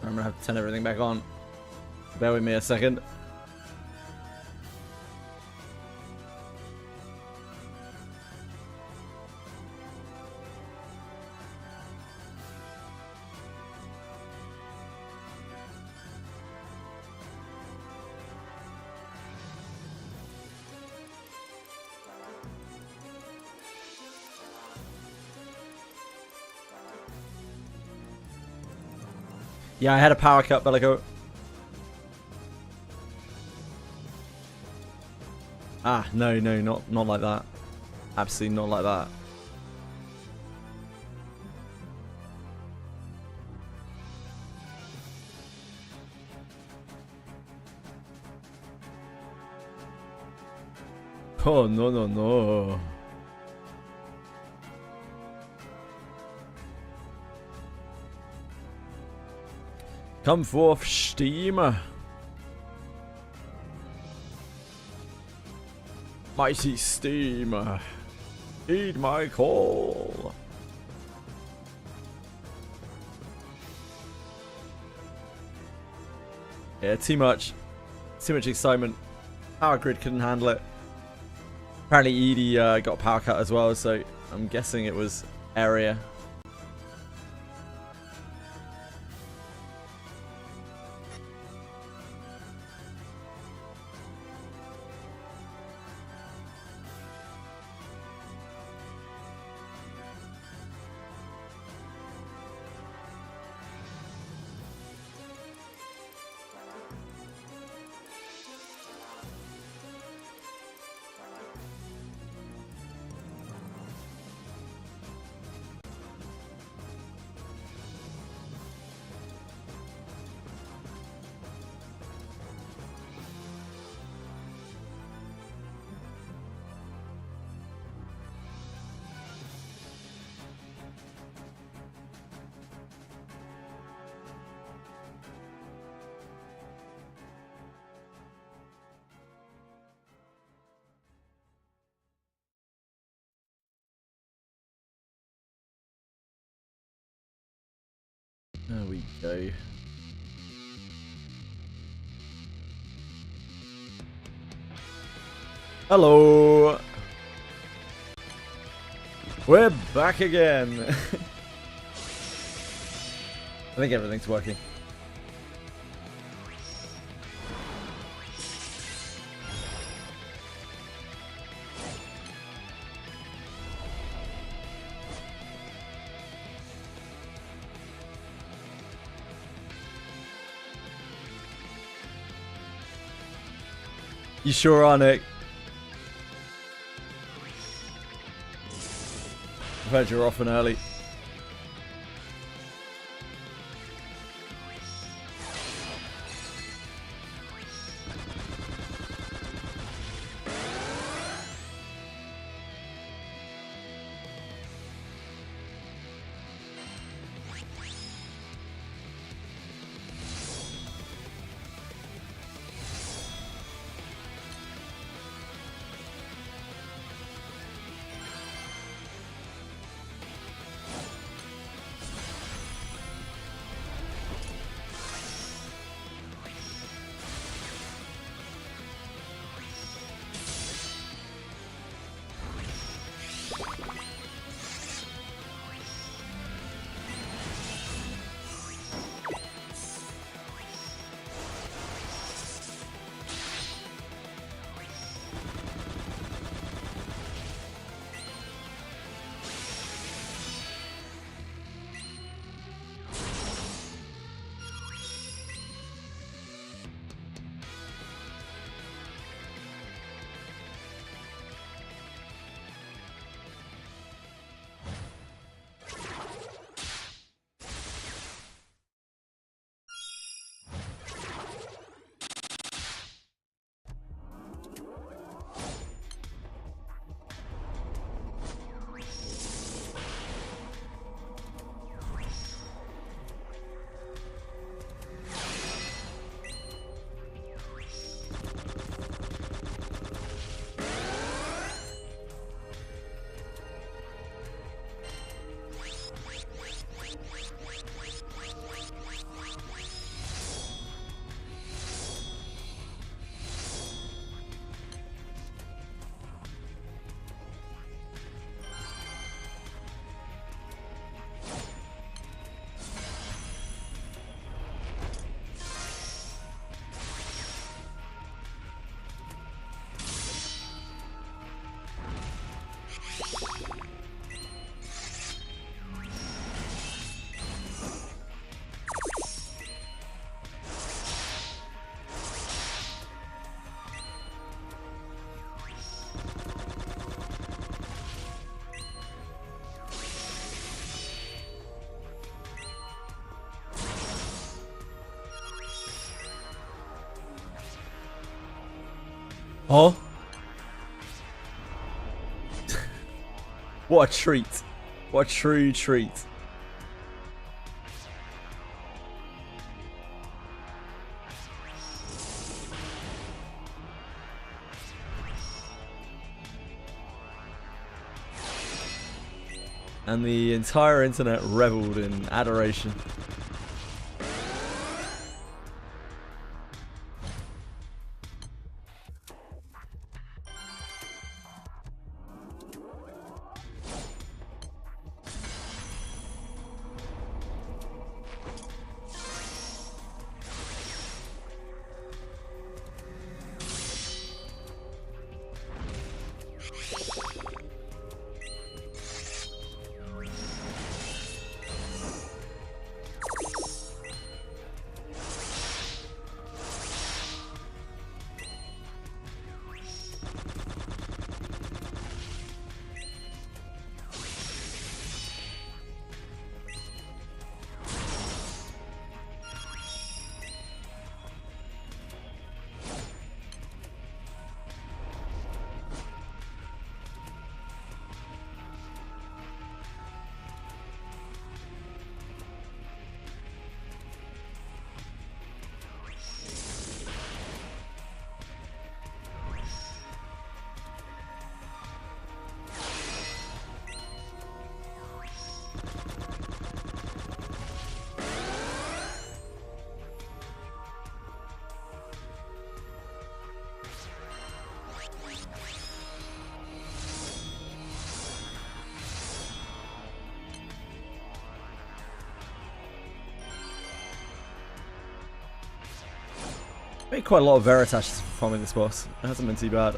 I'm gonna have to turn everything back on. Bear with me a second. Yeah, I had a power cut, Bellico. Ah, no, not like that. Absolutely not like that. Oh, no. Come forth, steamer. Mighty steamer. Heed my call. Yeah, too much excitement. Power grid couldn't handle it. Apparently Edie got a power cut as well, so I'm guessing it was area. There we go. Hello. We're back again. I think everything's working. You sure are, Nick. I've heard you're off and early. Oh. What a treat. What a true treat. And the entire internet reveled in adoration. Made quite a lot of Veritas farming this boss. It hasn't been too bad.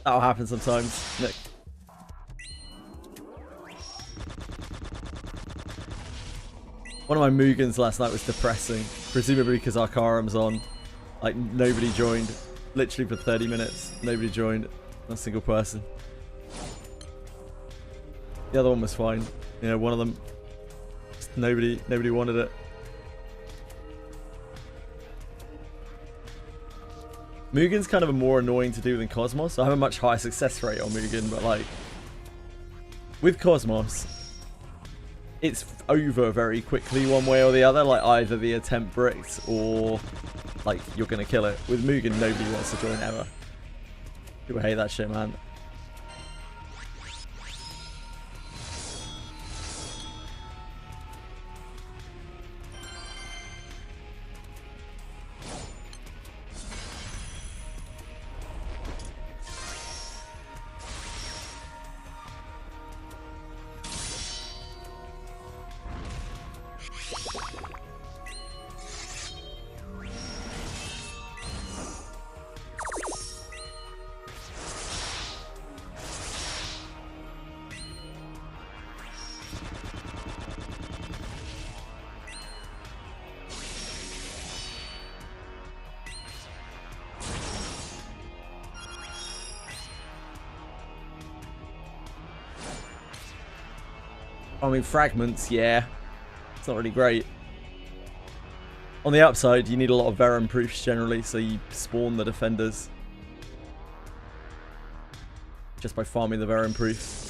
That'll happen sometimes, Nick. One of my Mugans last night was depressing, presumably because Arcarum's on. Like, nobody joined. Literally for 30 minutes, nobody joined. Not a single person. The other one was fine. You know, one of them, just nobody wanted it. Mugen's kind of a more annoying to do than Cosmos. I have a much higher success rate on Mugen, but like, with Cosmos, it's over very quickly one way or the other. Like, either the attempt bricks or like you're gonna kill it. With Mugen, nobody wants to join ever. People hate that shit, man. I mean, fragments, yeah. It's not really great. On the upside, you need a lot of Verum proofs generally, so you spawn the defenders just by farming the Verum proofs.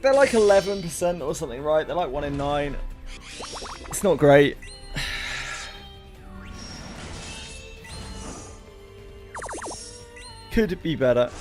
They're like 11% or something, right? They're like 1 in 9. It's not great. Could be better.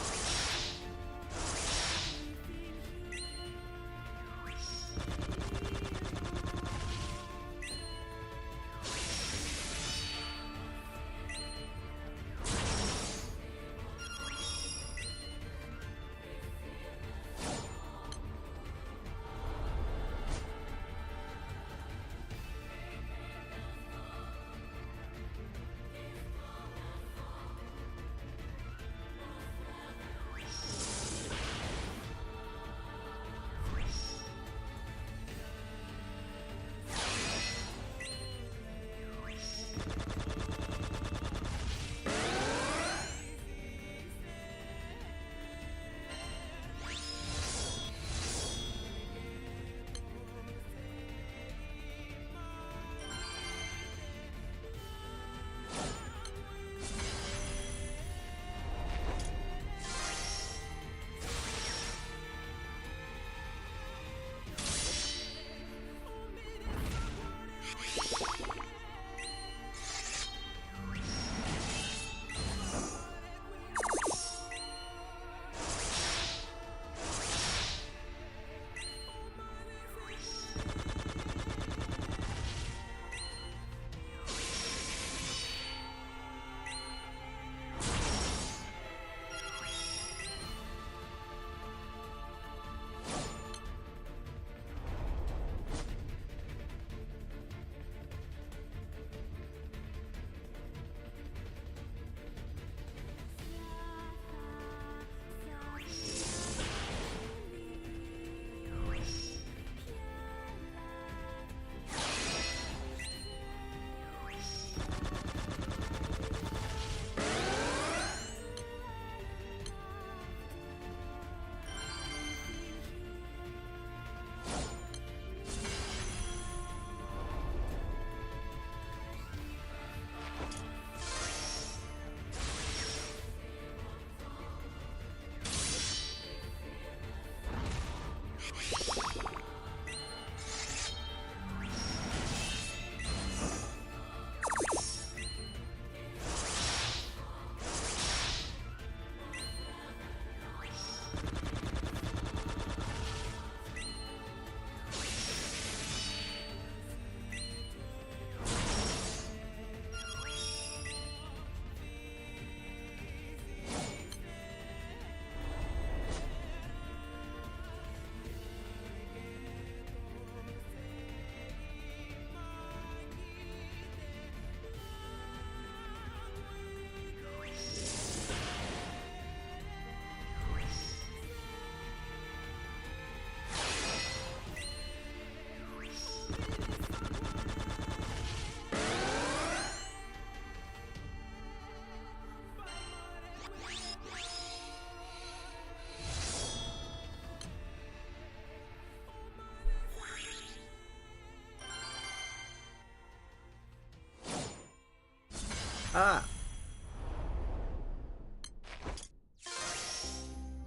Ah.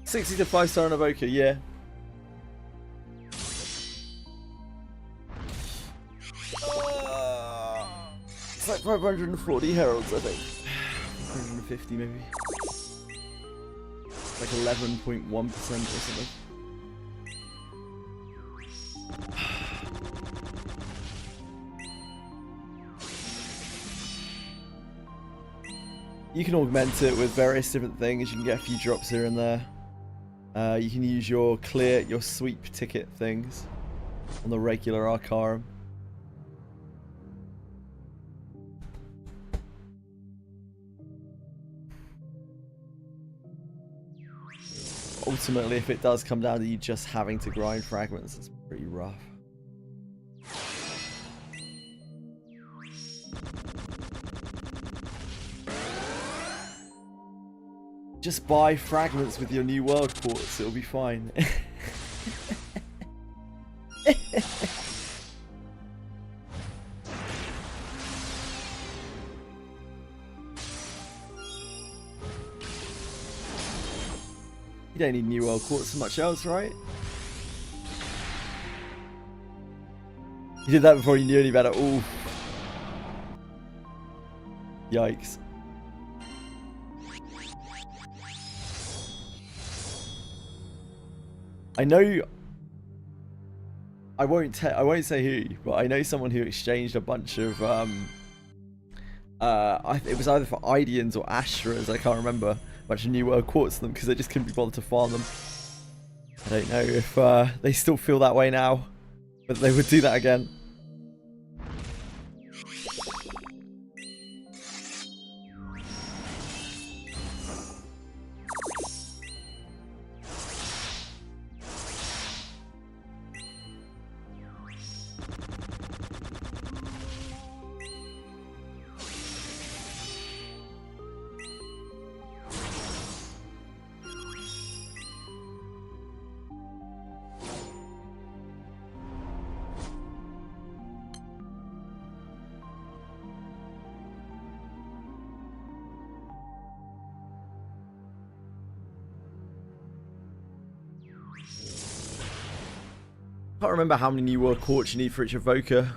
60 to 5-star on Evoker, yeah. It's like 540 heralds, I think. 150 maybe. Like 11.1% or something. You can augment it with various different things. You can get a few drops here and there. You can use your sweep ticket things on the regular Arcarum. Ultimately, if it does come down to you just having to grind fragments, it's pretty rough. Just buy fragments with your new world quartz, it'll be fine. You don't need new world quartz for much else, right? You did that before you knew any better. Ooh. Yikes. I know. I won't say who, but I know someone who exchanged a bunch of it was either for Idians or Astras, I can't remember, a bunch of new world quartz to them because they just couldn't be bothered to farm them. I don't know if they still feel that way now, but they would do that again. I can't remember how many new world quartz you need for each evoker.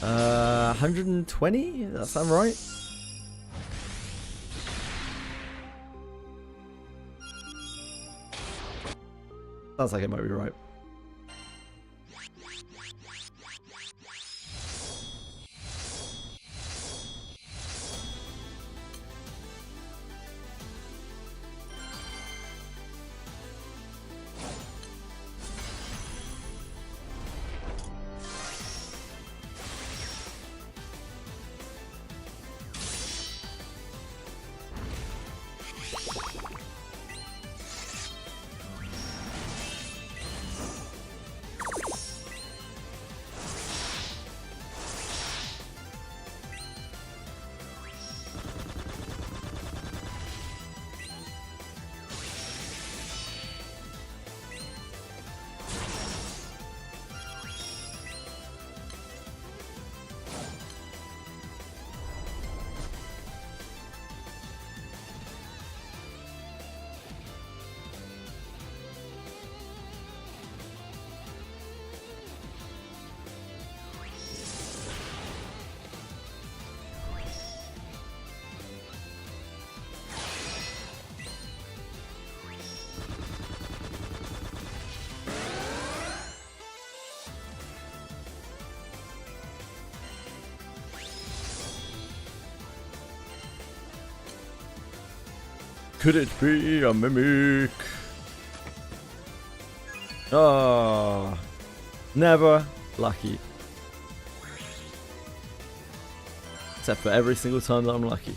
Uh, 120? Does that sound right? Sounds like it might be right. Could it be a mimic? Oh, never lucky. Except for every single time that I'm lucky.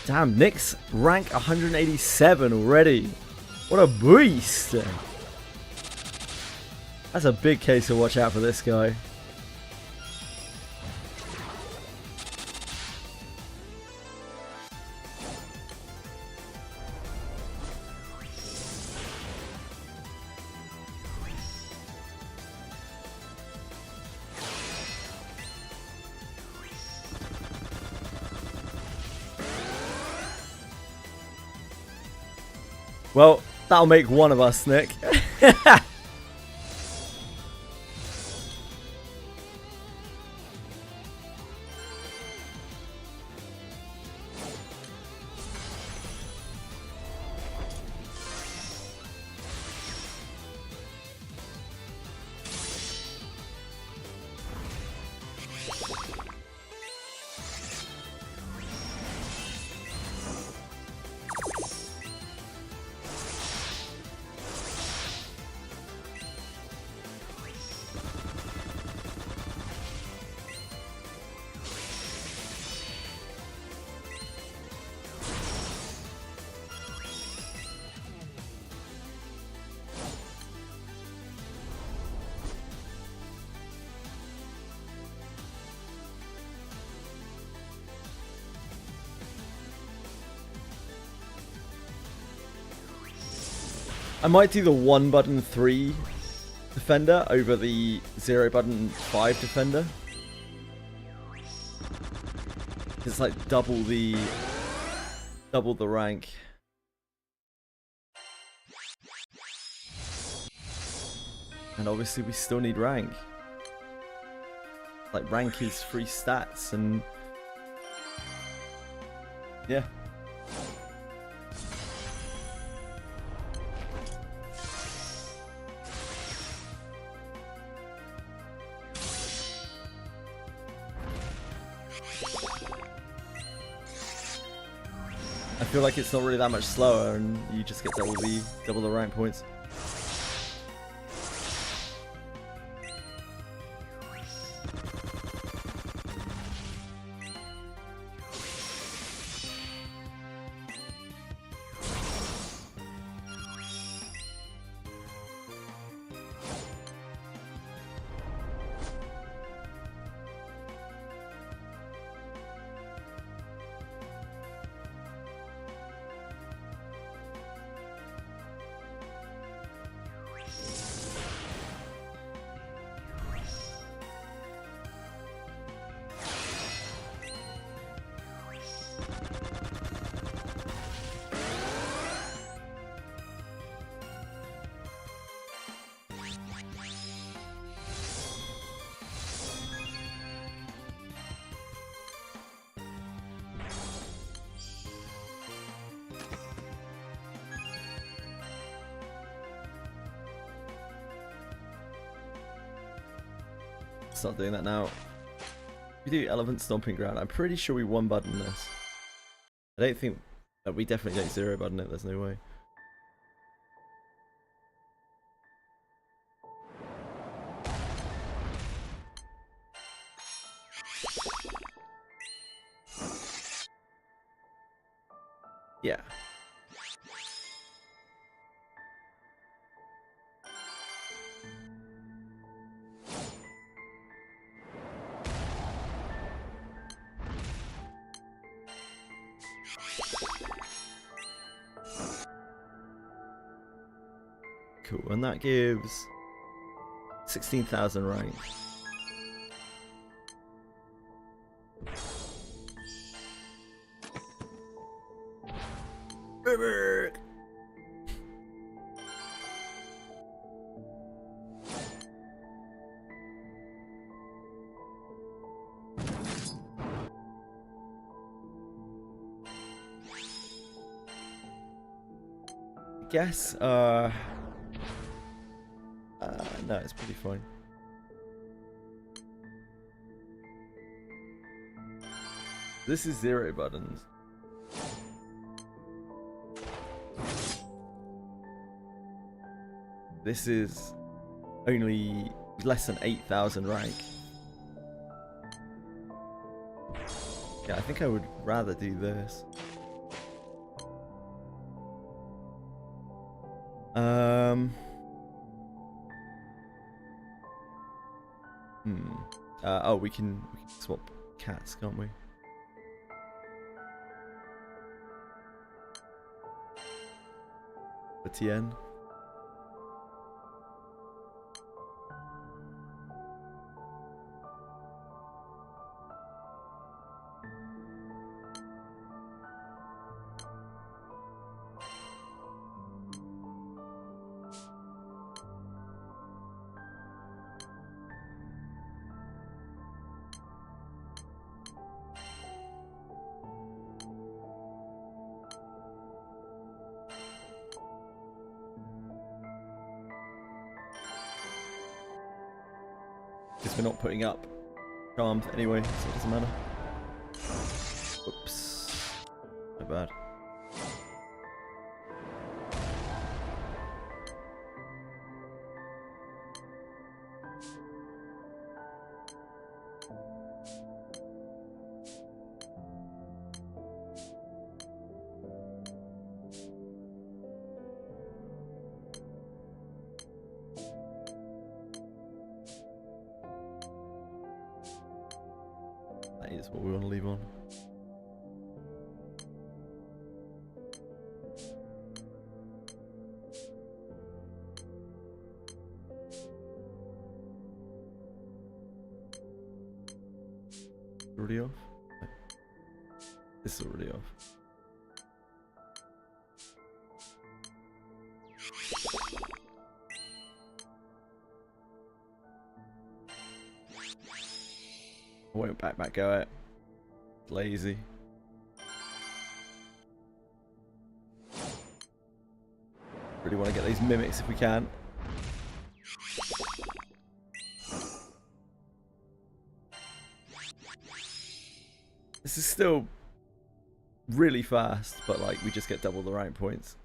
Damn, Nick's rank 187 already. What a beast. That's a big case to watch out for this guy. Well, that'll make one of us, Nick. I might do the 1 button 3 defender over the 0 button 5 defender. It's like double the rank. And obviously we still need rank. Like rank is free stats and yeah. I feel like it's not really that much slower and you just get double the rank points. Start doing that now. We do Elephant Stomping Ground. I'm pretty sure we 1 button this. I don't think... we definitely don't 0 button it, there's no way. Yeah. Cool, and that gives 16,000 rank. I guess, no, it's pretty fine. This is 0 buttons. This is only less than 8,000 rank. Yeah, I think I would rather do this. Oh, we can swap cats, can't we? For TN. we're not putting up charms anyway, so it doesn't matter. Oops. My bad. That is what we want to leave on. Already off? No. This is already off. I won't back go it. Lazy. Really want to get these mimics if we can. This is still really fast, but like we just get double the rank points.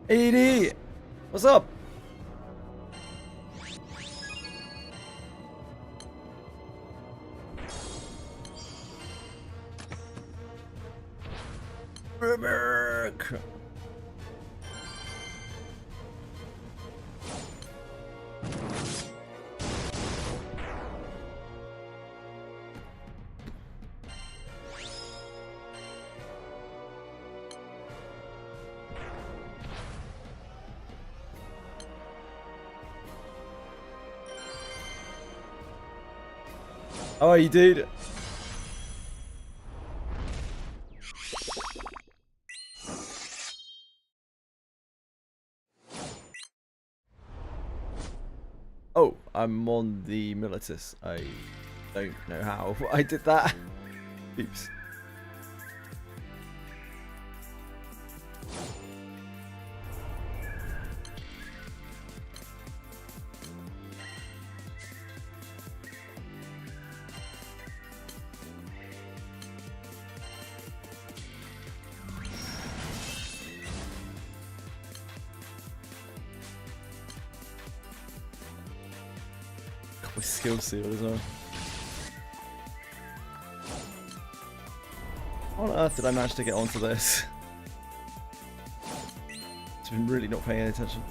AD! What's up? America. How are you, dude? Oh, I'm on the Militus. I don't know how I did that. Oops. With skill seal as well. How on earth did I manage to get onto this? It's been really not paying any attention.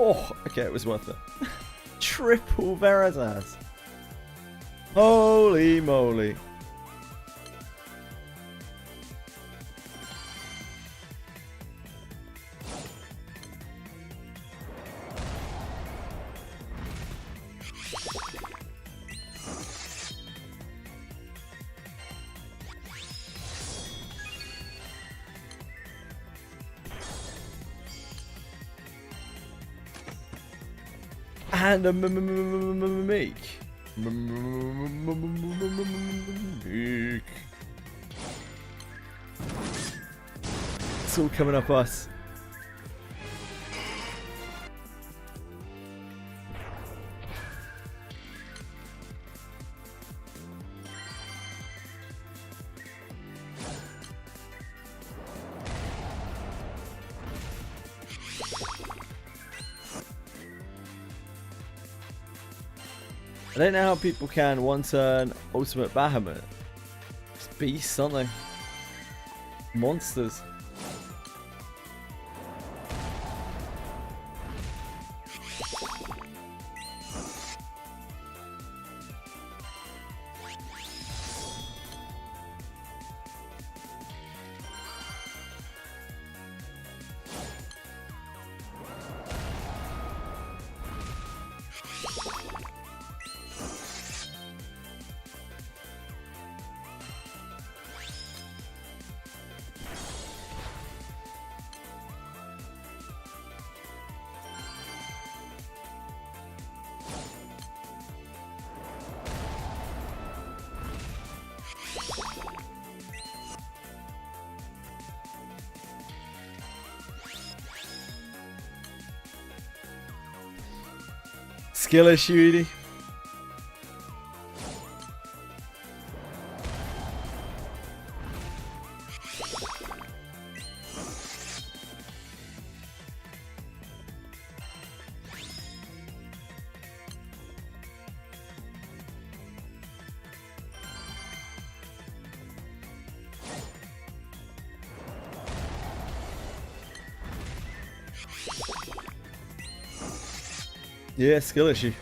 Oh, okay, it was worth it. Triple Veritas. Holy moly. And a meek. Meek. It's all coming up us. I don't know how people can one turn Ultimate Bahamut. It's beasts, aren't they? Monsters. Skill issue, Edie. Yeah, skill issue.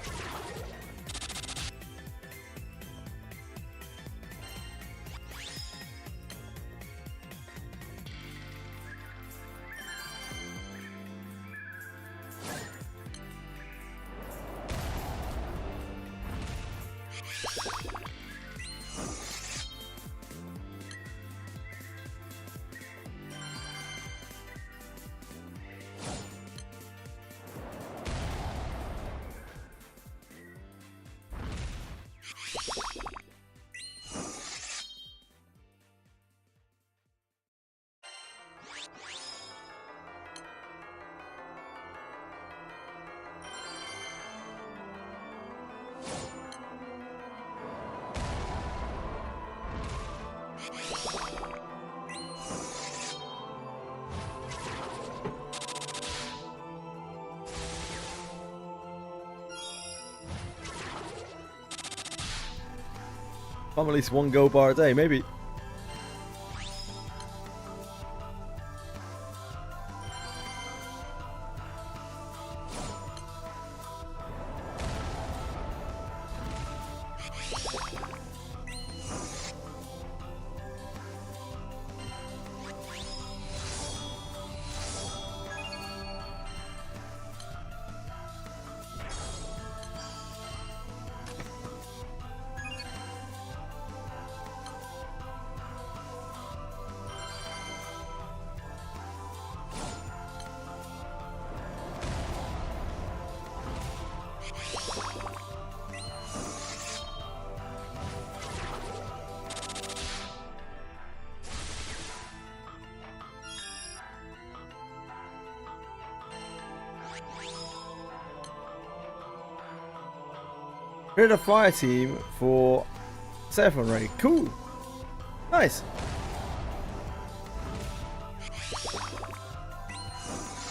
I'm at least one gold bar a day, maybe. Create a fire team for Seraphon Ray. Cool. Nice.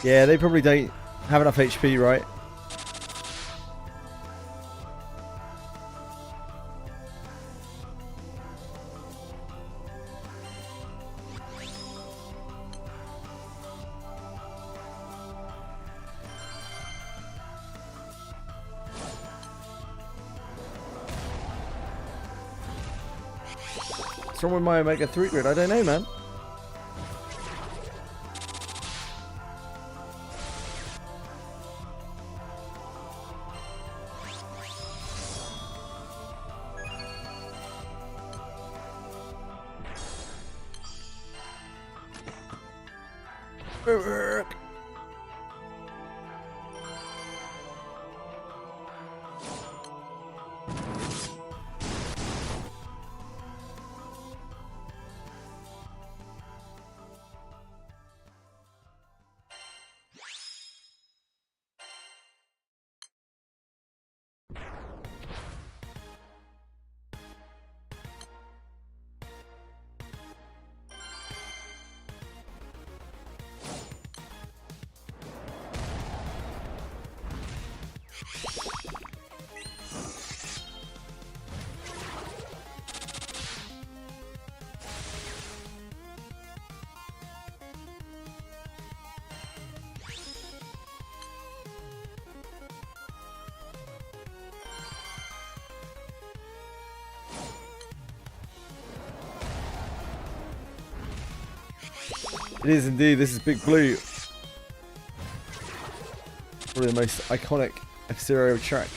Yeah, they probably don't have enough HP, right? What's wrong with my Omega 3 grid? I don't know, man. It is indeed. This is Big Blue. Probably the most iconic F-Zero track.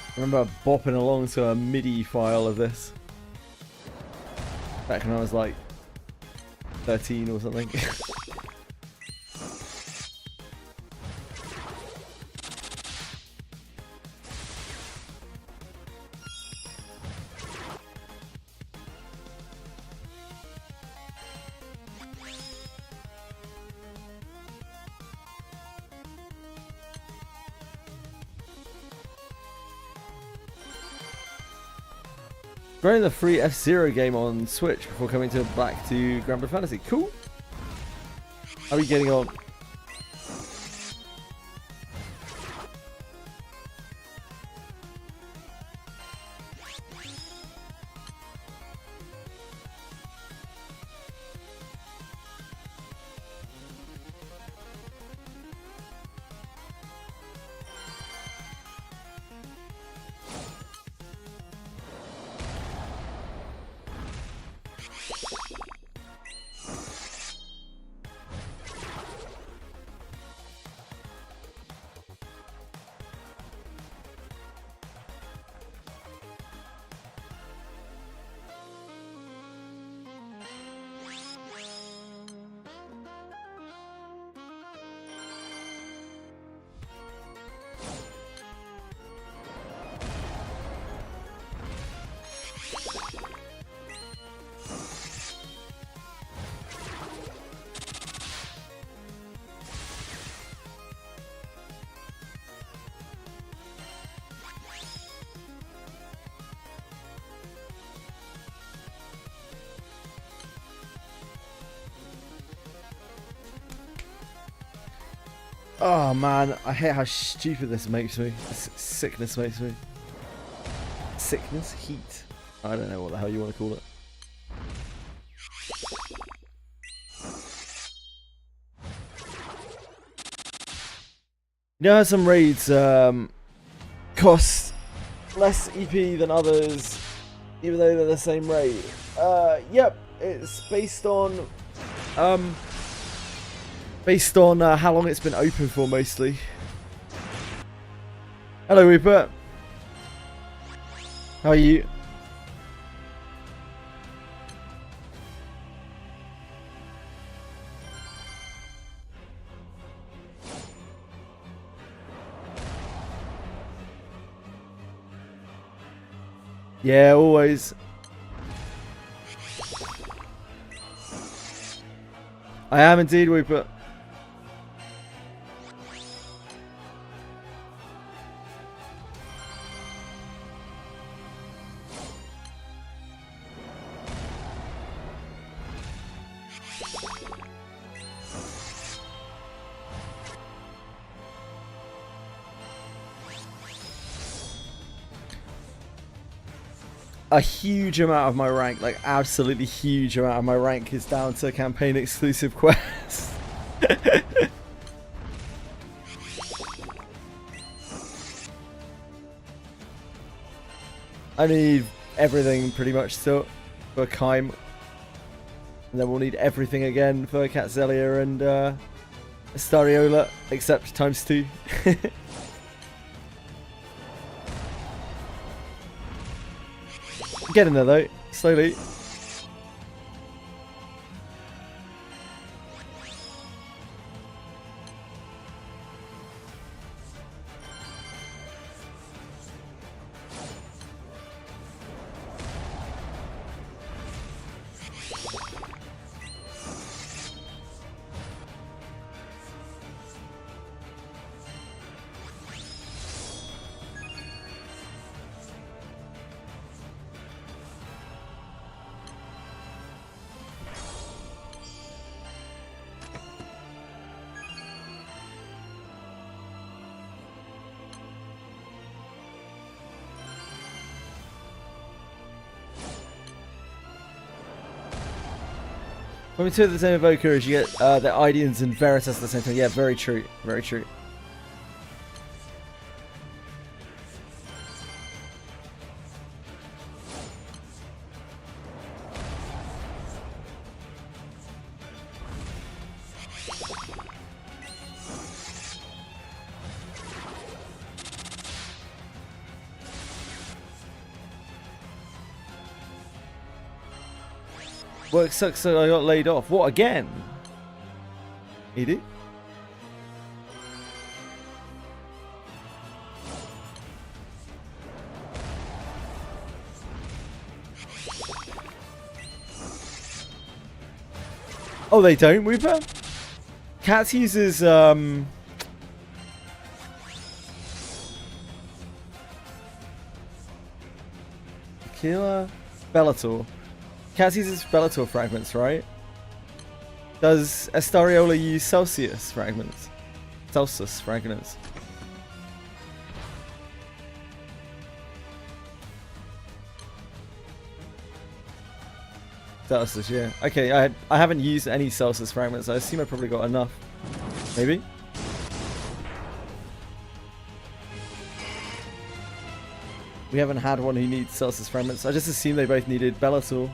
I remember bopping along to a MIDI file of this back when I was like 13 or something. Running the free F-Zero game on Switch before coming back to Granblue Fantasy. Cool. How are you getting on? Oh man, I hate how stupid this makes me. This sickness makes me. Sickness? Heat? I don't know what the hell you want to call it. You know how some raids cost less EP than others, even though they're the same raid? Yep, it's based on how long it's been open for, mostly. Hello, Rupert. How are you? Yeah, always. I am indeed, Rupert. A huge amount of my rank, like absolutely huge amount of my rank, is down to campaign exclusive quests. I need everything pretty much still for Kime. And then we'll need everything again for Catzelia and Astariola, except ×2. Getting there though, slowly. When we two at the same evokers, you get the Idians and Veritas at the same time. Yeah, very true. Very true. Work sucks, so I got laid off. What, again? Edie? Oh, they don't, Wooper? Cats uses, Killer Bellator. Cats uses Bellator fragments, right? Does Astariola use Celsius fragments? Celsius fragments. Celsius, yeah. Okay, I haven't used any Celsius fragments. I assume I probably got enough. Maybe? We haven't had one who needs Celsius fragments. I just assumed they both needed Bellator.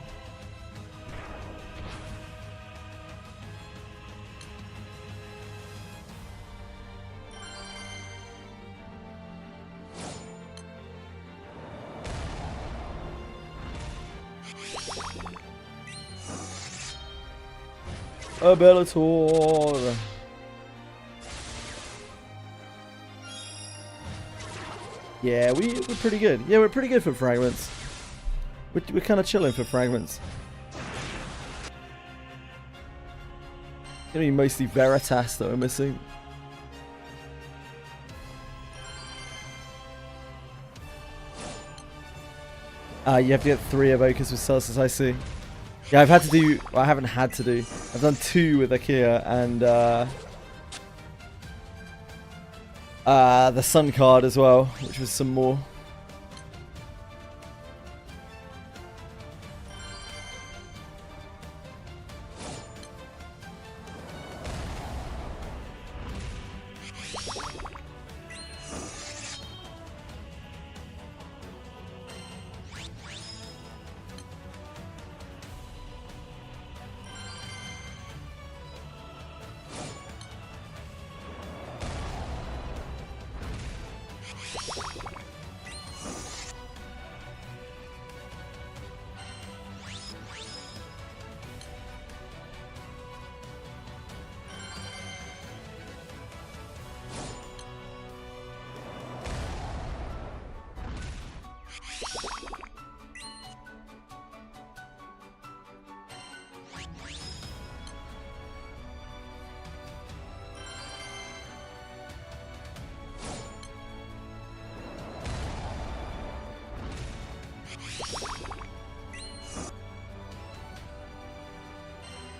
A Bellator. Yeah, we're pretty good. Yeah, we're pretty good for fragments. We're kind of chilling for fragments. Gonna be mostly Veritas that we're missing. You have to get 3 evokers with Celsius, I see. Yeah, I've had to do... Well, I haven't had to do. I've done 2 with Ikea and the Sun card as well, which was some more.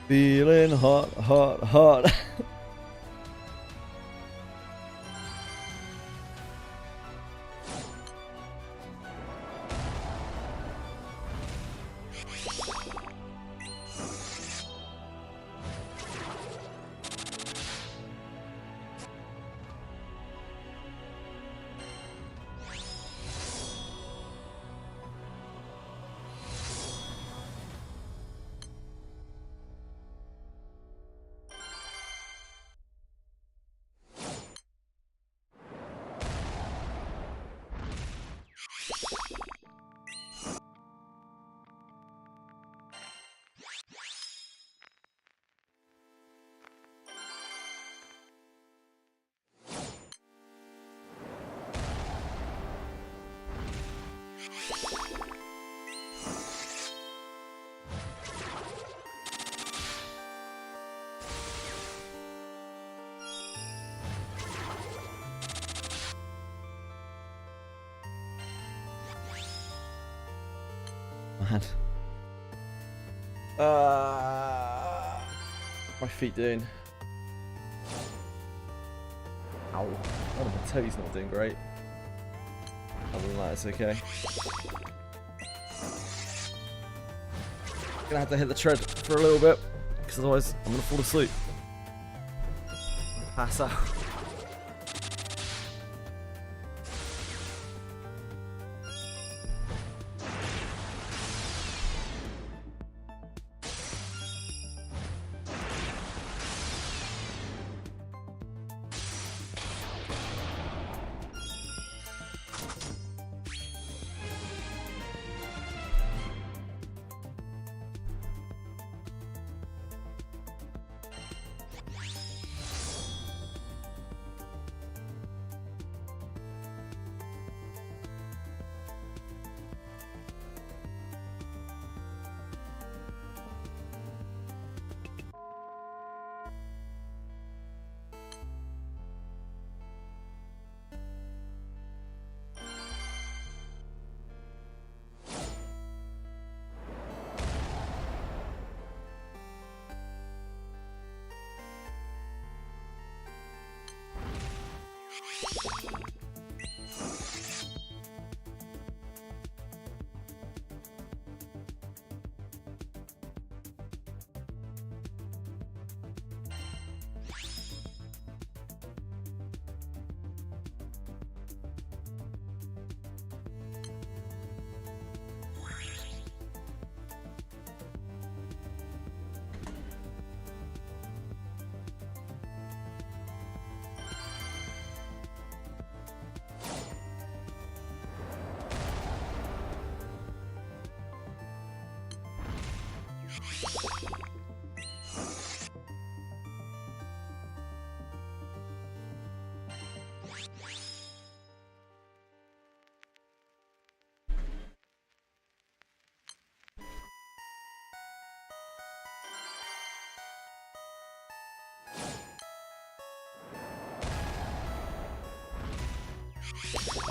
Feeling hot, hot, hot. man. My feet doing? Ow. Oh, my toe's not doing great. Other than that, it's okay. Gonna have to hit the tread for a little bit, because otherwise I'm gonna fall asleep. Pass out.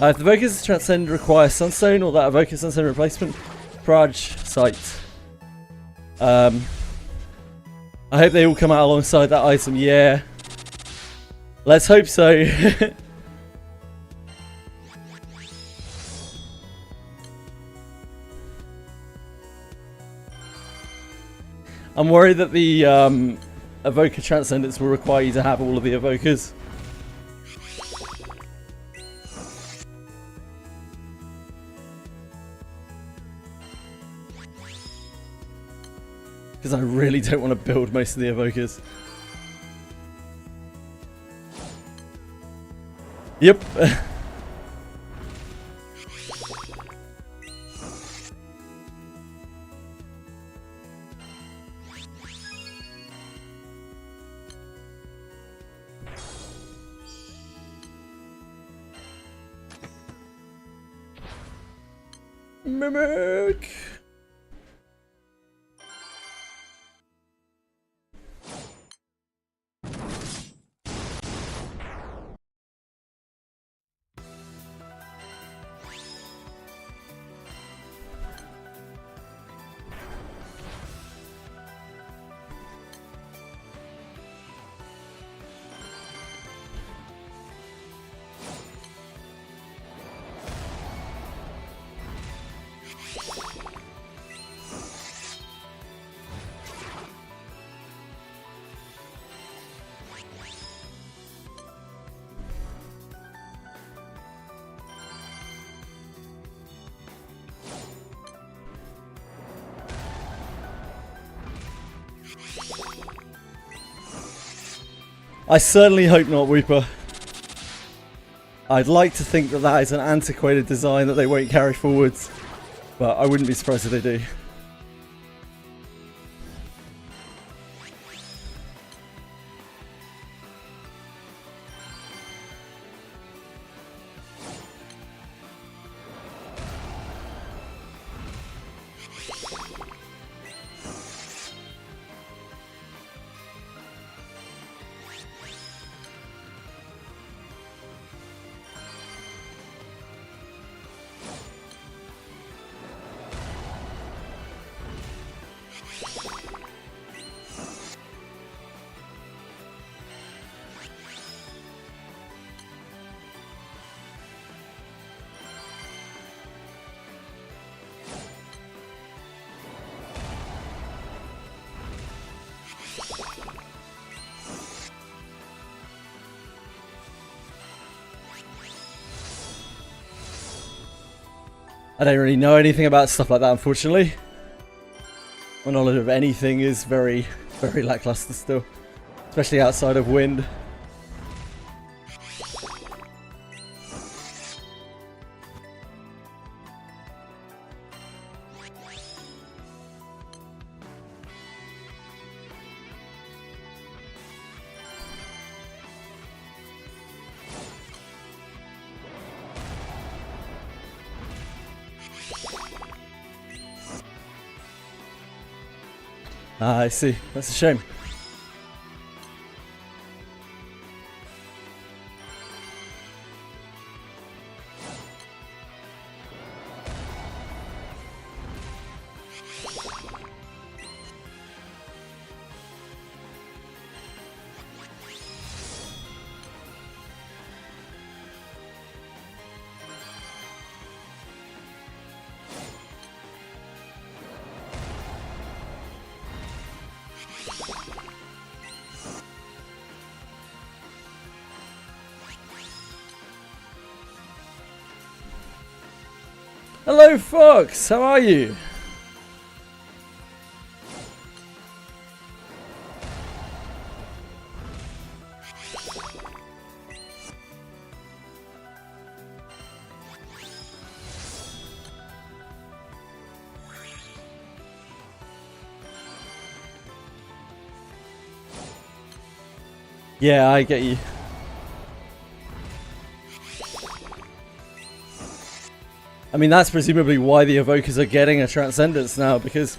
If the Evoker's Transcend requires Sunstone or that Evoker Sunstone replacement, Praj Sight. I hope they all come out alongside that item, yeah. Let's hope so. I'm worried that the Evoker Transcendence will require you to have all of the Evokers. Because I really don't want to build most of the Evokers. Yep. Mimic. I certainly hope not, Weeper. I'd like to think that that is an antiquated design that they won't carry forwards, but I wouldn't be surprised if they do. I don't really know anything about stuff like that, unfortunately. My knowledge of anything is very, very lackluster still. Especially outside of wind. Ah, I see. That's a shame. Hello, Fox. How are you? Yeah, I get you. I mean, that's presumably why the Evokers are getting a Transcendence now, because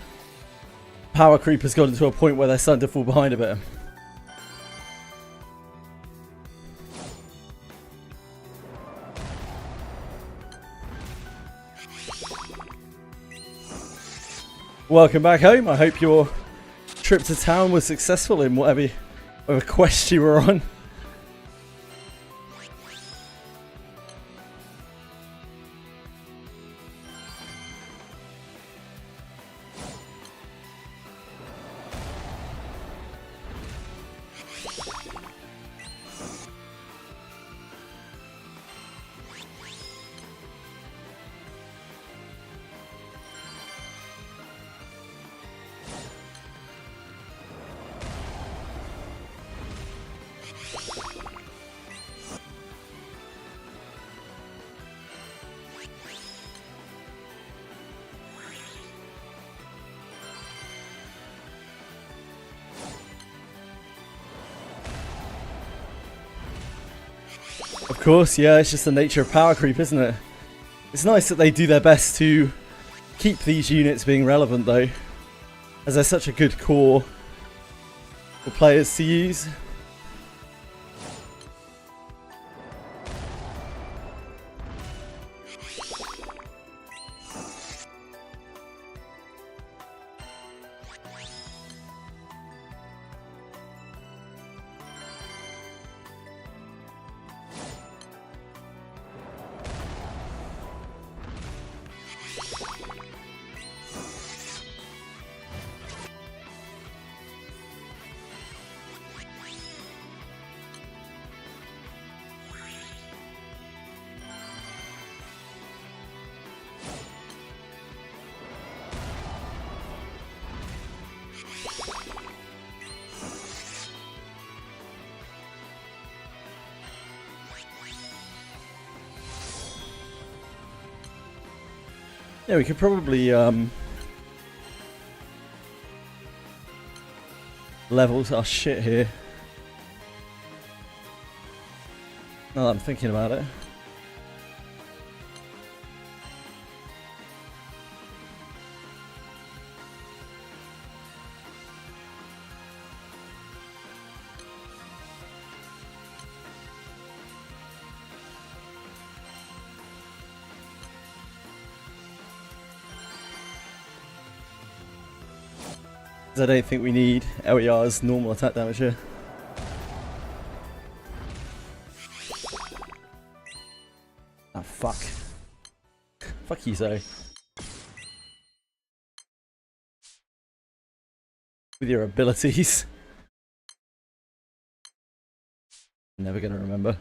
power creep has gotten to a point where they're starting to fall behind a bit. Welcome back home. I hope your trip to town was successful in whatever quest you were on. Of course, yeah, it's just the nature of power creep, isn't it? It's nice that they do their best to keep these units being relevant, though, as they're such a good core for players to use. Yeah, we could probably level our shit here. Now that I'm thinking about it. I don't think we need LER's normal attack damage here. Ah, fuck. Fuck you, Zoe. With your abilities. Never gonna remember.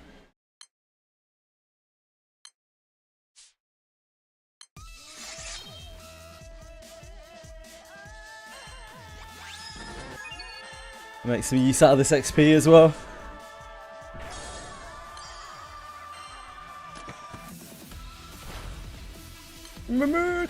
Make some use out of this XP as well. Mimic!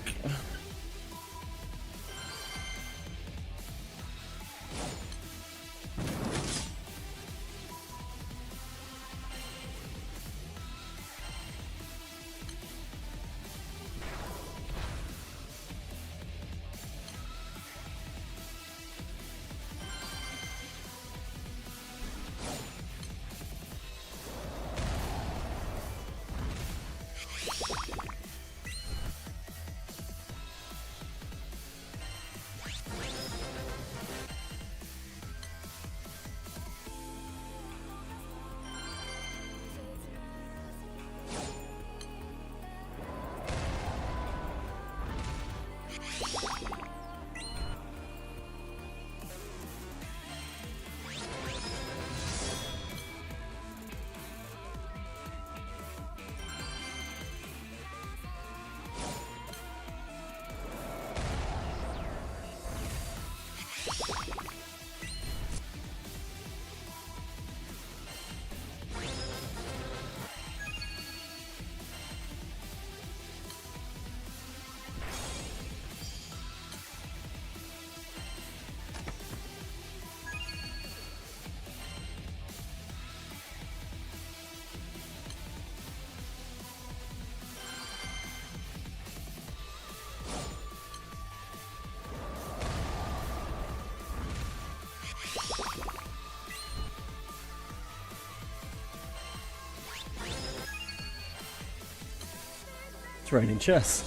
It's raining chess.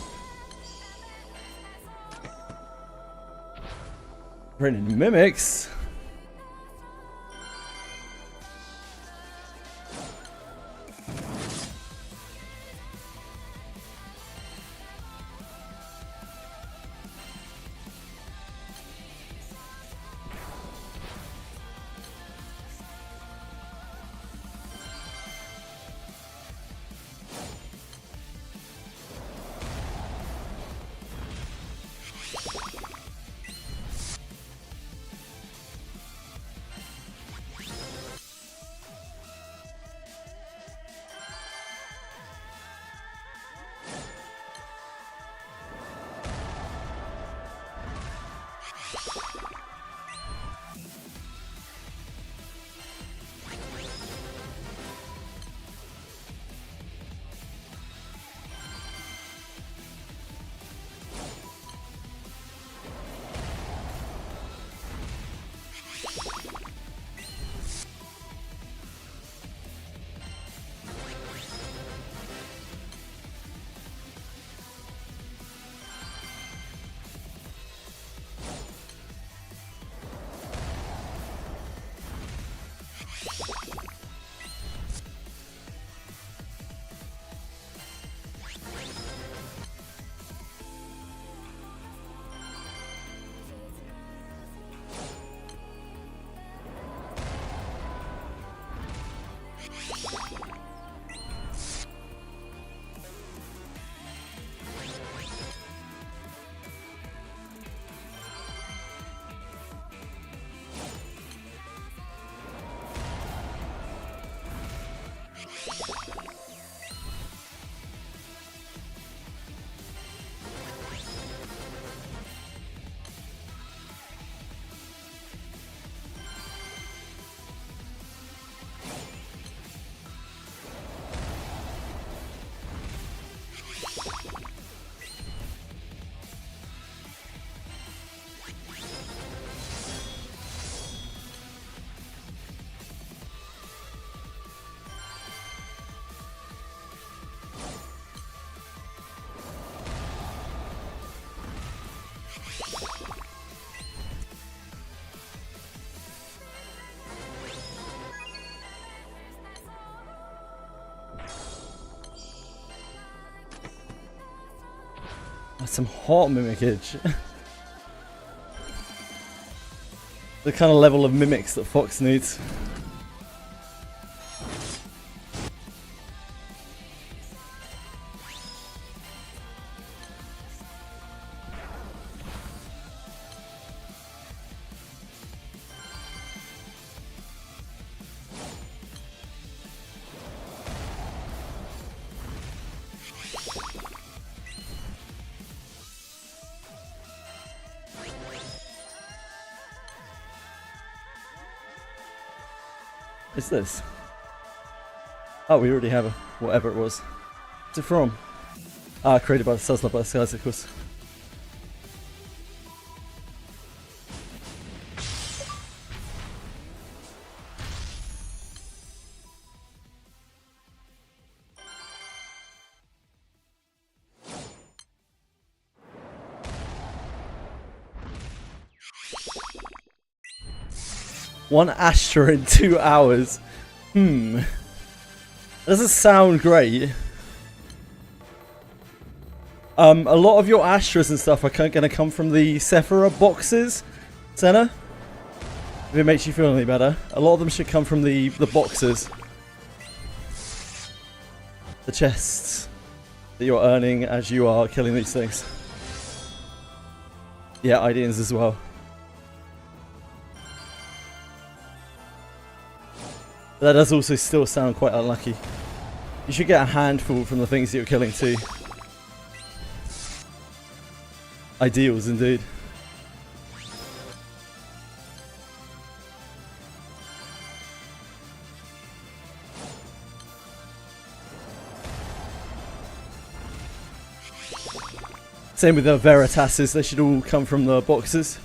Raining mimics. That's some hot mimicage. The kind of level of mimics that Fox needs. is this? Oh, we already have whatever it was. What's it from? Ah, created by the Suzzler by the Skies, of course. One Astra in 2 hours. Doesn't sound great. A lot of your Astras and stuff are going to come from the Sephira boxes, Senna. If it makes you feel any better. A lot of them should come from the boxes. The chests that you're earning as you are killing these things. Yeah, Ideans as well. That does also still sound quite unlucky. You should get a handful from the things that you're killing too. Ideals indeed. Same with the Veritases, they should all come from the boxes.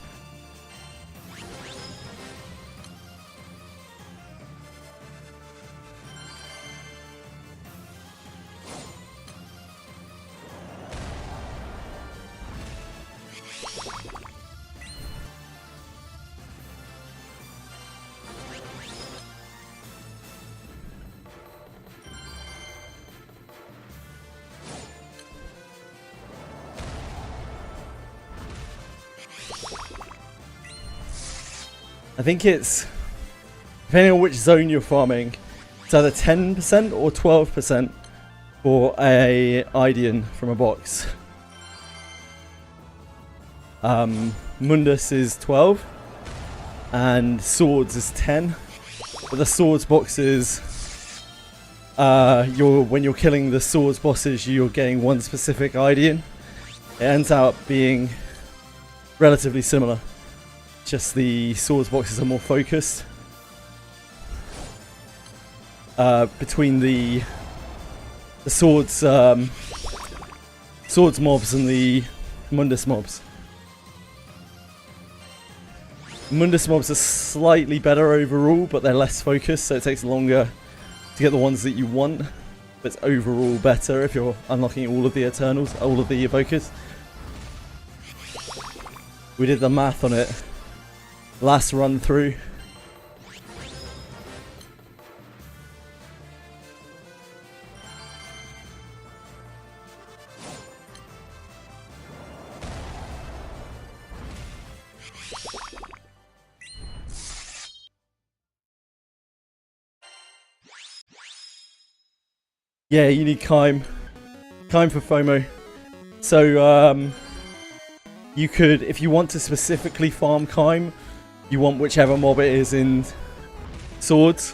I think it's, depending on which zone you're farming, it's either 10% or 12% for a Idean from a box. Mundus is 12 and Swords is 10. But the Swords boxes, when you're killing the Swords bosses, you're getting one specific Idean. It ends up being relatively similar. Just the Swords boxes are more focused. Between the Swords Swords mobs and the Mundus mobs. Mundus mobs are slightly better overall, but they're less focused, so it takes longer to get the ones that you want. But it's overall better if you're unlocking all of the Eternals, all of the Evokers. We did the math on it last run through. Yeah, you need Kime. Kime for FOMO. So, you could, if you want to specifically farm Kime, you want whichever mob it is in Swords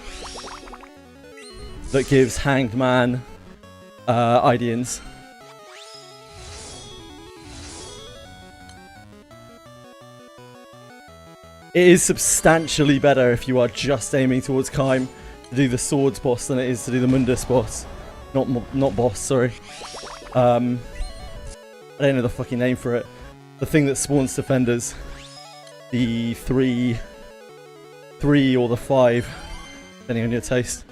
that gives Hanged Man Ideans. It is substantially better if you are just aiming towards Kime to do the Swords boss than it is to do the Mundus boss. Not boss, sorry. I don't know the fucking name for it. The thing that spawns defenders. The 3 or the 5, depending on your taste.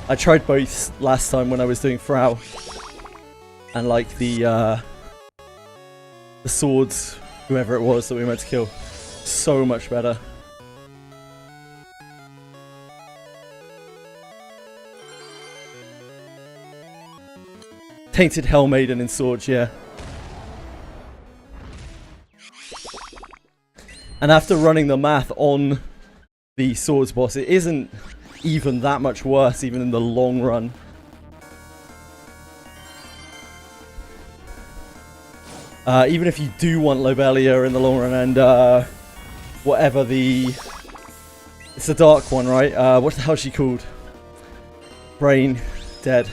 I tried both last time when I was doing Frau, and like the Swords, whoever it was that we meant to kill, so much better. Tainted Hell Maiden in Swords, yeah. And after running the math on the Swords boss, it isn't even that much worse, even in the long run. Even if you do want Lobelia in the long run and whatever the... It's the dark one, right? What the hell is she called? Brain dead.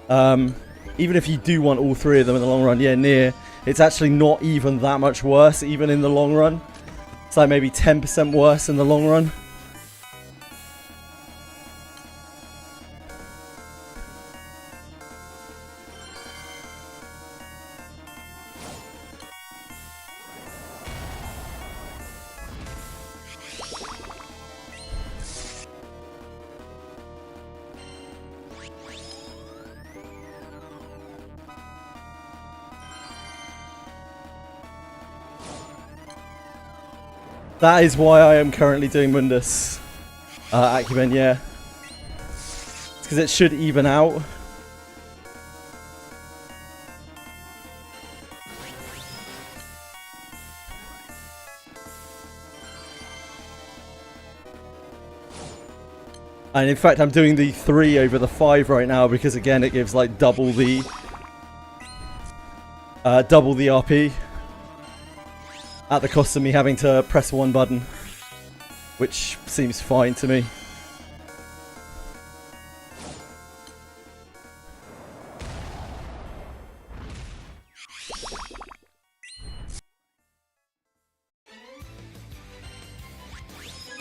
Even if you do want all three of them in the long run, yeah, near, it's actually not even that much worse, even in the long run. It's like maybe 10% worse in the long run. That is why I am currently doing Mundus Acumen, yeah. It's because it should even out. And in fact, I'm doing the 3 over the 5 right now because again, it gives like double the RP. At the cost of me having to press one button, which seems fine to me.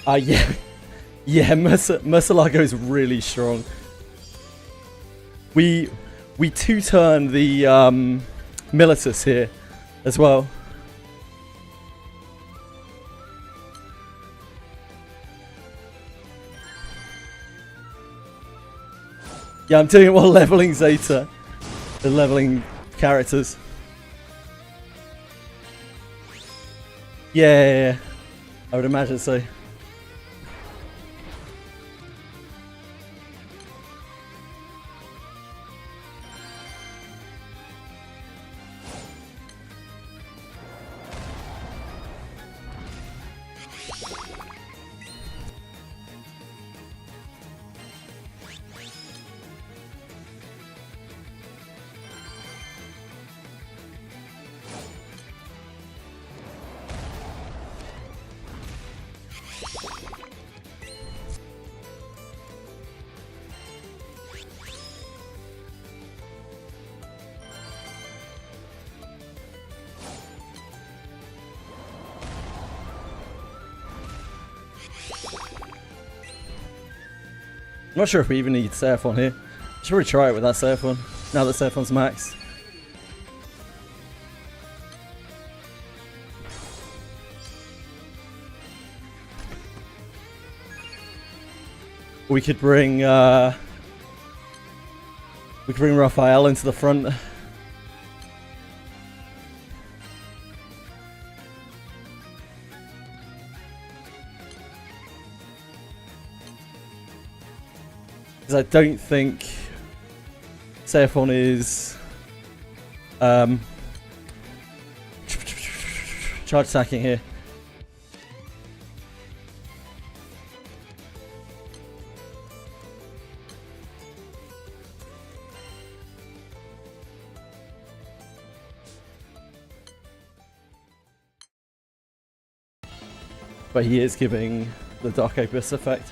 Yeah, yeah, Murcielago is really strong. We 2-turn the Militus here as well. Yeah, I'm doing it while leveling Zeta. And leveling characters. Yeah, I would imagine so. I'm not sure if we even need Seraphon here. Should probably try it with that Seraphon, now that Seraphon's max. We could bring Raphael into the front. Because I don't think Seraphon is charge attacking here. But he is giving the Dark Opus effect.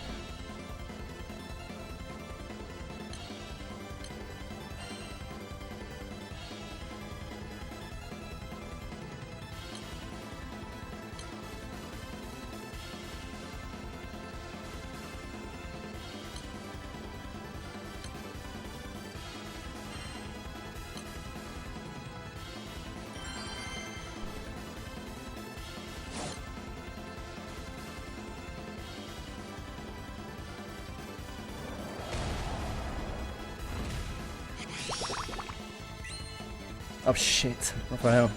Oh shit, Raphael.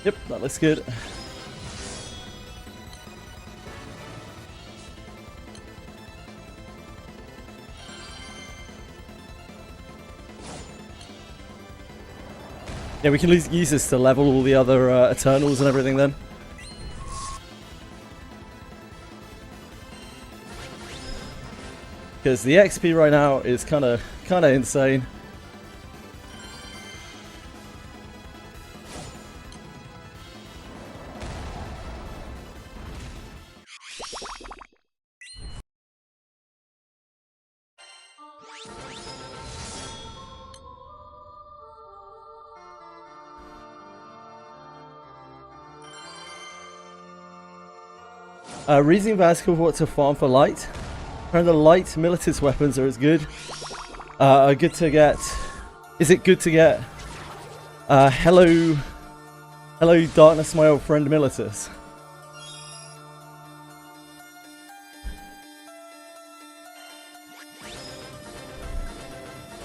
Yep, that looks good. Yeah, we can use this to level all the other Eternals and everything then. Because the XP right now is kind of insane. Reasoning Vascal what to farm for light. Apparently the light Militus weapons are as good. Are good to get. Is it good to get? Hello darkness, my old friend Militus.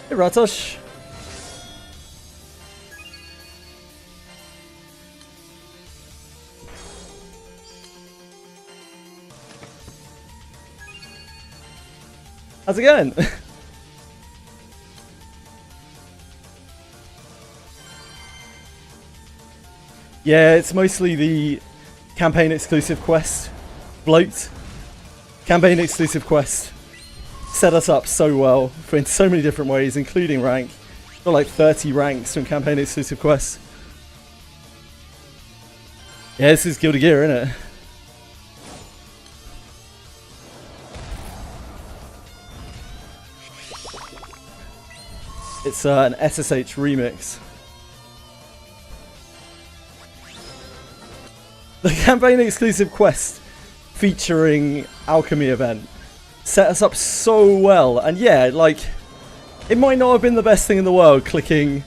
Hey Ratosh. How's it going? Yeah, it's mostly the campaign exclusive quest. Bloat. Campaign exclusive quest. Set us up so well in so many different ways, including rank. Got like 30 ranks from campaign exclusive quests. Yeah, this is Guild of Gear, isn't it? It's an SSH remix. The campaign exclusive quest featuring alchemy event set us up so well, and yeah, like, it might not have been the best thing in the world clicking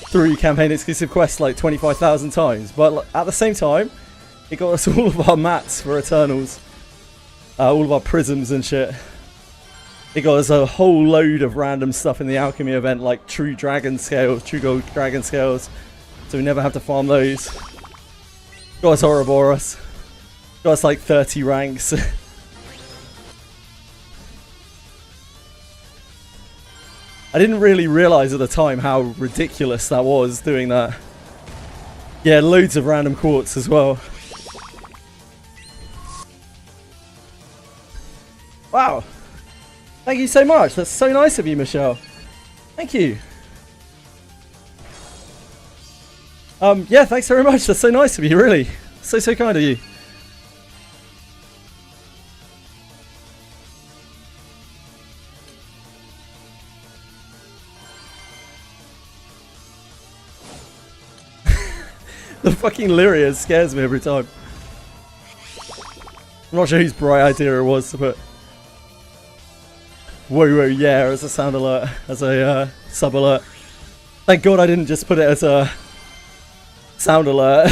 through campaign exclusive quests like 25,000 times, but at the same time, it got us all of our mats for Eternals, all of our prisms and shit. It got us a whole load of random stuff in the alchemy event, like true dragon scales, true gold dragon scales, so we never have to farm those. Got us Ouroboros. Got us like 30 ranks. I didn't really realise at the time how ridiculous that was, doing that. Yeah, loads of random quartz as well. Wow. Thank you so much. That's so nice of you, Michelle. Thank you. Yeah, thanks very much. That's so nice of you, really. So kind of you. The fucking Lyria scares me every time. I'm not sure whose bright idea it was, but... Whoa, yeah, as a sound alert, as a sub alert. Thank God I didn't just put it as a sound alert.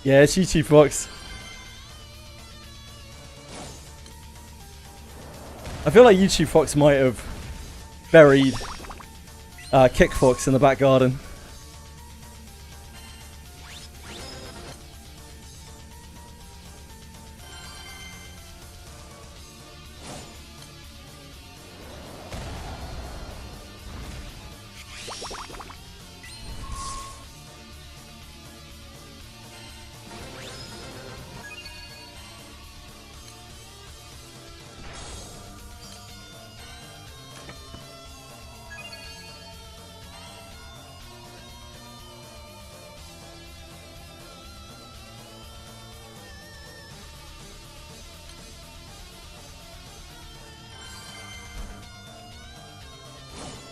Yeah, it's YouTube Fox. I feel like YouTube Fox might have buried Kick Fox in the back garden.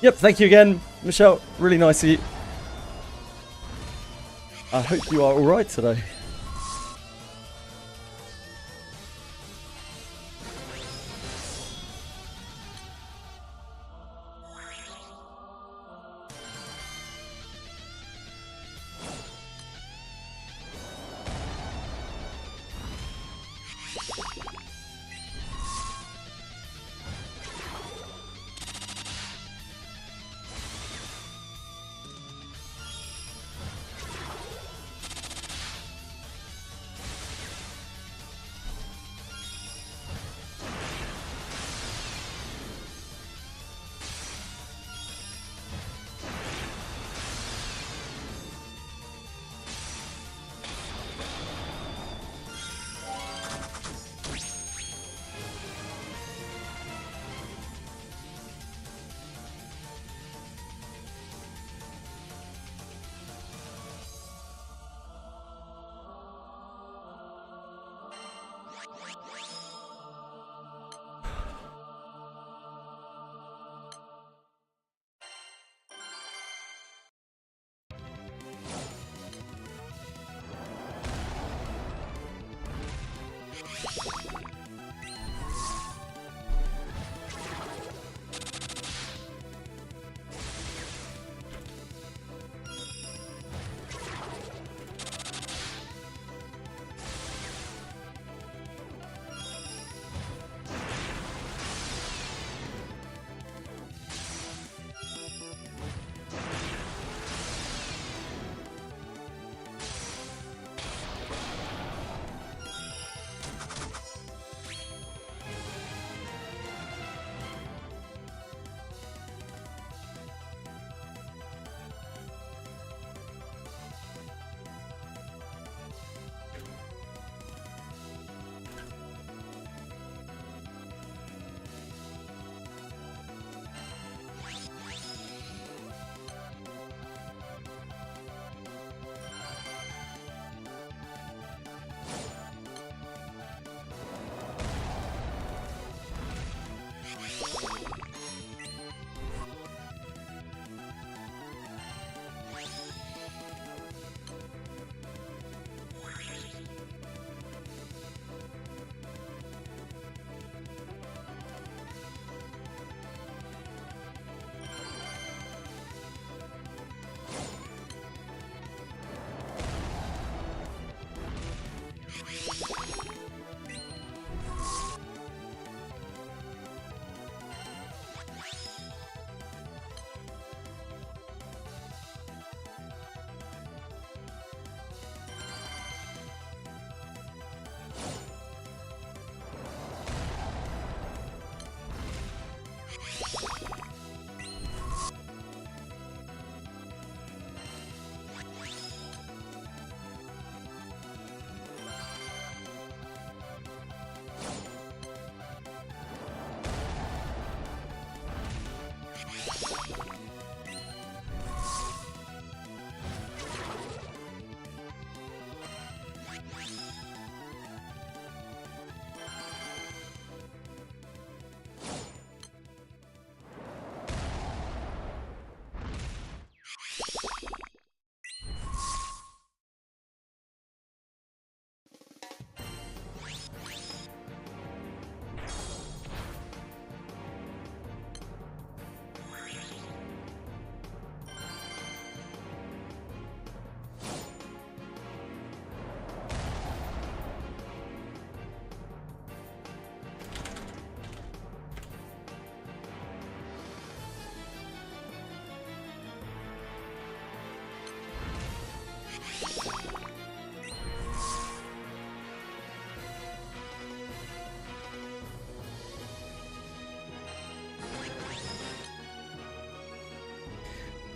Yep, thank you again, Michelle. Really nice of you. I hope you are alright today.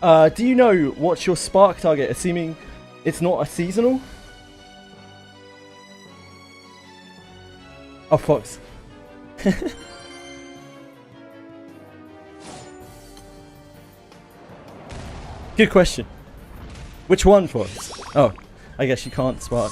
Do you know what's your spark target, assuming it's not a seasonal? Oh, Fox. Good question. Which one, Fox? Oh, I guess you can't spark.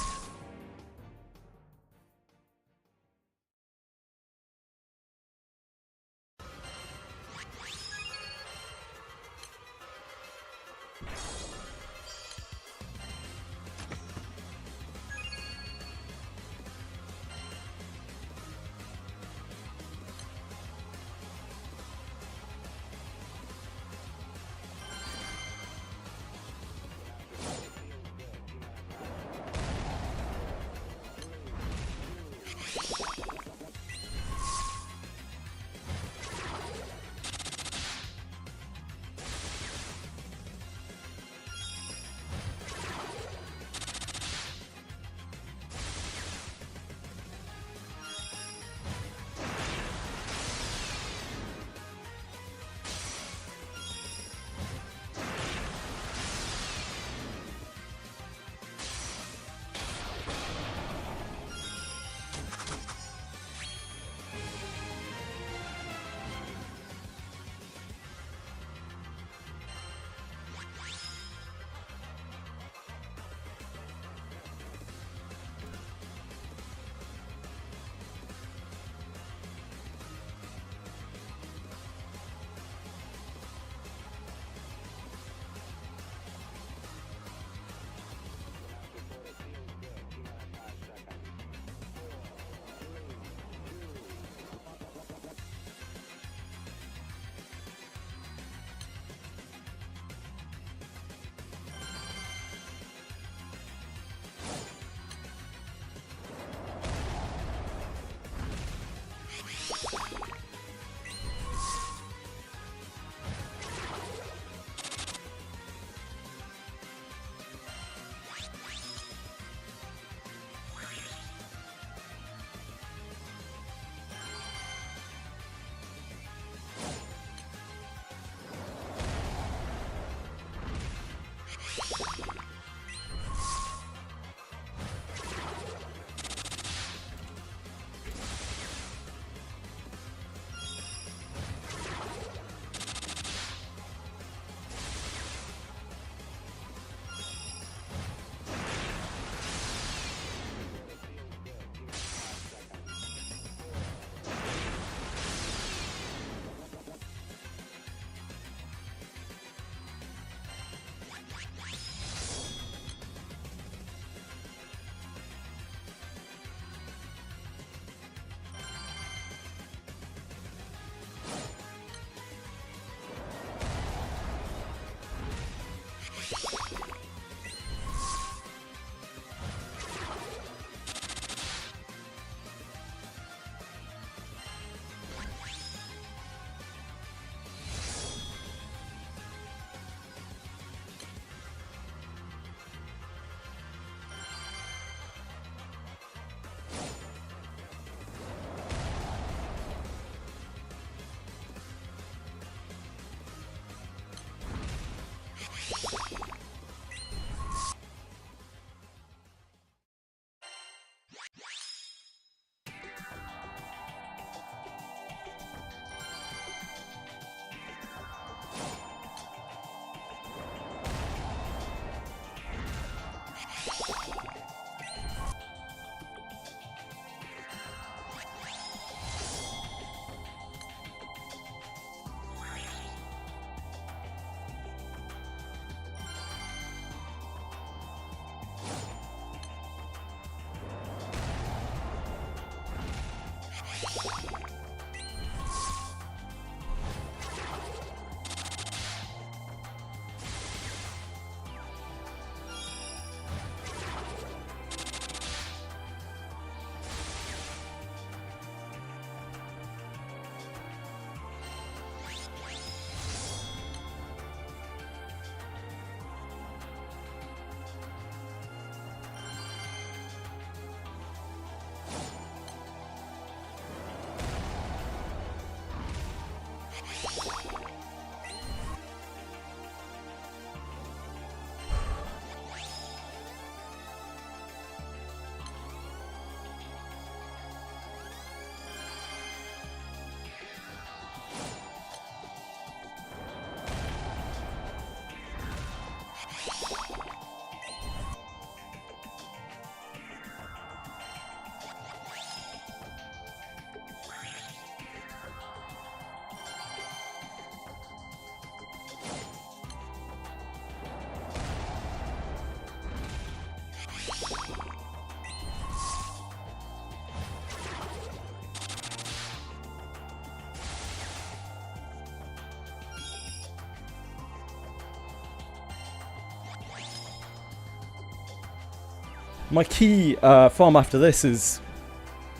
My key farm after this is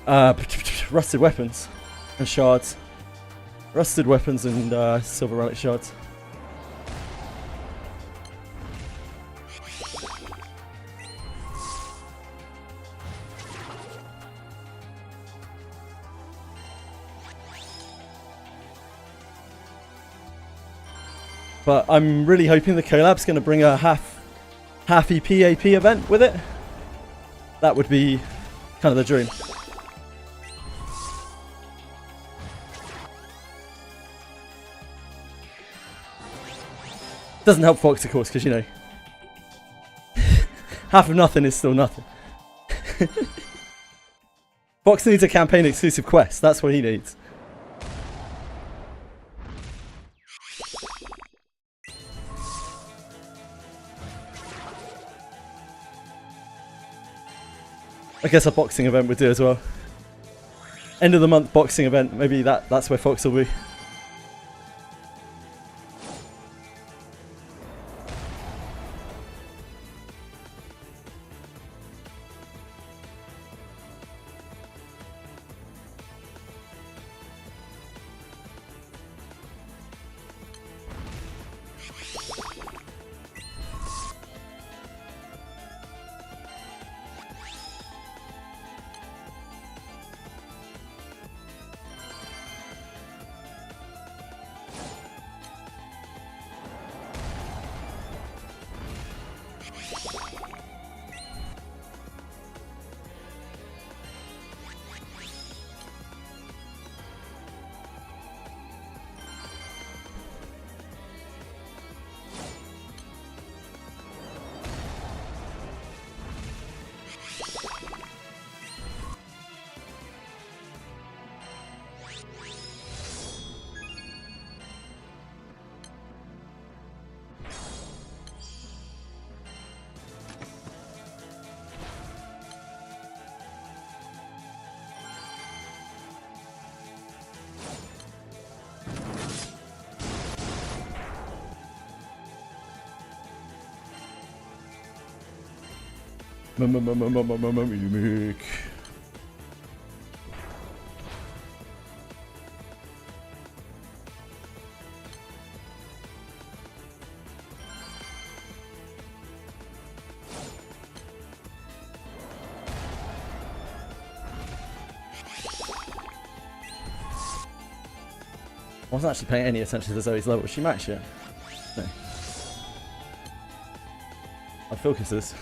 rusted weapons and shards. Rusted weapons and silver relic shards. But I'm really hoping the collab's going to bring a half EP AP event with it. That would be kind of the dream. Doesn't help Fox, of course, because, you know, half of nothing is still nothing. Fox needs a campaign exclusive quest. That's what he needs. I guess a boxing event would do as well. End of the month boxing event. Maybe that's where Fox will be. Mimic. I wasn't actually paying any attention to Zoe's level. Was she maxed yet? No. I'd focus this.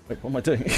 Wait, what am I doing?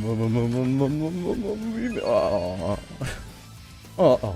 Oh. Oh.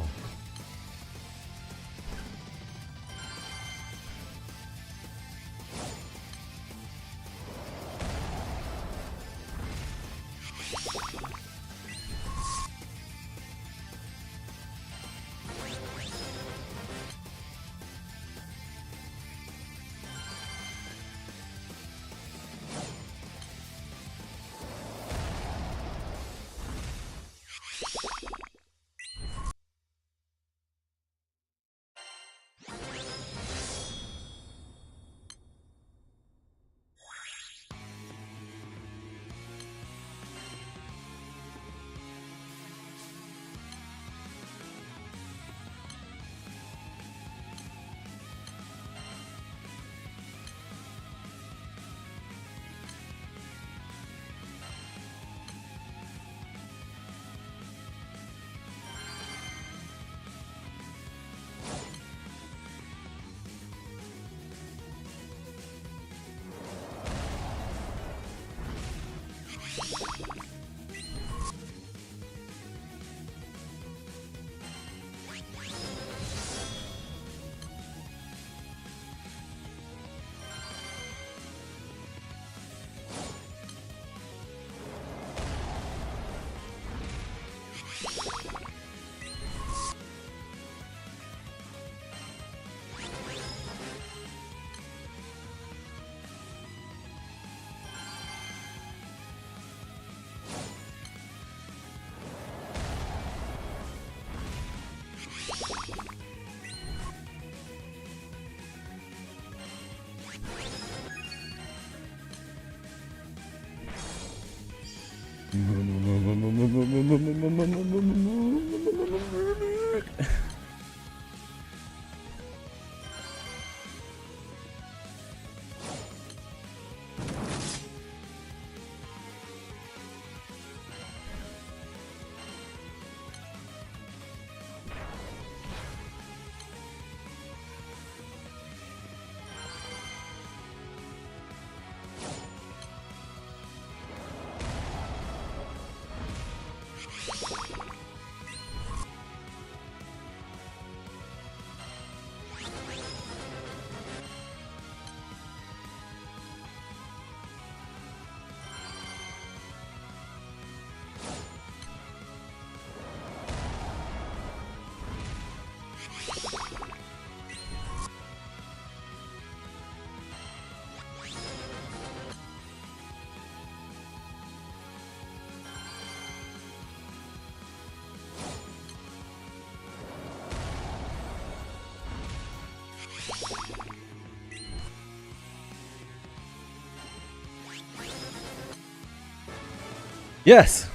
Yes!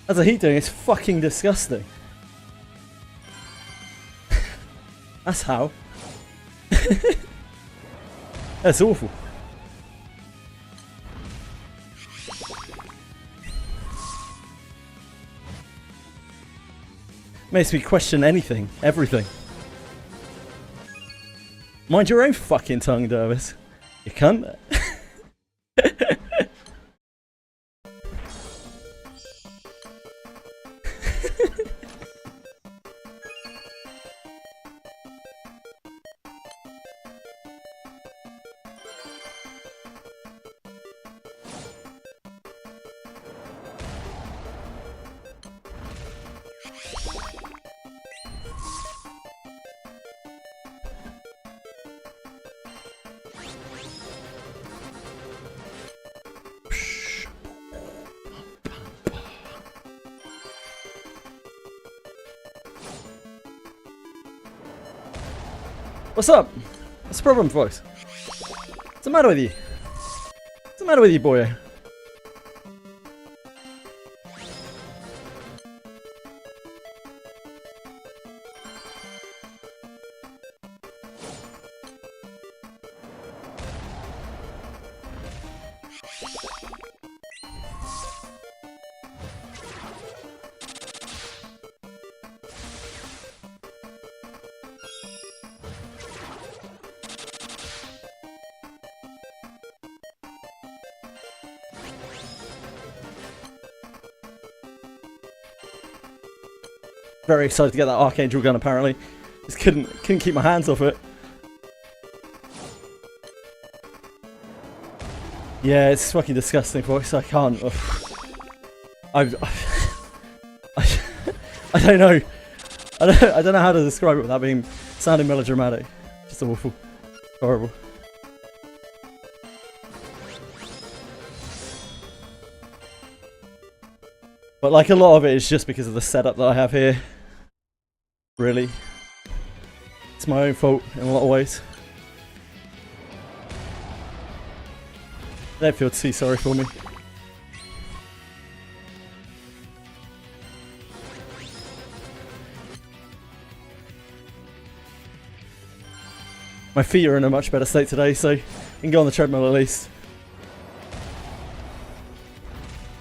That's a heat doing. It's fucking disgusting. That's how. That's awful. Makes me question anything, everything. Mind your own fucking tongue, Dervis. You cunt. What's up? What's the problem, folks? What's the matter with you? What's the matter with you, boy? Very excited to get that Archangel gun, apparently. Just couldn't keep my hands off it. Yeah, it's fucking disgusting, folks. I can't. I don't know. I don't know how to describe it without being sounding melodramatic. Just awful. Horrible. But like a lot of it is just because of the setup that I have here. Really. It's my own fault in a lot of ways. They don't feel too sorry for me. My feet are in a much better state today, so I can go on the treadmill at least.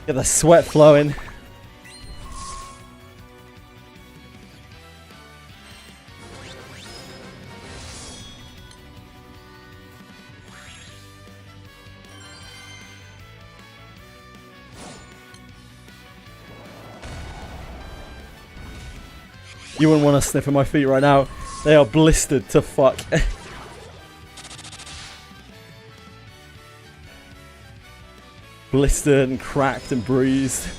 Get the sweat flowing. You wouldn't want to sniff at my feet right now. They are blistered to fuck. Blistered and cracked and bruised.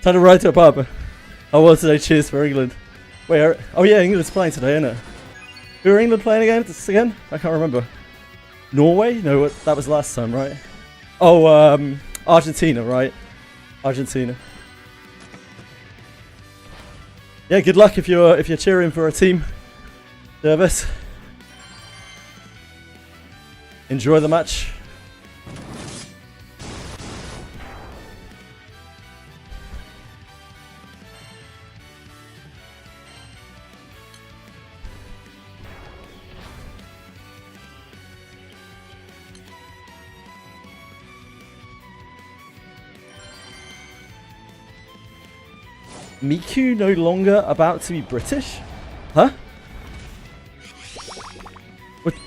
Time to ride to a pub. I was today. Cheers for England. Wait, oh yeah, England's playing today, isn't it? Who are England playing again? I can't remember. Norway? No, that was last time, right? Oh, Argentina, right? Argentina. Yeah, good luck if you're cheering for a team. Service. Enjoy the match. Miku no longer about to be British? Huh?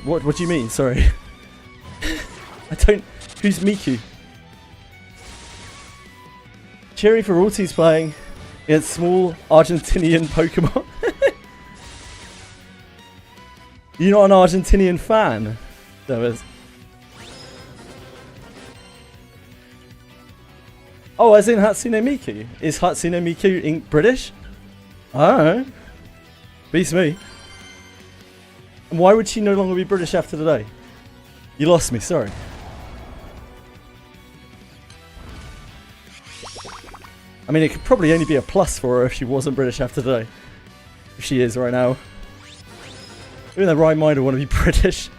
What do you mean? Sorry. I don't... Who's Miku? Cheering for all teams playing against small Argentinian Pokemon. You're not an Argentinian fan? There is. Oh, as in Hatsune Miku. Is Hatsune Miku British? Oh. Beats me. And why would she no longer be British after today? You lost me, sorry. I mean, it could probably only be a plus for her if she wasn't British after today. If she is right now. Who in their right mind would want to be British?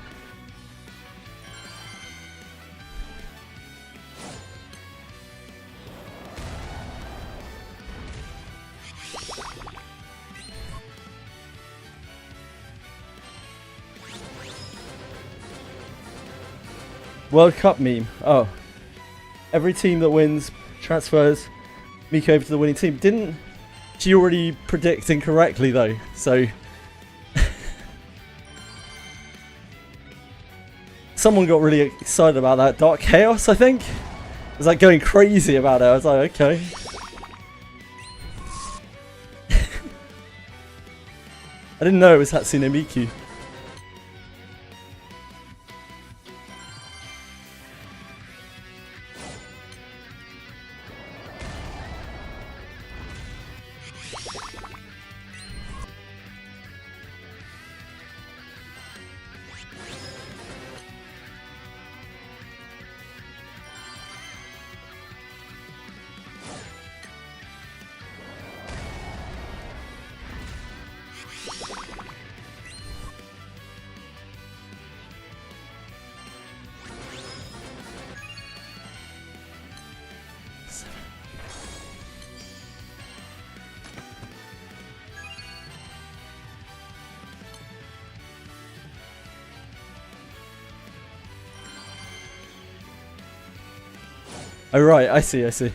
World Cup meme. Oh. Every team that wins transfers Miku over to the winning team. Didn't she already predict incorrectly though? So someone got really excited about that. Dark Chaos, I think? It was like going crazy about it. I was like, okay. I didn't know it was Hatsune Miku. Oh right, I see, I see.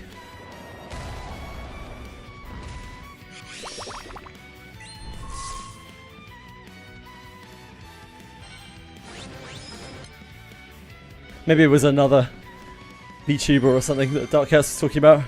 Maybe it was another VTuber or something that Dark Chaos was talking about.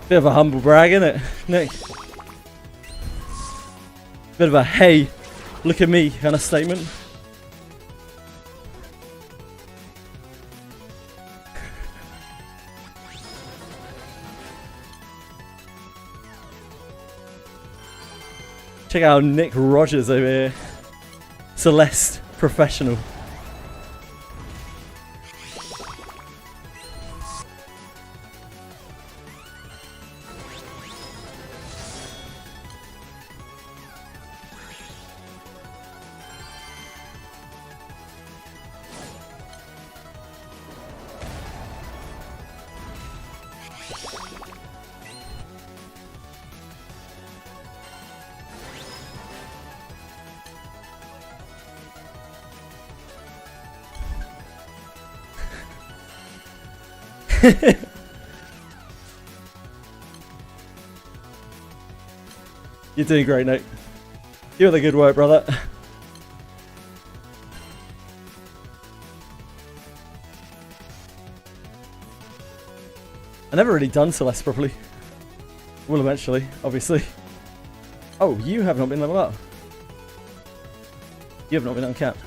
Bit of a humble brag, isn't it, Nick? Bit of a hey, look at me kind of statement. Check out Nick Rogers over here. Celeste professional. You're doing great, Nick. You're the good work, brother. I never really done Celeste properly. Will eventually, obviously. Oh, you have not been leveled up. You have not been uncapped.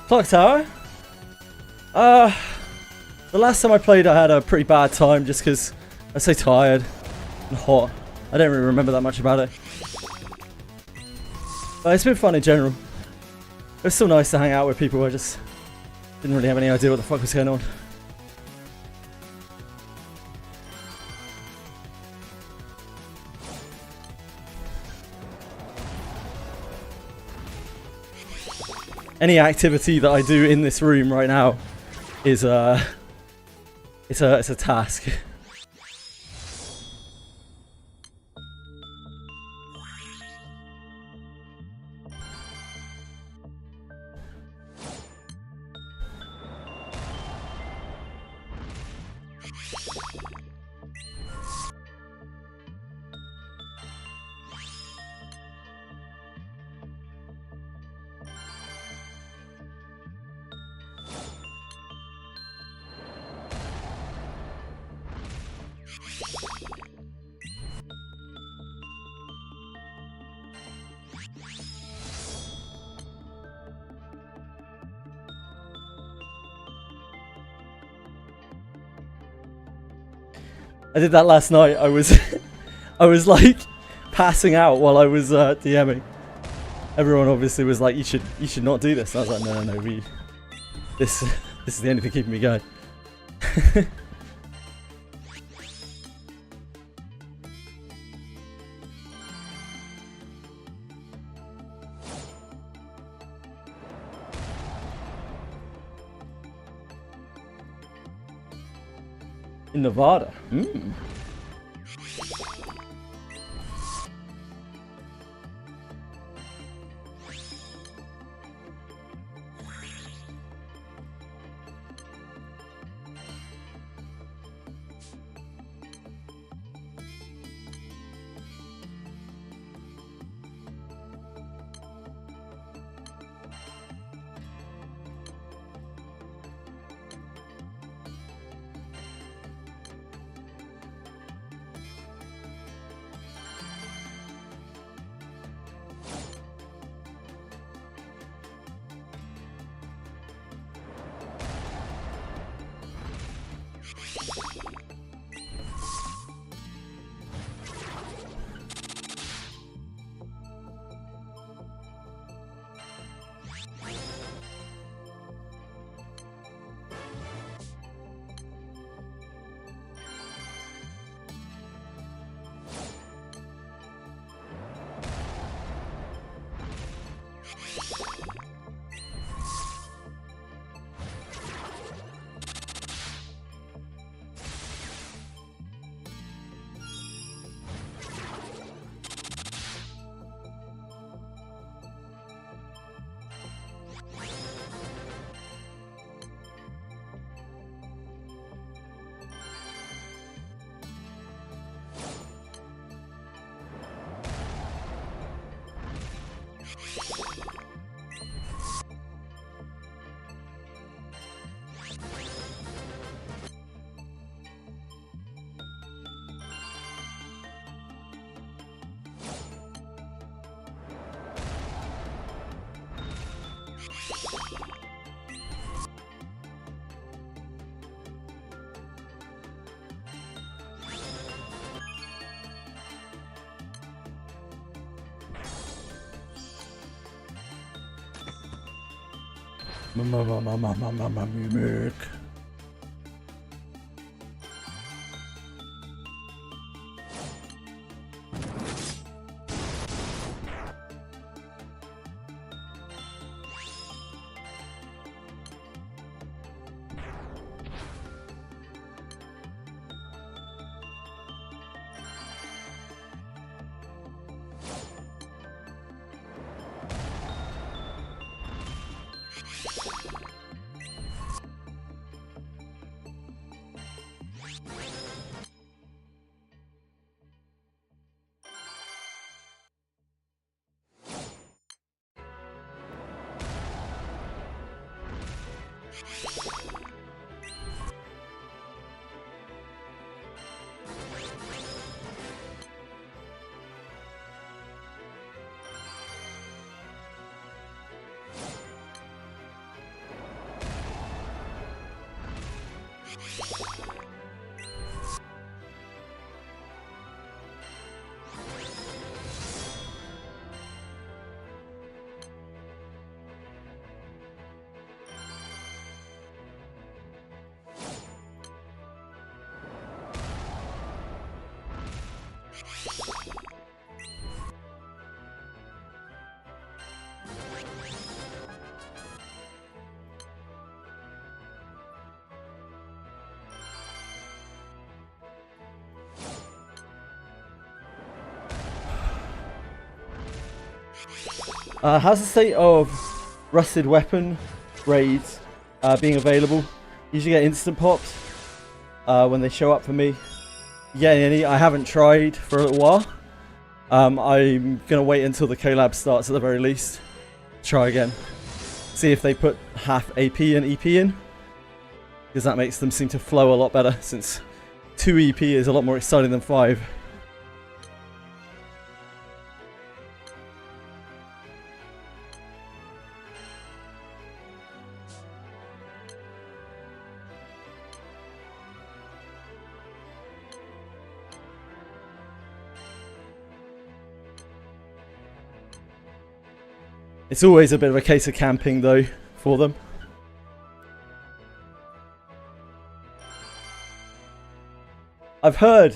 Clock Tower? The last time I played I had a pretty bad time just because I was so tired and hot. I don't really remember that much about it. But it's been fun in general. It was still nice to hang out with people who I just didn't really have any idea what the fuck was going on. Any activity that I do in this room right now is it's a task. I did that last night. I was like passing out while I was DMing. Everyone obviously was like, "You should not do this." And I was like, "No, this is the only thing keeping me going." In Nevada. Mimic. How's the state of rusted weapon raids being available? Usually get instant pops when they show up for me. Yeah, any? I haven't tried for a little while. I'm gonna wait until the collab starts at the very least. Try again. See if they put half AP and EP in, because that makes them seem to flow a lot better, since 2 EP is a lot more exciting than 5. It's always a bit of a case of camping though for them. I've heard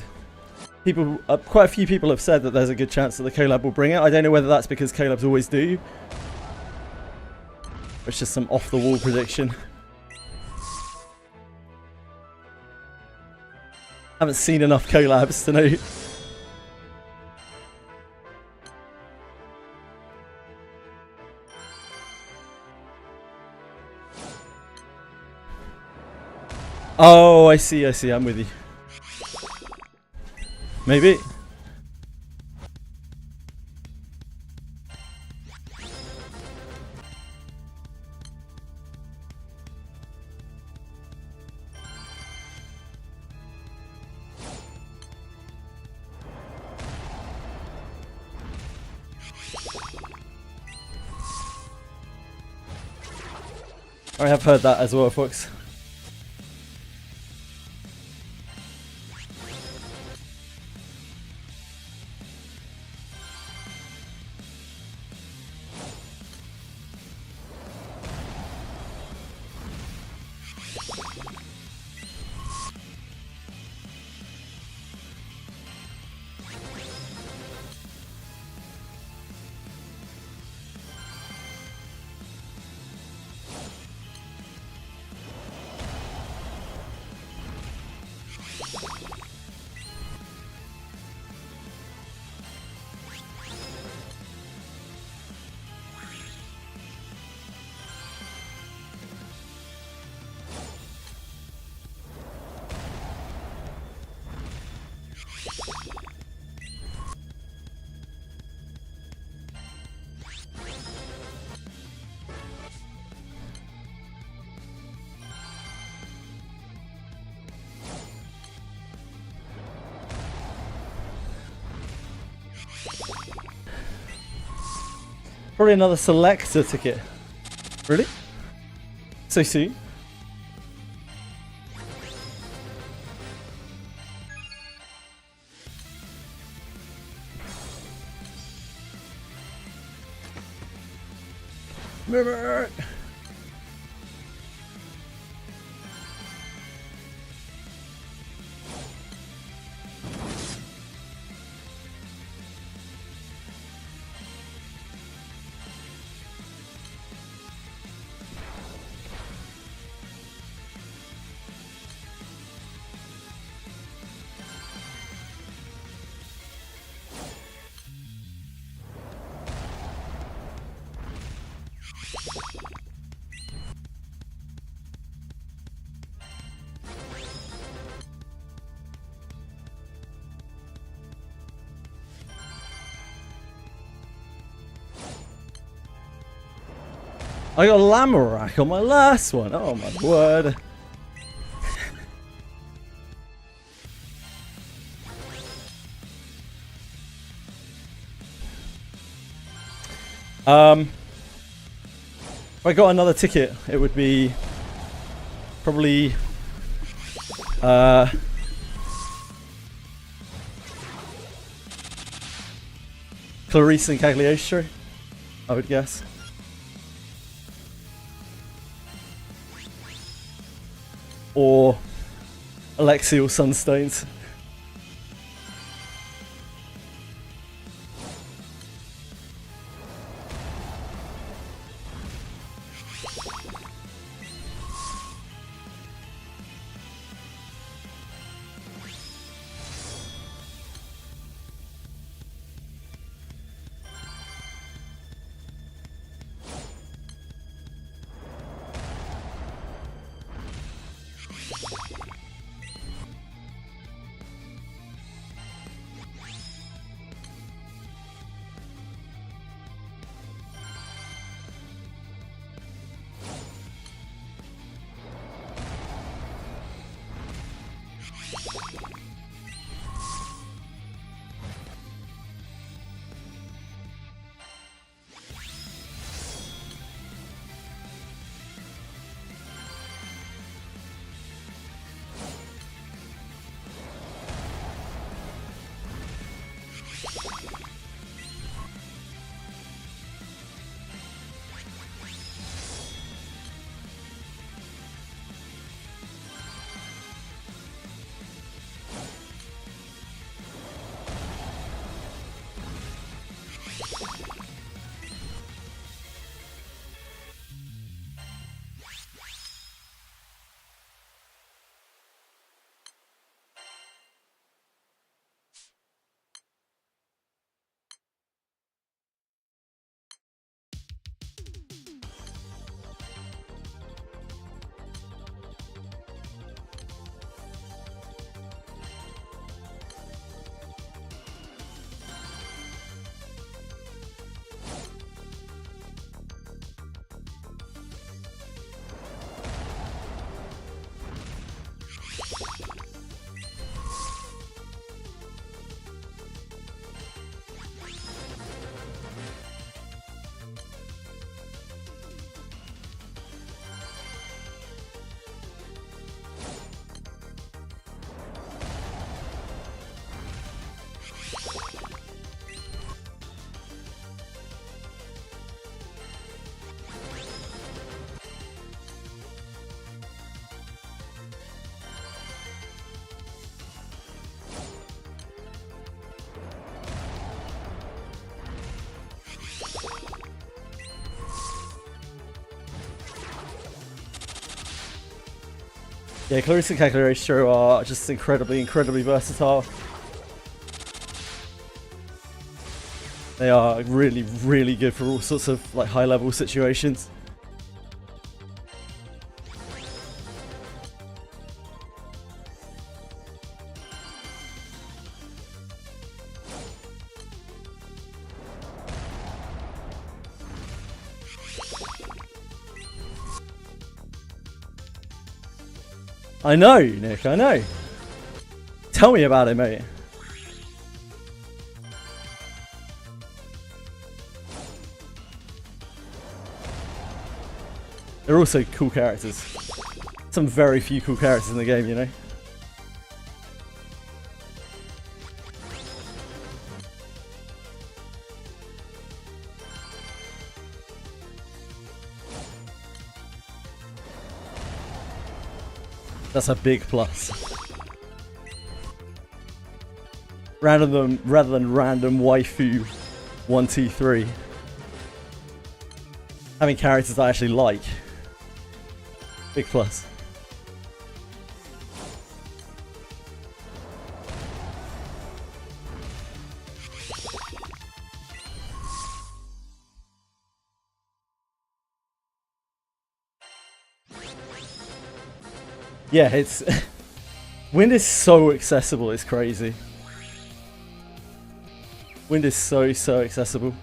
people, quite a few people have said that there's a good chance that the collab will bring it. I don't know whether that's because collabs always do. Or it's just some off the wall prediction. Haven't seen enough collabs to know. Oh, I see, I'm with you. Maybe. I have heard that as well, folks. Probably another selector ticket. Really? So soon? Mirror. I got a Lamorak on my last one. Oh my word. If I got another ticket, it would be probably Clarice and Cagliostro, I would guess. Or Alexial Sunstones. Yeah, Clarissa and Cagliostro are just incredibly versatile. They are really, really good for all sorts of like high-level situations. I know, Nick, I know. Tell me about it, mate. They're also cool characters. Some very few cool characters in the game, you know? That's a big plus. Rather than random waifu 1, 2, 3. Having characters I actually like. Big plus. Yeah, it's... Wind is so accessible, it's crazy. Wind is so accessible.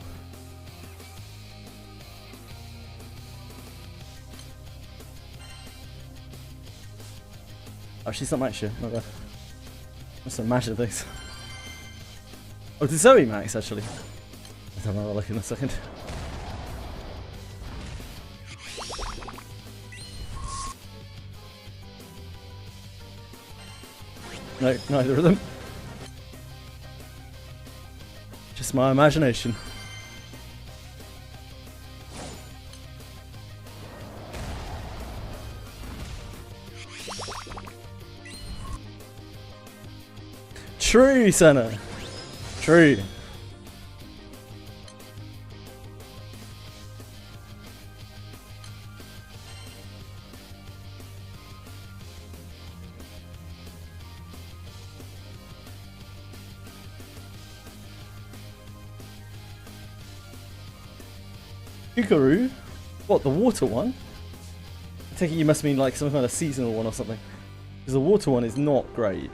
Oh, she's not Max yet. My bad. Must imagine things. Oh, did Zoe Max actually? I don't know, I'll look in a second. No, neither of them. Just my imagination. True, Senna. True. Hikaru? What, the water one? I take it you must mean like some kind of seasonal one or something. Because the water one is not great.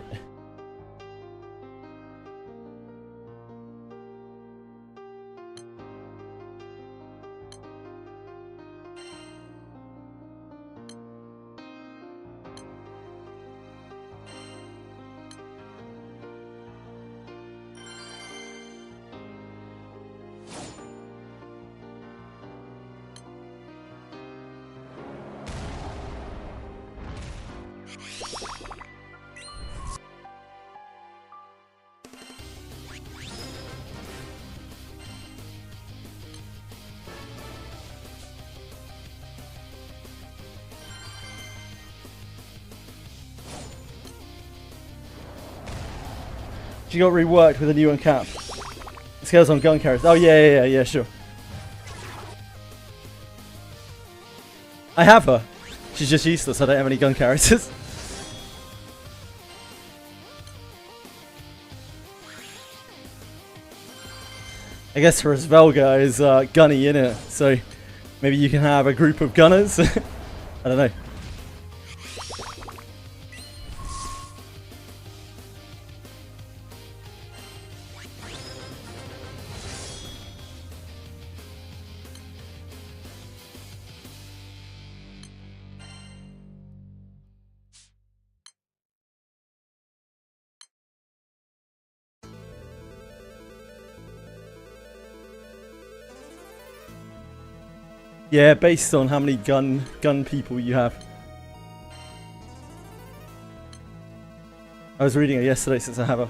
She got reworked with a new uncap. Scales on gun carriers. Oh yeah, sure. I have her. She's just useless. I don't have any gun characters. I guess her Svelga is gunny in it, so maybe you can have a group of gunners. I don't know. Yeah, based on how many gun people you have. I was reading it yesterday since I have her.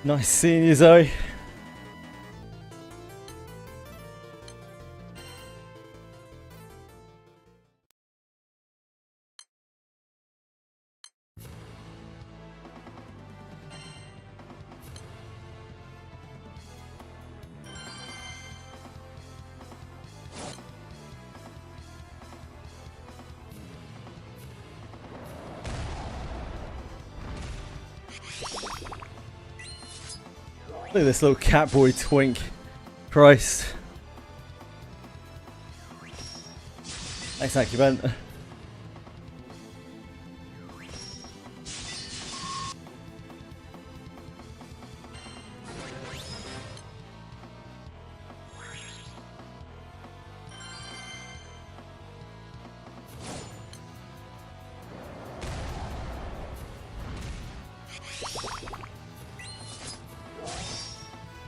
Nice seeing you, Zoe. Look at this little catboy twink. Christ. Thanks, Accubent.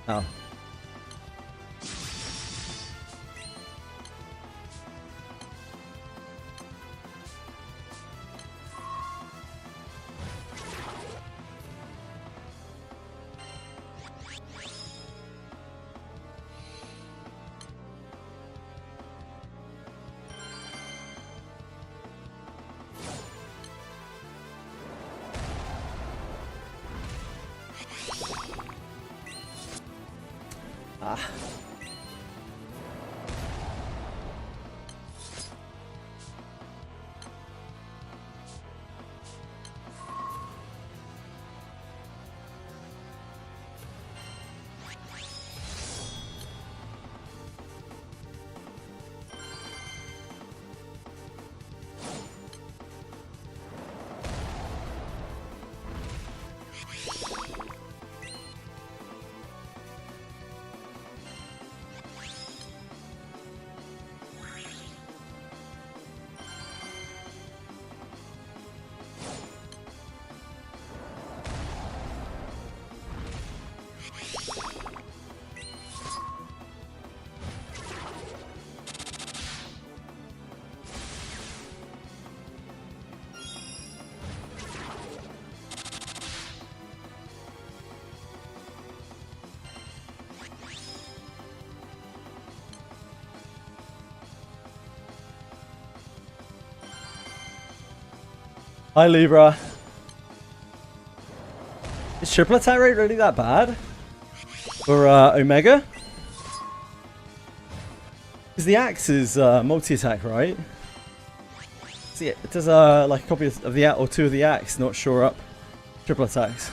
Oh. Ah. Hi, Libra. Is triple attack rate really that bad for Omega? Because the axe is multi-attack, right? See, it does like a copy of the or two of the axe, not shore up triple attacks.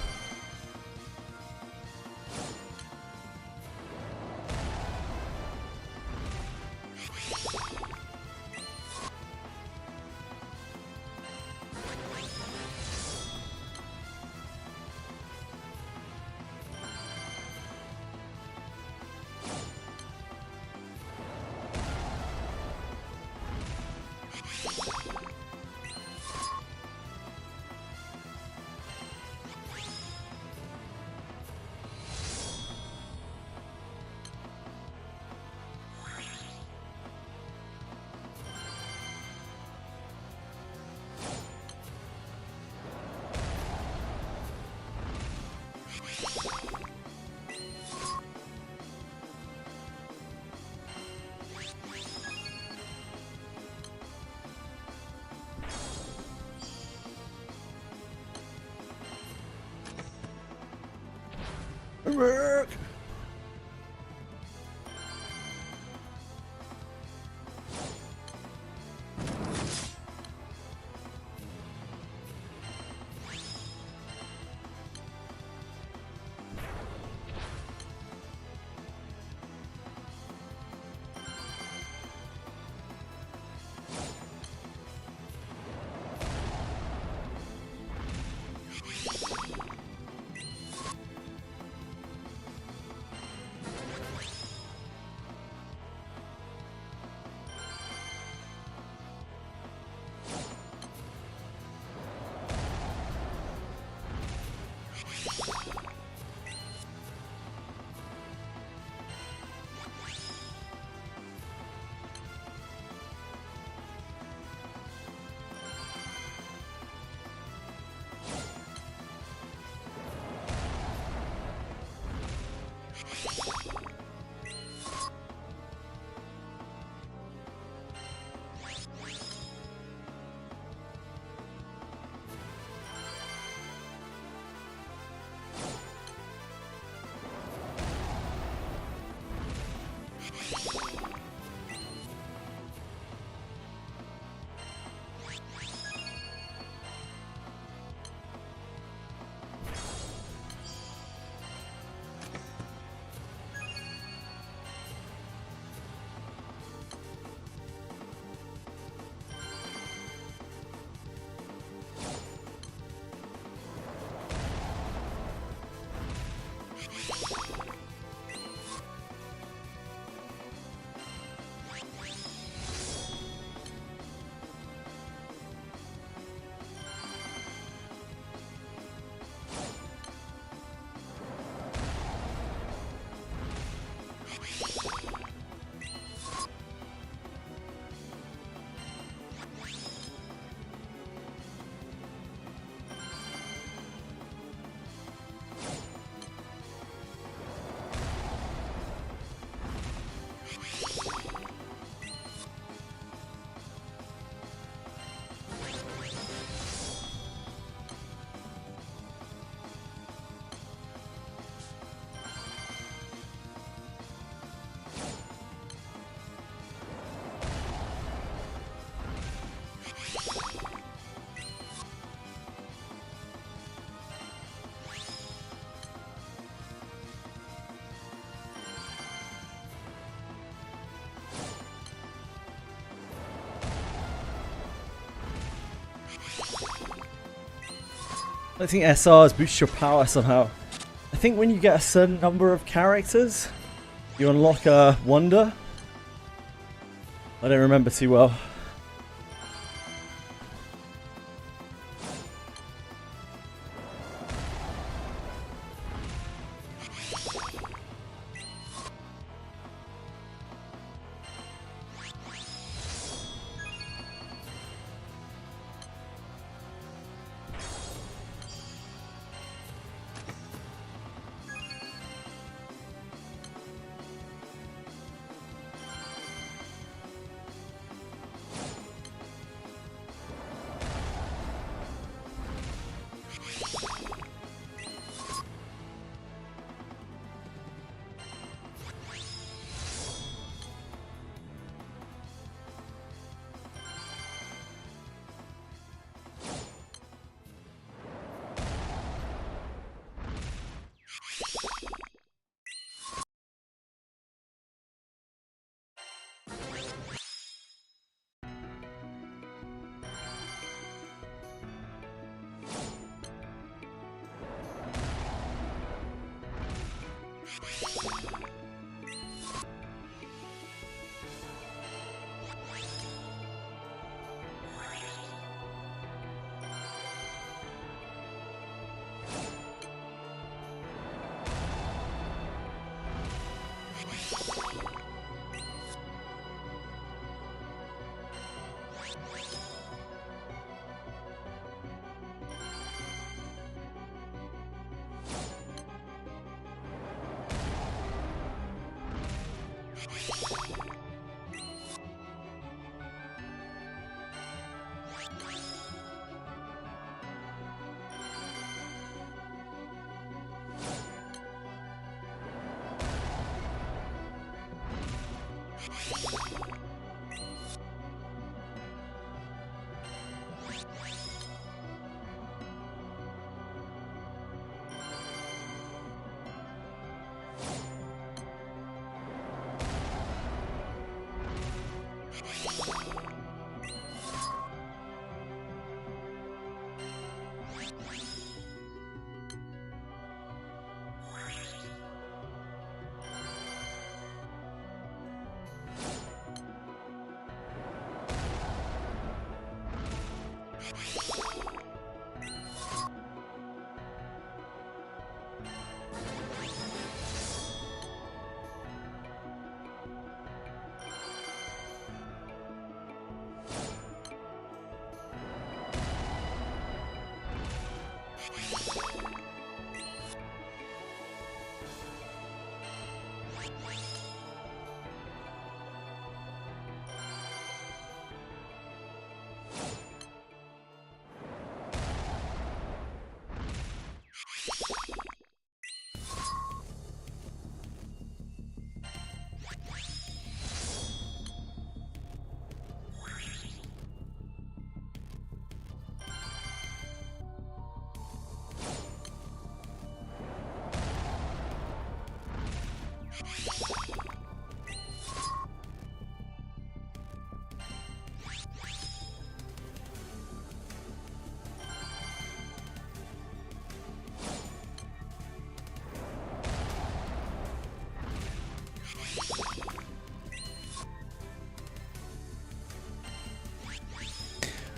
I think SRs boost your power somehow. I think when you get a certain number of characters, you unlock a wonder. I don't remember too well.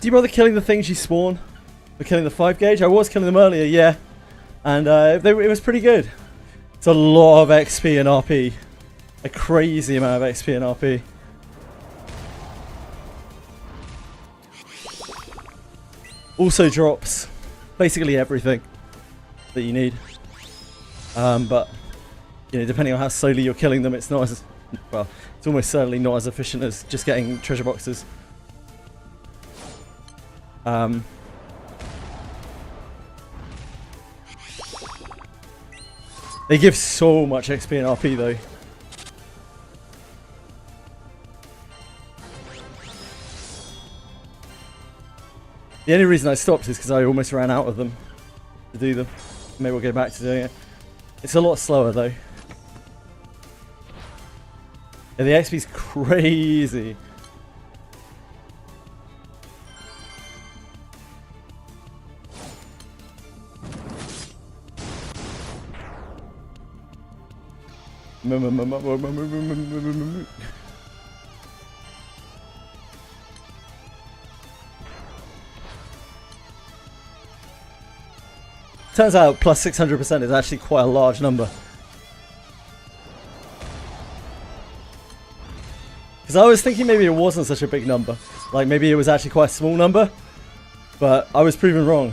Do you bother killing the things you spawn? For killing the 5 gauge? I was killing them earlier, yeah. And it was pretty good. It's a lot of XP and RP. A crazy amount of XP and RP. Also drops basically everything that you need. But you know, depending on how slowly you're killing them, it's not as well. It's almost certainly not as efficient as just getting treasure boxes. They give so much XP and RP though. The only reason I stopped is because I almost ran out of them to do them. Maybe we'll get back to doing it. It's a lot slower though. Yeah, the XP's crazy. Turns out plus 600% is actually quite a large number. Because I was thinking maybe it wasn't such a big number. Like maybe it was actually quite a small number. But I was proven wrong.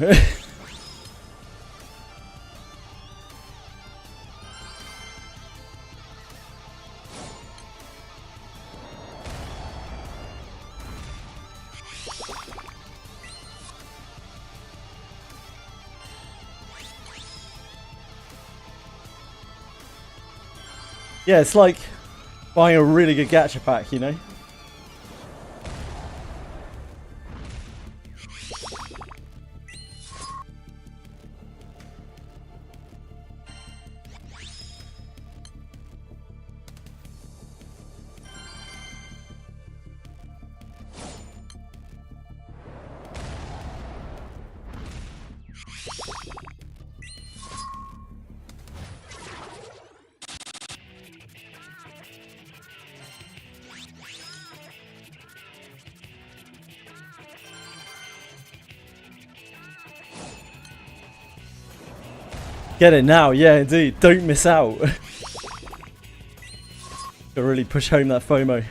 Yeah, it's like buying a really good gacha pack, you know? Get it now, yeah indeed, don't miss out. To really push home that FOMO.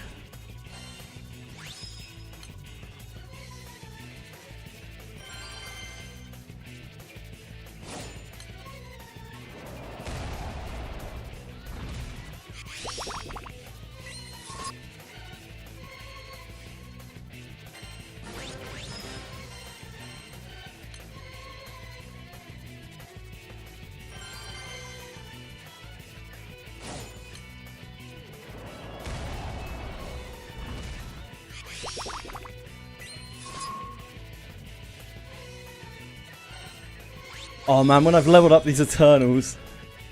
Oh man, when I've leveled up these Eternals,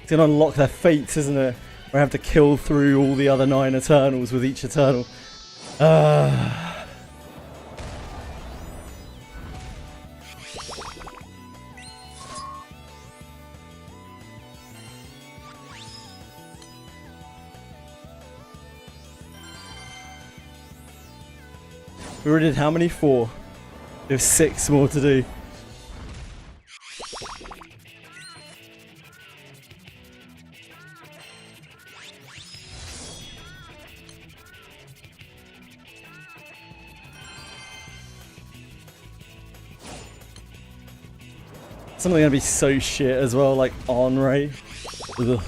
it's going to unlock their fates, isn't it? Where I have to kill through all the other 9 Eternals with each Eternal. We already did how many? 4. There's 6 more to do. Some of them are gonna be so shit as well, like Henri. Ugh.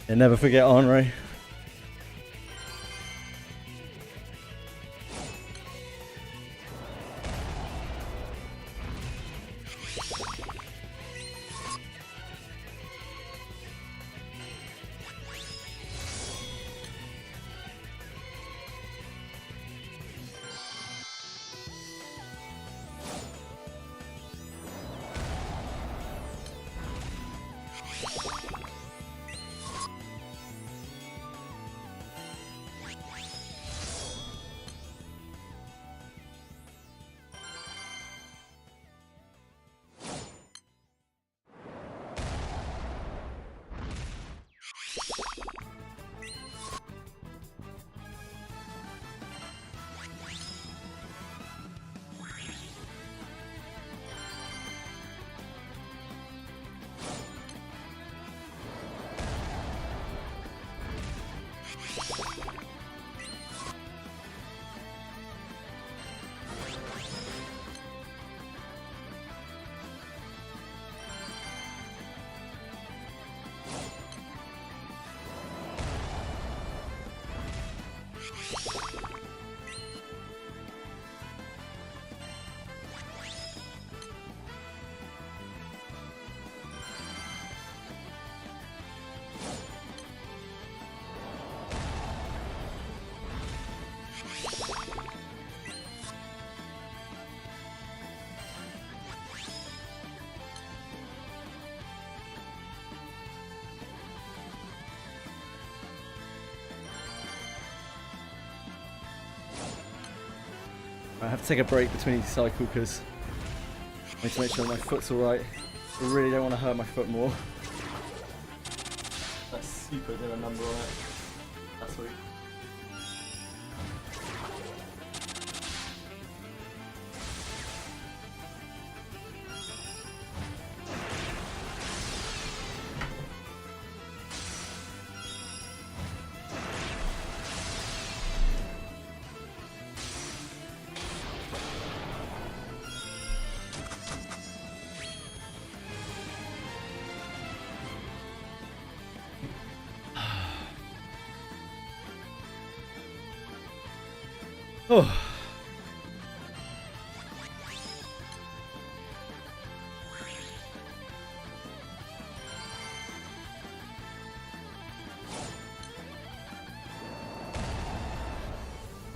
And never forget Henri. I have to take a break between each cycle because I need to make sure my foot's alright. I really don't want to hurt my foot more. That's super doing a number on it. That's sweet. Oh.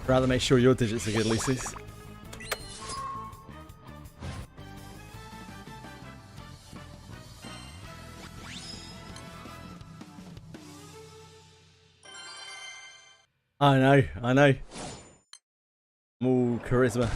Rather make sure your digits are good, Lucy's. I know, I know. More charisma.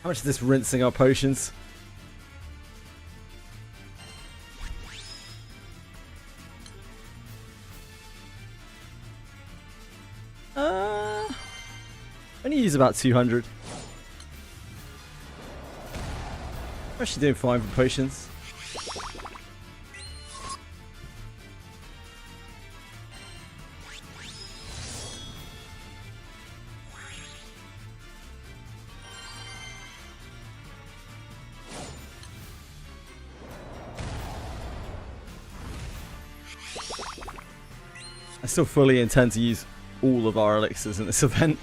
How much is this rinsing our potions? Only use about 200. I'm actually doing fine for potions. I still fully intend to use all of our elixirs in this event.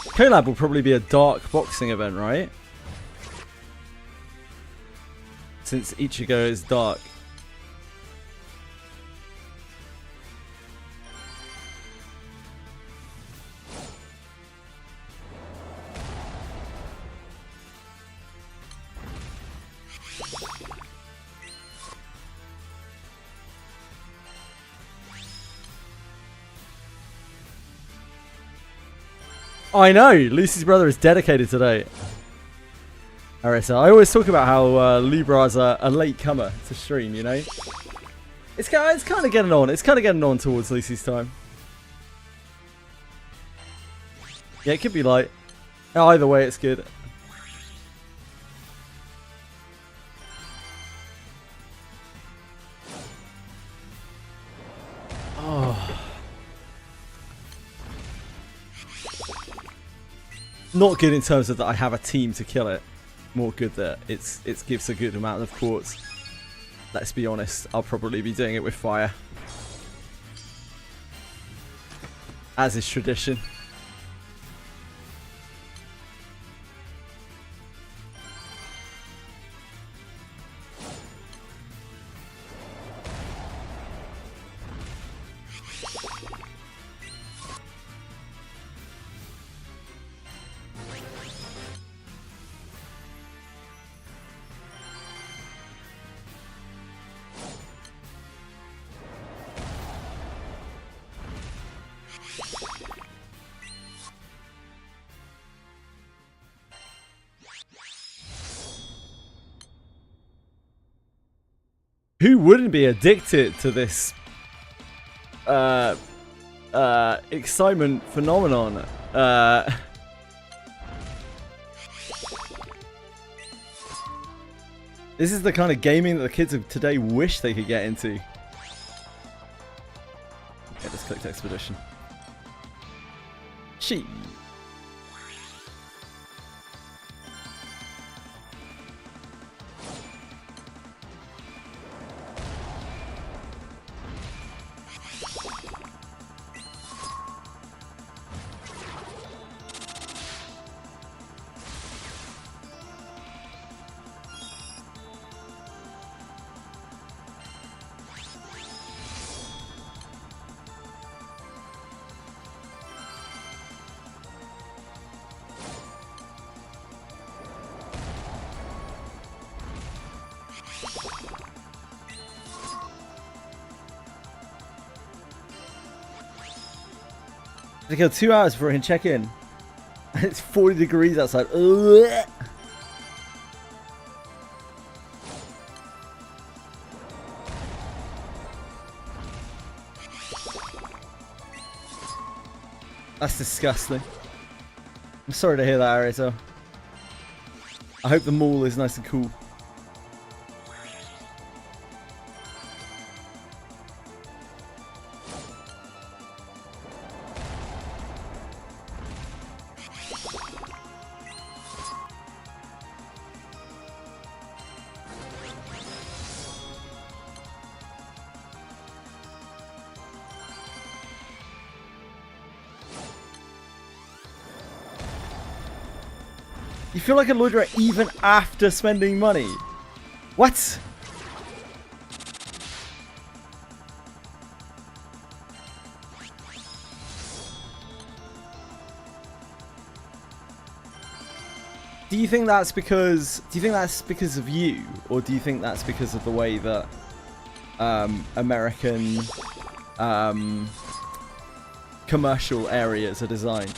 Collab will probably be a dark boxing event, right? Since Ichigo is dark. I know! Lucy's brother is dedicated today. Arisa, I always talk about how Libra's a late comer to stream, you know? It's kind of getting on. It's kind of getting on towards Lucy's time. Yeah, it could be light. Either way, it's good. Oh. Not good in terms of that I have a team to kill it. More good that it gives a good amount of quartz. Let's be honest, I'll probably be doing it with fire. As is tradition. Who wouldn't be addicted to this excitement phenomenon? This is the kind of gaming that the kids of today wish they could get into. Okay, just clicked Expedition. She. They go 2 hours before I can check in. It's 40 degrees outside. Ugh. That's disgusting. I'm sorry to hear that, Arito. I hope the mall is nice and cool. You feel like a loiterer even after spending money? What? Do you think that's because of you, or do you think that's because of the way that American commercial areas are designed?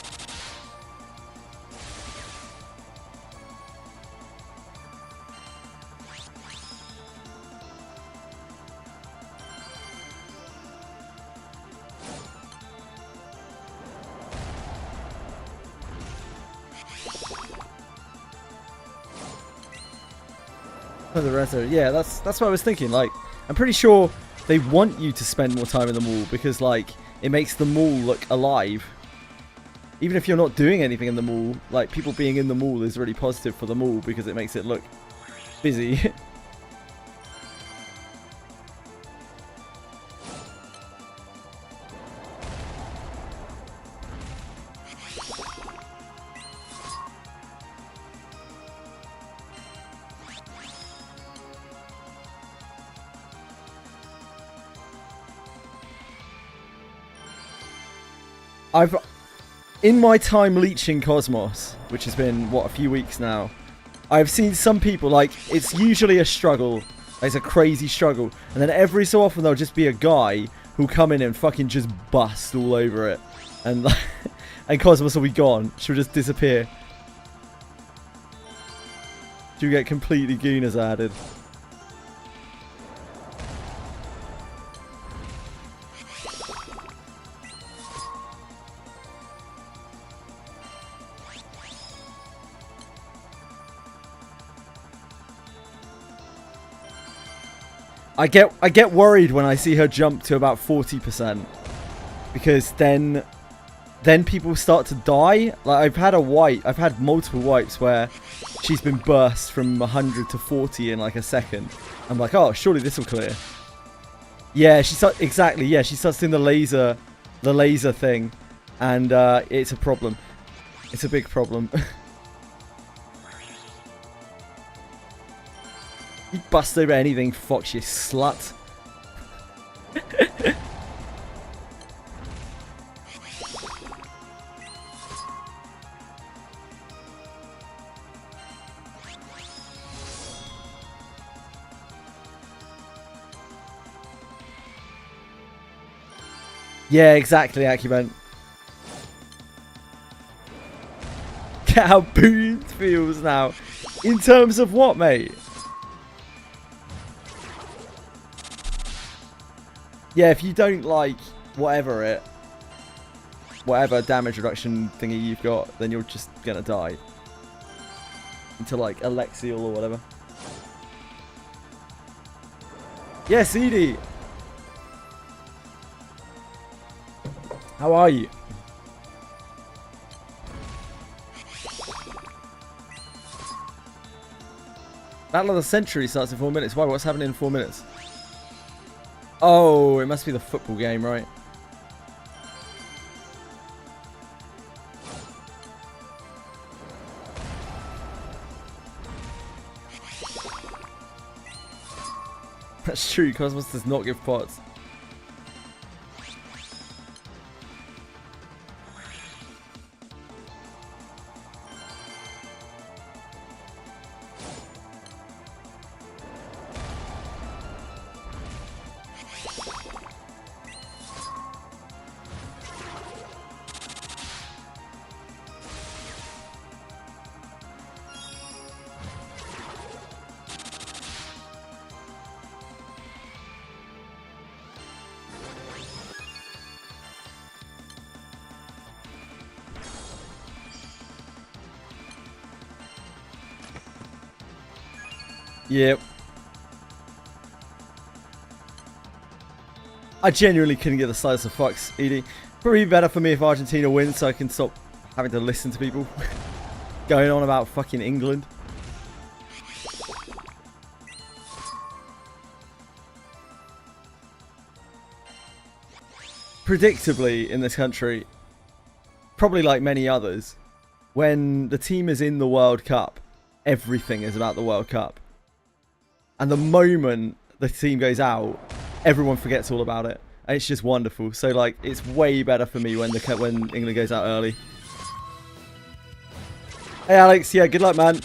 The rest of it. Yeah, that's what I was thinking. Like, I'm pretty sure they want you to spend more time in the mall because, like, it makes the mall look alive. Even if you're not doing anything in the mall, like, people being in the mall is really positive for the mall because it makes it look busy. In my time leeching Cosmos, which has been, what, a few weeks now, I've seen some people, like, it's usually a struggle, it's a crazy struggle, and then every so often there'll just be a guy who'll come in and fucking just bust all over it, and and Cosmos will be gone, she'll just disappear. She'll get completely gooners added. I get worried when I see her jump to about 40%, because then people start to die. Like, I've had multiple wipes where she's been burst from 100 to 40 in like a second. I'm like, oh, surely this will clear. Yeah, she starts doing the laser thing, and it's a problem. It's a big problem. You bust over anything, Fox, you slut. Yeah, exactly, Acumen. Get how Boone feels now. In terms of what, mate? Yeah, if you don't like whatever damage reduction thingy you've got, then you're just gonna die. Into like Alexial or whatever. Yes, Edie! How are you? Battle of the Century starts in 4 minutes. Why? What's happening in 4 minutes? Oh, it must be the football game, right? That's true, Cosmos does not give pots. Yep. I genuinely couldn't get the slice of fucks, Edie. Probably better for me if Argentina wins so I can stop having to listen to people going on about fucking England. Predictably, in this country, probably like many others, when the team is in the World Cup, everything is about the World Cup. And the moment the team goes out, everyone forgets all about it. And it's just wonderful. So, like, it's way better for me when England goes out early. Hey, Alex. Yeah, good luck, man.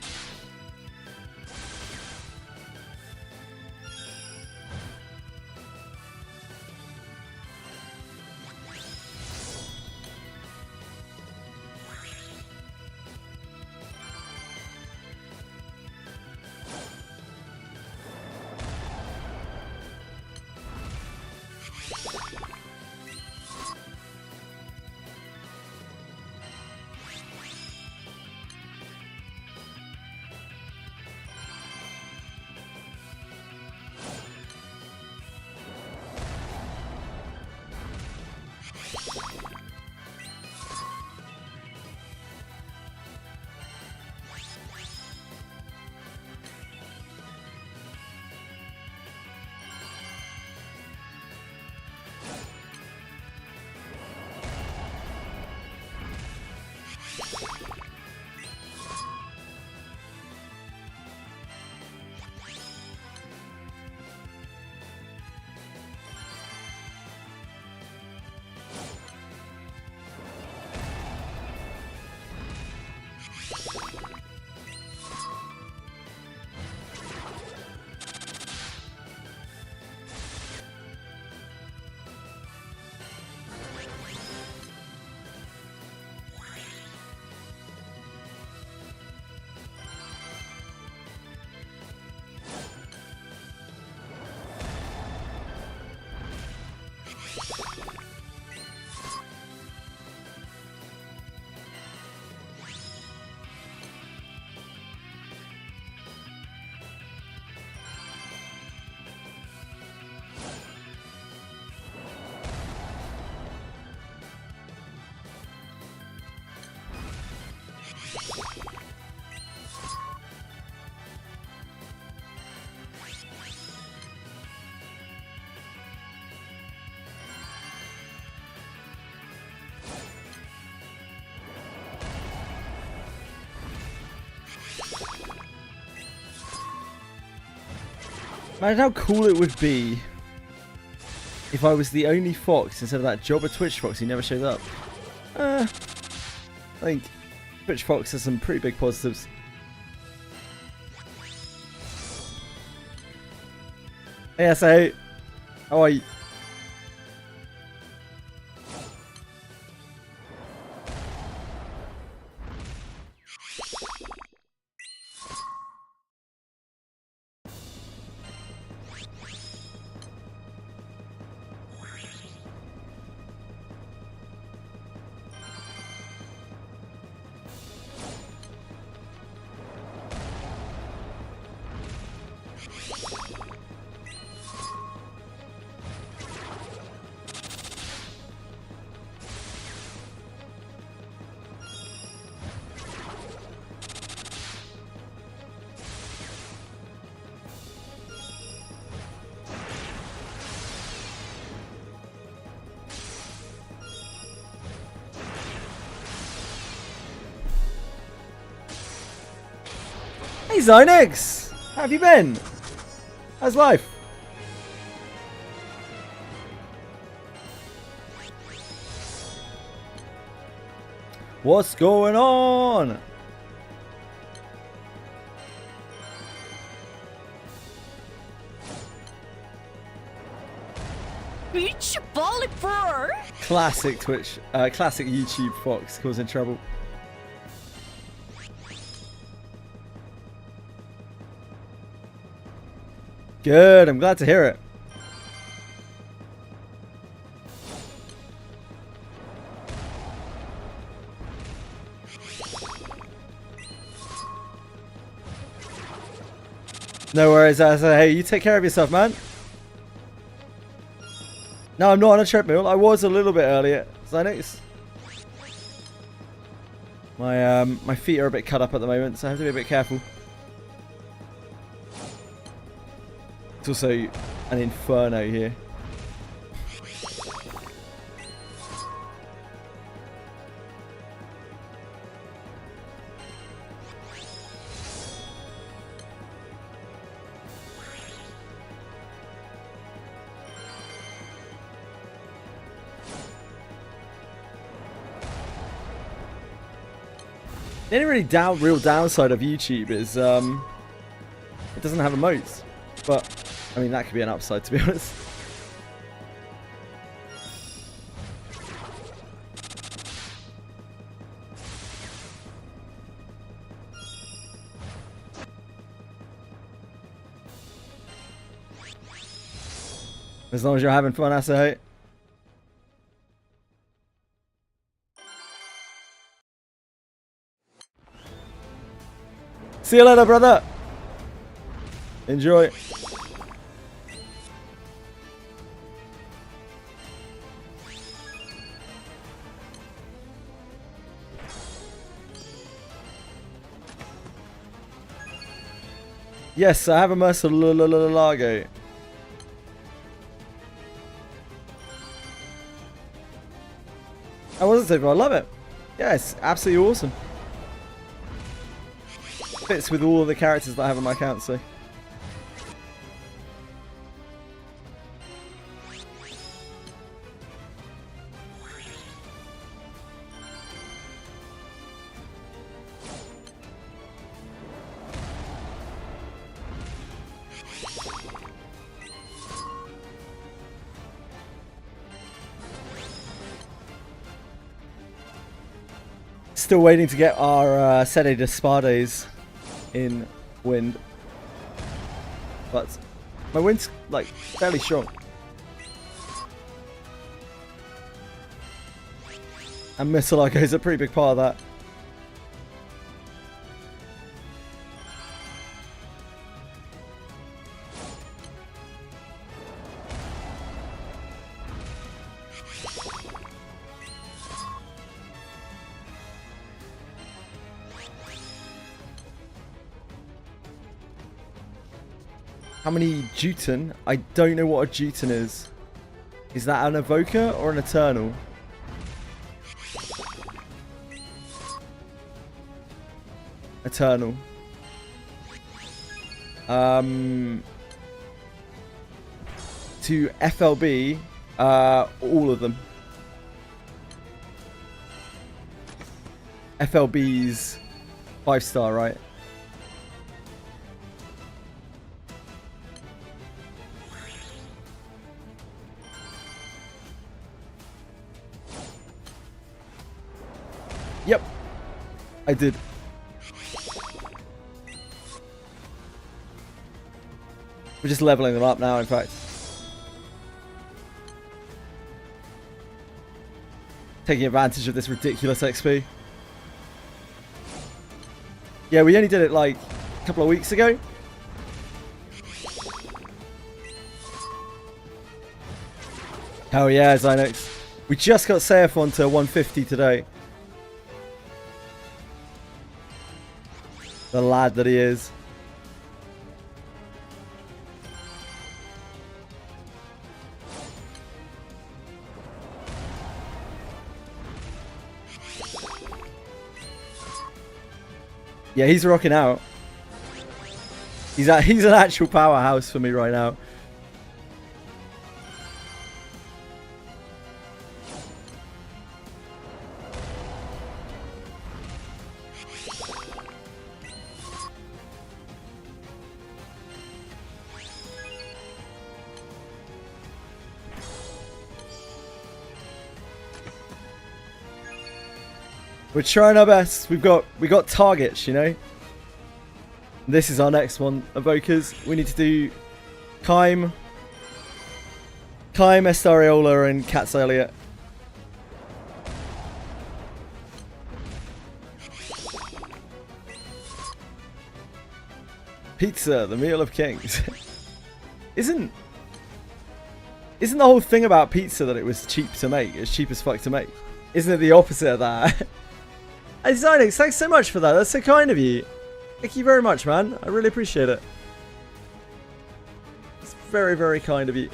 Imagine how cool it would be if I was the only fox instead of that jobber Twitch fox who never showed up. I think Twitch fox has some pretty big positives. Hey, SA. How are you? Hey Zynex! How have you been? How's life? What's going on? Beach volleyball. Classic Twitch, classic YouTube Fox causing trouble. Good, I'm glad to hear it. No worries, Asa. Hey, you take care of yourself, man. No, I'm not on a treadmill. I was a little bit earlier. Zynex. My feet are a bit cut up at the moment, so I have to be a bit careful. It's also an inferno here. The only really real downside of YouTube is it doesn't have emotes, but I mean that could be an upside, to be honest. As long as you're having fun, Asa, hey. See you later, brother. Enjoy. Yes, I have a Murcielago. I wasn't saying, but I love it. Yeah, it's absolutely awesome. Fits with all of the characters that I have on my account, so. Still waiting to get our Sede de Spades in wind, but my wind's like fairly strong, and Missile is a pretty big part of that. How many Juten? I don't know what a Juten is. Is that an Evoker or an Eternal? Eternal. To FLB, all of them. FLB's 5-star, right? Yep, I did. We're just leveling them up now, in fact. Taking advantage of this ridiculous XP. Yeah, we only did it like a couple of weeks ago. Hell yeah, Zynex. We just got Seraphon to 150 today. The lad that he is. Yeah, he's rocking out. He's an actual powerhouse for me right now. We're trying our best. We got targets, you know. This is our next one, Evokers. We need to do Kaim, Estariola, and Cat's Elliot. Pizza, the meal of kings. Isn't the whole thing about pizza that it was cheap to make? It's cheap as fuck to make. Isn't it the opposite of that? Hey, Zynex, thanks so much for that. That's so kind of you. Thank you very much, man. I really appreciate it. It's very, very kind of you.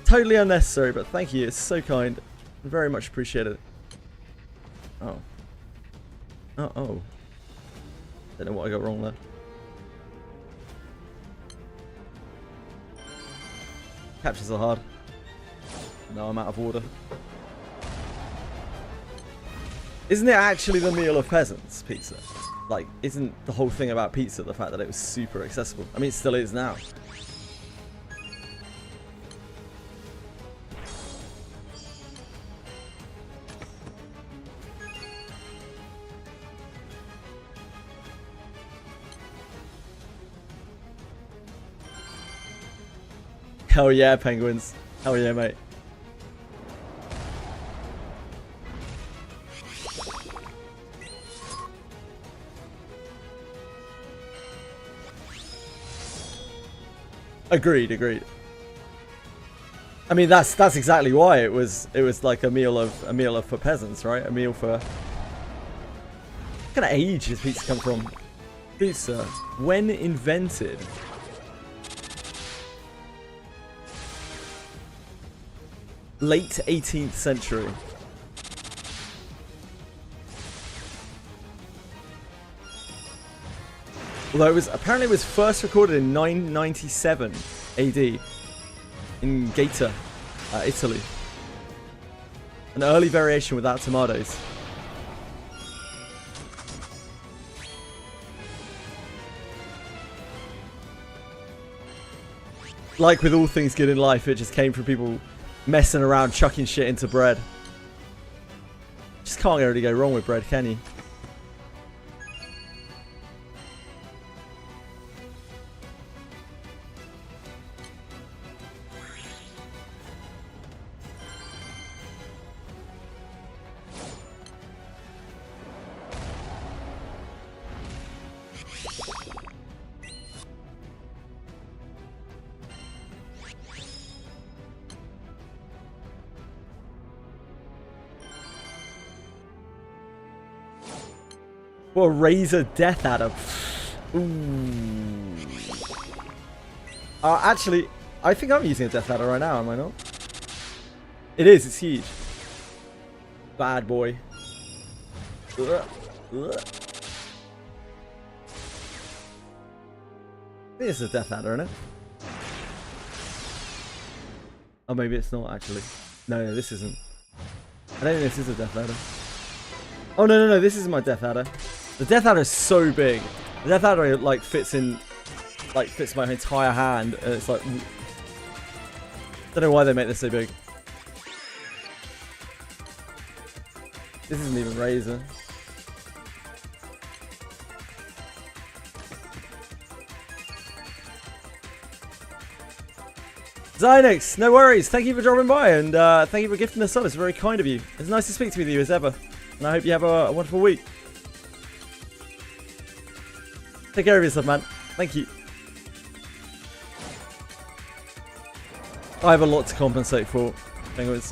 Totally unnecessary, but thank you. It's so kind. Very much appreciated. Oh. Oh. Don't know what I got wrong there. Captures are hard. No, I'm out of order. Isn't it actually the meal of peasants, pizza? Like, isn't the whole thing about pizza the fact that it was super accessible? I mean, it still is now. Hell yeah, penguins. Hell yeah, mate. Agreed. I mean, that's exactly why it was like a meal for peasants, right? A meal for. What kind of age does pizza come from? Pizza, when invented. Late 18th century. Although apparently it was first recorded in 997 AD in Gaeta, Italy. An early variation without tomatoes. Like with all things good in life, it just came from people messing around, chucking shit into bread. Just can't really go wrong with bread, can you? What a Razor Death Adder. Ooh. Actually, I think I'm using a Death Adder right now, am I not? It is, it's huge. Bad boy. I think this is a Death Adder, isn't it? Oh, maybe it's not actually. No, this isn't. I don't think this is a Death Adder. Oh, no, this is my Death Adder. The Death Adder is so big. The Death Adder like fits my entire hand, and it's like, don't know why they make this so big. This isn't even Razor. Zynex, no worries. Thank you for dropping by, and thank you for gifting the sub. It's very kind of you. It's nice to speak to you as ever, and I hope you have a wonderful week. Take care of yourself, man. Thank you. I have a lot to compensate for. Penguins.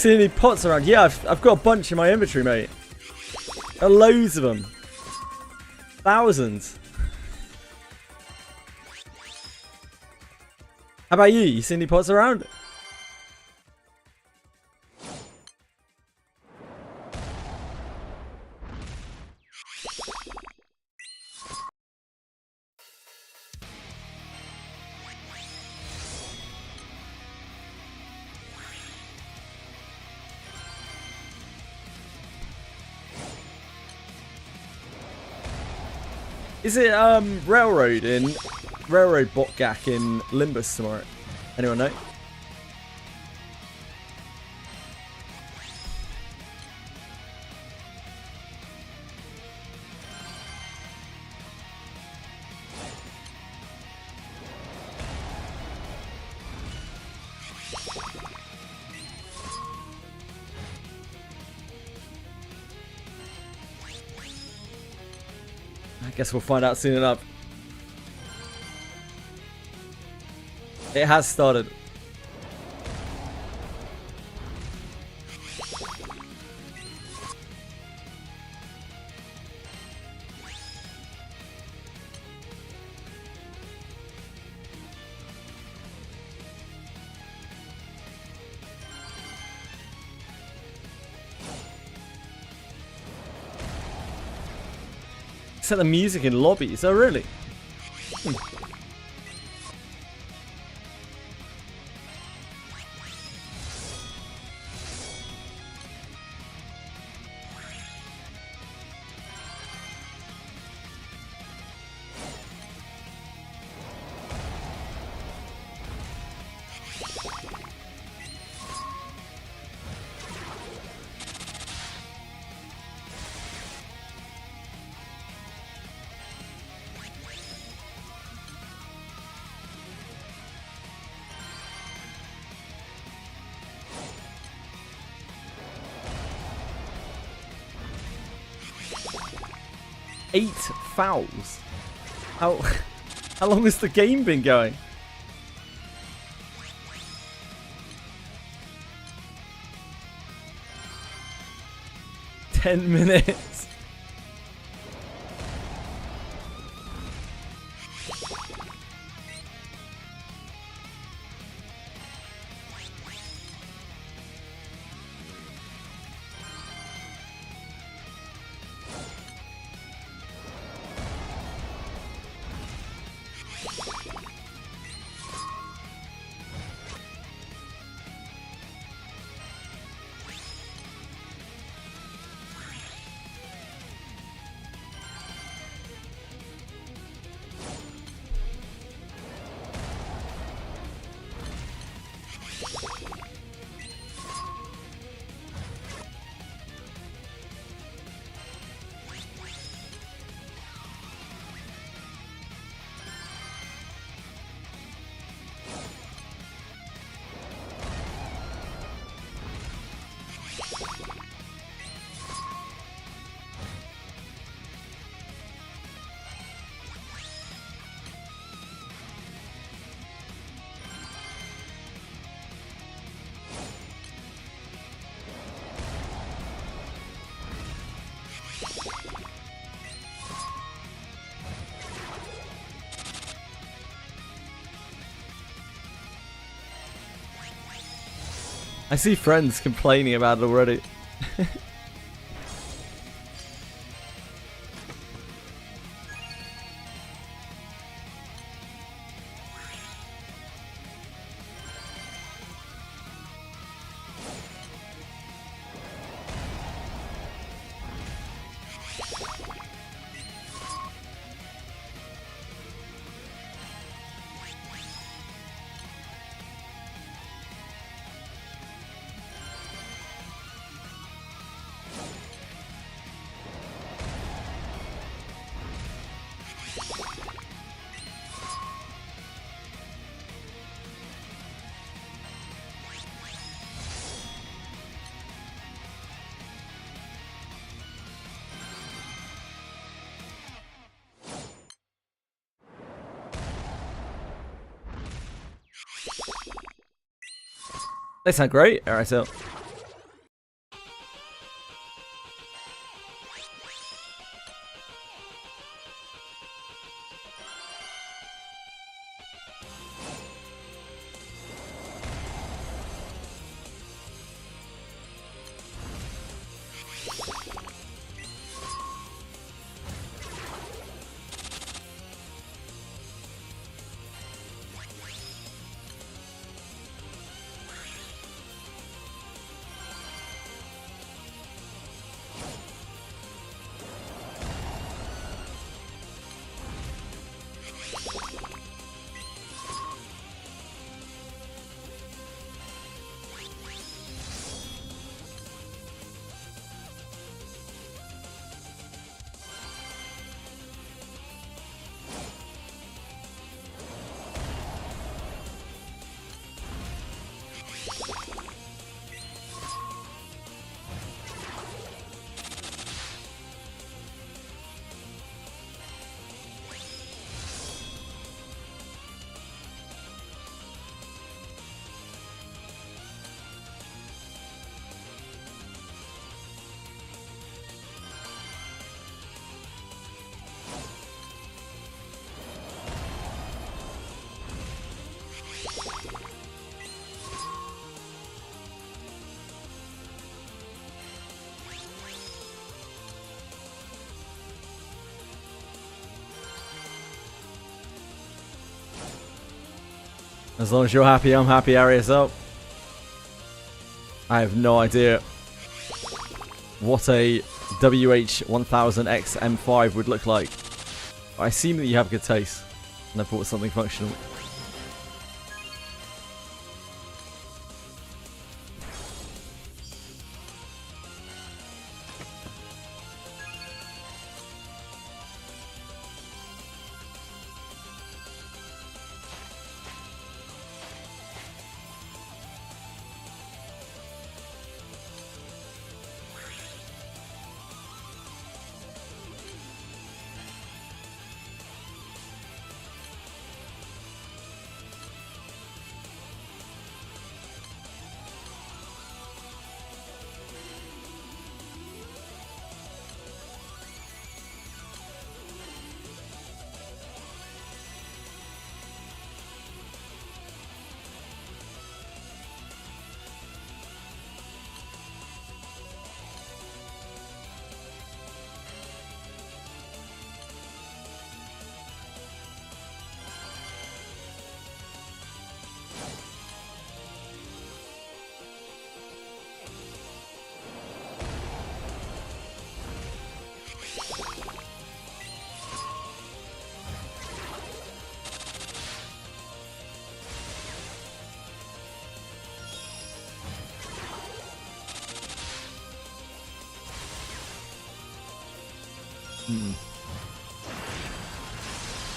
See any pots around? Yeah, I've got a bunch in my inventory, mate. There are loads of them. Thousands. How about you? You see any pots around? Is it Railroad Botgak in Limbus tomorrow? Anyone know? I guess we'll find out soon enough. It has started. Set the music in lobbies. Oh, really? Eight fouls. How long has the game been going? 10 minutes. I see friends complaining about it already. They sound great. Alright, so As long as you're happy, I'm happy, Ariel. I have no idea what a WH-1000X M5 would look like. I assume that you have good taste, and I bought something functional.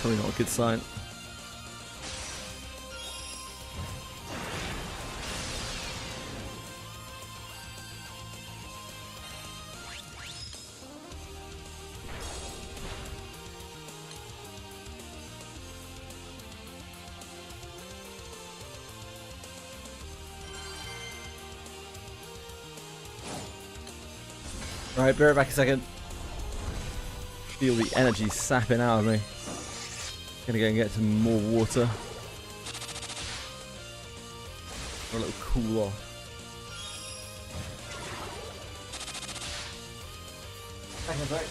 Probably not a good sign. Right, be right back a second. Feel the energy sapping out of me. Gonna go and get some more water. For a little cool off. Back.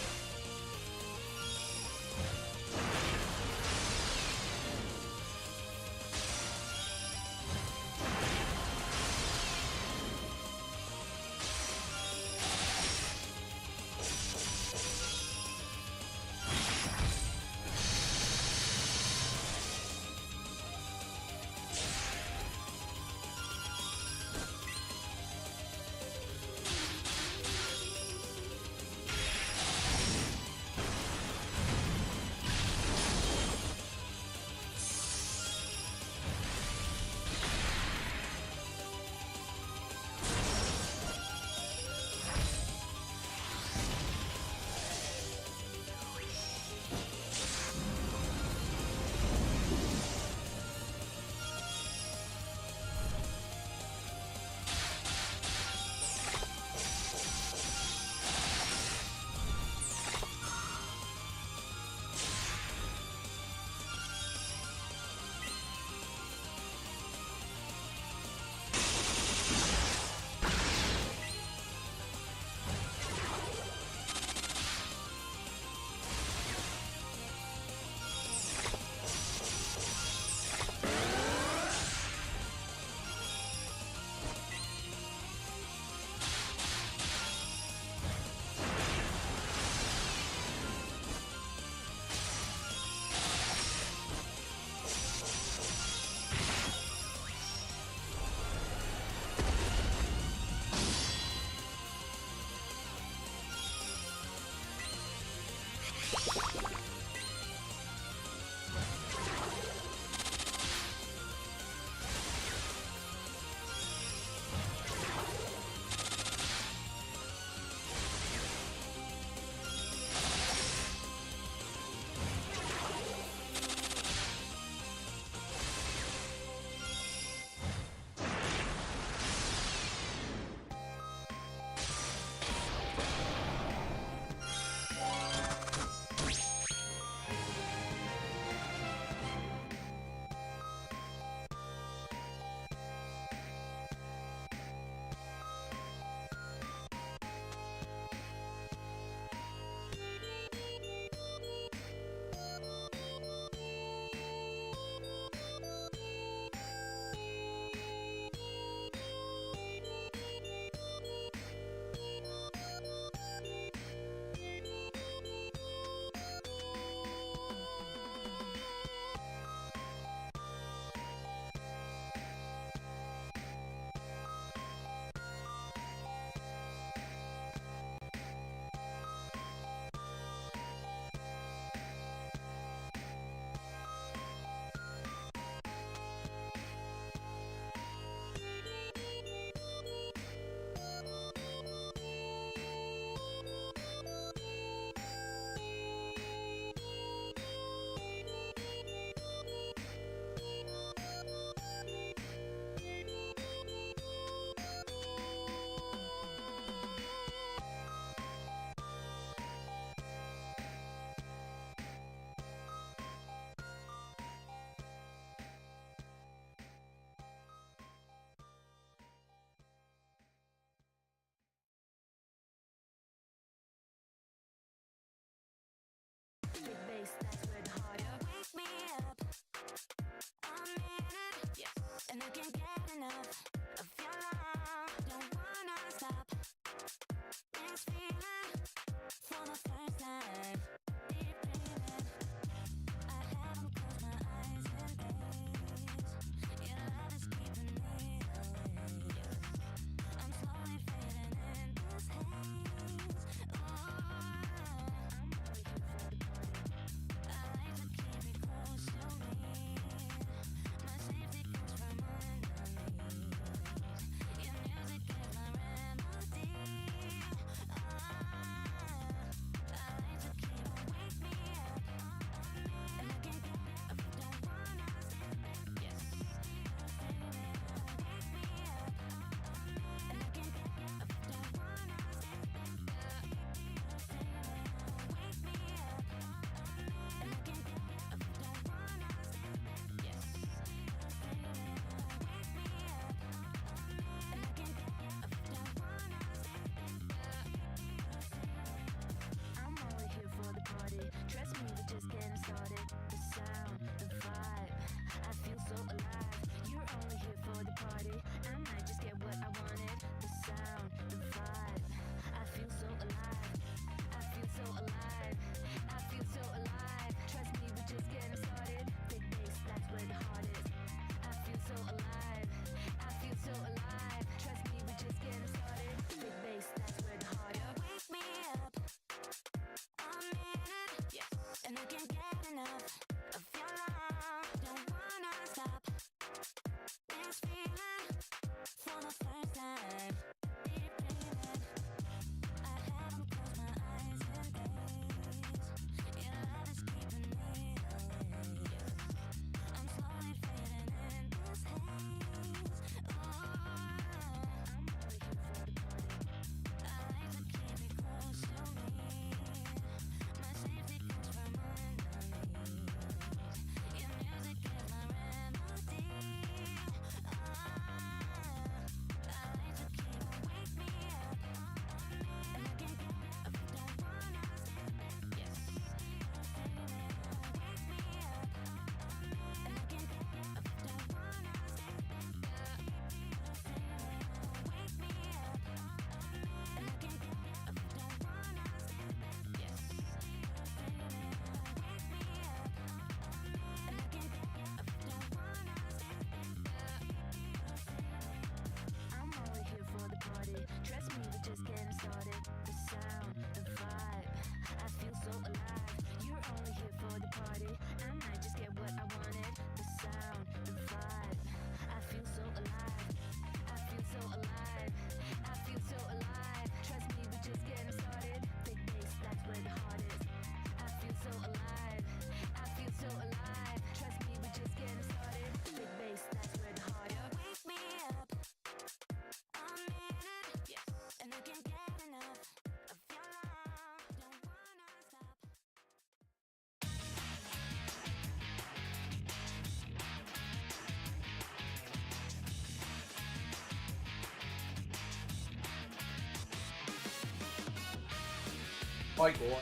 Fight boy.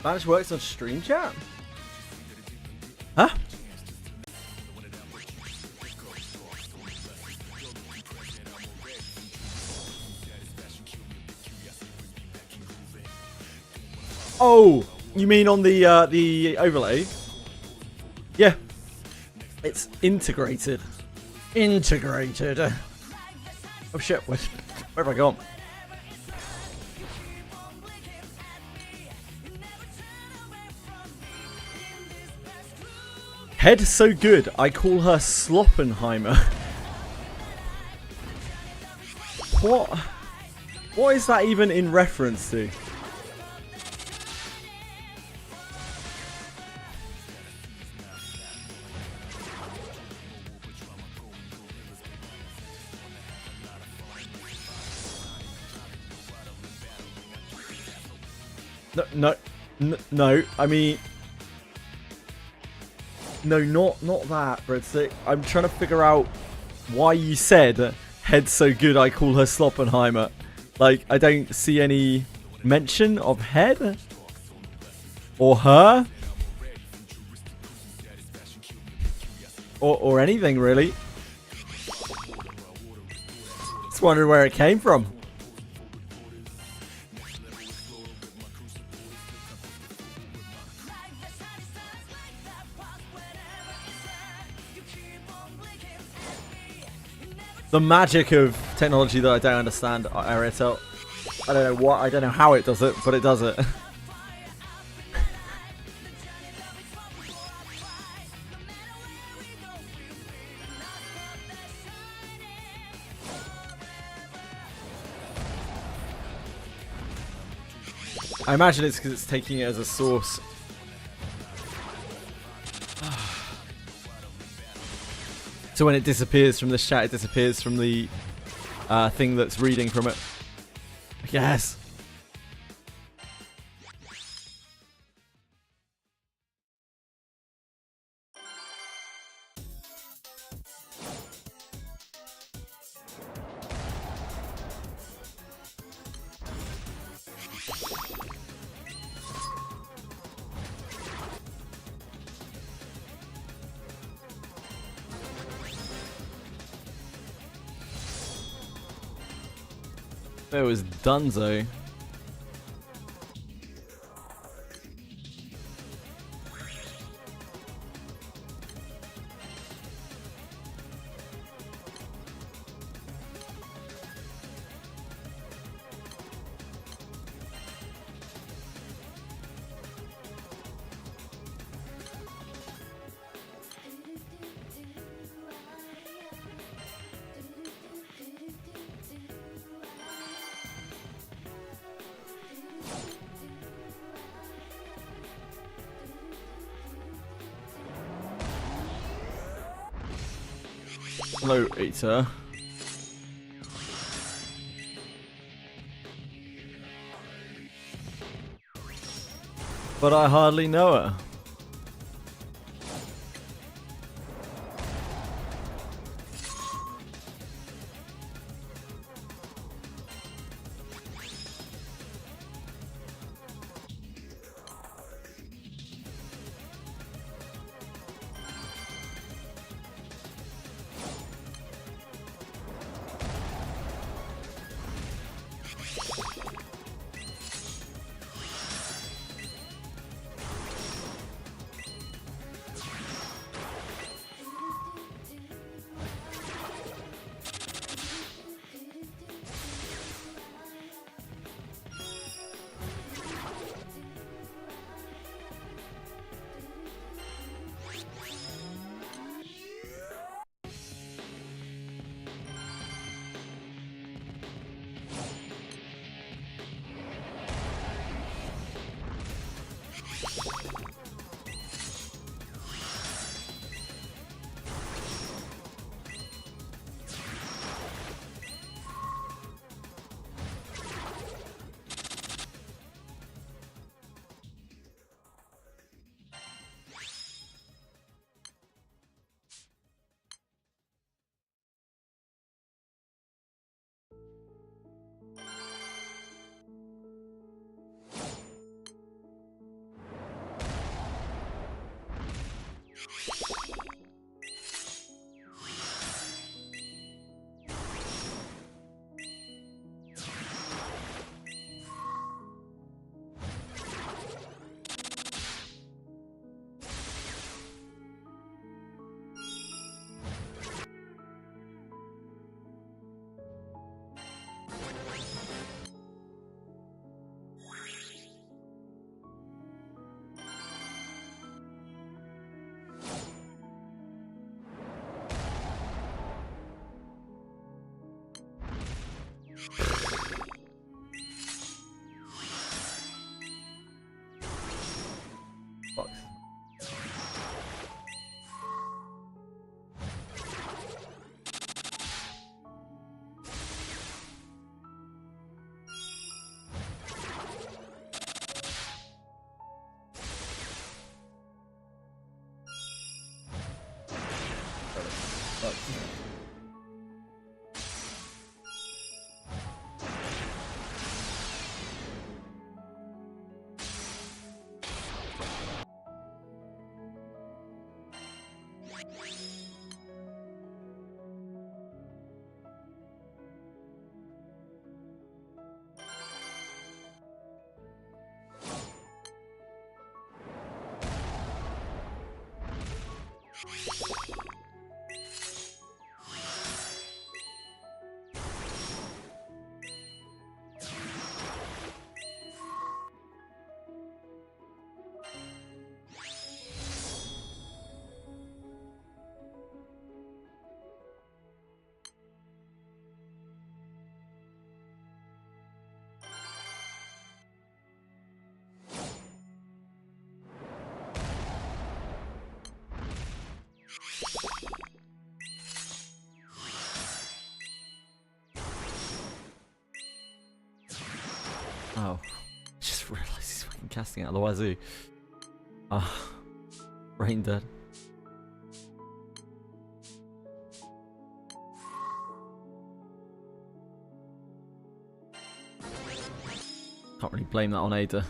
Manage works on stream chat? Huh? Oh, you mean on the overlay? Yeah, it's integrated. Integrated. Oh shit! Where have I gone? Head so good, I call her Sloppenheimer. What? What is that even in reference to? No. I mean, no, not that, Breadstick. I'm trying to figure out why you said head's so good I call her Sloppenheimer. Like, I don't see any mention of head or her or anything really. Just wondering where it came from. The magic of technology that I don't understand, Ariel. I don't know what, I don't know how it does it, but it does it. I imagine it's because it's taking it as a source. So when it disappears from this chat, it disappears from the thing that's reading from it. Yes. It was Dunzo. Hello, Eater. But I hardly know her. Oh. Just realised he's fucking casting out of the wazoo. Ah. Brain dead. Can't really blame that on Ada.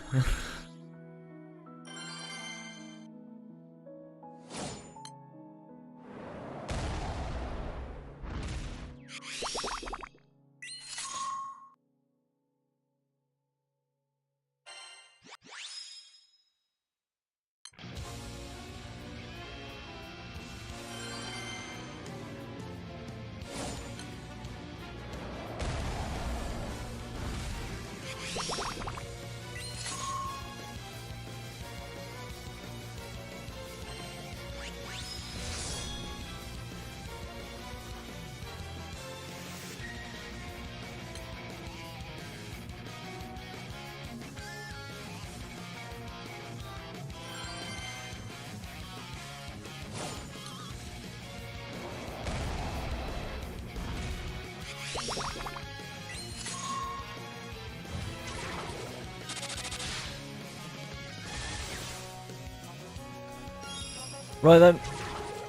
Right then,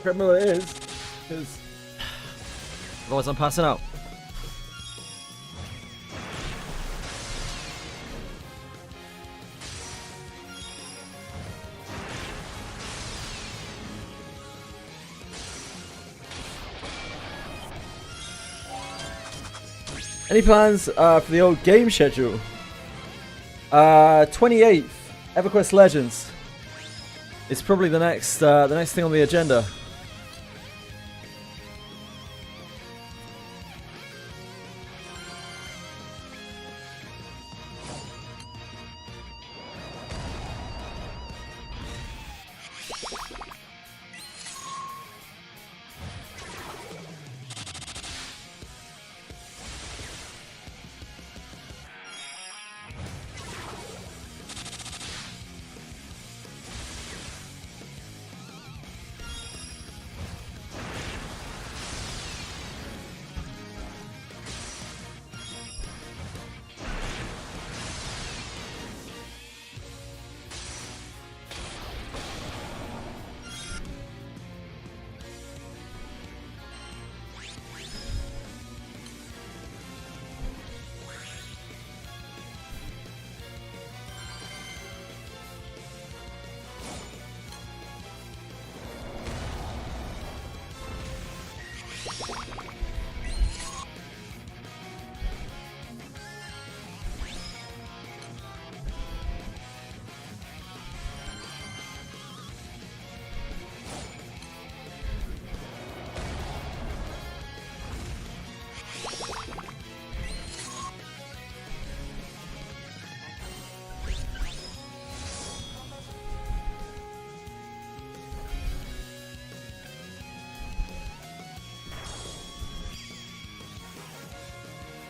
Granblue it is, because otherwise I'm passing out. Any plans for the old game schedule? 28th, EverQuest Legends. It's probably the next thing on the agenda.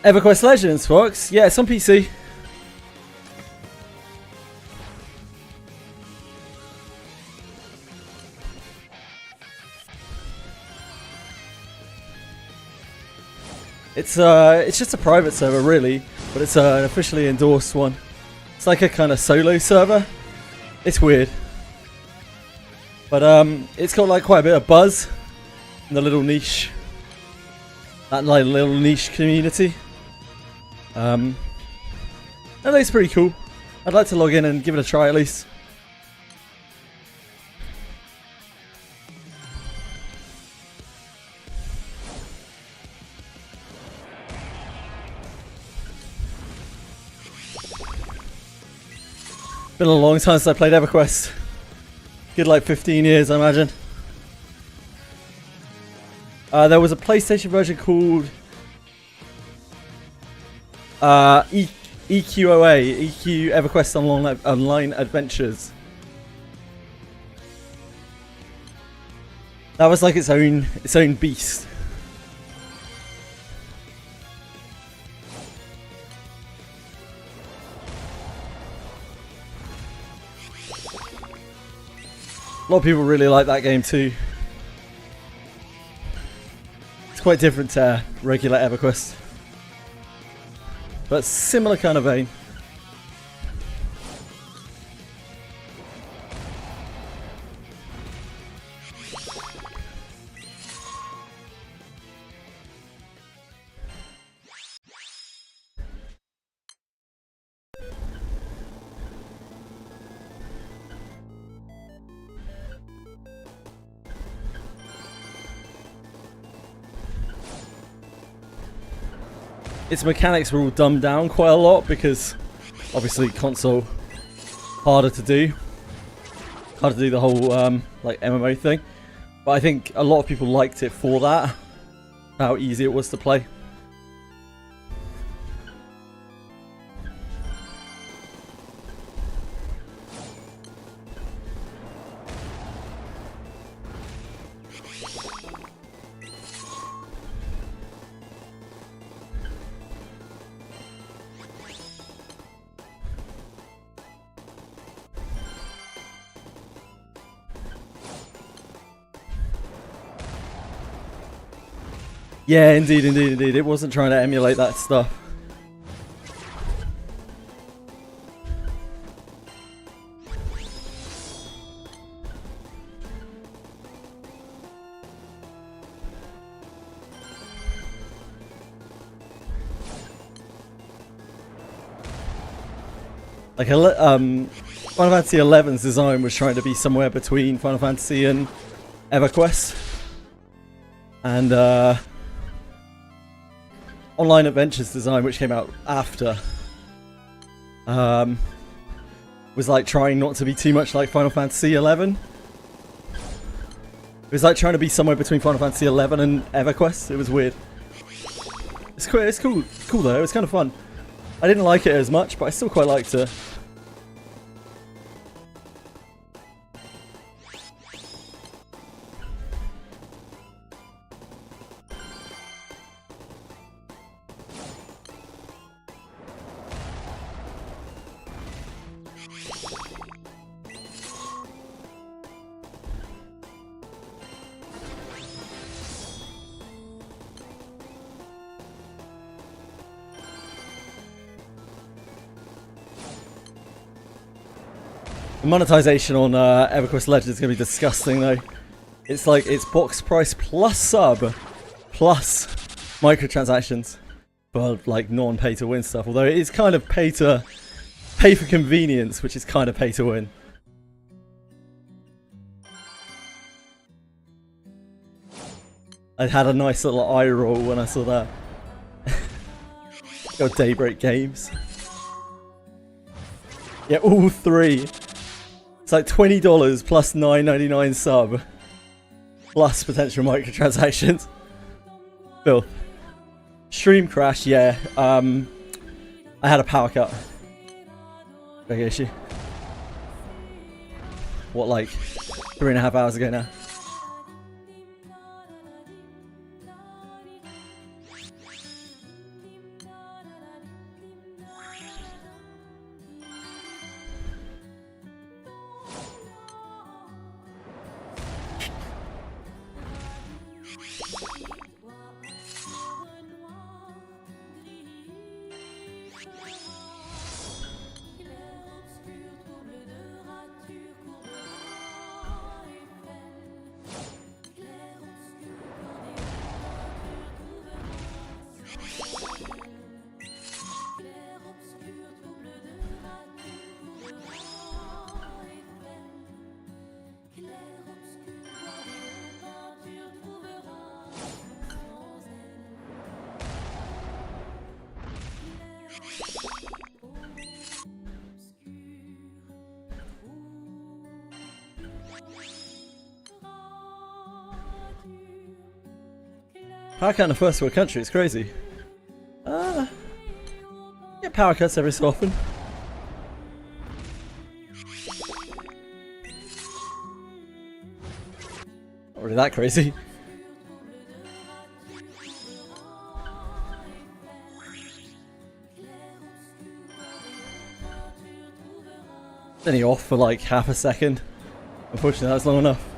EverQuest Legends, Fox. Yeah, it's on PC. It's just a private server, really, but it's an officially endorsed one. It's like a kind of solo server. It's weird, but it's got like quite a bit of buzz in the little niche, that like little niche community. I think it's pretty cool. I'd like to log in and give it a try at least. Been a long time since I played EverQuest. Good like 15 years, I imagine. There was a PlayStation version called EQOA, EQ EverQuest Online Adventures. That was like its own beast. A lot of people really like that game too. It's quite different to regular EverQuest, but similar kind of vein. its mechanics were all dumbed down quite a lot because obviously console harder to do the whole like MMO thing. But I think a lot of people liked it for that, how easy it was to play. Yeah, indeed. It wasn't trying to emulate that stuff. Like, Final Fantasy XI's design was trying to be somewhere between Final Fantasy and EverQuest. And, Online Adventures design, which came out after, was like trying not to be too much like Final Fantasy XI. It was like trying to be somewhere between Final Fantasy XI and EverQuest. It was weird. It's cool. It's cool though. It was kind of fun. I didn't like it as much, but I still quite liked it. The monetization on EverQuest Legends is going to be disgusting though. It's like, it's box price plus sub, plus microtransactions for like non-pay to win stuff. Although it is kind of pay for convenience, which is kind of pay to win. I had a nice little eye roll when I saw that. Got Daybreak Games. Yeah, all three. It's like $20 plus $9.99 sub, plus potential microtransactions. Bill. Stream crash, yeah. I had a power cut. Big issue. What, like 3.5 hours ago now? Power cut in a first world country, it's crazy. Get power cuts every so often. Not really that crazy. Only off for like half a second. Unfortunately, that's long enough.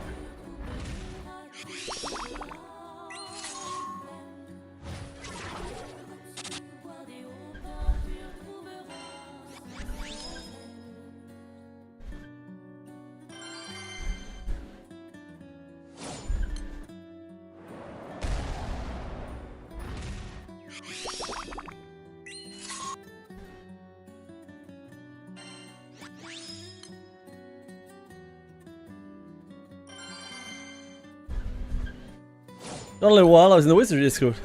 Not a little while, I was in the Wizardry Discord.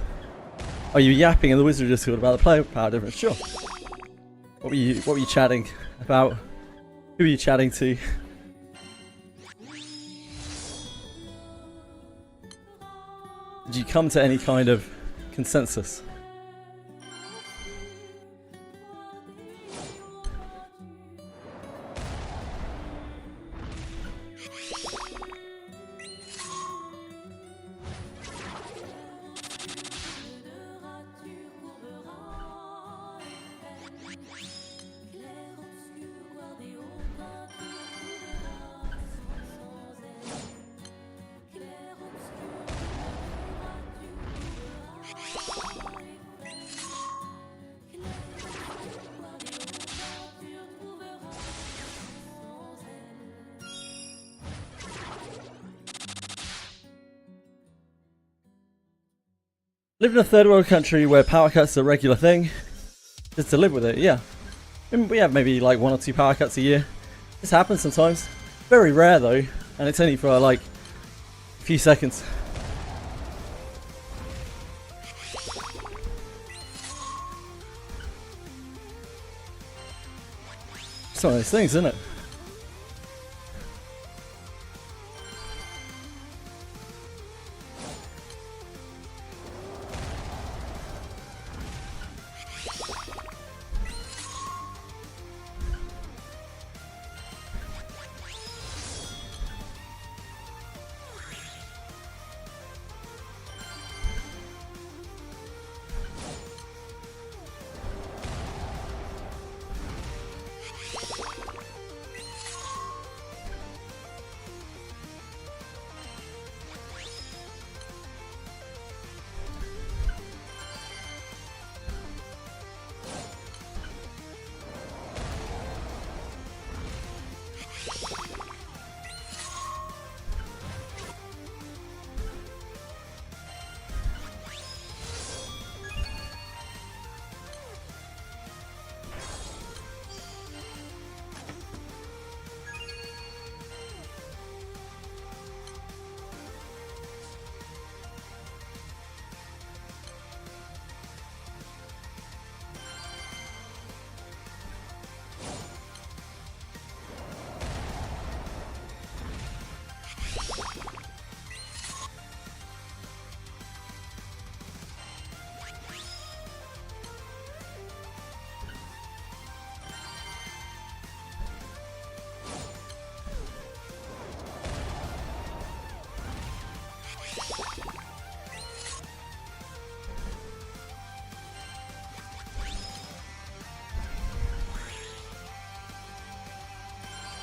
Oh, you yapping in the Wizard Discord about the player power difference? Sure. What were you chatting about? Who are you chatting to? Did you come to any kind of consensus? Live in a third world country where power cuts are a regular thing. Just to live with it, yeah. And we have maybe like 1 or 2 power cuts a year. This happens sometimes. Very rare though, and it's only for like a few seconds. It's one of those things, isn't it?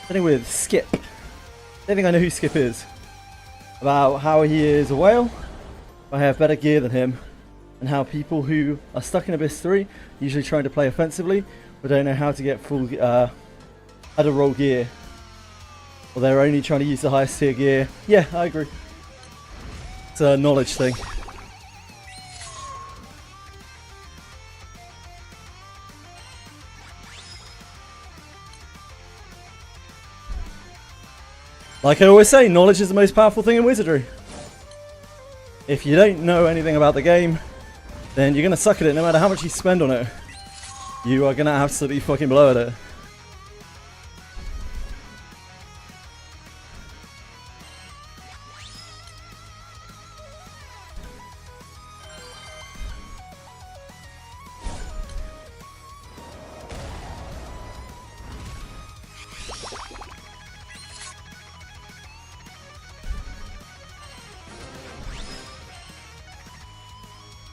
Starting with Skip. I don't think I know who Skip is. About how he is a whale, I have better gear than him, and how people who are stuck in Abyss 3, usually trying to play offensively, but don't know how to get full, how to roll gear. Or they're only trying to use the highest tier gear. Yeah, I agree. It's a knowledge thing. Like I always say, knowledge is the most powerful thing in Wizardry. If you don't know anything about the game, then you're going to suck at it no matter how much you spend on it. You are going to absolutely fucking blow at it.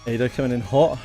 Ada coming in hot.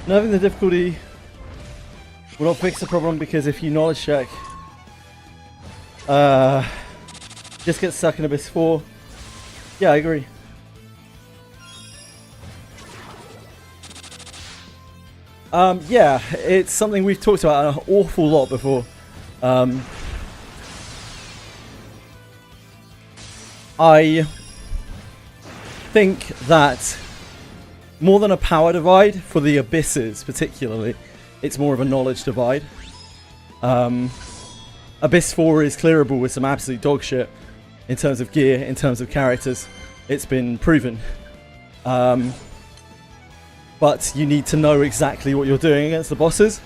Nerfing the difficulty will not fix the problem because if you knowledge check, just get stuck in Abyss 4. Yeah, I agree. Yeah, it's something we've talked about an awful lot before. I think that more than a power divide for the Abysses particularly, it's more of a knowledge divide. Abyss 4 is clearable with some absolute dog shit in terms of gear, in terms of characters. It's been proven. But you need to know exactly what you're doing against the bosses.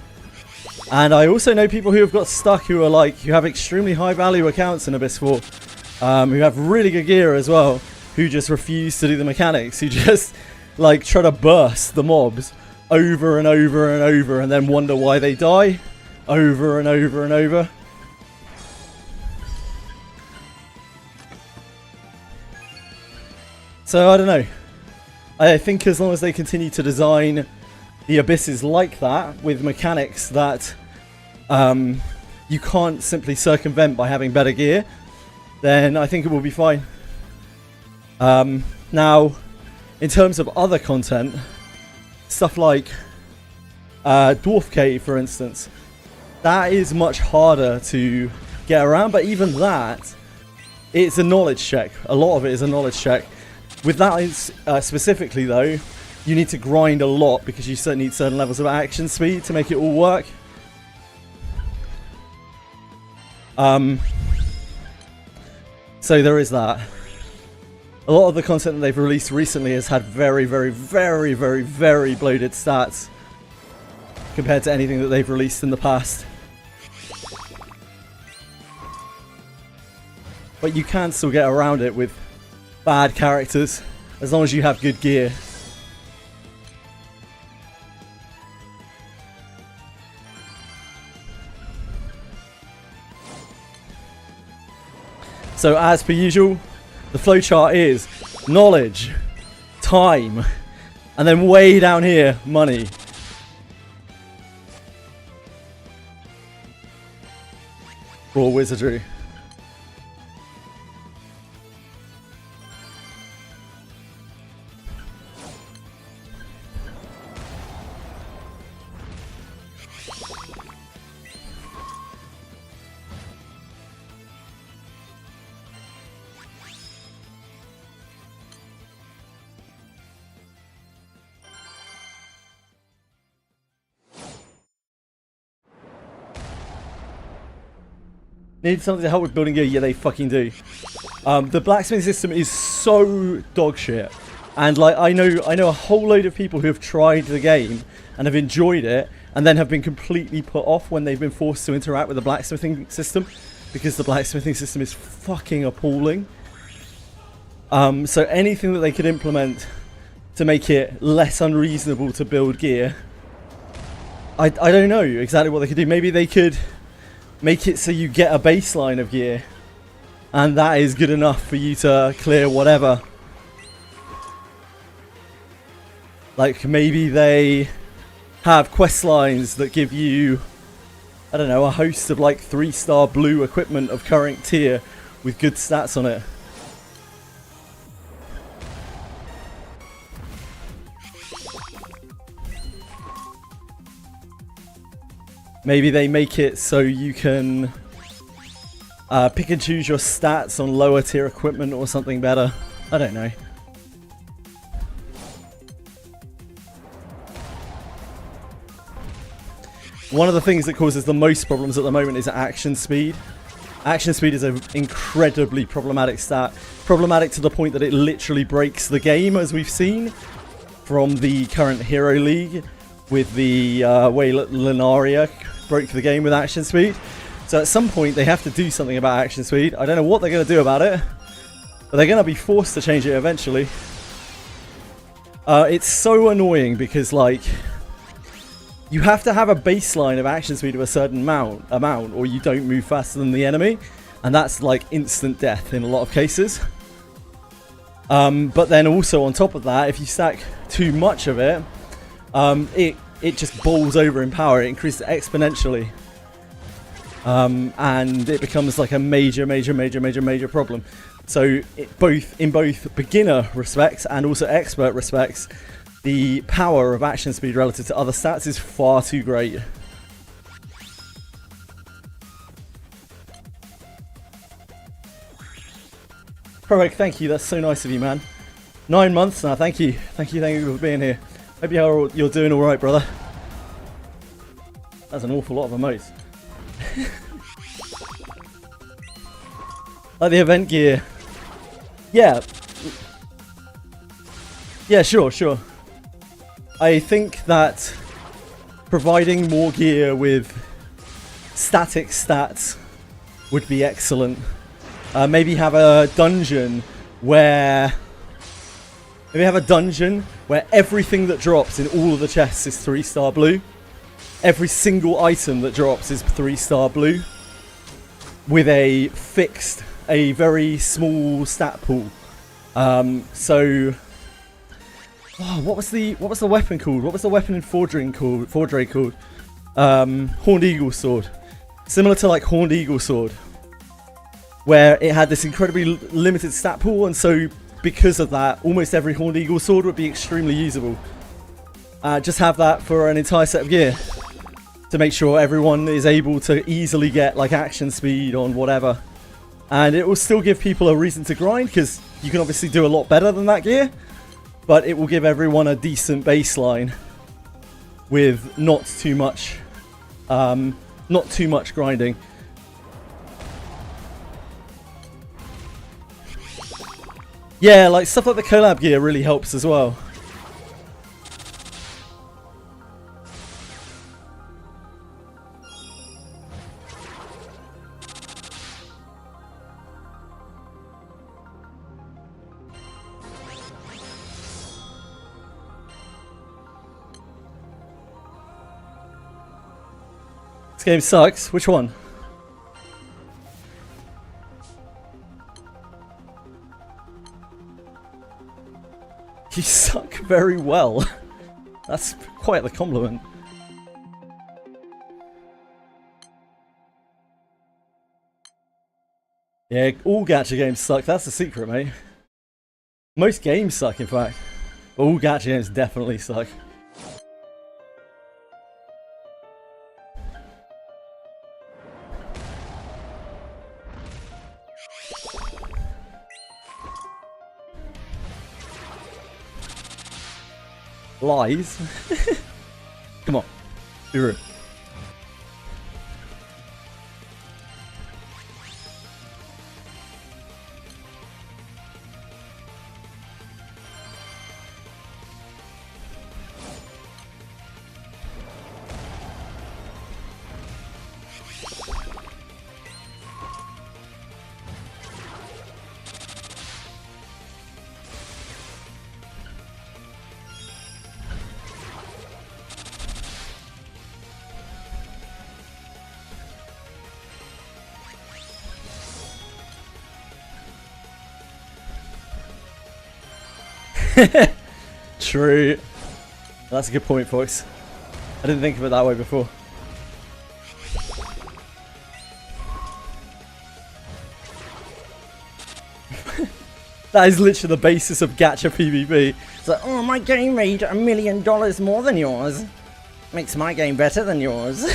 And I also know people who have got stuck who are like, who have extremely high value accounts in Abyss 4, who have really good gear as well, who just refuse to do the mechanics, who just like try to burst the mobs over and over and over and then wonder why they die over and over and over. So I don't know. I think as long as they continue to design the Abysses like that, with mechanics that you can't simply circumvent by having better gear, then I think it will be fine. Now, in terms of other content, stuff like Dwarf Cave, for instance, that is much harder to get around, but even that, it's a knowledge check. A lot of it is a knowledge check. With that specifically though, you need to grind a lot because you need certain levels of action speed to make it all work. So there is that. A lot of the content that they've released recently has had very, very, very, very, very bloated stats compared to anything that they've released in the past. But you can still get around it with bad characters, as long as you have good gear. So as per usual, the flowchart is knowledge, time, and then way down here, money. Raw wizardry. Need something to help with building gear? Yeah, they fucking do. The blacksmithing system is so dog shit, and like I know a whole load of people who have tried the game and have enjoyed it, and then have been completely put off when they've been forced to interact with the blacksmithing system, because the blacksmithing system is fucking appalling. So anything that they could implement to make it less unreasonable to build gear, I don't know exactly what they could do. Maybe they could make it so you get a baseline of gear, and that is good enough for you to clear whatever. Like maybe they have quest lines that give you, I don't know, a host of like 3-star blue equipment of current tier with good stats on it. Maybe they make it so you can pick and choose your stats on lower tier equipment or something better. I don't know. One of the things that causes the most problems at the moment is action speed. Action speed is an incredibly problematic stat. Problematic to the point that it literally breaks the game, as we've seen from the current Hero League with the way Lunaria broke the game with action speed. So at some point they have to do something about action speed. I don't know what they're going to do about it, but they're going to be forced to change it eventually. It's so annoying because like you have to have a baseline of action speed of a certain amount or you don't move faster than the enemy, and that's like instant death in a lot of cases. But then also on top of that, if you stack too much of it, it it just bowls over in power. It increases exponentially. And it becomes like a major problem. So in both beginner respects and also expert respects, the power of action speed relative to other stats is far too great. Perfect, thank you, that's so nice of you, man. 9 months now, thank you for being here. Hope you're doing alright, brother. That's an awful lot of emotes. Like the event gear. Yeah, sure. I think that providing more gear with static stats would be excellent. Maybe have a dungeon where everything that drops in all of the chests is 3-star blue. Every single item that drops is 3-star blue, with a very small stat pool. What was the weapon called? What was the weapon in Fordray called? Horned Eagle Sword. Similar to like Horned Eagle Sword, where it had this incredibly limited stat pool, and so because of that, almost every Horned Eagle Sword would be extremely usable. Just have that for an entire set of gear to make sure everyone is able to easily get like action speed on whatever. And it will still give people a reason to grind, because you can obviously do a lot better than that gear, but it will give everyone a decent baseline with not too much grinding. Yeah, like stuff like the collab gear really helps as well. This game sucks. Which one? You suck very well. That's quite the compliment. Yeah, all gacha games suck. That's the secret, mate. Most games suck, in fact. But all gacha games definitely suck. Lies. Come on, be rude. True. That's a good point, folks. I didn't think of it that way before. That is literally the basis of gacha PvP. It's like, oh, my game made $1 million more than yours. Makes my game better than yours.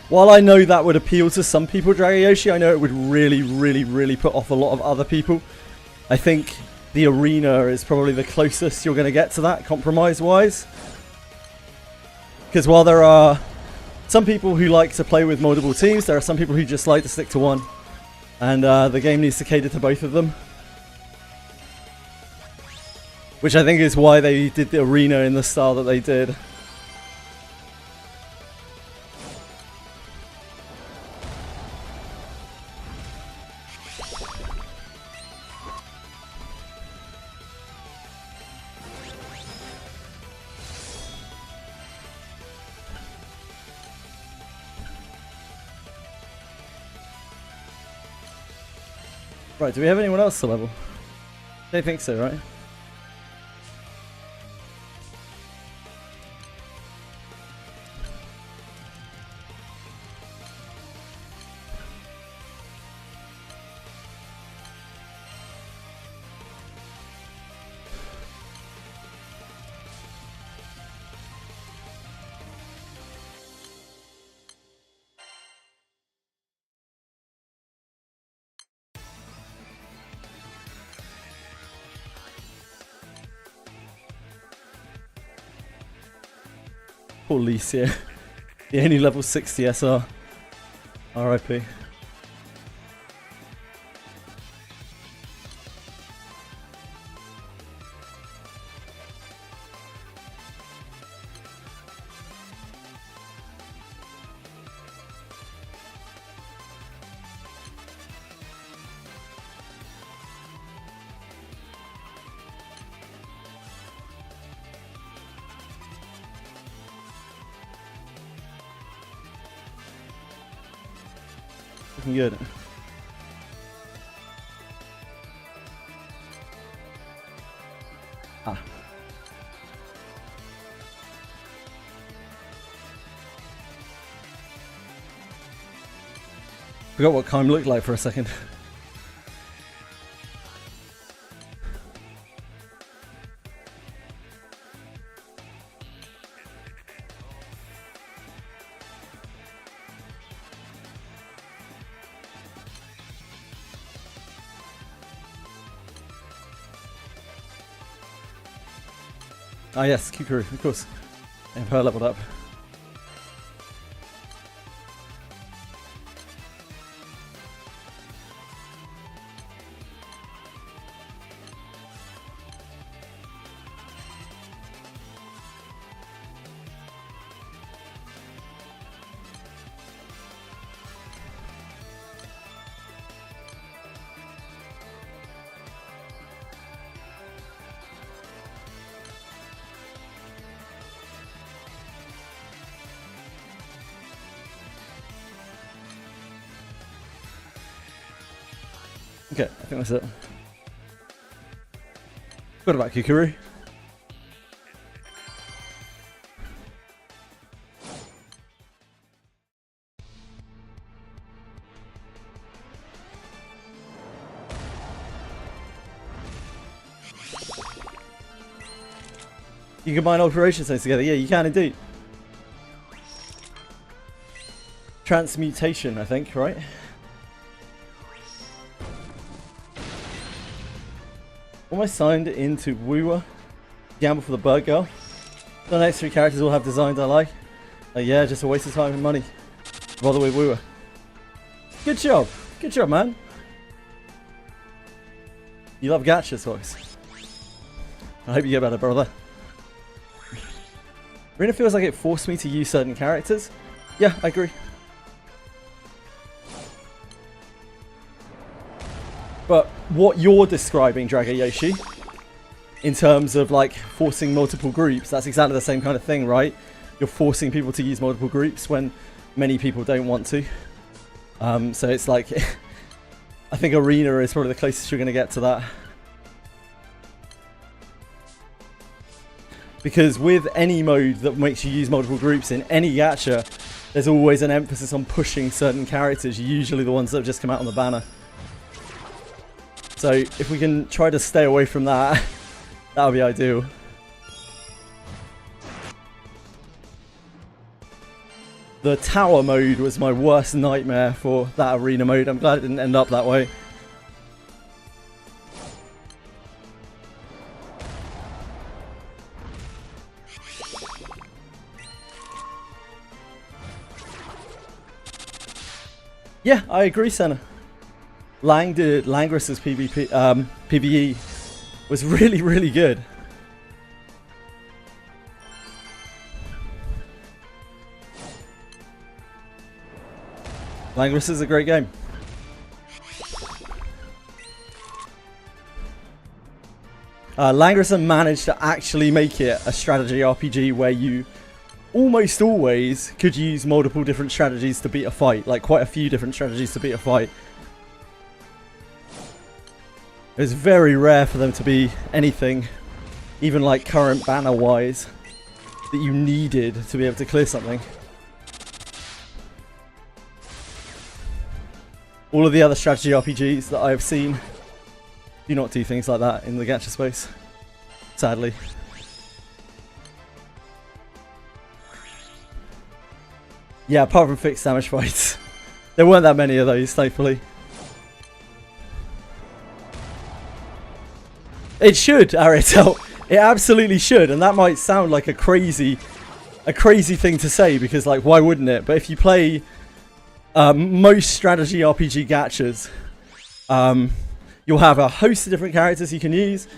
while I know that would appeal to some people, Dragayoshi, I know it would really, really, really put off a lot of other people. I think the arena is probably the closest you're going to get to that, compromise-wise. Because while there are some people who like to play with multiple teams, there are some people who just like to stick to one. And the game needs to cater to both of them. Which I think is why they did the arena in the style that they did. Right, do we have anyone else to level? Don't think so, right? Poor Licia. The only level 60 SR. RIP. Looking good. Ah. Forgot what Kime looked like for a second. Ah yes, Kukuru, of course. And her leveled up. Okay, I think that's it. What about Kukuru? You can combine operation zones together. Yeah, you can indeed. Transmutation, I think, right? Am I signed into Wooer? Gamble for the bird girl. The next 3 characters all have designs I like. Yeah, just a waste of time and money. Bother with Wooer. Good job. Good job, man. You love gachas, folks. I hope you get better, brother. Arena feels like it forced me to use certain characters. Yeah, I agree. But what you're describing, Dragayoshi, in terms of like forcing multiple groups, that's exactly the same kind of thing, right? You're forcing people to use multiple groups when many people don't want to. So it's like, I think Arena is probably the closest you're going to get to that. Because with any mode that makes you use multiple groups in any gacha, there's always an emphasis on pushing certain characters, usually the ones that have just come out on the banner. So if we can try to stay away from that, that would be ideal. the tower mode was my worst nightmare for that arena mode. I'm glad it didn't end up that way. Yeah, I agree, Senna. Langris's PvE was really, really good. Langris is a great game. Langris managed to actually make it a strategy RPG where you almost always could use multiple different strategies to beat a fight, like quite a few different strategies to beat a fight. It was very rare for them to be anything, even like current banner wise, that you needed to be able to clear something. All of the other strategy RPGs that I have seen do not do things like that in the gacha space, sadly. Yeah, apart from fixed damage fights. There weren't that many of those, thankfully. It should, Ariel. It absolutely should, and that might sound like a crazy thing to say, because like, why wouldn't it? But if you play most strategy RPG gachas, you'll have a host of different characters you can use,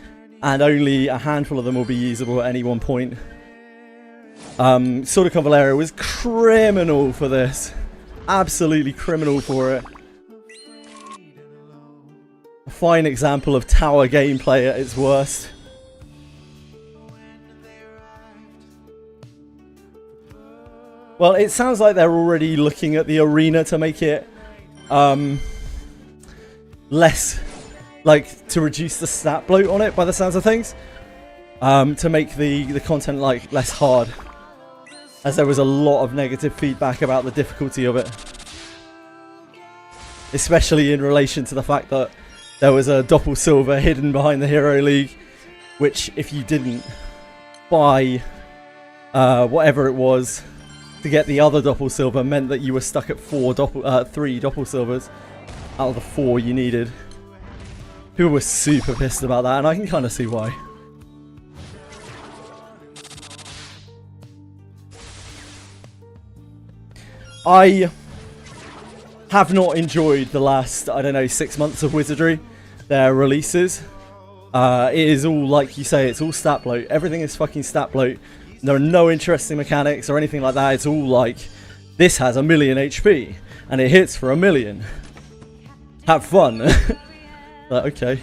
and only a handful of them will be usable at any one point. Sword of Convaleria was criminal for this. Absolutely criminal for it. A fine example of tower gameplay at its worst. Well, it sounds like they're already looking at the arena to make it less, like, to reduce the stat bloat on it by the sounds of things. To make the content like less hard, as there was a lot of negative feedback about the difficulty of it, especially in relation to the fact that there was a doppel silver hidden behind the Hero League, which if you didn't buy whatever it was to get the other doppel silver meant that you were stuck at 3 doppel silvers out of the 4 you needed. People were super pissed about that, and I can kind of see why. I have not enjoyed the last, I don't know, 6 months of Wizardry, their releases. It is all, like you say, it's all stat bloat. Everything is fucking stat bloat. There are no interesting mechanics or anything like that. It's all like, this has 1,000,000 HP, and it hits for 1,000,000. Have fun. Like, okay.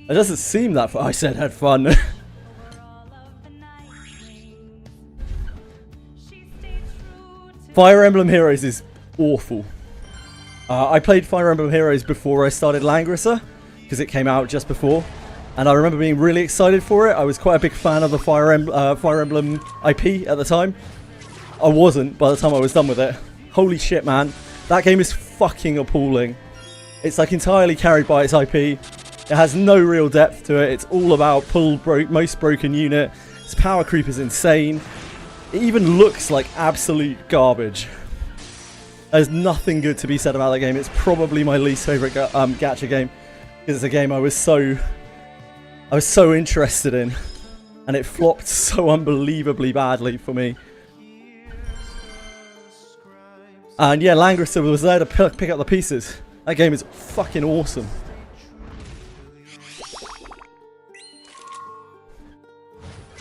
It doesn't seem that fun. I said had fun. Fire Emblem Heroes is awful. I played Fire Emblem Heroes before I started Langrisser, because it came out just before, and I remember being really excited for it. I was quite a big fan of the Fire Emblem IP at the time. I wasn't by the time I was done with it. Holy shit, man. That game is fucking appalling. It's like entirely carried by its IP. It has no real depth to it. It's all about most broken unit. Its power creep is insane. It even looks like absolute garbage. There's nothing good to be said about that game. It's probably my least favourite gacha game, because it's a game I was so interested in, and it flopped so unbelievably badly for me. And yeah, Langrisser was there to pick up the pieces. That game is fucking awesome.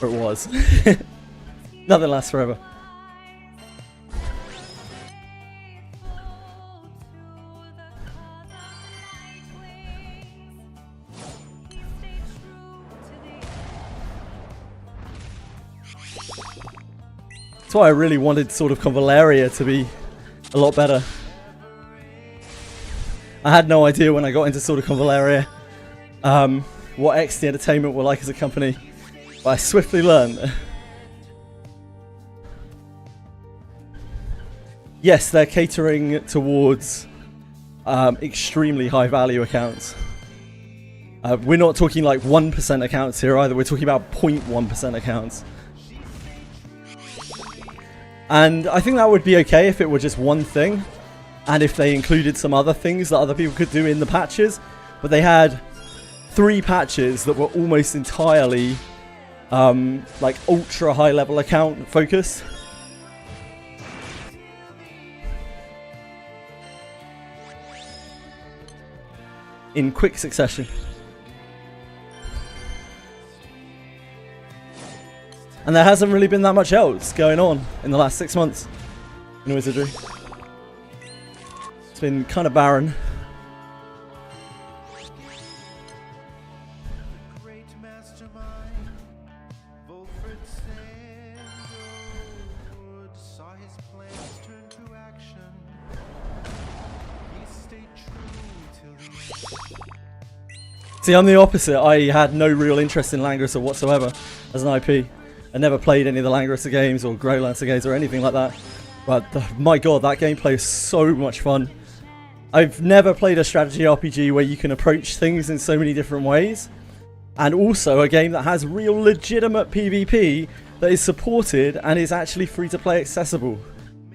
Or it was. Nothing lasts forever. That's why I really wanted Sword of Convaleria to be a lot better. I had no idea when I got into Sword of Convaleria what XD Entertainment were like as a company, but I swiftly learned. Yes, they're catering towards extremely high value accounts. We're not talking like 1% accounts here either, we're talking about 0.1% accounts. And I think that would be okay if it were just one thing, and if they included some other things that other people could do in the patches. But they had 3 patches that were almost entirely like ultra high level account focus. In quick succession. And there hasn't really been that much else going on in the last 6 months in Wizardry. It's been kind of barren. See, I'm the opposite. I had no real interest in Langrisser whatsoever as an IP. I never played any of the Langrisser games or Growlancer games or anything like that. But my god, that gameplay is so much fun. I've never played a strategy RPG where you can approach things in so many different ways. And also a game that has real legitimate PvP that is supported and is actually free to play accessible.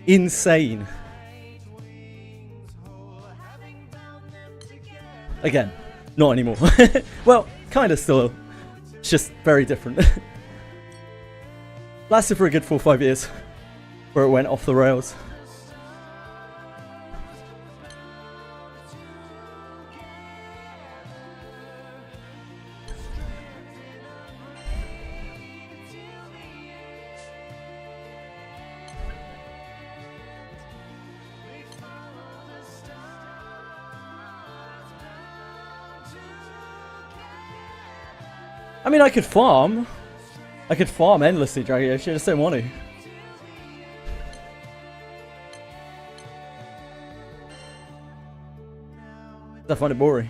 Insane. Again, not anymore. Well, kind of still. It's just very different. Lasted for a good 4 or 5 years, where it went off the rails. I mean, I could farm. I could farm endlessly, Dragon. I just don't want to. I find it boring.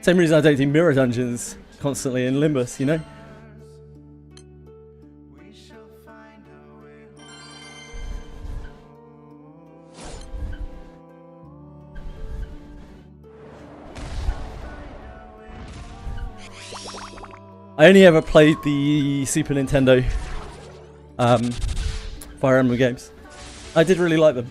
Same reason I don't do mirror dungeons constantly in Limbus, you know? I only ever played the Super Nintendo Fire Emblem games. I did really like them.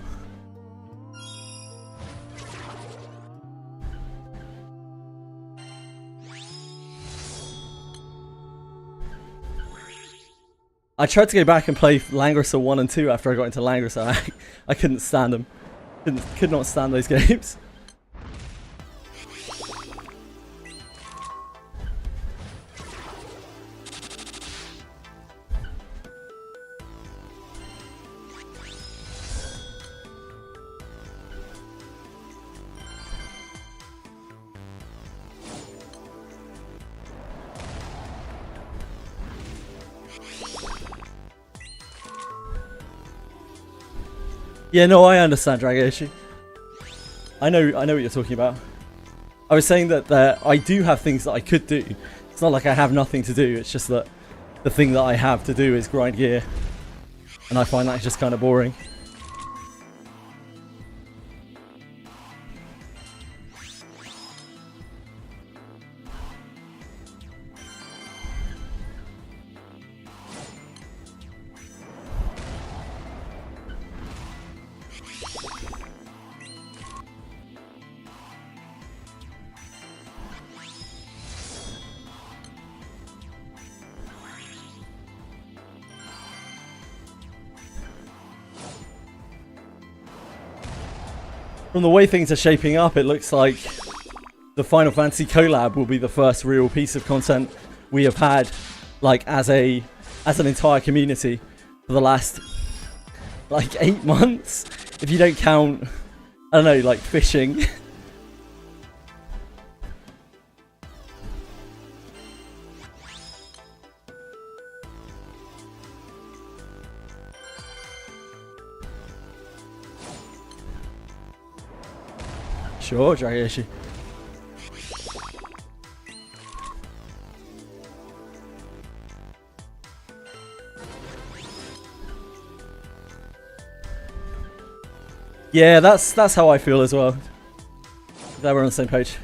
I tried to go back and play Langrisser 1 and 2 after I got into Langrisser. I couldn't stand them. Could not stand those games. Yeah, no, I understand Dragon Issue. I know what you're talking about. I was saying that I do have things that I could do. It's not like I have nothing to do. It's just that the thing that I have to do is grind gear, and I find that just kind of boring. From the way things are shaping up, it looks like the Final Fantasy collab will be the first real piece of content we have had, like as an entire community, for the last like 8 months, if you don't count, I don't know, like fishing. Sure, Dragon Issue. Yeah, that's how I feel as well. That we're on the same page.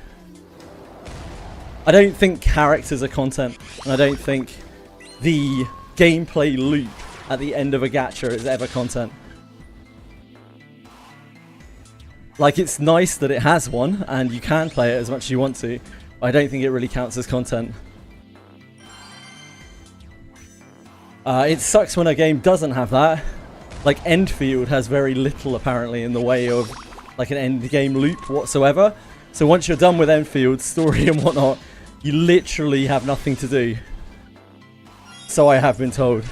I don't think characters are content, and I don't think the gameplay loop at the end of a gacha is ever content. Like, it's nice that it has one, and you can play it as much as you want to. I don't think it really counts as content. It sucks when a game doesn't have that. Like, Endfield has very little, apparently, in the way of, like, an end game loop whatsoever. So once you're done with Enfield, story and whatnot, you literally have nothing to do. So I have been told.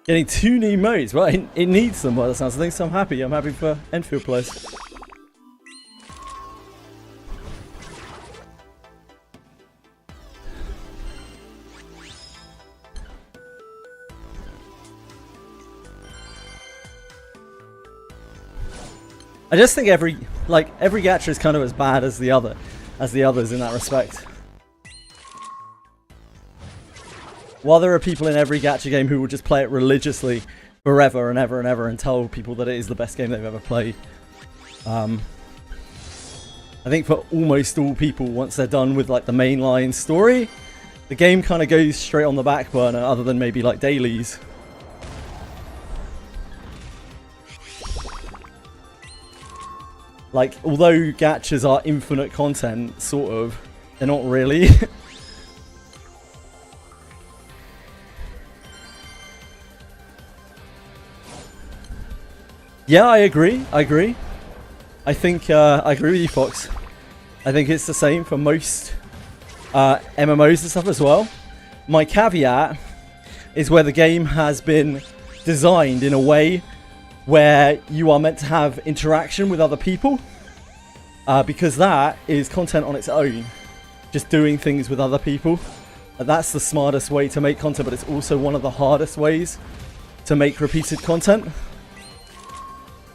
Getting 2 new modes, well, it needs them by the sounds of things, so I'm happy. I'm happy for Enfield players. I just think every gacha is kind of as bad as the others in that respect. While there are people in every gacha game who will just play it religiously forever and ever and ever and tell people that it is the best game they've ever played. I think for almost all people, once they're done with like the mainline story, the game kind of goes straight on the back burner, other than maybe like dailies. Like, although gachas are infinite content, sort of, they're not really. Yeah, I agree. I think, I agree with you, Fox. I think it's the same for most MMOs and stuff as well. My caveat is where the game has been designed in a way where you are meant to have interaction with other people. Because that is content on its own. Just doing things with other people. That's the smartest way to make content, but it's also one of the hardest ways to make repeated content.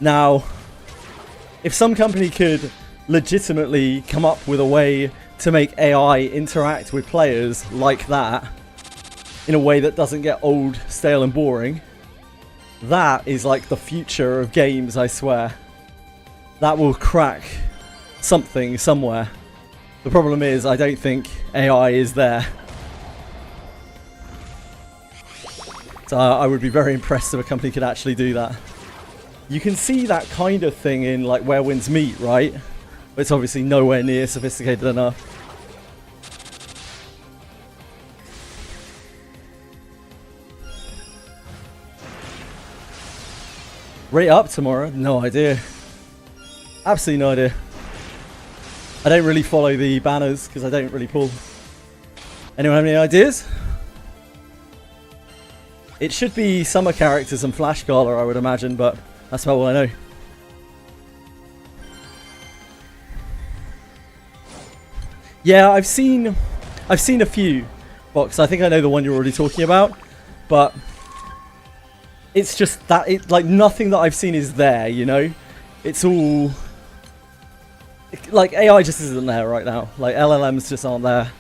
Now, if some company could legitimately come up with a way to make AI interact with players like that, in a way that doesn't get old, stale and boring, that is like the future of games, I swear. That will crack something somewhere. The problem is, I don't think AI is there. So I would be very impressed if a company could actually do that. You can see that kind of thing in like Where Winds Meet, right? But it's obviously nowhere near sophisticated enough. Rate up tomorrow? No idea. Absolutely no idea. I don't really follow the banners because I don't really pull. Anyone have any ideas? It should be summer characters and Flash Gala, I would imagine, but that's about all I know. Yeah, I've seen a few, Box. I think I know the one you're already talking about, but it's just that like nothing that I've seen is there, you know? It's all like AI just isn't there right now. Like LLMs just aren't there.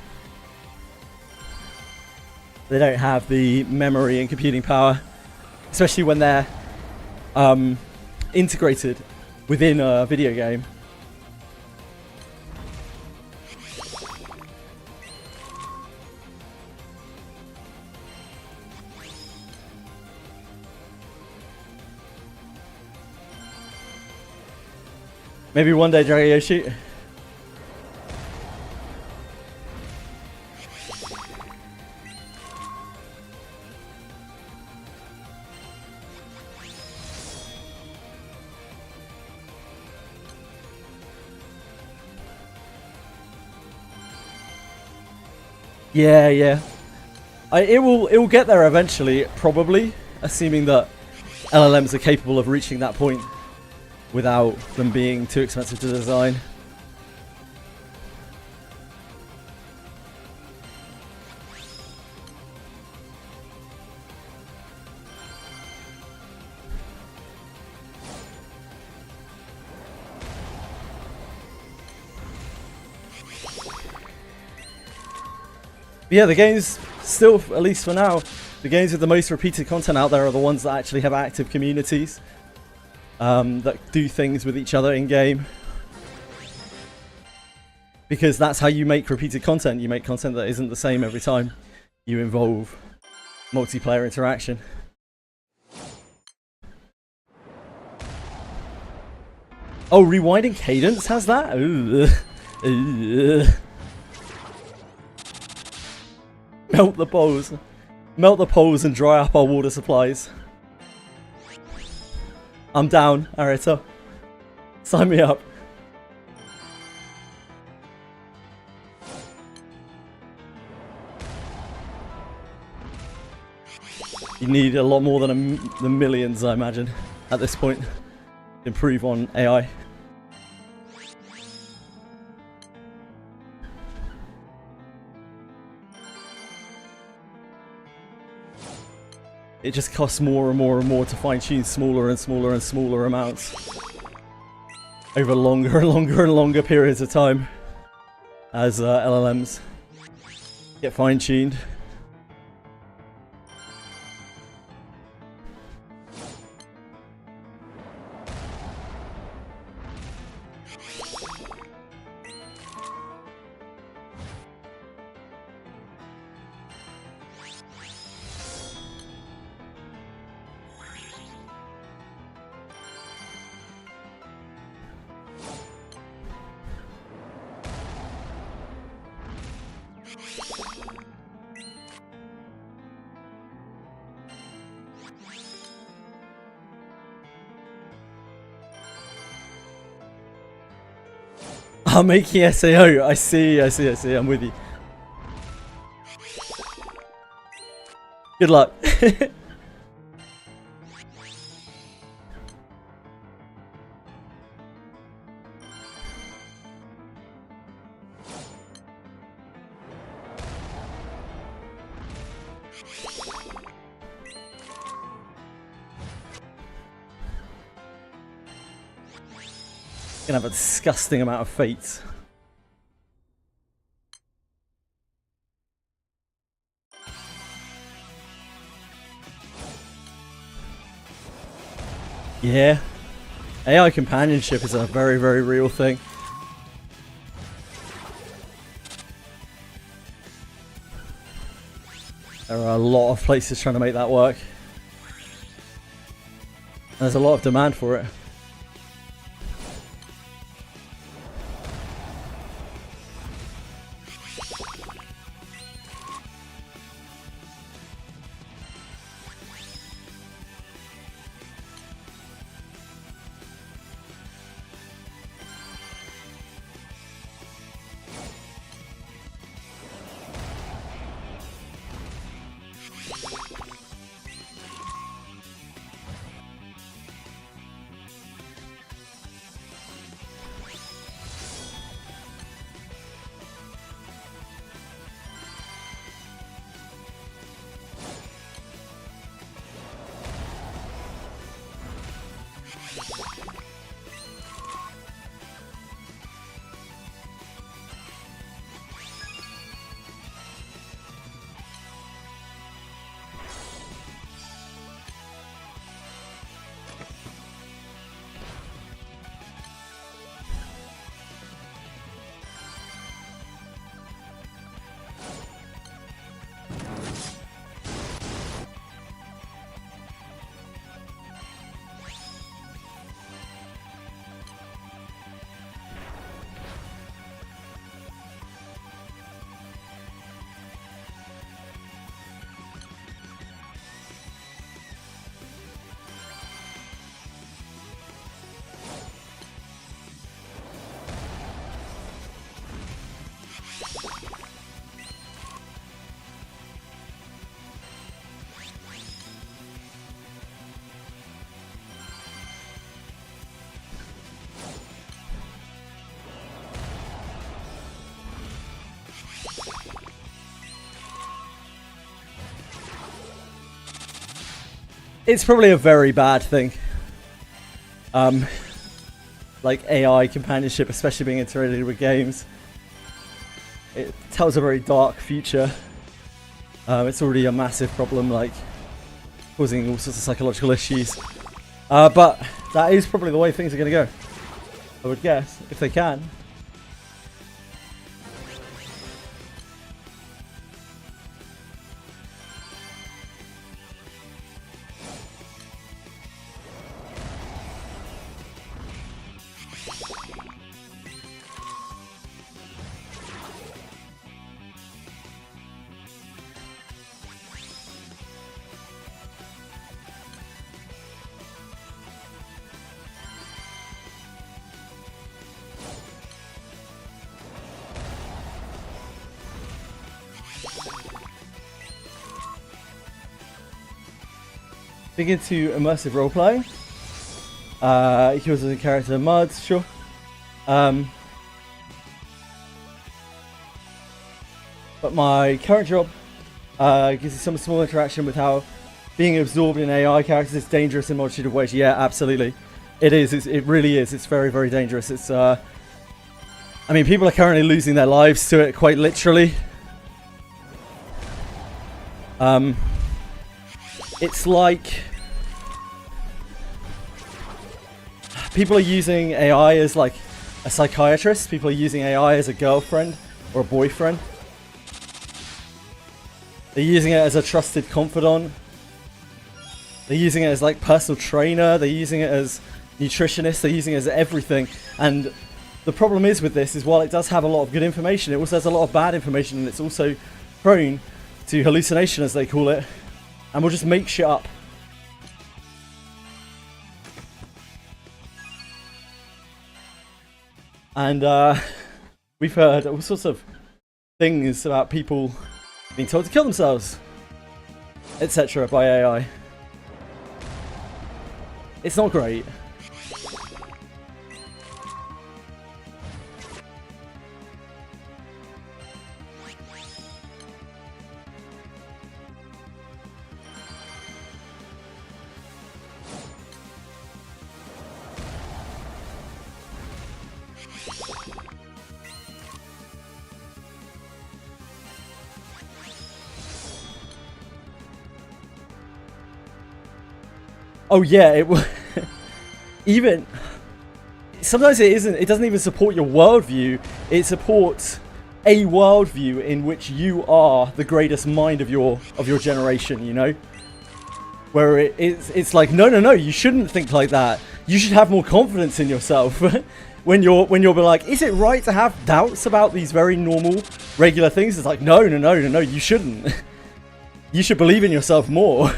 They don't have the memory and computing power, especially when they're integrated within a video game. Maybe one day, Dragoyoshi. Yeah. It will get there eventually, probably, assuming that LLMs are capable of reaching that point without them being too expensive to design. Yeah, the game's still, at least for now, The games with the most repeated content out there are the ones that actually have active communities that do things with each other in game. Because that's how you make repeated content. You make content that isn't the same every time you involve multiplayer interaction. Oh, rewinding cadence has that? Melt the poles. Melt the poles and dry up our water supplies. I'm down, Arita. Sign me up. You need a lot more than the millions, I imagine, at this point, to improve on AI. It just costs more and more and more to fine-tune smaller and smaller and smaller amounts over longer and longer and longer periods of time as LLMs get fine-tuned. I'm making SAO. I see. I'm with you. Good luck. Gonna have a disgusting amount of fates. Yeah. AI companionship is a very, very real thing. There are a lot of places trying to make that work. And there's a lot of demand for it. It's probably a very bad thing. Like AI companionship, especially being integrated with games. It tells a very dark future It's already a massive problem, like causing all sorts of psychological issues. But that is probably the way things are going to go, I would guess, if they can. Big into immersive roleplay. He was a character Mud, sure. But my current job gives you some small interaction with how being absorbed in AI characters is dangerous in a multitude of ways. Yeah, absolutely. It is. It really is. It's very, very dangerous. It's. I mean, people are currently losing their lives to it, quite literally. It's like people are using AI as like a psychiatrist. People are using AI as a girlfriend or a boyfriend. They're using it as a trusted confidant. They're using it as like personal trainer. They're using it as nutritionist. They're using it as everything. And the problem is with this is while it does have a lot of good information, it also has a lot of bad information, and it's also prone to hallucination, as they call it. And we'll just make shit up. And we've heard all sorts of things about people being told to kill themselves, etc. by AI. It's not great. Oh yeah, it will. Even sometimes it isn't. It doesn't even support your worldview. It supports a worldview in which you are the greatest mind of your generation. You know, where it's like no, you shouldn't think like that. You should have more confidence in yourself. when you're like, is it right to have doubts about these very normal, regular things? It's like no, you shouldn't. You should believe in yourself more.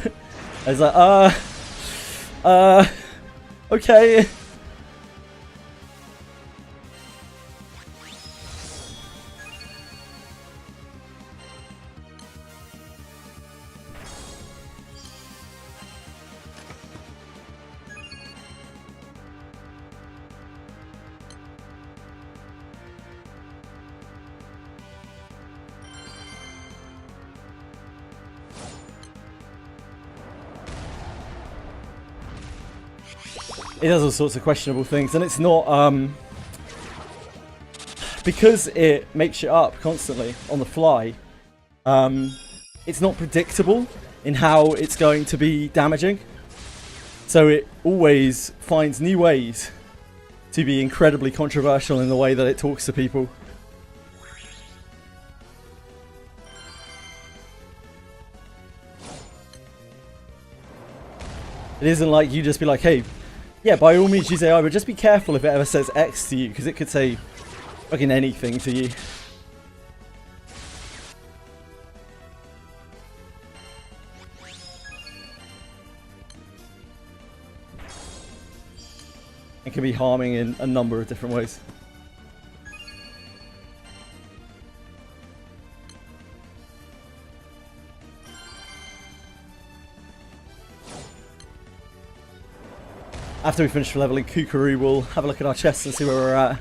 It's like okay. It does all sorts of questionable things, and it's not because it makes shit up constantly on the fly. It's not predictable in how it's going to be damaging, so it always finds new ways to be incredibly controversial in the way that it talks to people. It isn't like you just be like, hey, yeah, by all means use AI, but just be careful if it ever says X to you, because it could say fucking anything to you. It can be harming in a number of different ways. After we finish leveling Kukuru, we'll have a look at our chests and see where we're at.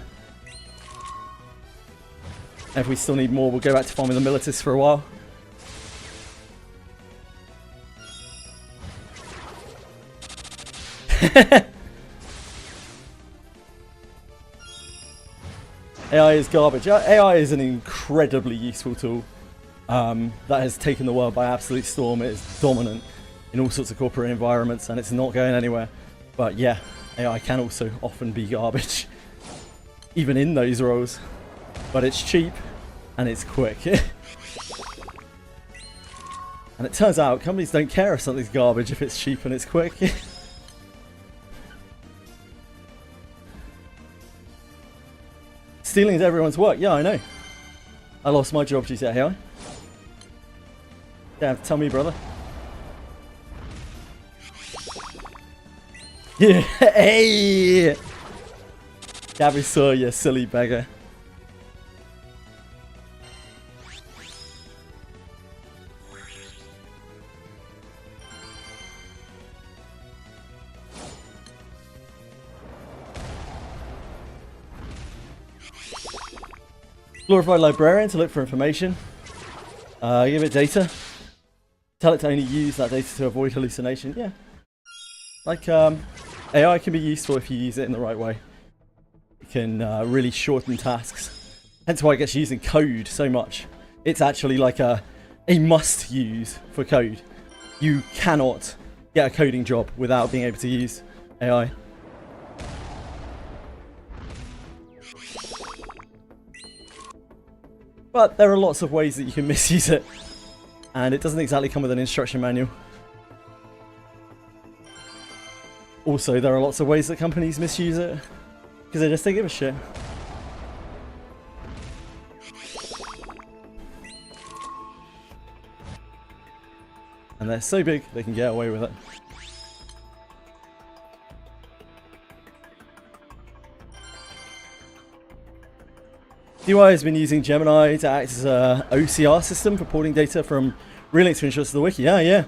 And if we still need more, we'll go back to farming the Militis for a while. AI is garbage. AI is an incredibly useful tool. That has taken the world by absolute storm. It is dominant in all sorts of corporate environments, and it's not going anywhere. But yeah, AI can also often be garbage, even in those roles. But it's cheap, and it's quick. And it turns out companies don't care if something's garbage if it's cheap and it's quick. Stealing everyone's work. Yeah, I know. I lost my job due to AI. Yeah, tell me, brother. Yeah, hey! Gabby saw you, silly beggar. Glorified librarian to look for information. Give it data. Tell it to only use that data to avoid hallucination. Yeah. Like, AI can be useful if you use it in the right way. It can really shorten tasks. Hence why it gets used in code so much. It's actually like a must use for code. You cannot get a coding job without being able to use AI. But there are lots of ways that you can misuse it. And it doesn't exactly come with an instruction manual. Also, there are lots of ways that companies misuse it. Because they just don't give a shit. And they're so big, they can get away with it. DY has been using Gemini to act as an OCR system for porting data from relinks to ensure to the wiki. Yeah.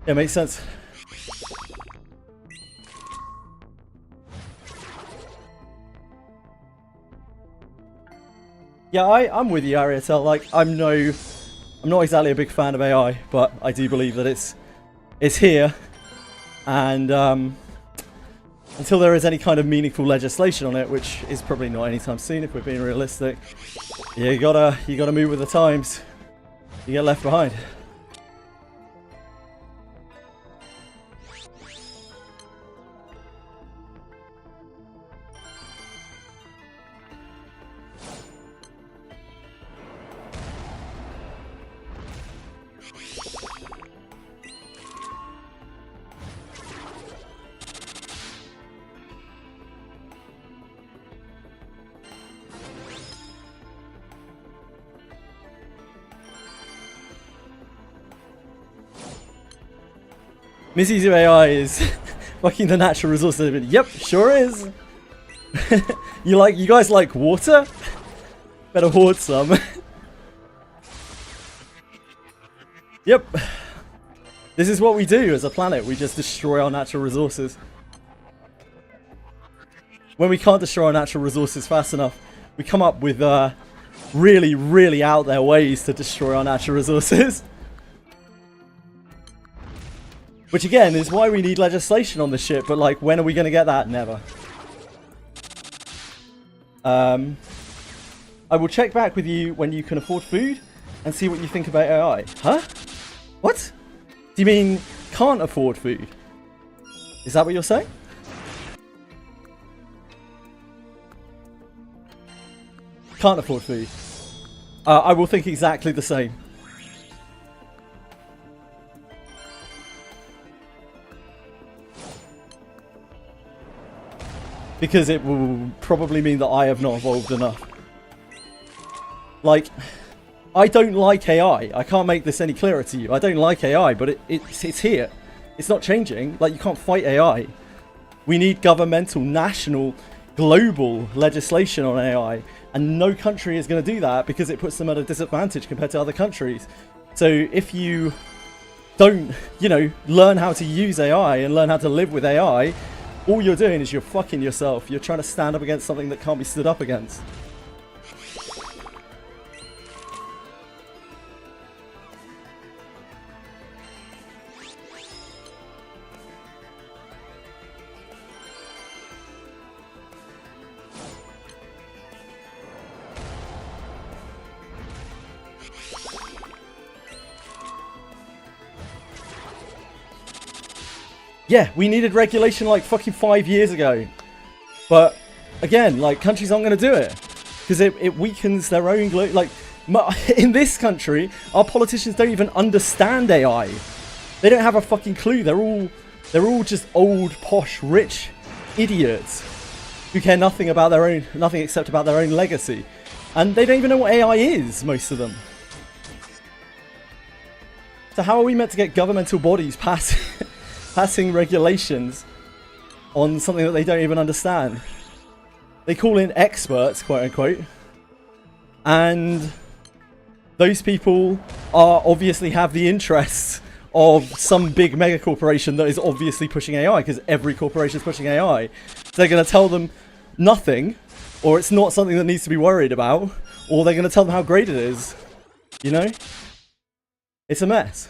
Yeah, makes sense. Yeah, I'm with you, Ariatel. Like, I'm not exactly a big fan of AI, but I do believe that it's here, and until there is any kind of meaningful legislation on it, which is probably not anytime soon if we're being realistic, yeah, you gotta move with the times. You get left behind. Misuse of AI is fucking the natural resource. Yep, sure is. You guys like water? Better hoard some. Yep. This is what we do as a planet. We just destroy our natural resources. When we can't destroy our natural resources fast enough, we come up with really, really out there ways to destroy our natural resources. Which again is why we need legislation on this shit, but like, when are we gonna get that? Never. I will check back with you when you can afford food and see what you think about AI. Huh? What? Do you mean can't afford food? Is that what you're saying? Can't afford food. I will think exactly the same. Because it will probably mean that I have not evolved enough. Like, I don't like AI. I can't make this any clearer to you. I don't like AI, but it's here. It's not changing. Like, you can't fight AI. We need governmental, national, global legislation on AI. And no country is going to do that because it puts them at a disadvantage compared to other countries. So if you don't, learn how to use AI and learn how to live with AI, all you're doing is you're fucking yourself. You're trying to stand up against something that can't be stood up against. Yeah, we needed regulation like fucking 5 years ago. But again, like, countries aren't going to do it because it weakens their own like in this country, our politicians don't even understand AI. They don't have a fucking clue. They're all just old, posh, rich idiots who care nothing except about their own legacy. And they don't even know what AI is, most of them. So how are we meant to get governmental bodies passing regulations on something that they don't even understand? They call in experts, quote unquote, and those people obviously have the interests of some big mega corporation that is obviously pushing AI, because every corporation is pushing AI. So they're going to tell them nothing, or it's not something that needs to be worried about, or they're going to tell them how great it is. You know? It's a mess.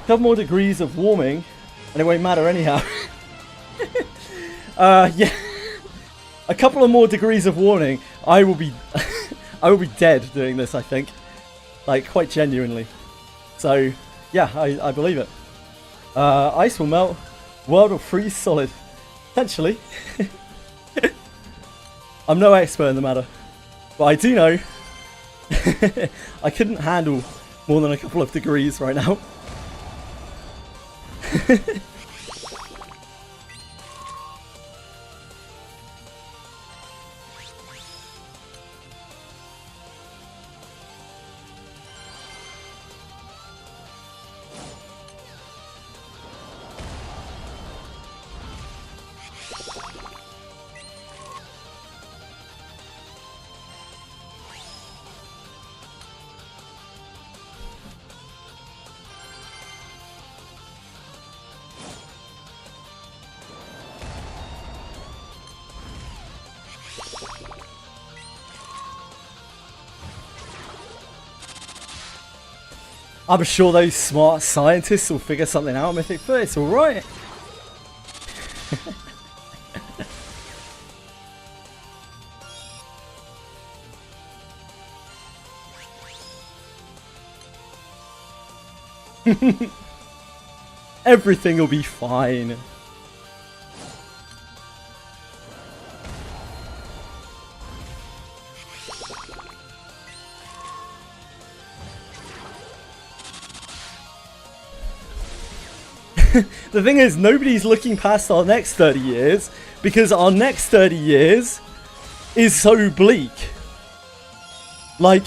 Couple more degrees of warming, and it won't matter anyhow. Yeah, a couple of more degrees of warming, I will be, I will be dead doing this. I think, like, quite genuinely. So, yeah, I believe it. Ice will melt, world will freeze solid, potentially. I'm no expert in the matter, but I do know I couldn't handle more than a couple of degrees right now. I'm sure those smart scientists will figure something out, Mythic, but it's alright. Everything will be fine. The thing is, nobody's looking past our next 30 years, because our next 30 years is so bleak. Like,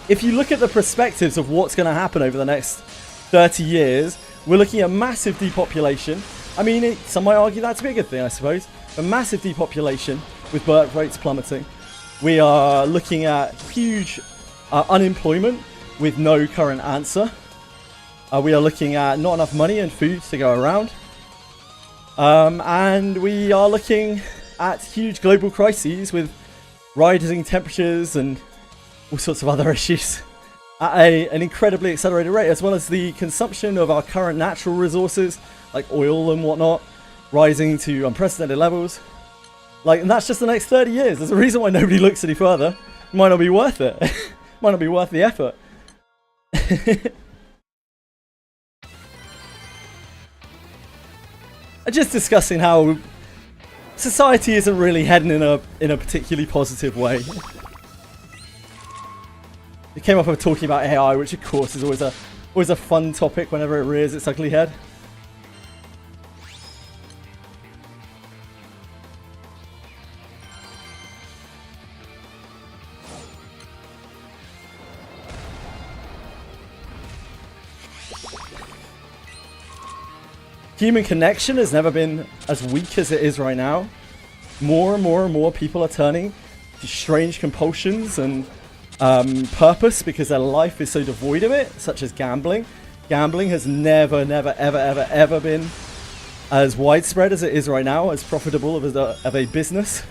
if you look at the perspectives of what's going to happen over the next 30 years, we're looking at massive depopulation. I mean, some might argue that's a big thing, I suppose. A massive depopulation with birth rates plummeting. We are looking at huge unemployment with no current answer. We are looking at not enough money and food to go around. And we are looking at huge global crises with rising temperatures and all sorts of other issues at an incredibly accelerated rate, as well as the consumption of our current natural resources, like oil and whatnot, rising to unprecedented levels. Like, and that's just the next 30 years. There's a reason why nobody looks any further. It might not be worth it. Might not be worth the effort. Just discussing how society isn't really heading in a particularly positive way. It came up with talking about AI, which of course is always a fun topic whenever it rears its ugly head. Human connection has never been as weak as it is right now. More and more and more people are turning to strange compulsions and purpose because their life is so devoid of it, such as gambling. Gambling has never, ever been as widespread as it is right now, as profitable of a business.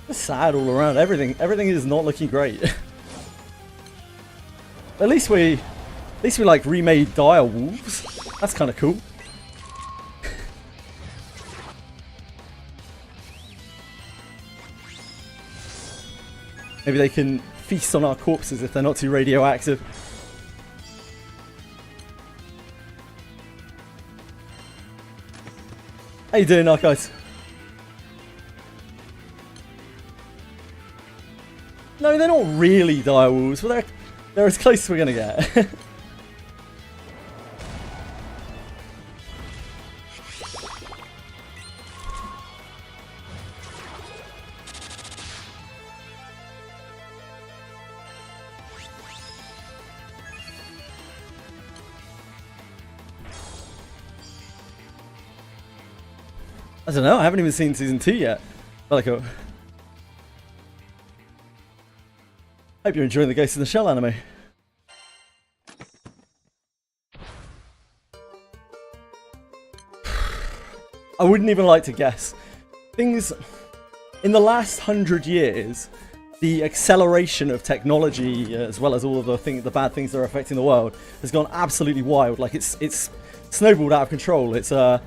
It's sad all around. Everything is not looking great. At least we like remade Dire Wolves. That's kind of cool. Maybe they can feast on our corpses if they're not too radioactive. How you doing, guys? No, they're not really dire wolves, but they're as close as we're gonna get. I don't know, I haven't even seen season 2 yet. Hope you're enjoying the Ghost in the Shell anime. I wouldn't even like to guess. Things in the last 100 years, the acceleration of technology, as well as all of the bad things that are affecting the world, has gone absolutely wild. Like it's snowballed out of control. It's a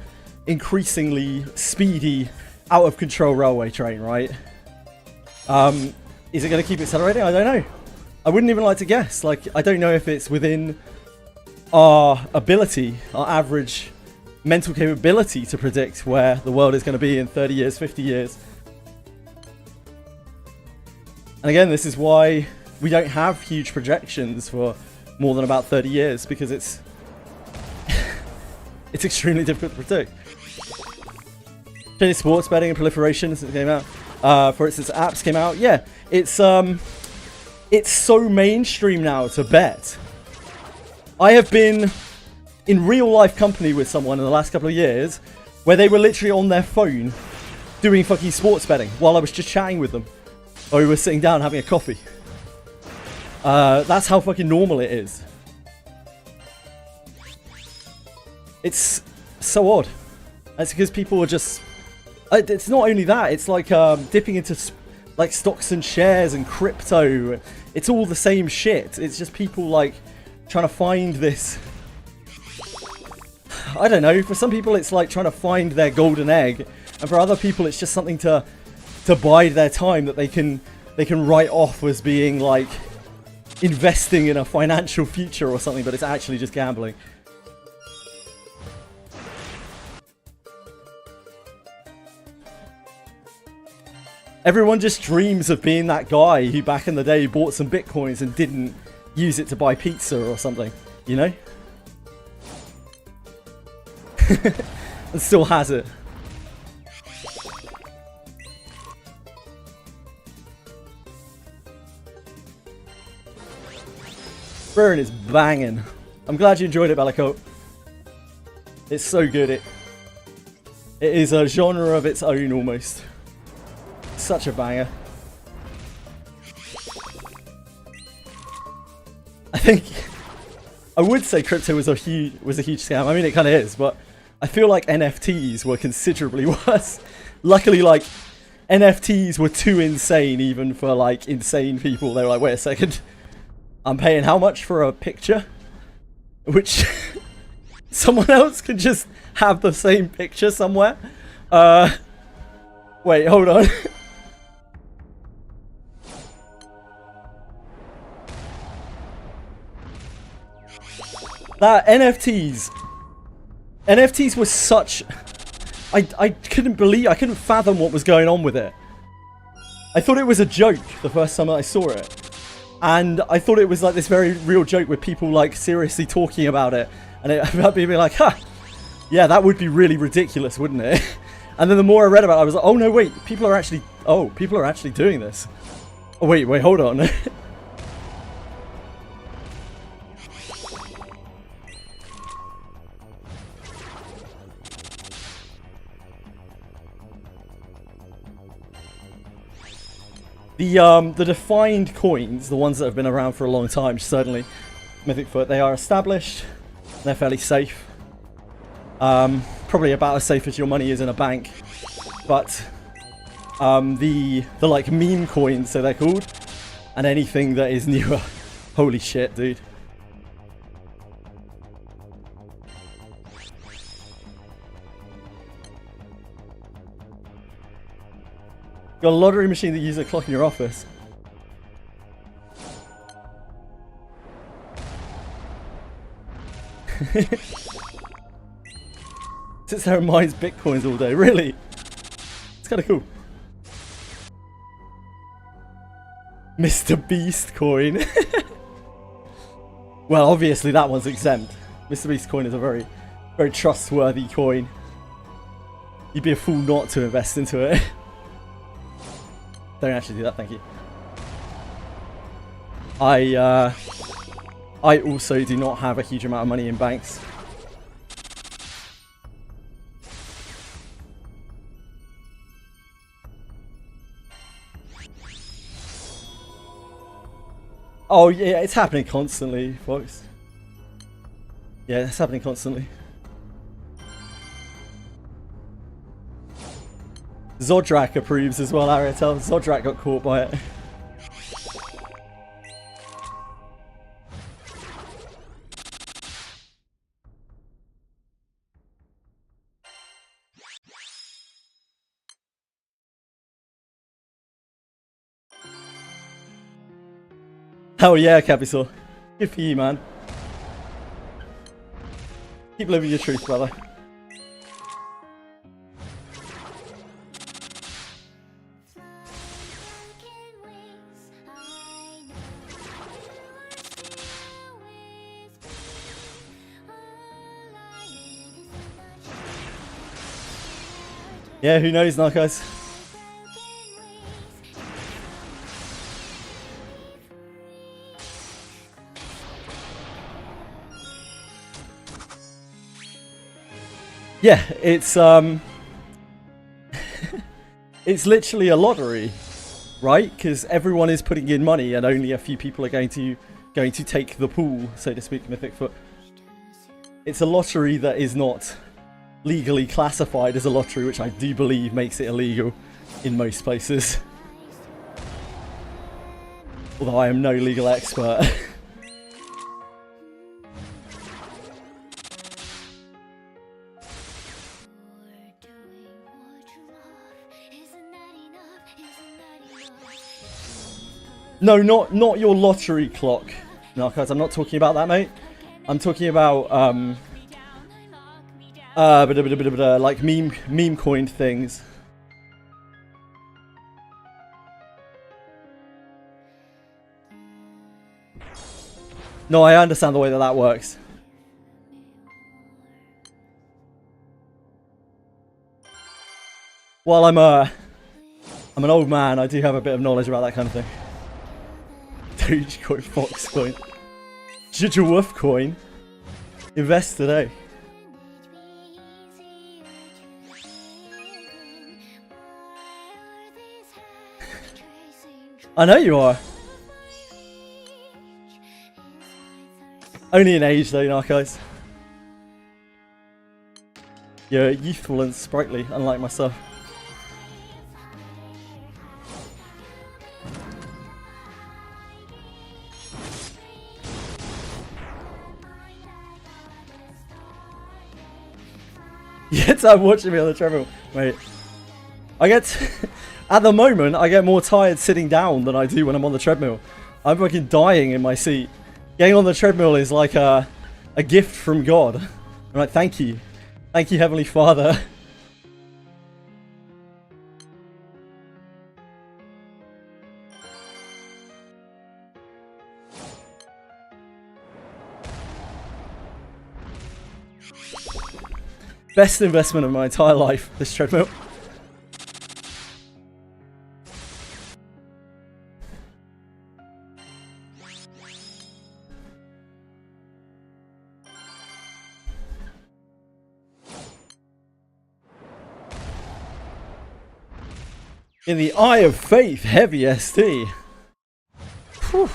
increasingly speedy, out of control railway train, right? Is it going to keep accelerating? I don't know. I wouldn't even like to guess. Like, I don't know if it's within our ability, our average mental capability to predict where the world is going to be in 30 years, 50 years. And again, this is why we don't have huge projections for more than about 30 years, because it's it's extremely difficult to predict. Chinese sports betting and proliferation since it came out. For instance, apps came out. Yeah, it's so mainstream now to bet. I have been in real life company with someone in the last couple of years where they were literally on their phone doing fucking sports betting while I was just chatting with them, or we were sitting down having a coffee. That's how fucking normal it is. It's so odd. It's because people are just... It's not only that, it's like dipping into like stocks and shares and crypto. It's all the same shit. It's just people like trying to find this... I don't know, for some people it's like trying to find their golden egg, and for other people it's just something to bide their time that they can write off as being like investing in a financial future or something, but it's actually just gambling. Everyone just dreams of being that guy who back in the day bought some bitcoins and didn't use it to buy pizza or something, you know? And still has it. Burn is banging. I'm glad you enjoyed it, Bellicoat. It's so good. It is a genre of its own almost. Such a banger. I think I would say crypto was a huge scam. I mean, it kind of is, but I feel like NFTs were considerably worse. Luckily, like NFTs were too insane even for like insane people. They were like, wait a second, I'm paying how much for a picture? Which someone else can just have the same picture somewhere. Wait, hold on. That NFTs were such... I couldn't fathom what was going on with it. I thought it was a joke the first time I saw it. And I thought it was like this very real joke with people like seriously talking about it. And it about being like, ha, yeah, that would be really ridiculous, wouldn't it? And then the more I read about it, I was like, oh no, wait, people are actually doing this. Oh wait, hold on. The defined coins, the ones that have been around for a long time, certainly Mythic Foot, they are established. They're fairly safe. Probably about as safe as your money is in a bank. But the like meme coins, so they're called, and anything that is newer. Holy shit, dude. Got a lottery machine that uses a clock in your office. Sits there and mines bitcoins all day. Really? It's kind of cool. Mr. Beast coin. Well, obviously that one's exempt. Mr. Beast coin is a very, very trustworthy coin. You'd be a fool not to invest into it. Don't actually do that, thank you. I also do not have a huge amount of money in banks. Oh yeah, it's happening constantly, folks. Yeah, it's happening constantly. Zodrak approves as well, Ariatel. Zodrak got caught by it. Oh yeah, Capisaur. Good for you, man. Keep living your truth, brother. Yeah, who knows, Narcos? Yeah, it's it's literally a lottery, right? Because everyone is putting in money, and only a few people are going to take the pool, so to speak, Mythic Foot. It's a lottery that is not legally classified as a lottery, which I do believe makes it illegal in most places. Although I am no legal expert. No, not your lottery clock, Narcos. I'm not talking about that, mate. I'm talking about like meme coined things. No, I understand the way that works. While I'm an old man, I do have a bit of knowledge about that kind of thing. Dogecoin, Foxcoin, Jujawoof coin. Invest today. I know you are. Only in age though, Narcos. You're youthful and sprightly, unlike myself. Yes, I'm watching me on the treadmill. Wait. At the moment, I get more tired sitting down than I do when I'm on the treadmill. I'm fucking dying in my seat. Getting on the treadmill is like a gift from God. I'm like, thank you. Thank you, Heavenly Father. Best investment of my entire life, this treadmill. In the Eye of Faith, heavy ST. Whew.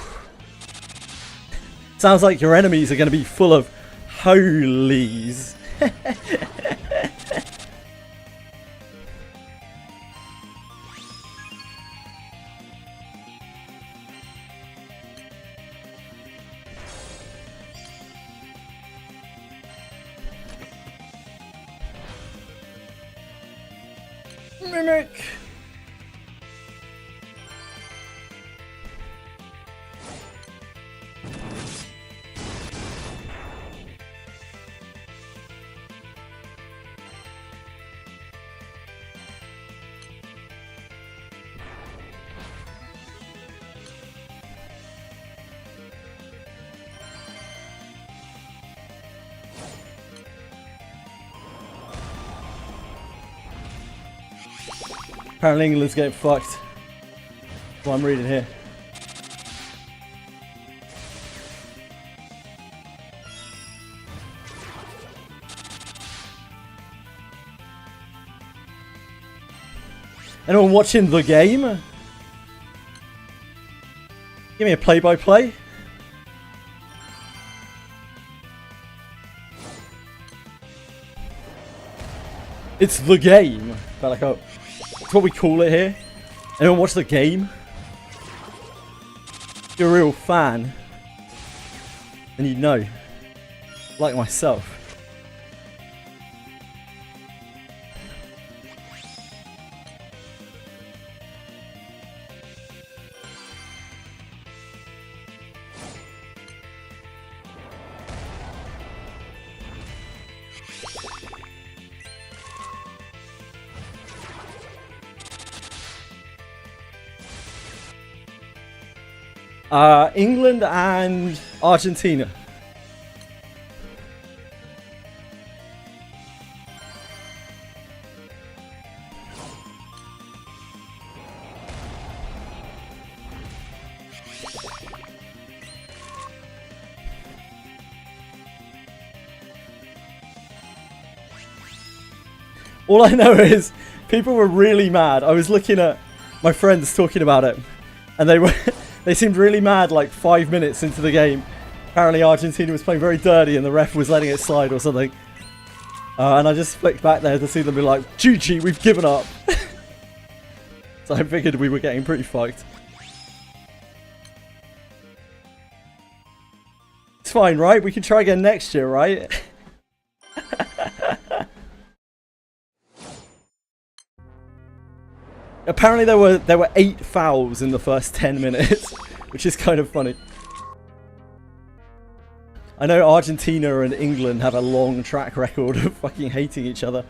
Sounds like your enemies are going to be full of holies. Mimic. Apparently England's getting fucked. What I'm reading here. Anyone watching the game? Give me a play-by-play. It's the game. That's what we call it here. Anyone watch the game? If you're a real fan, then you know. Like myself. England and Argentina. All I know is people were really mad. I was looking at my friends talking about it, and they seemed really mad like 5 minutes into the game. Apparently Argentina was playing very dirty and the ref was letting it slide or something. And I just flicked back there to see them be like, GG, we've given up. So I figured we were getting pretty fucked. It's fine, right? We can try again next year, right? Apparently there were 8 fouls in the first 10 minutes, which is kind of funny. I know Argentina and England have a long track record of fucking hating each other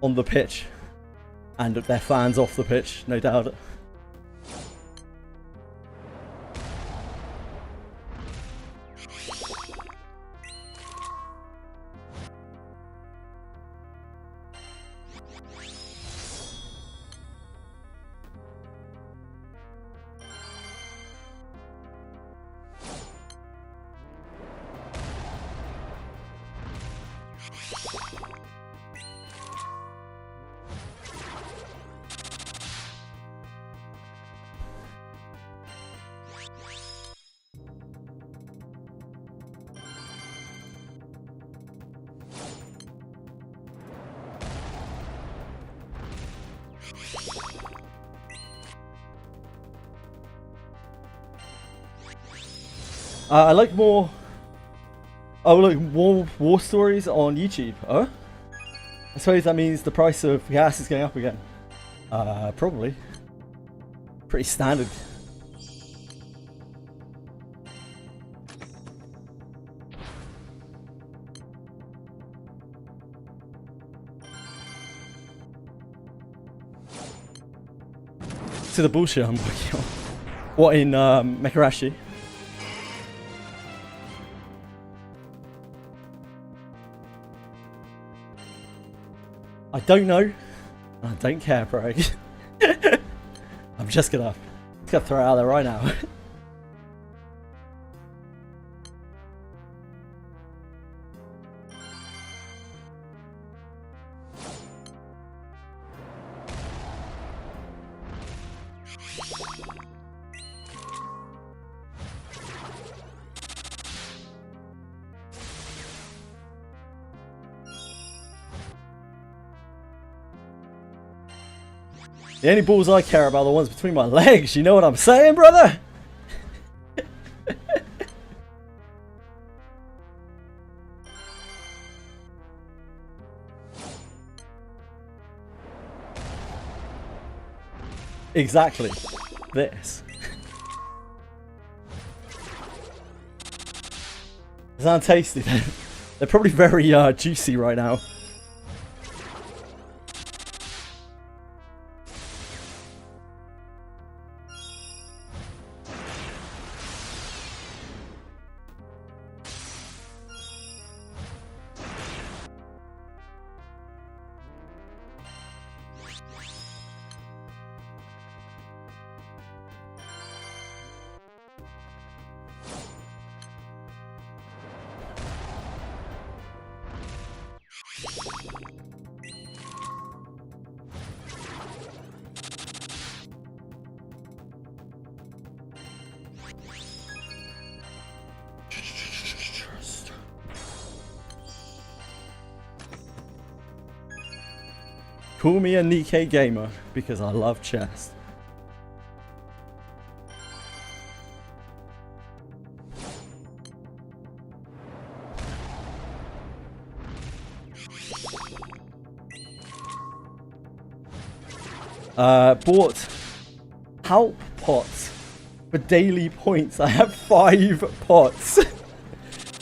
on the pitch. And their fans off the pitch, no doubt. I like more. Oh, look, more war stories on YouTube. Oh, I suppose that means the price of gas is going up again. Probably. Pretty standard. To the bullshit I'm working on. What in Mekarashi? I don't know. I don't care, bro. I'm just gonna throw it out there right now. The only balls I care about are the ones between my legs. You know what I'm saying, brother? Exactly. This. They sound tasty. They're probably very juicy right now. Call me a Nikkei gamer because I love chess. Bought help pots for daily points. I have 5 pots.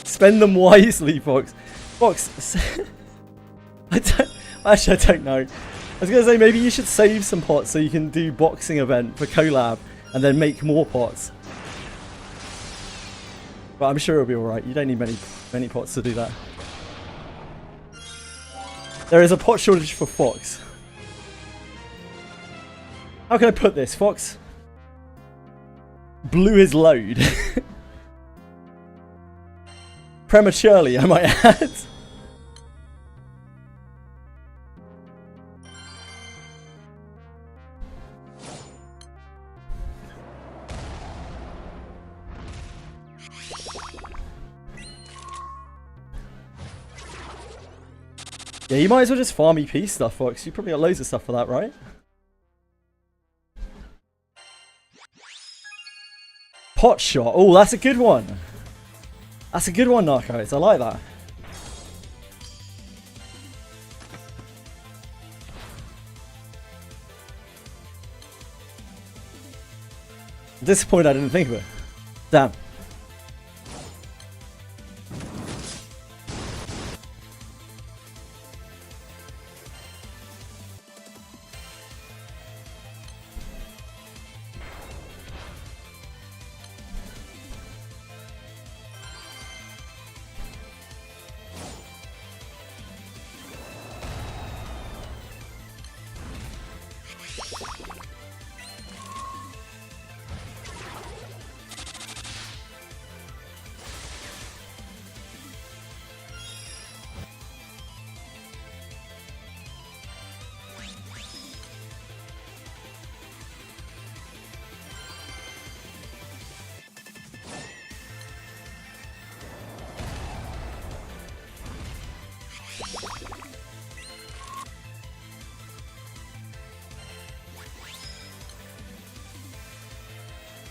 Spend them wisely, Fox. Fox, I don't know. I was going to say maybe you should save some pots so you can do boxing event for collab and then make more pots. But I'm sure it'll be alright. You don't need many pots to do that. There is a pot shortage for Fox. How can I put this? Fox blew his load. Prematurely, I might add. Yeah, you might as well just farm EP stuff, Fox. You probably got loads of stuff for that, right? Pot shot. Oh, that's a good one. That's a good one, Narcos. I like that. I'm disappointed I didn't think of it. Damn.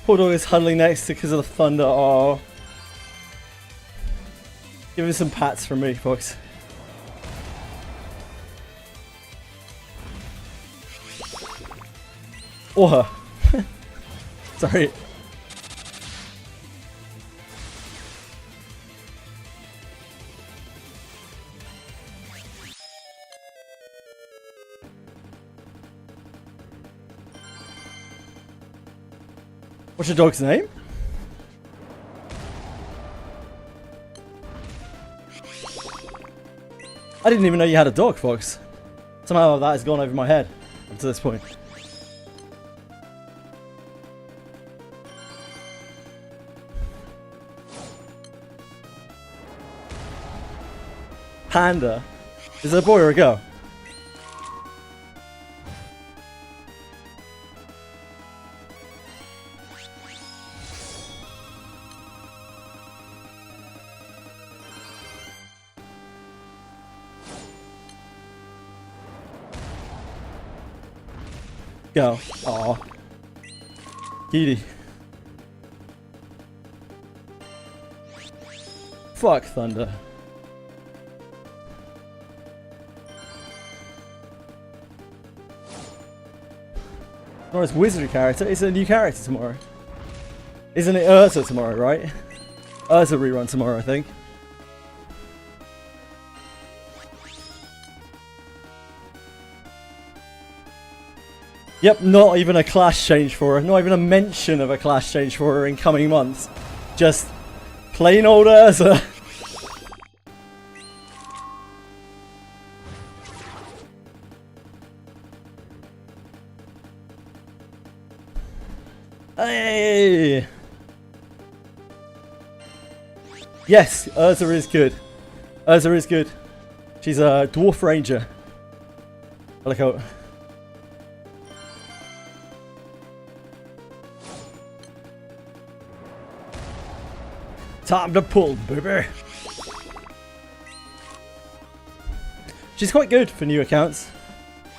Poor dog is huddling next to because of the thunder. Oh. Give him some pats from me, Fox. Or her. Sorry. What's your dog's name? I didn't even know you had a dog, Fox. Somehow that has gone over my head up to this point. Panda? Is it a boy or a girl? Go. Aw. Kitty. Fuck Thunder. Oh, it's wizard character. It's a new character tomorrow. Isn't it Urza tomorrow, right? Urza rerun tomorrow, I think. Yep, not even a class change for her. Not even a mention of a class change for her in coming months. Just plain old Urza. Hey! Yes, Urza is good. Urza is good. She's a dwarf ranger. I like how... Time to pull, baby. She's quite good for new accounts.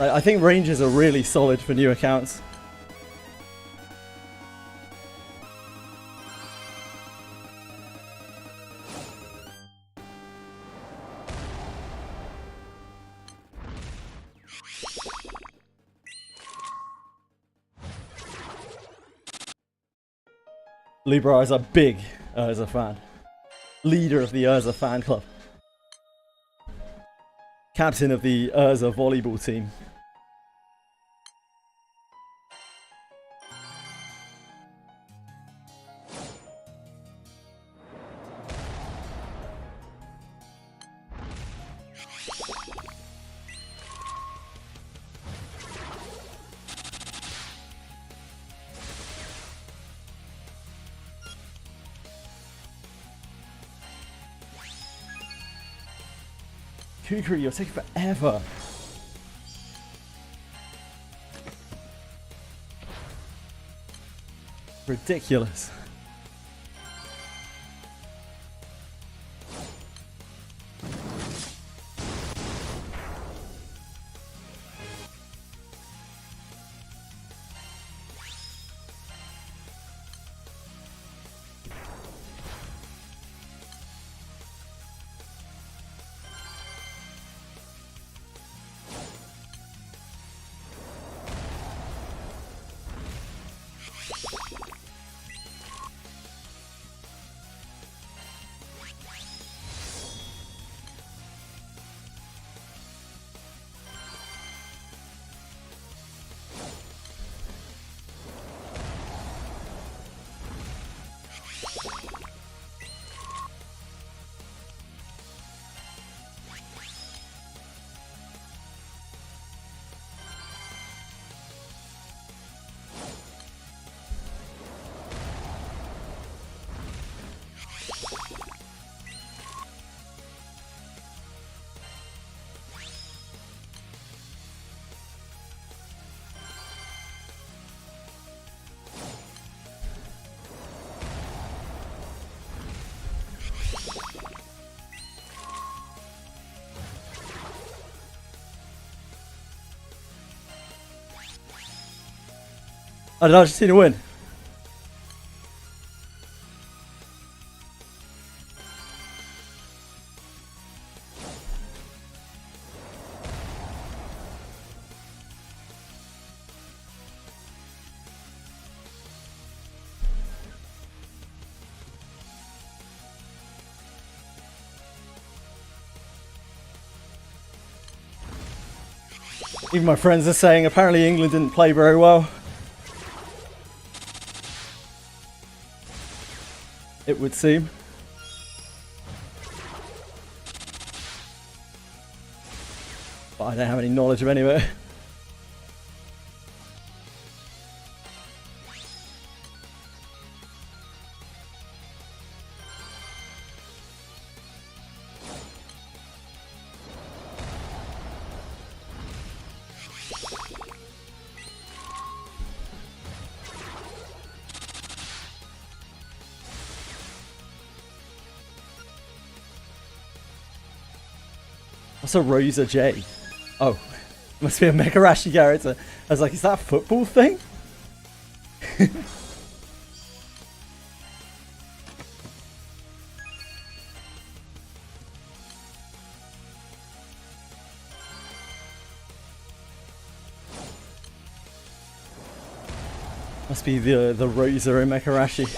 I think rangers are really solid for new accounts. Libra is a big Urza fan. Leader of the Urza fan club. Captain of the Urza volleyball team. Kukri, you're taking forever. Ridiculous. I don't know, I just need to win. Even my friends are saying apparently England didn't play very well. It would seem. But I don't have any knowledge of any of it. What's a Rosa J? Oh. Must be a Megarashi character. I was like, is that a football thing? Must be the Rosa in Megarashi.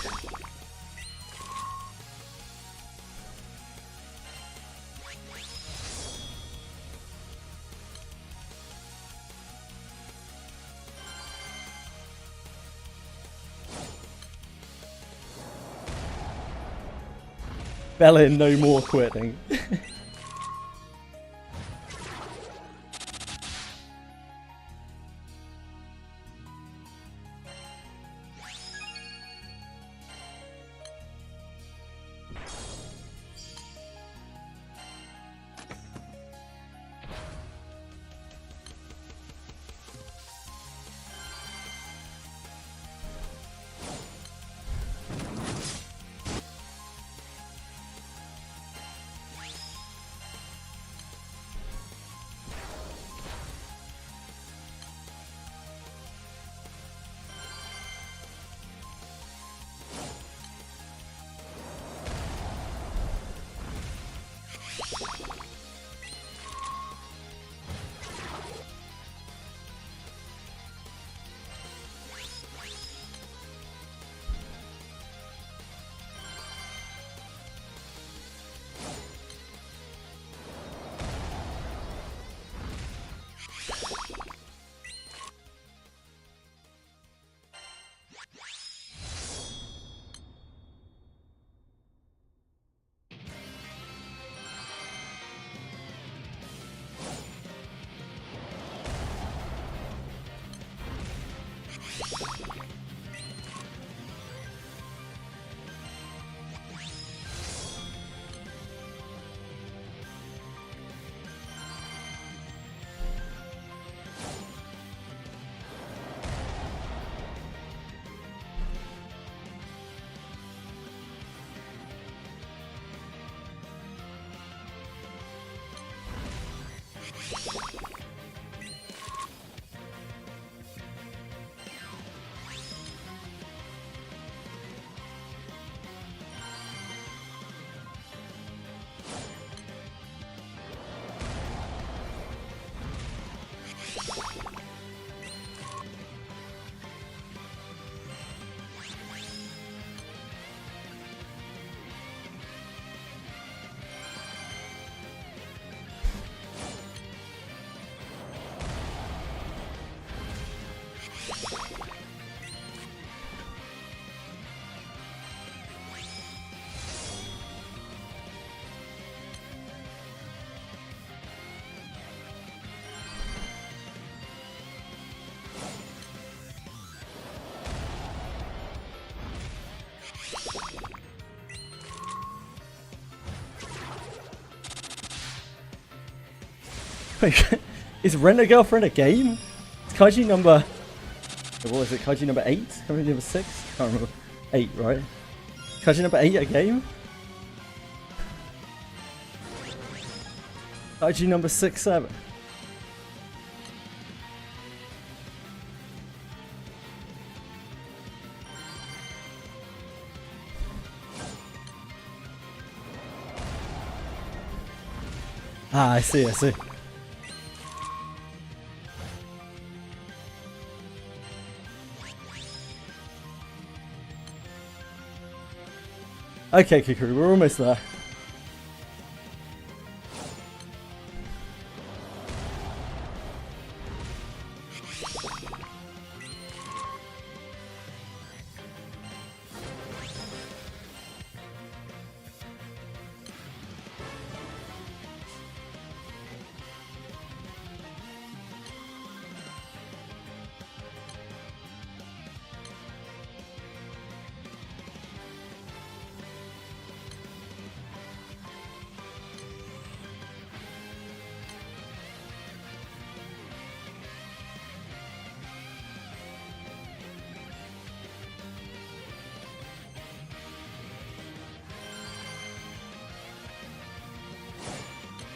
Bellin, no more quitting. Is Rent a Girlfriend a game? It's Kaiji number... What is it? Kaiji number 8? Kaiji number 6? I can't remember. 8, right? Kaiji number 8 a game? Kaiji number 6, 7. Ah, I see, I see. Okay, Kukuru, we're almost there.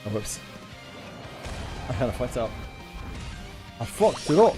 Oh, whoops. I kind of fucked up. I fucked it up.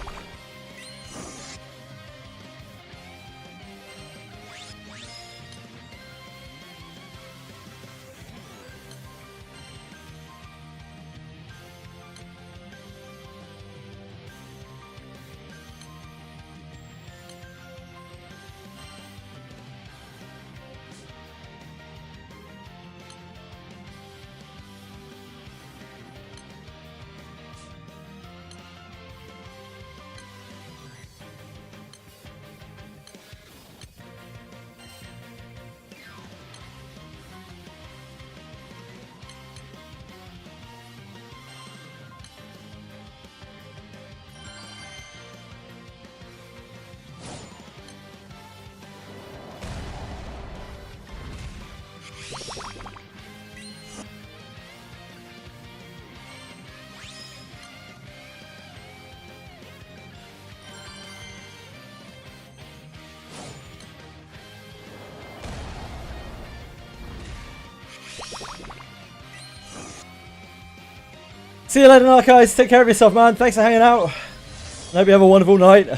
See you later, night, guys. Take care of yourself, man. Thanks for hanging out. I hope you have a wonderful night.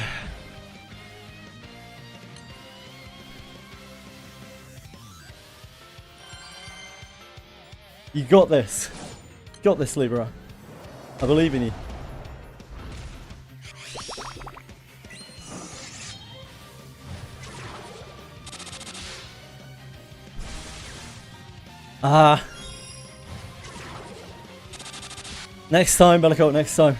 You got this. Got this, Libra. I believe in you. Next time, Bellicote, next time.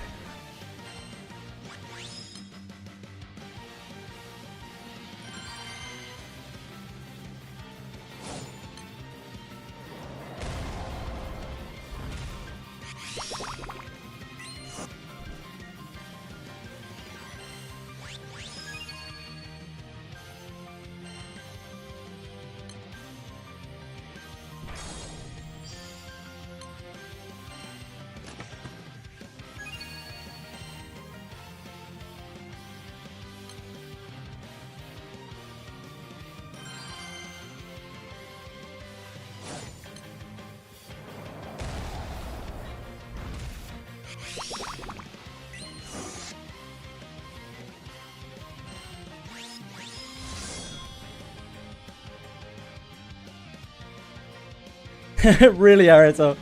Really, Arito.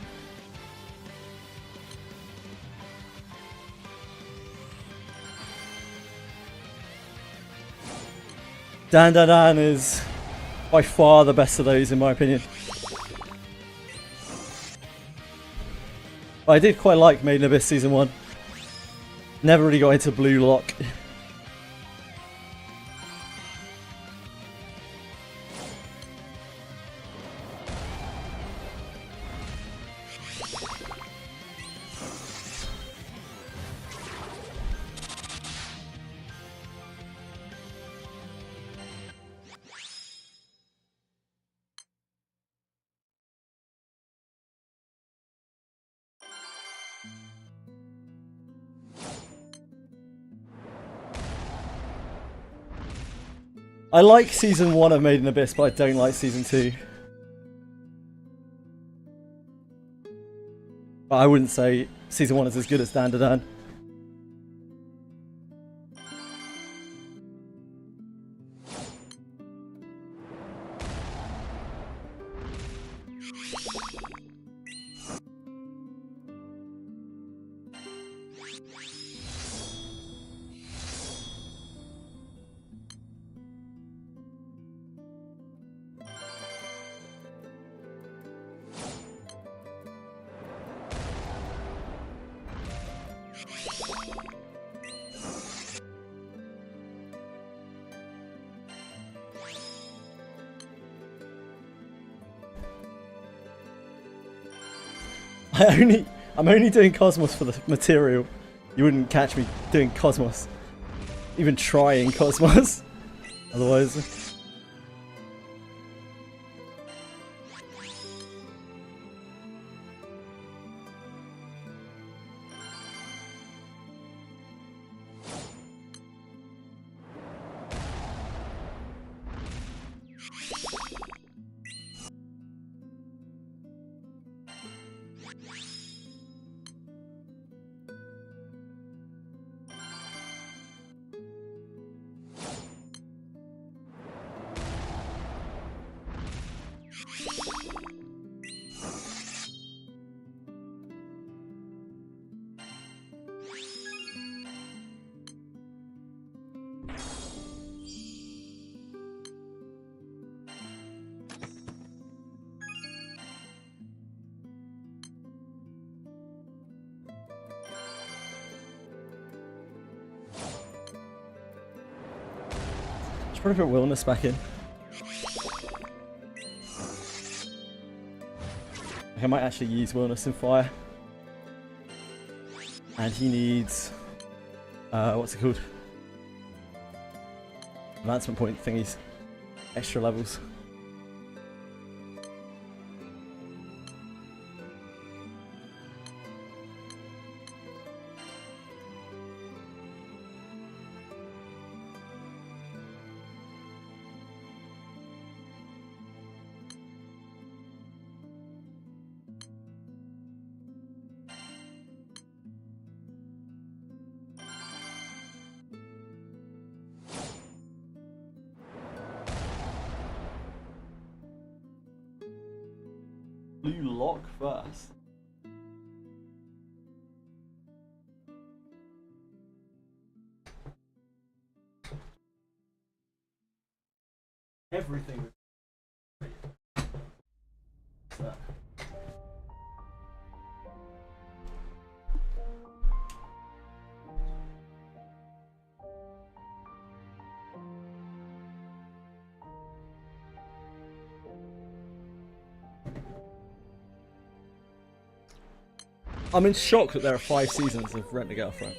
Dan is by far the best of those, in my opinion. I did quite like Made in Abyss Season 1. Never really got into Blue Lock. I like Season 1 of Made in Abyss, but I don't like Season 2. But I wouldn't say Season 1 is as good as Dan. I'm only doing Cosmos for the material. You wouldn't catch me doing Cosmos. Even trying Cosmos. Otherwise... I'm gonna put Wilderness back in. I might actually use Wilderness in fire. And he needs... what's it called? Advancement point thingies. Extra levels. Blue lock first. Everything. So. I'm in shock that there are 5 seasons of Rent a Girlfriend.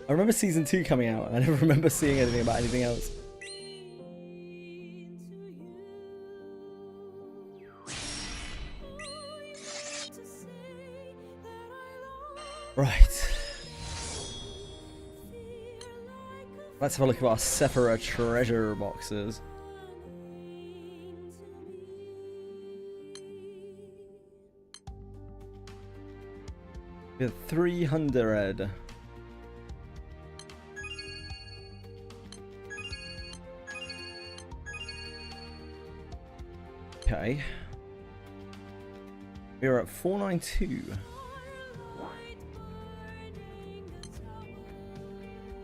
I remember season 2 coming out, and I never remember seeing anything about anything else. Right. Let's have a look at our Sephora treasure boxes. We have 300. Okay. We're at 492.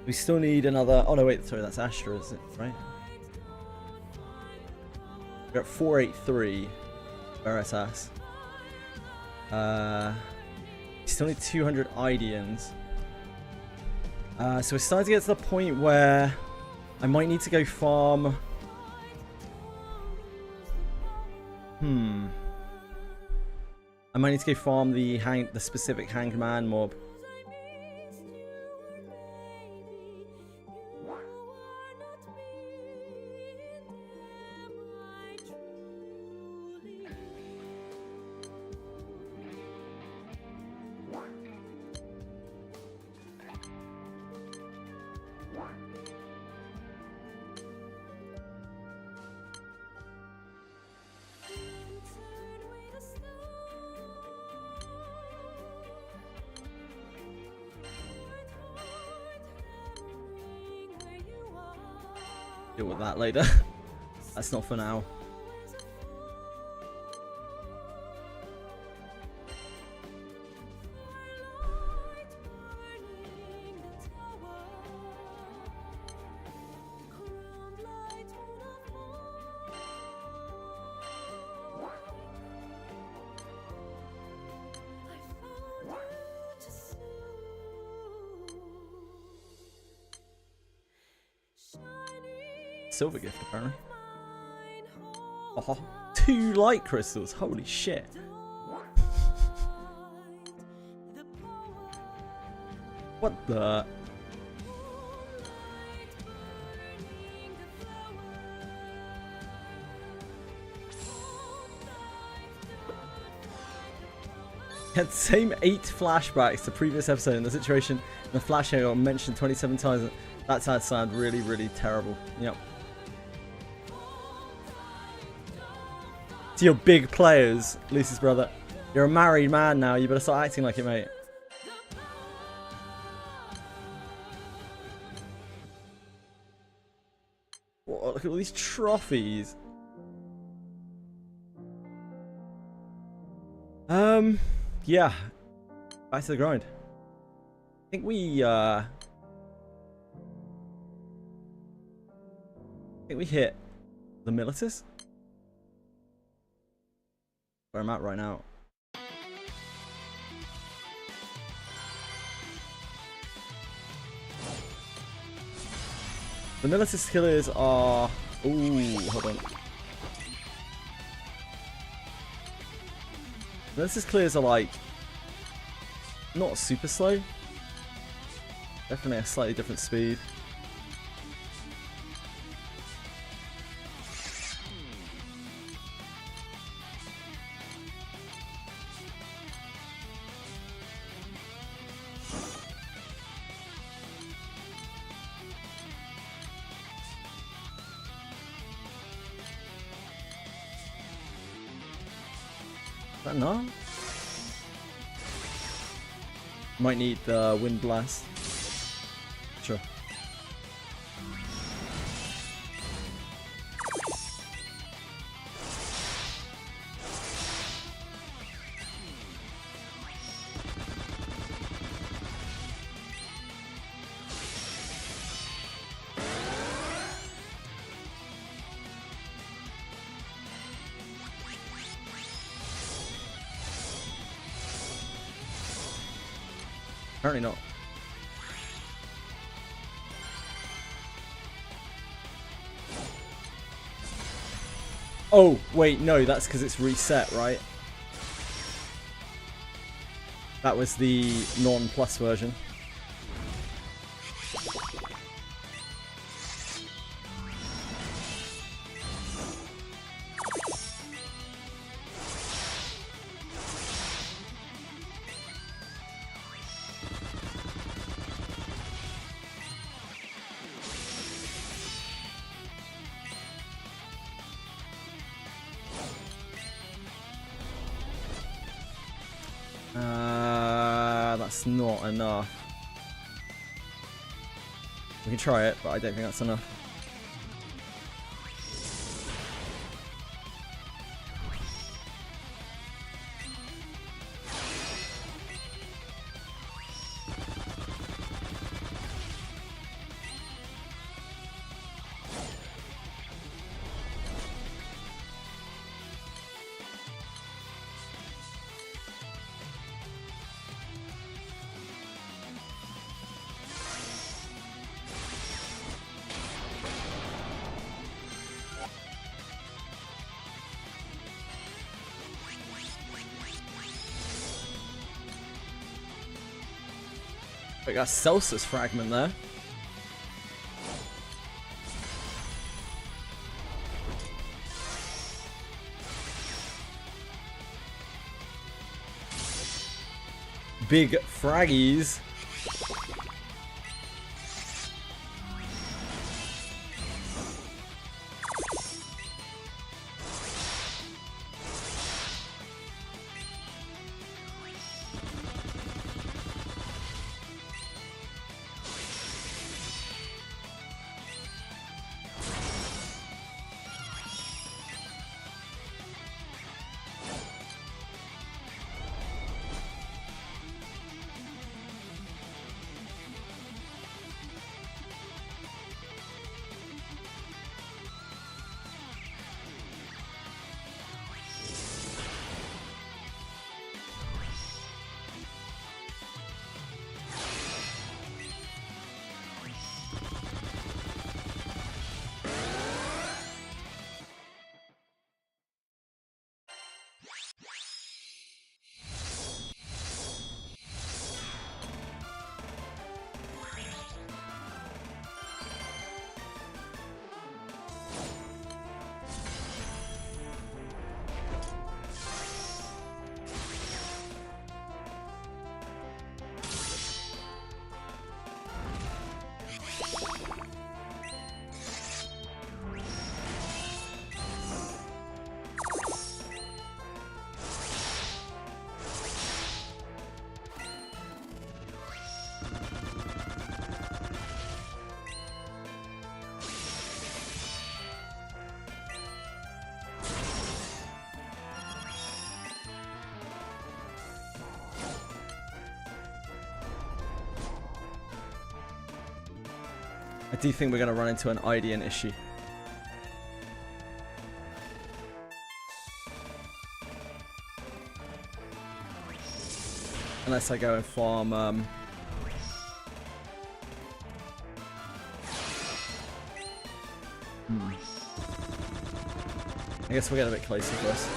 We still need another... Oh no, wait, sorry, that's Astra, is it? Right? We're at 483. Veritas. Still need 200 Ideans. So we're starting to get to the point where I might need to go farm. I might need to go farm the specific hangman mob. Deal with that later. That's not for now. Silver gift apparently. Oh, 2 light crystals. Holy shit. What the? Had the same 8 flashbacks to previous episode in the situation in the flash I mentioned 27 times. That's how it sounded really, really terrible. Yep. To your big players, Lucy's brother. You're a married man now, you better start acting like it, mate. Whoa, look at all these trophies. Yeah. Back to the grind. I think we hit the Militus. Where I'm at right now. Vanillitis killers are... Ooh, hold on. Vanillitis killers are like... not super slow. Definitely a slightly different speed. Is that enough? Might need the wind blast. Sure. Apparently not. Oh, wait, no, that's because it's reset, right? That was the non-plus version. That's not enough. We can try it, but I don't think that's enough. We got a Celsius fragment there. Big fraggies. I do think we're going to run into an Idean issue. Unless I go and farm... I guess we'll get a bit closer first.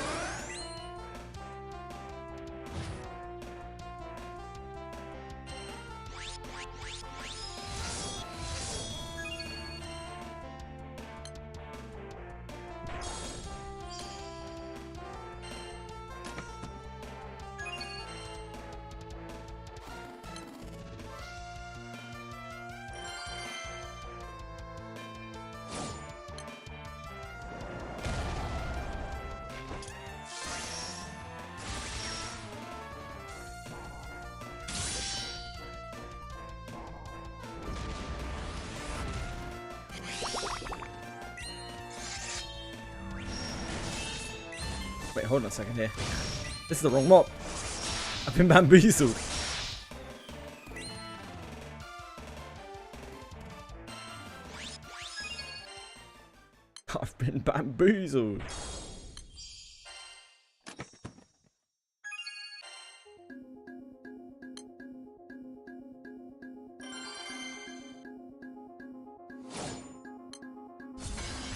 Wait, hold on a second here. This is the wrong mob. I've been bamboozled. I've been bamboozled.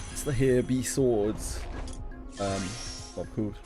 What's the here be swords? Not called.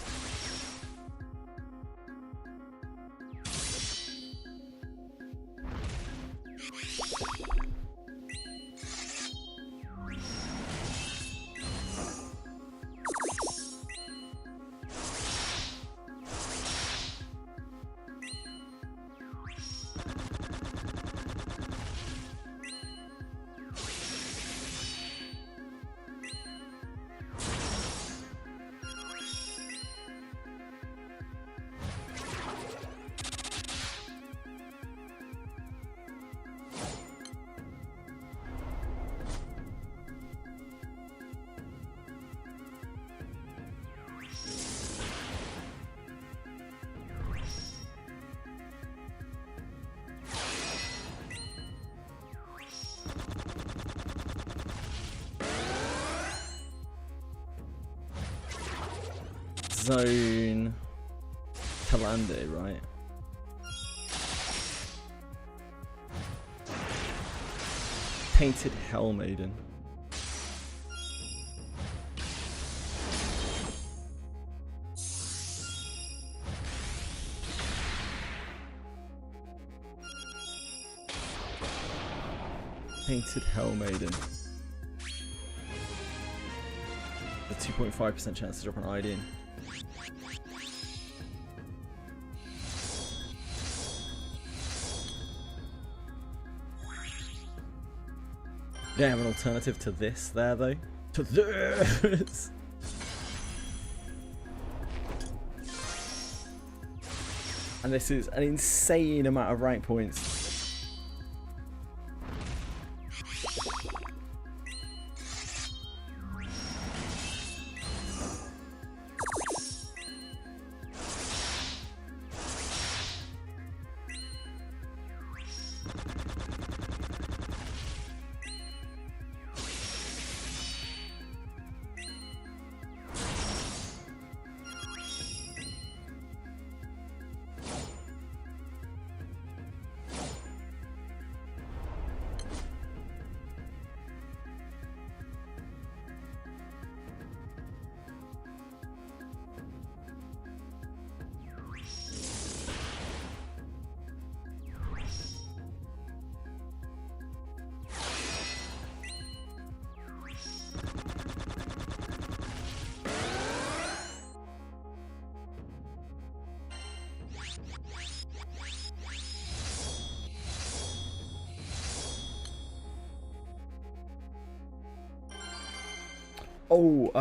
Zone Talande, right? Painted Hell Maiden. Painted Hell Maiden. A 2.5% chance to drop an ID. You don't have an alternative to this there, though? To this! And this is an insane amount of rank points. Oh,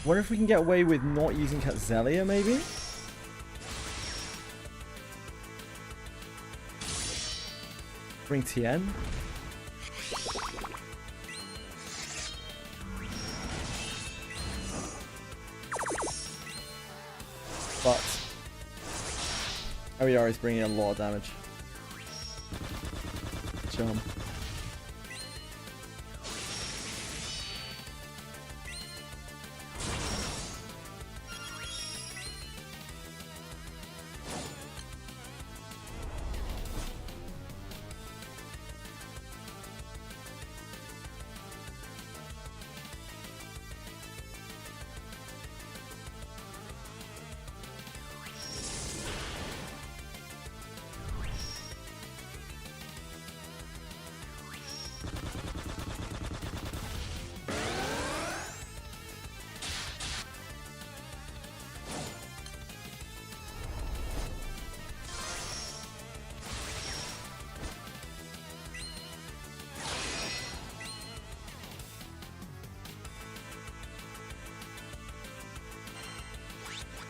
wonder if we can get away with not using Catzelia, maybe? Bring Tien. But OER is bringing a lot of damage. Jump.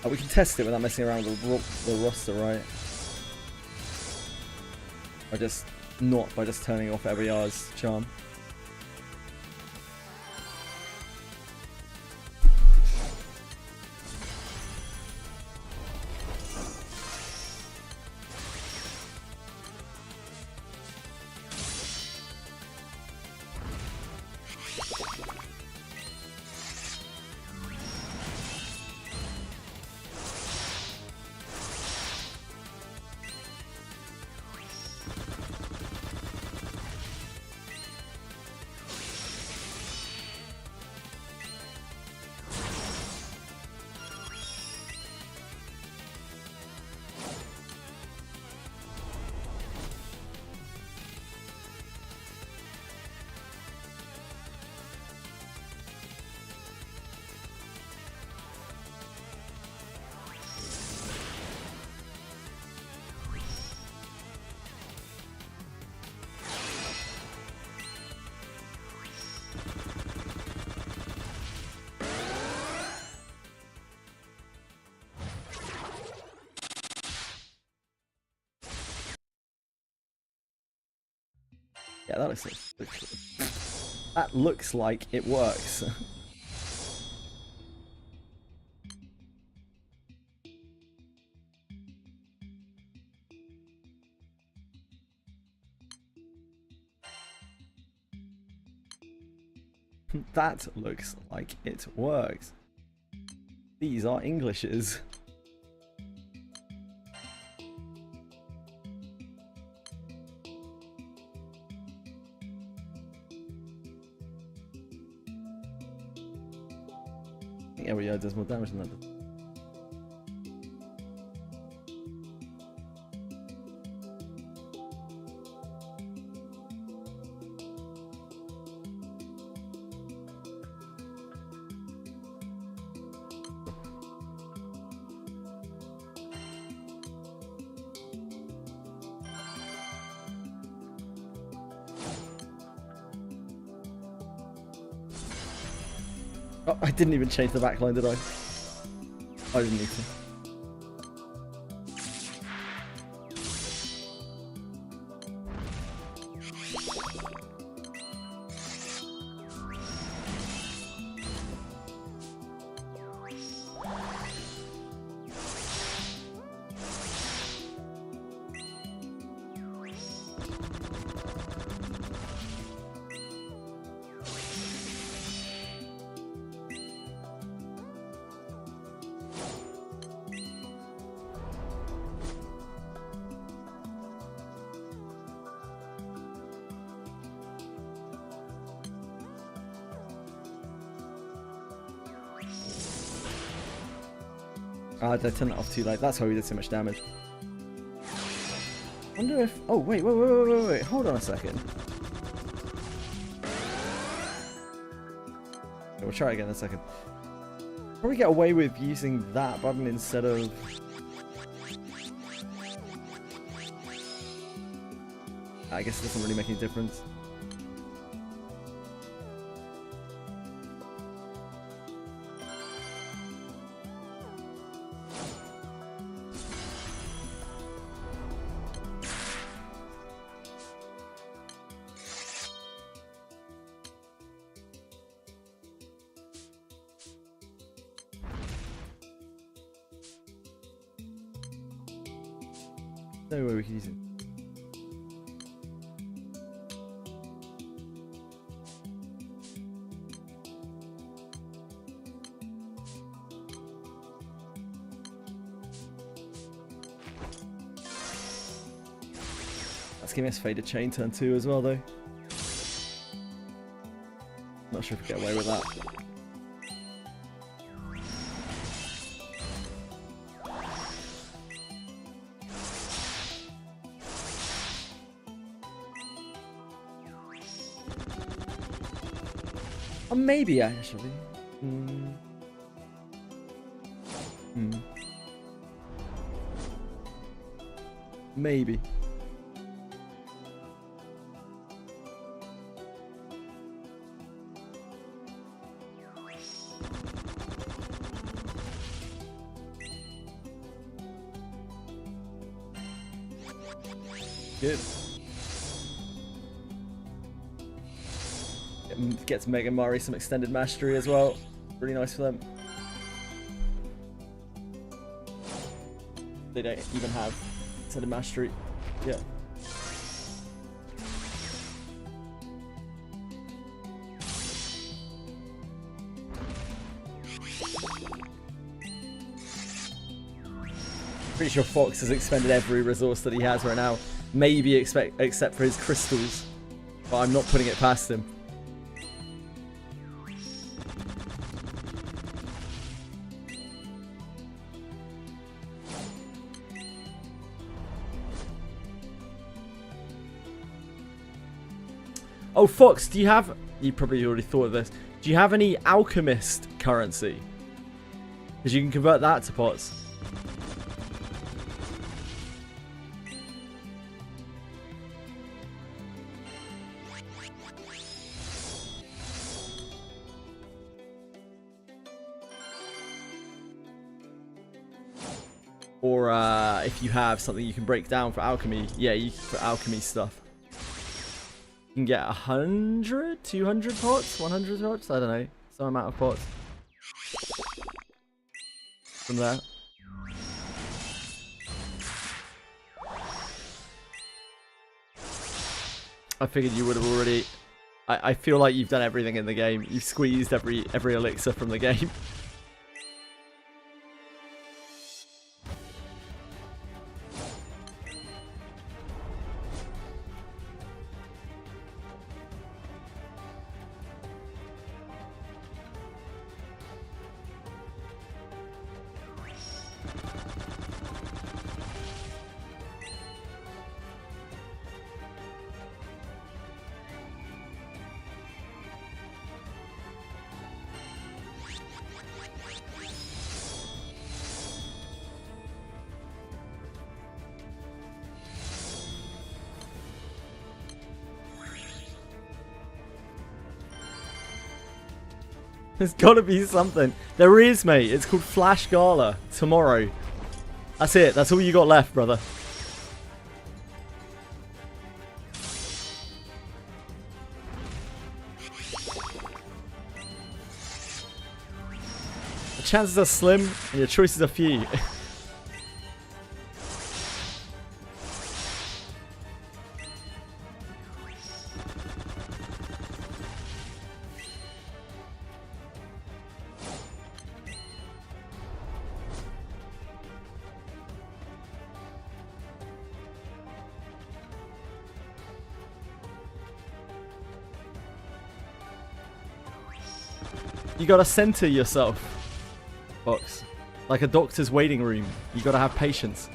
Oh, we can test it without messing around with the roster, right? By just turning off every R's charm. Yeah, that looks like it works. That looks like it works. These are Englishes. Yeah, well, yeah, it does more damage than that. Oh, I didn't even change the backline, did I? I didn't need to. Ah, did I turn that off too late? That's why we did so much damage. I wonder if... Oh, wait, hold on a second. Okay, we'll try it again in a second. Probably get away with using that button instead of... I guess it doesn't really make any difference. No way we can use it. That's giving us faded chain turn 2 as well though. Not sure if we get away with that. Or maybe actually. Maybe. Good. Gets Mega Mari some extended mastery as well. Really nice for them. They don't even have extended mastery. Yeah. Pretty sure Fox has expended every resource that he has right now. Maybe except for his crystals. But I'm not putting it past him. Oh, Fox, do you have... You probably already thought of this. Do you have any alchemist currency? Because you can convert that to pots. Or if you have something you can break down for alchemy. Yeah, you can put alchemy stuff. You can get 100, 200 pots, 100 pots. I don't know, some amount of pots from there. I figured you would have already. I feel like you've done everything in the game. You've squeezed every elixir from the game. There's gotta be something. There is, mate. It's called Flash Gala tomorrow. That's it. That's all you got left, brother. The chances are slim and your choices are few. You gotta center yourself, Fox. Like a doctor's waiting room. You gotta have patience.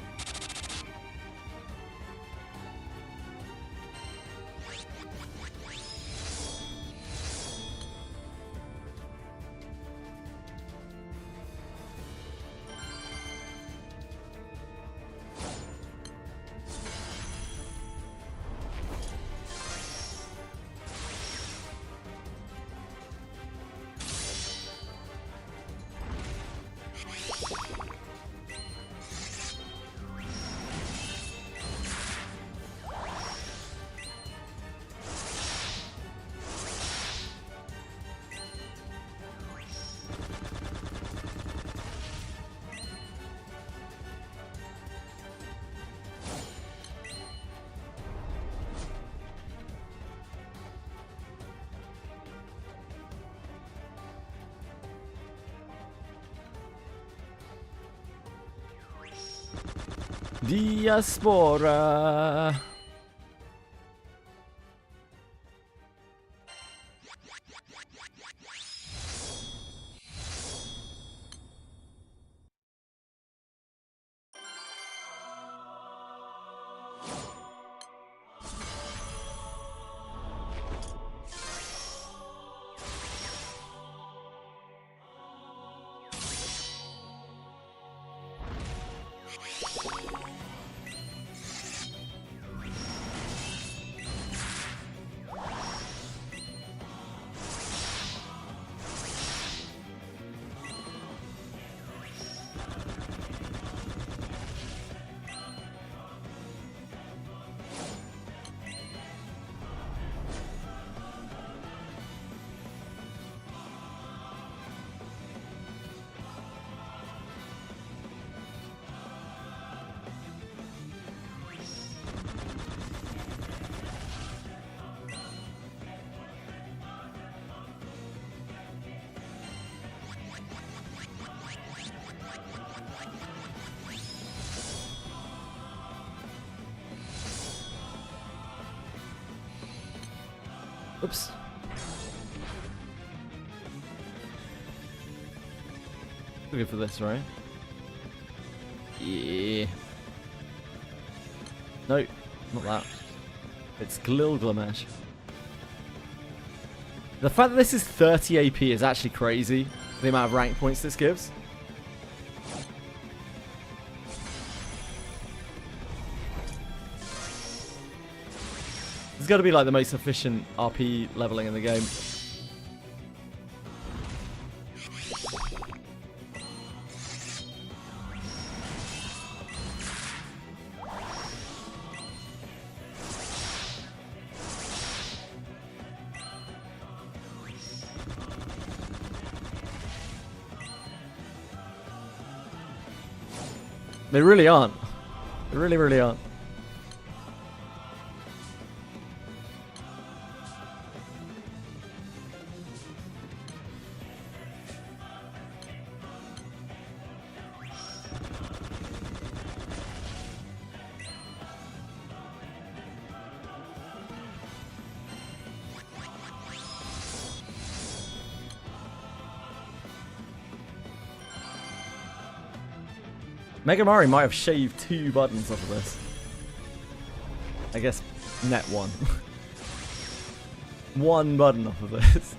Diaspora. Oops. Looking for this, right? Yeah. No, not that. It's Gilgamesh. The fact that this is 30 AP is actually crazy. The amount of rank points this gives. It's got to be like the most efficient RP leveling in the game. They really aren't. They really, really aren't. Mega Mario might have shaved 2 buttons off of this. I guess net 1. 1 button off of this.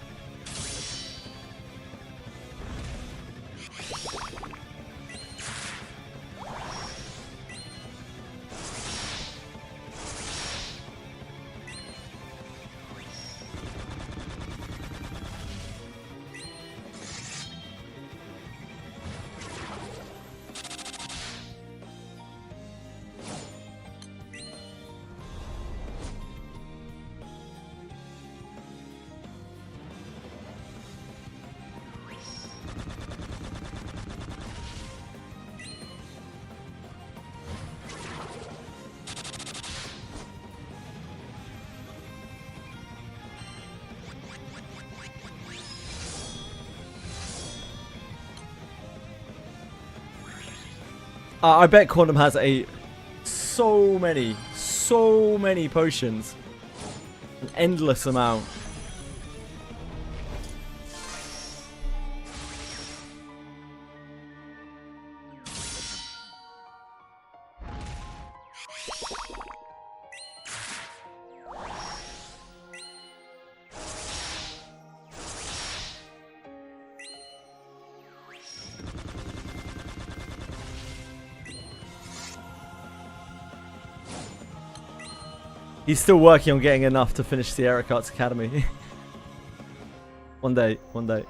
I bet Quantum has so many potions. An endless amount. He's still working on getting enough to finish the Eric Arts Academy. One day, one day.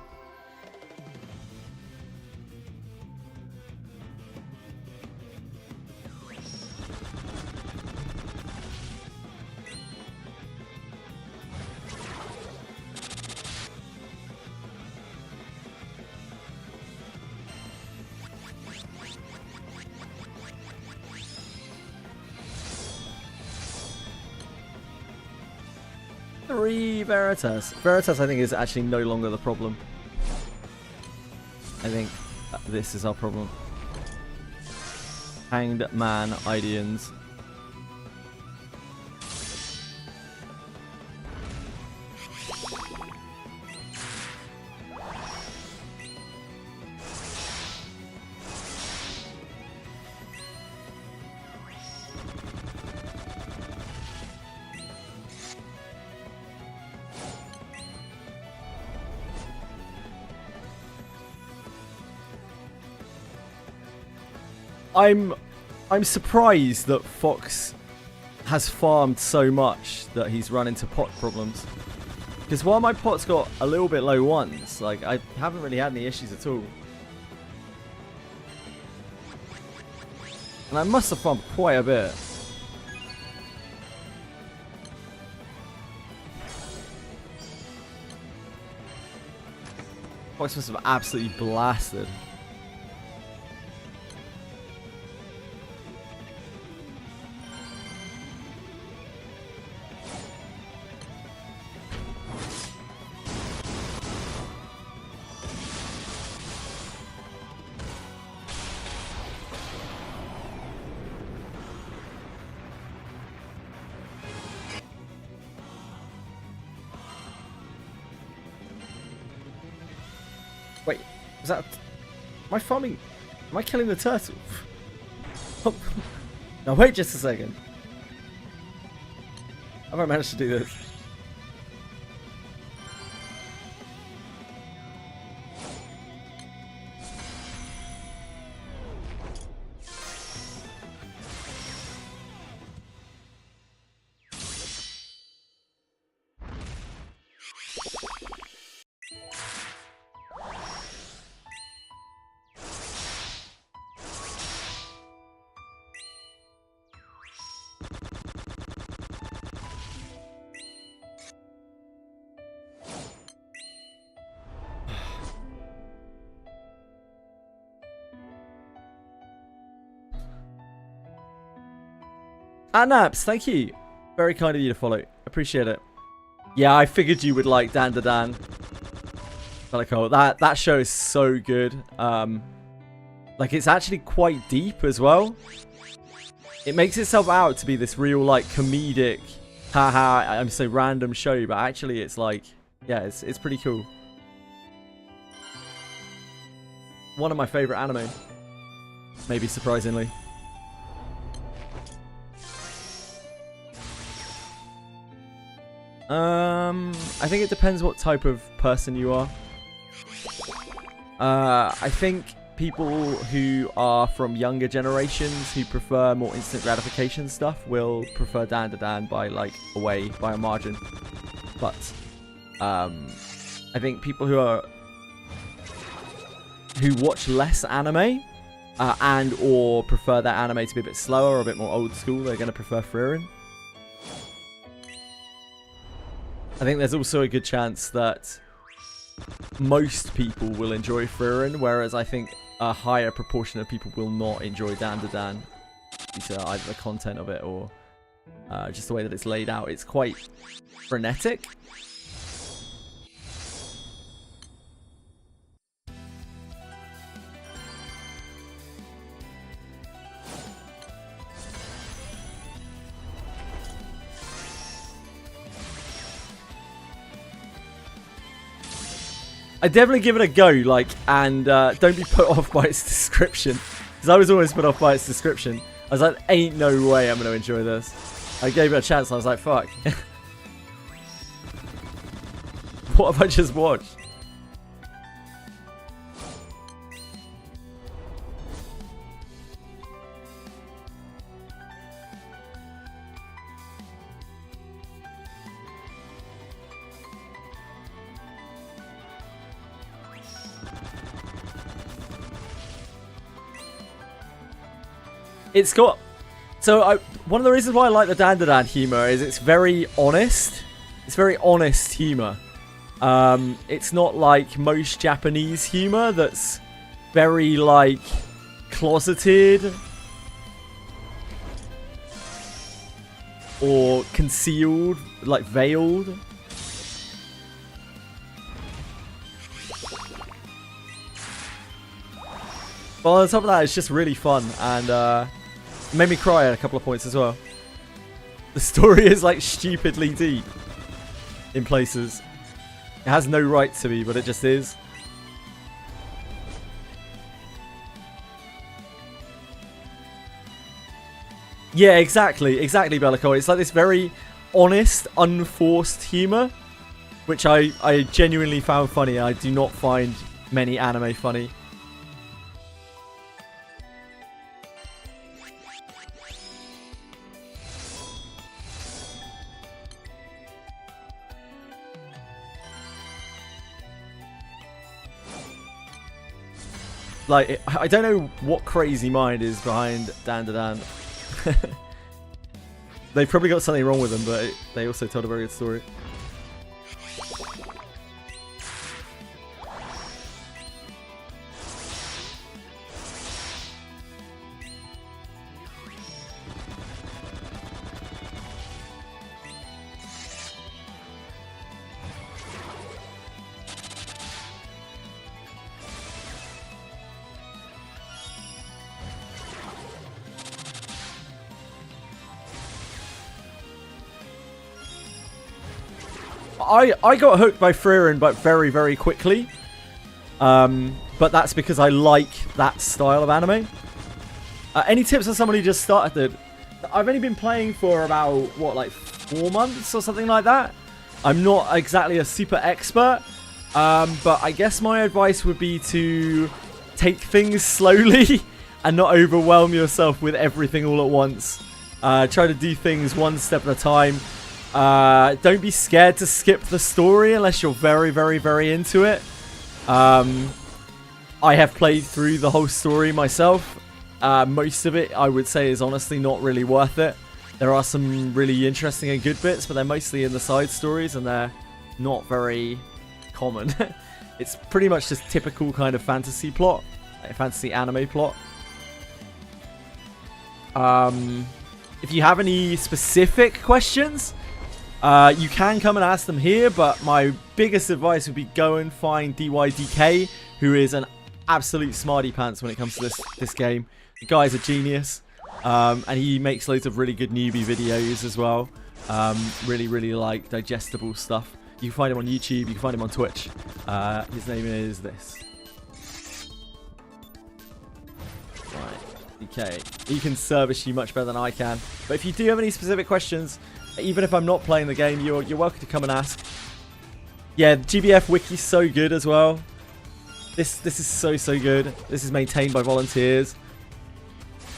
Veritas. Veritas, I think, is actually no longer the problem. I think this is our problem. Hanged Man Ideans. I'm surprised that Fox has farmed so much that he's run into pot problems. Because while my pot's got a little bit low ones, like, I haven't really had any issues at all. And I must have farmed quite a bit. Fox must have absolutely blasted. Wait, is that... Am I farming... Am I killing the turtle? Now wait just a second. Have I managed to do this? Naps, thank you. Very kind of you to follow. Appreciate it. Yeah, I figured you would like Dan to Dan. Bellico, that show is so good. Like, it's actually quite deep as well. It makes itself out to be this real, like, comedic, haha, I'm so random show, but actually it's like, yeah, it's pretty cool. One of my favorite anime. Maybe surprisingly. I think it depends what type of person you are. I think people who are from younger generations who prefer more instant gratification stuff will prefer Dan to Dan by like by a margin. But I think people who watch less anime and or prefer their anime to be a bit slower or a bit more old school, they're going to prefer Frieren. I think there's also a good chance that most people will enjoy Frieren, whereas I think a higher proportion of people will not enjoy Dan to Dan due to either the content of it or just the way that it's laid out. It's quite frenetic. I definitely give it a go, like, and don't be put off by its description. Because I was always put off by its description. I was like, ain't no way I'm going to enjoy this. I gave it a chance and I was like, fuck. What have I just watched? It's got... So, one of the reasons why I like the Dan to Dan humor is it's very honest. It's very honest humor. It's not like most Japanese humor that's very, like, closeted. Or concealed, like veiled. But on top of that, it's just really fun, and it made me cry at a couple of points as well. The story is like stupidly deep in places. It has no right to be, but it just is. Yeah, exactly, Bellico. It's like this very honest, unforced humor, which I genuinely found funny. I do not find many anime funny. Like, I don't know what crazy mind is behind Dan to Dan. They've probably got something wrong with them, but they also told a very good story. I got hooked by Frieren, but very, very quickly. But that's because I like that style of anime. Any tips on somebody who just started? I've only been playing for about, what, like 4 months or something like that. I'm not exactly a super expert. But I guess my advice would be to take things slowly and not overwhelm yourself with everything all at once. Try to do things one step at a time. Don't be scared to skip the story unless you're very, very, very into it. I have played through the whole story myself. Most of it, I would say, is honestly not really worth it. There are some really interesting and good bits, but they're mostly in the side stories, and they're not very common. It's pretty much just typical kind of fantasy plot, fantasy anime plot. If you have any specific questions, you can come and ask them here, but my biggest advice would be go and find DYDK, who is an absolute smarty pants when it comes to this game. The guy's a genius, and he makes loads of really good newbie videos as well. Really, really like digestible stuff. You can find him on YouTube, you can find him on Twitch. His name is this. Right, DK. He can service you much better than I can. But if you do have any specific questions, even if I'm not playing the game, you're welcome to come and ask. Yeah, the GBF wiki's so good as well. This is so good. This is maintained by volunteers.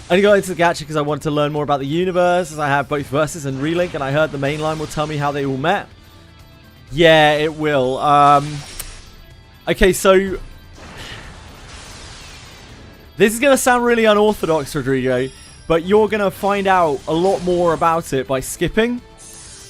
I only got into the gacha because I wanted to learn more about the universe, as I have both Versus and Relink, and I heard the main line will tell me how they all met. Yeah, it will. Okay, so this is going to sound really unorthodox, Rodrigo, but you're going to find out a lot more about it by skipping.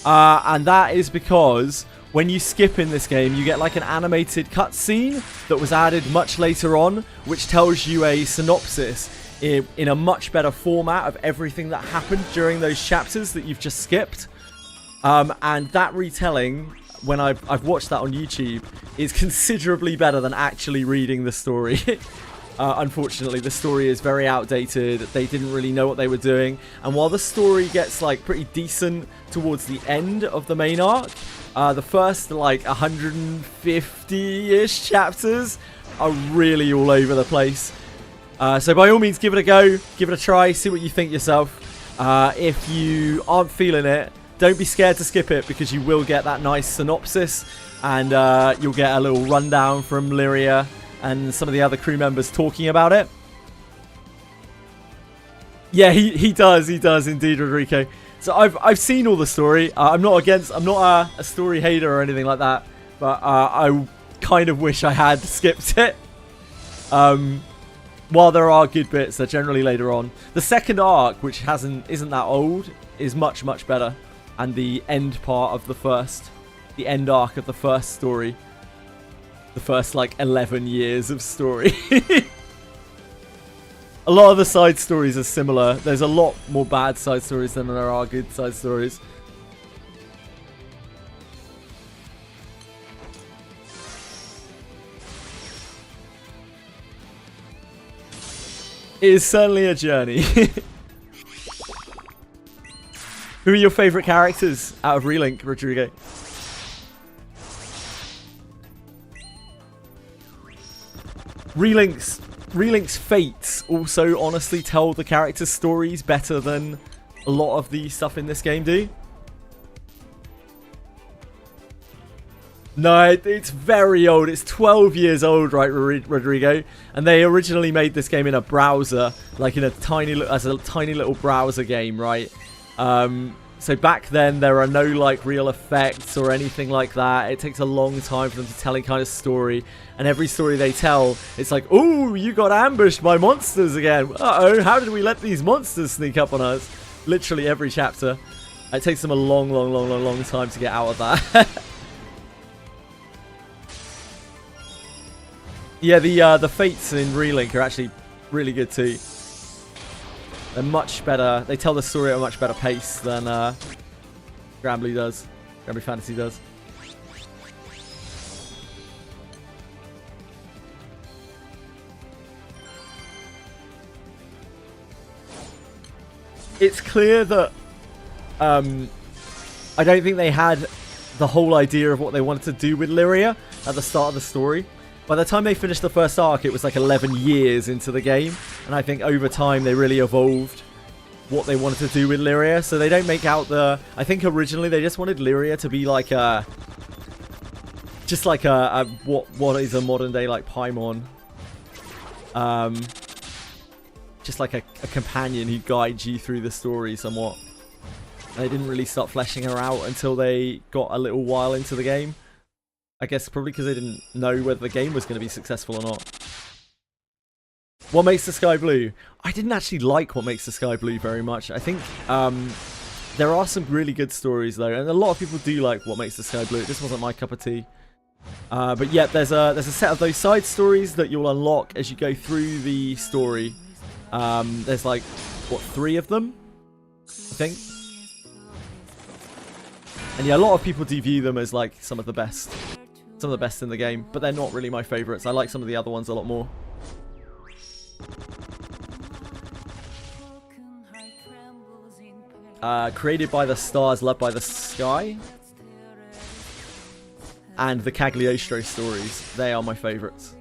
And that is because when you skip in this game, you get like an animated cutscene that was added much later on, which tells you a synopsis in a much better format of everything that happened during those chapters that you've just skipped. And that retelling, when I've watched that on YouTube, is considerably better than actually reading the story. Unfortunately, the story is very outdated. They didn't really know what they were doing. And while the story gets like pretty decent towards the end of the main arc, the first like 150-ish chapters are really all over the place. So by all means, give it a go, give it a try, see what you think yourself. If you aren't feeling it, don't be scared to skip it, because you will get that nice synopsis, and you'll get a little rundown from Lyria and some of the other crew members talking about it. Yeah, he does indeed, Rodrigo. So I've seen all the story. I'm not a story hater or anything like that, but I kind of wish I had skipped it. While there are good bits, they're generally later on. The second arc, which isn't that old, is much better, and the end part of the end arc of the first story, the first like 11 years of story. A lot of the side stories are similar. There's a lot more bad side stories than there are good side stories. It is certainly a journey. Who are your favourite characters out of Relink, Rodrigo? Relink's fates also honestly tell the characters' stories better than a lot of the stuff in this game do. No, it's very old. It's 12 years old, right, Rodrigo? And they originally made this game in a browser, like as a tiny little browser game, right? So back then, there are no like real effects or anything like that. It takes a long time for them to tell a kind of story. And every story they tell, it's like, ooh, you got ambushed by monsters again. Uh-oh, how did we let these monsters sneak up on us? Literally every chapter. It takes them a long time to get out of that. Yeah, the fates in Relink are actually really good too. They're much better. They tell the story at a much better pace than Granblue does. Granblue Fantasy does. It's clear that I don't think they had the whole idea of what they wanted to do with Lyria at the start of the story. By the time they finished the first arc, it was like 11 years into the game. And I think over time they really evolved what they wanted to do with Lyria. So they don't make out the... I think originally they just wanted Lyria to be like a... Just like what is a modern day like Paimon. Just like a companion who guides you through the story somewhat. And they didn't really start fleshing her out until they got a little while into the game. I guess probably because they didn't know whether the game was going to be successful or not. What makes the sky blue? I didn't actually like What Makes the Sky Blue very much. I think there are some really good stories though, and a lot of people do like What Makes the Sky Blue. It just wasn't my cup of tea. But yeah, there's a set of those side stories that you'll unlock as you go through the story. There's like, what, 3 of them? I think. And yeah, a lot of people do view them as like some of the best in the game, but they're not really my favorites. I like some of the other ones a lot more. Created by the stars, loved by the sky. And the Cagliostro stories. They are my favorites.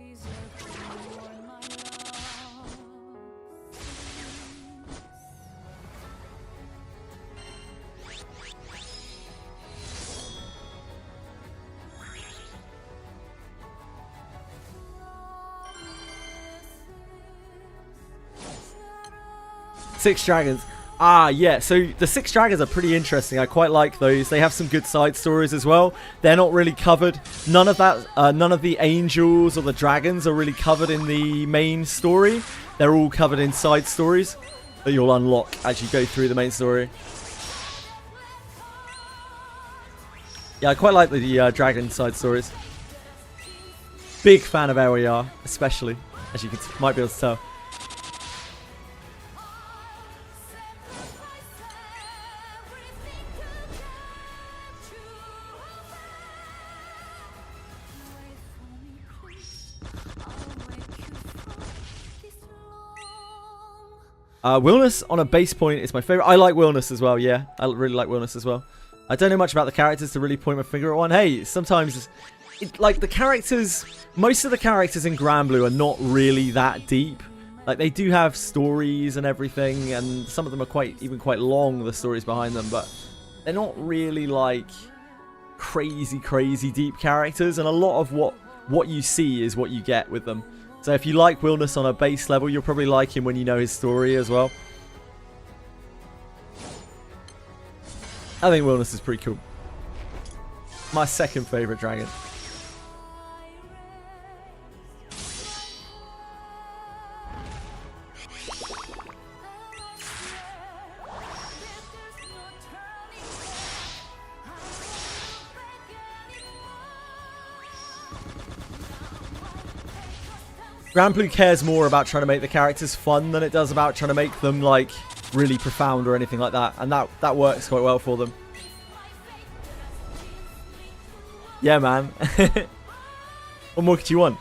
Six Dragons. Ah, yeah. So the Six Dragons are pretty interesting. I quite like those. They have some good side stories as well. They're not really covered. None of the angels or the dragons are really covered in the main story. They're all covered in side stories that you'll unlock as you go through the main story. Yeah, I quite like the dragon side stories. Big fan of LER, especially, as you might be able to tell. Willness on a base point is my favorite. I like Willness as well, yeah. I really like Willness as well. I don't know much about the characters to really point my finger at one. Hey, sometimes, like the characters, most of the characters in Granblue are not really that deep. Like they do have stories and everything, and some of them are even quite long, the stories behind them, but they're not really like crazy deep characters, and a lot of what you see is what you get with them. So if you like Willness on a base level, you'll probably like him when you know his story as well. I think Willness is pretty cool. My second favourite dragon. Granblue cares more about trying to make the characters fun than it does about trying to make them, like, really profound or anything like that. And that works quite well for them. Yeah, man. What more could you want?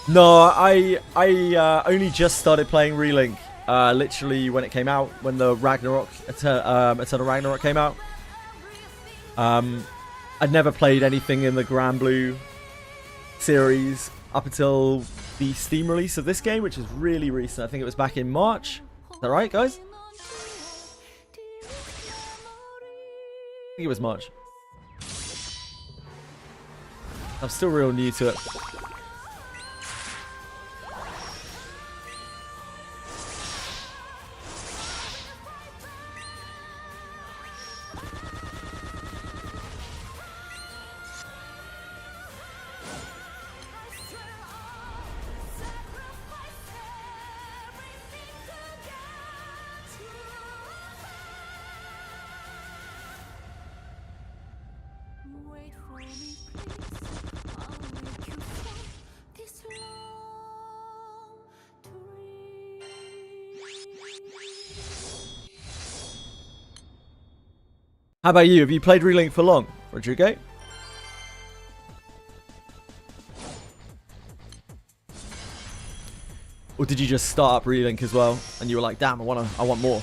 No, I only just started playing Relink, literally when it came out, when the Eternal Ragnarok came out. I'd never played anything in the Granblue series up until the Steam release of this game, which is really recent. I think it was back in March. Is that right, guys? I think it was March. I'm still real new to it. How about you? Have you played Relink for long, Rodrigo? Or did you just start up Relink as well, and you were like, damn, I want more?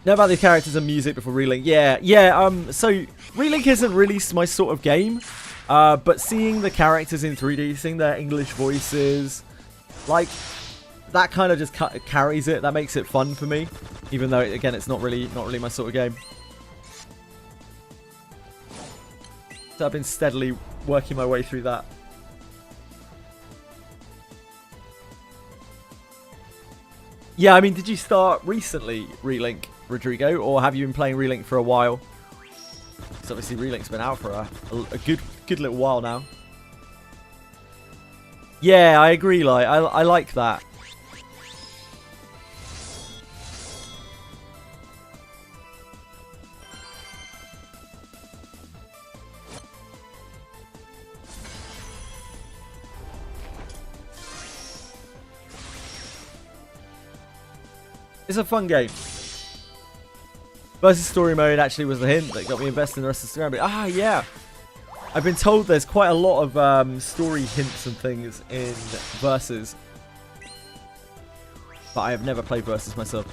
Know about the characters and music before Relink? Yeah. So Relink isn't really my sort of game, but seeing the characters in 3D, seeing their English voices, like that kind of just carries it. That makes it fun for me, even though again it's not really my sort of game. So I've been steadily working my way through that. Yeah, I mean, did you start recently Relink, Rodrigo, or have you been playing Relink for a while? Because obviously Relink's been out for a good little while now. Yeah, I agree, like, I like that. It's a fun game. Versus story mode actually was the hint that got me invested in the rest of the Granblue. Ah, yeah. I've been told there's quite a lot of story hints and things in Versus. But I have never played Versus myself.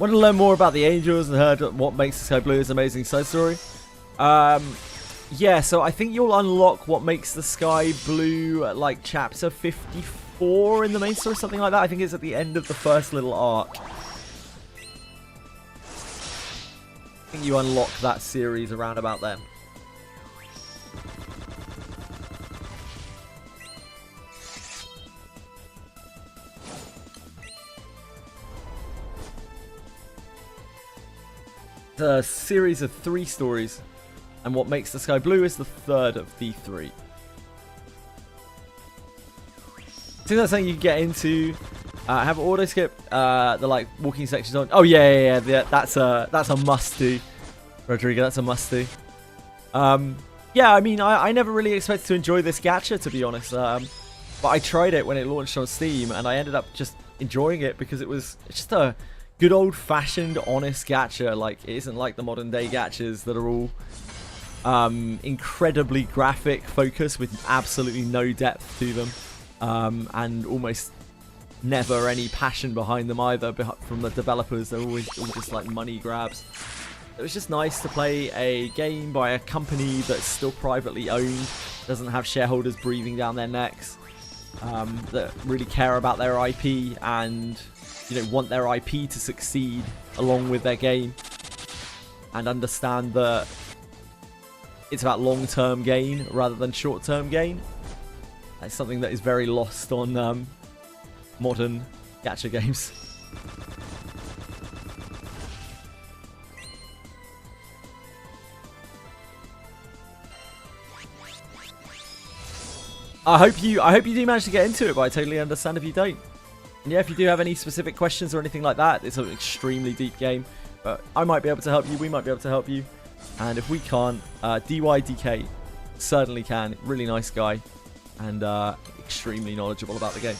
Want to learn more about the Angels and heard what makes the Sky Blue is an amazing side story? Yeah, so I think you'll unlock what makes the Sky Blue at like chapter 54 in the main story, something like that. I think it's at the end of the first little arc. I think you unlock that series around about then. A series of 3 stories, and what makes the Sky Blue is the third of the 3. I think that's something you can get into. Have auto skip the like walking sections on. Oh yeah, that's a must do, Rodrigo. That's a must do. Yeah, I mean, I never really expected to enjoy this gacha, to be honest. But I tried it when it launched on Steam, and I ended up just enjoying it because it's just a good old-fashioned, honest gacha. Like, it isn't like the modern-day gachas that are all incredibly graphic focused with absolutely no depth to them, and almost never any passion behind them either from the developers. They're always all just like money grabs. It was just nice to play a game by a company that's still privately owned, doesn't have shareholders breathing down their necks, that really care about their IP and, you know, want their IP to succeed along with their game, and understand that it's about long-term gain rather than short-term gain. That's something that is very lost on modern gacha games. I hope you do manage to get into it, but I totally understand if you don't. And yeah, if you do have any specific questions or anything like that, it's an extremely deep game, but I might be able to help you, we might be able to help you. And if we can't, DYDK certainly can. Really nice guy, and extremely knowledgeable about the game.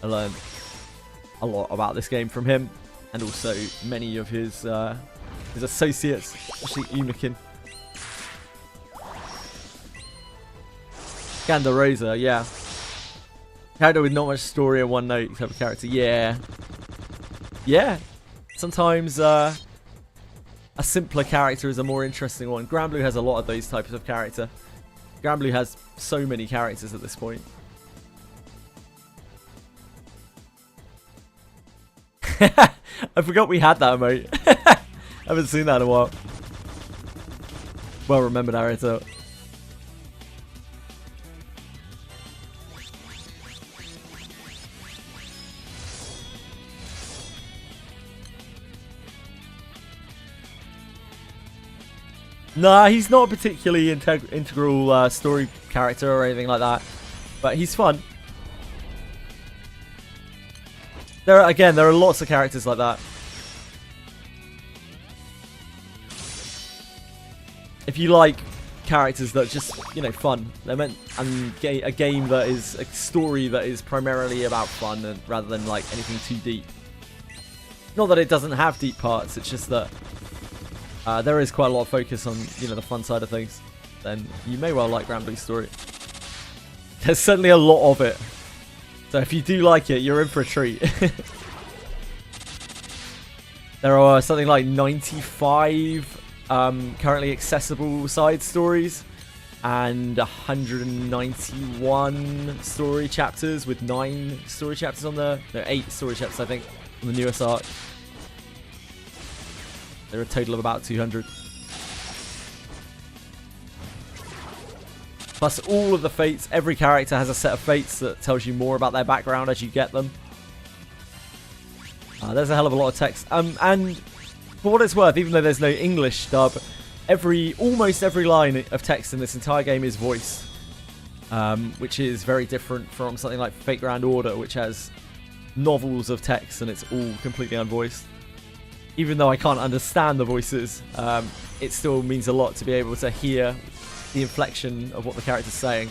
I learned a lot about this game from him, and also many of his associates, especially Umikin. Gandarosa, yeah. Character with not much story and one note type of character. Yeah. Yeah. Sometimes a simpler character is a more interesting one. Granblue has a lot of those types of character. Granblue has so many characters at this point. I forgot we had that emote. I haven't seen that in a while. Well remembered, Arito. Nah, he's not a particularly integral story character or anything like that, but he's fun. There are lots of characters like that. If you like characters that are just, you know, fun, they're meant, and a game that is a story that is primarily about fun and rather than like anything too deep. Not that it doesn't have deep parts, it's just that there is quite a lot of focus on, you know, the fun side of things. Then you may well like Granblue's story. There's certainly a lot of it. So if you do like it, you're in for a treat. There are something like 95 currently accessible side stories and 191 story chapters with 9 story chapters on the... No, 8 story chapters, I think, on the newest arc. There are a total of about 200. Plus all of the fates, every character has a set of fates that tells you more about their background as you get them. There's a hell of a lot of text. And for what it's worth, even though there's no English dub, almost every line of text in this entire game is voiced. Which is very different from something like Fate Grand Order, which has novels of text and it's all completely unvoiced. Even though I can't understand the voices, it still means a lot to be able to hear the inflection of what the character's saying.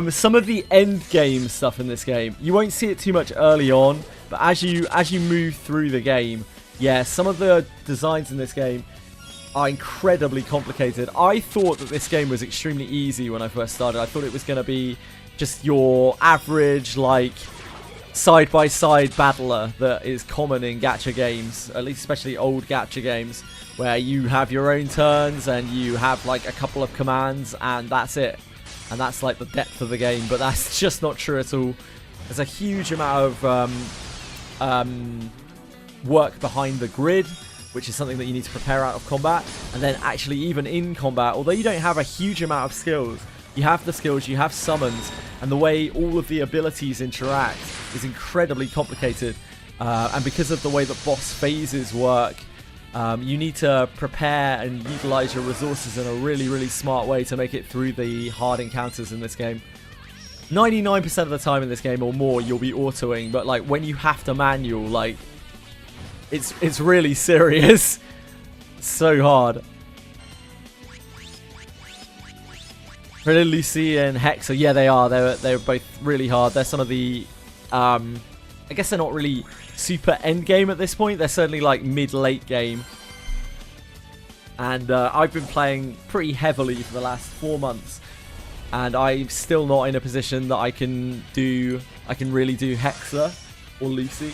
Some of the end game stuff in this game, you won't see it too much early on, but as you move through the game, yeah, some of the designs in this game are incredibly complicated. I thought that this game was extremely easy when I first started. I thought it was going to be just your average, like, side-by-side battler that is common in gacha games, at least especially old gacha games, where you have your own turns and you have, like, a couple of commands and that's it. And that's, like, the depth of the game, but that's just not true at all. There's a huge amount of work behind the grid, which is something that you need to prepare out of combat. And then actually even in combat, although you don't have a huge amount of skills, you have the skills, you have summons, and the way all of the abilities interact is incredibly complicated. And because of the way that boss phases work, you need to prepare and utilize your resources in a really, really smart way to make it through the hard encounters in this game. 99% of the time in this game or more, you'll be autoing, but like when you have to manual, like, it's really serious. So hard. Really, Lucy and Hexa, yeah, they are. They're both really hard. They're some of the, I guess they're not really super end game at this point. They're certainly like mid-late game. And I've been playing pretty heavily for the last 4 months. And I'm still not in a position that I can really do Hexa or Lucy.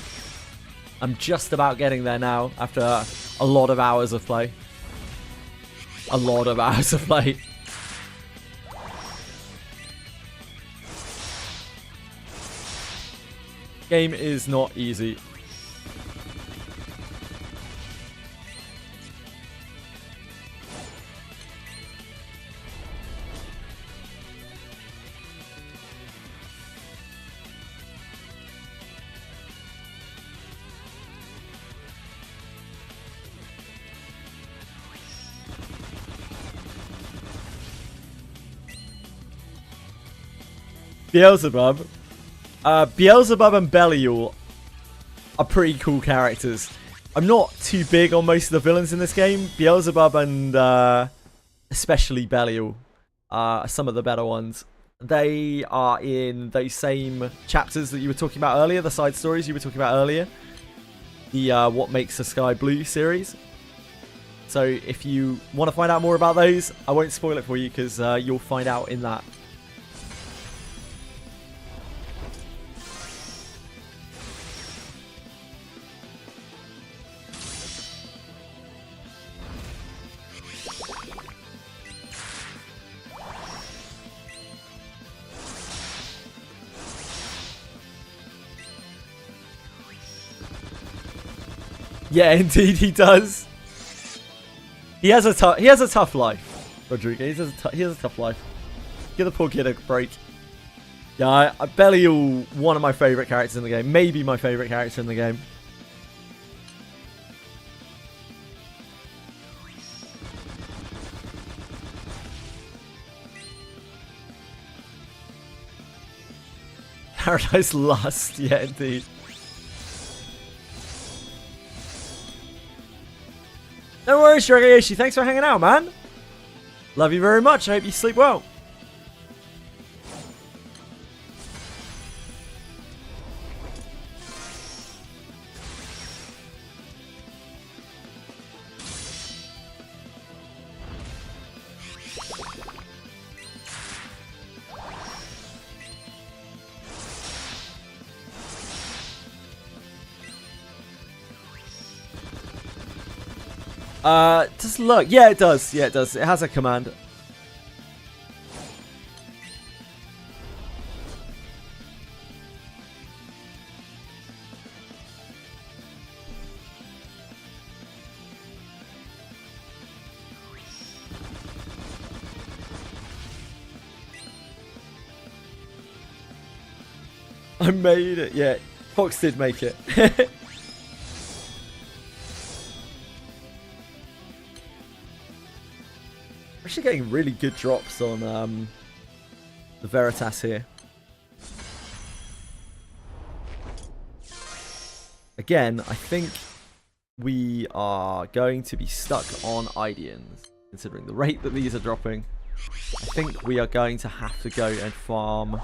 I'm just about getting there now after a lot of hours of play. A lot of hours of play. Game is not easy. Beelzebub. Beelzebub and Belial are pretty cool characters. I'm not too big on most of the villains in this game. Beelzebub and especially Belial are some of the better ones. They are in those same chapters that you were talking about earlier, the side stories you were talking about earlier. The What Makes the Sky Blue series. So if you want to find out more about those, I won't spoil it for you because you'll find out in that. Yeah, indeed he does. He has a tough life, Rodrigo. He has a tough life. Give the poor kid a break. Yeah, Belial, one of my favourite characters in the game. Maybe my favourite character in the game. Paradise Lust, yeah, indeed. No worries, Dragayoshi. Thanks for hanging out, man. Love you very much. I hope you sleep well. Just look. Yeah, it does. Yeah, it does. It has a command. I made it. Yeah, Fox did make it. Actually getting really good drops on the Veritas here. Again, I think we are going to be stuck on Ideans, considering the rate that these are dropping. I think we are going to have to go and farm.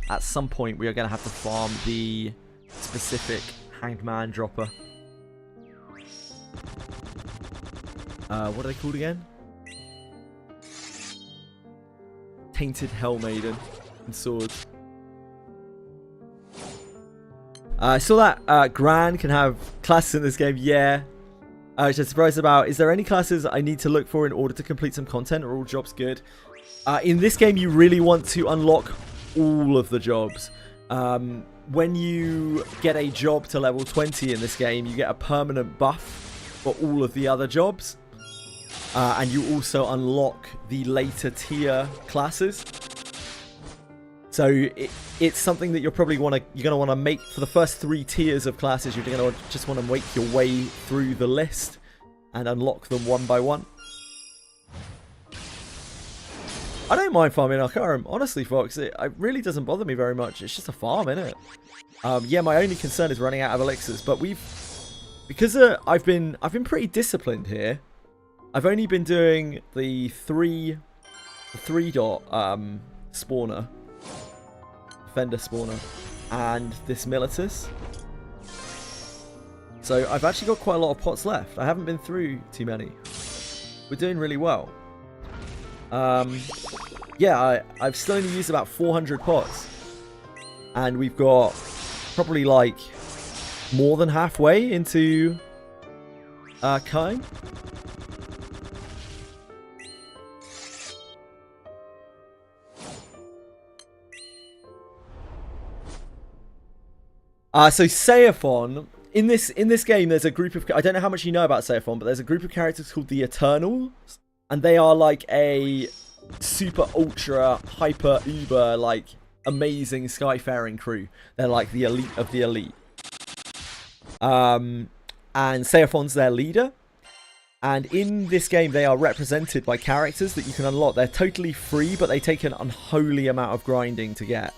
At some point, we are going to have to farm the specific Hanged Man dropper. What are they called again? Tainted Hell Maiden and swords. I saw that Gran can have classes in this game. Yeah. Which I'm surprised about. Is there any classes I need to look for in order to complete some content? Are all jobs good? In this game, you really want to unlock all of the jobs. When you get a job to level 20 in this game, you get a permanent buff for all of the other jobs. And you also unlock the later tier classes. So it's something that you're going to want to make for the first 3 tiers of classes. You're going to just want to make your way through the list and unlock them one by one. I don't mind farming Arcarum, honestly, Fox. It really doesn't bother me very much. It's just a farm, innit? Yeah, my only concern is running out of elixirs, but because I've been pretty disciplined here. I've only been doing the 3 dot spawner, defender spawner, and this militus. So I've actually got quite a lot of pots left. I haven't been through too many. We're doing really well. Yeah, I've still only used about 400 pots, and we've got probably like more than halfway into Kai. So Seiphon, in this game, there's a group of, I don't know how much you know about Seiphon, but there's a group of characters called the Eternals, and they are like a super ultra hyper uber like amazing skyfaring crew. They're like the elite of the elite. And Seiphon's their leader. And in this game, they are represented by characters that you can unlock. They're totally free, but they take an unholy amount of grinding to get.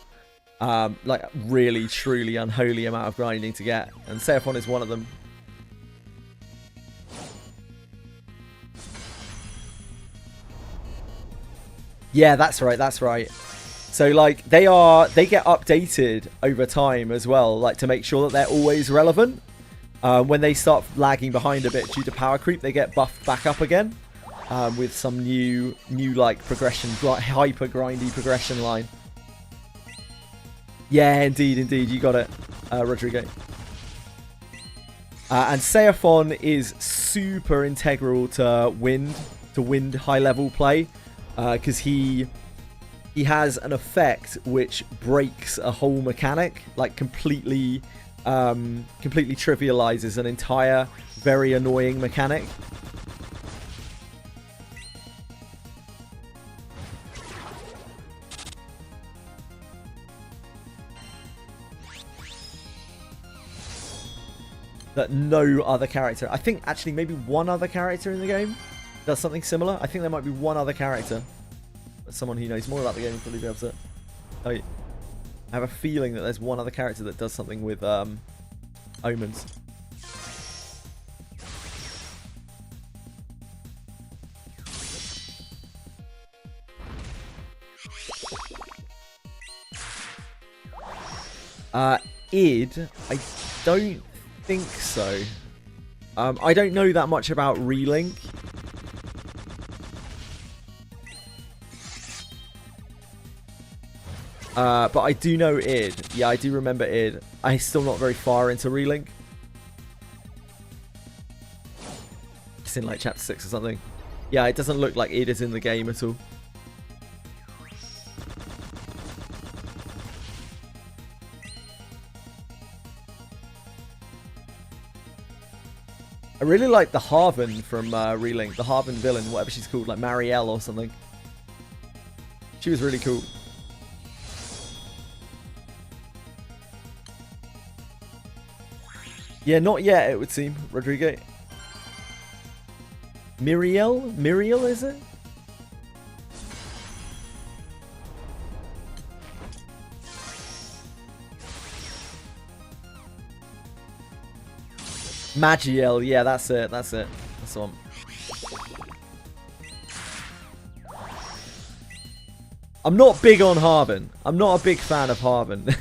Like really, truly unholy amount of grinding to get. And Seiphon is one of them. Yeah, that's right, that's right. So like they get updated over time as well, like to make sure that they're always relevant. When they start lagging behind a bit due to power creep, they get buffed back up again with some new like progression, hyper grindy progression line. Yeah, indeed, you got it, Rodrigo. And Seiphon is super integral to wind high level play, because he has an effect which breaks a whole mechanic, like completely trivializes an entire very annoying mechanic. that no other character... I think actually maybe one other character in the game does something similar. I think there might be one other character. But someone who knows more about the game will probably be able to tell you. I have a feeling that there's one other character that does something with omens. Id, I don't think so. I don't know that much about Relink. But I do know Id. Yeah, I do remember Id. I'm still not very far into Relink. It's in like chapter 6 or something. Yeah, it doesn't look like Id is in the game at all. I really like the Harvin from Relink. The Harvin villain, whatever she's called, like Marielle or something. She was really cool. Yeah, not yet, it would seem, Rodrigo. Miriel? Miriel, is it? Magiel, yeah, that's it, that's it. That's the one. I'm not big on Harvin. I'm not a big fan of Harvin.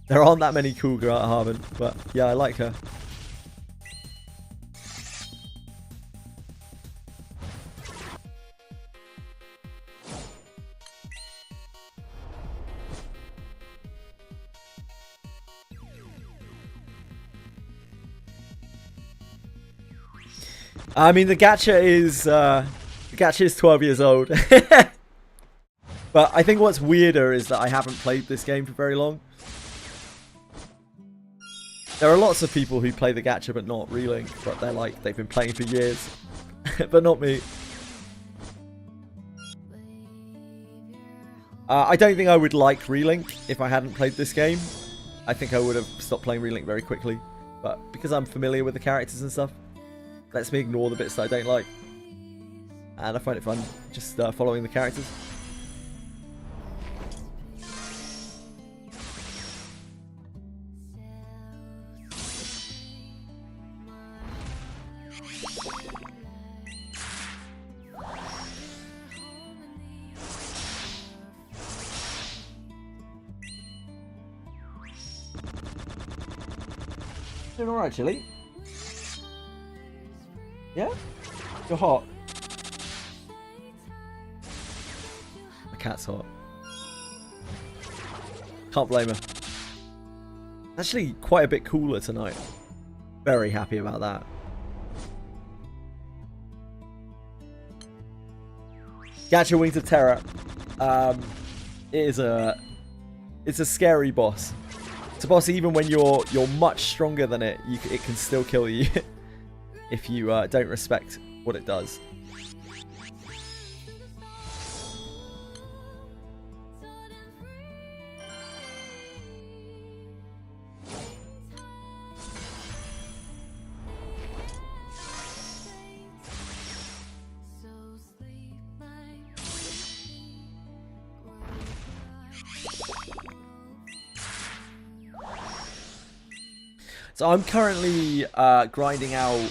There aren't that many cool girls at Harvin, but yeah, I like her. I mean, the gacha is 12 years old. But I think what's weirder is that I haven't played this game for very long. There are lots of people who play the gacha but not Relink, but they're like, they've been playing for years. But not me. I don't think I would like Relink if I hadn't played this game. I think I would have stopped playing Relink very quickly. But because I'm familiar with the characters and stuff, lets me ignore the bits that I don't like. And I find it fun just following the characters. Doing alright, Chili? Yeah? You're hot. My cat's hot. Can't blame her. Actually, quite a bit cooler tonight. Very happy about that. Gacha Wings of Terror. It's a scary boss. It's a boss even when you're much stronger than it. It can still kill you if you don't respect what it does. So I'm currently grinding out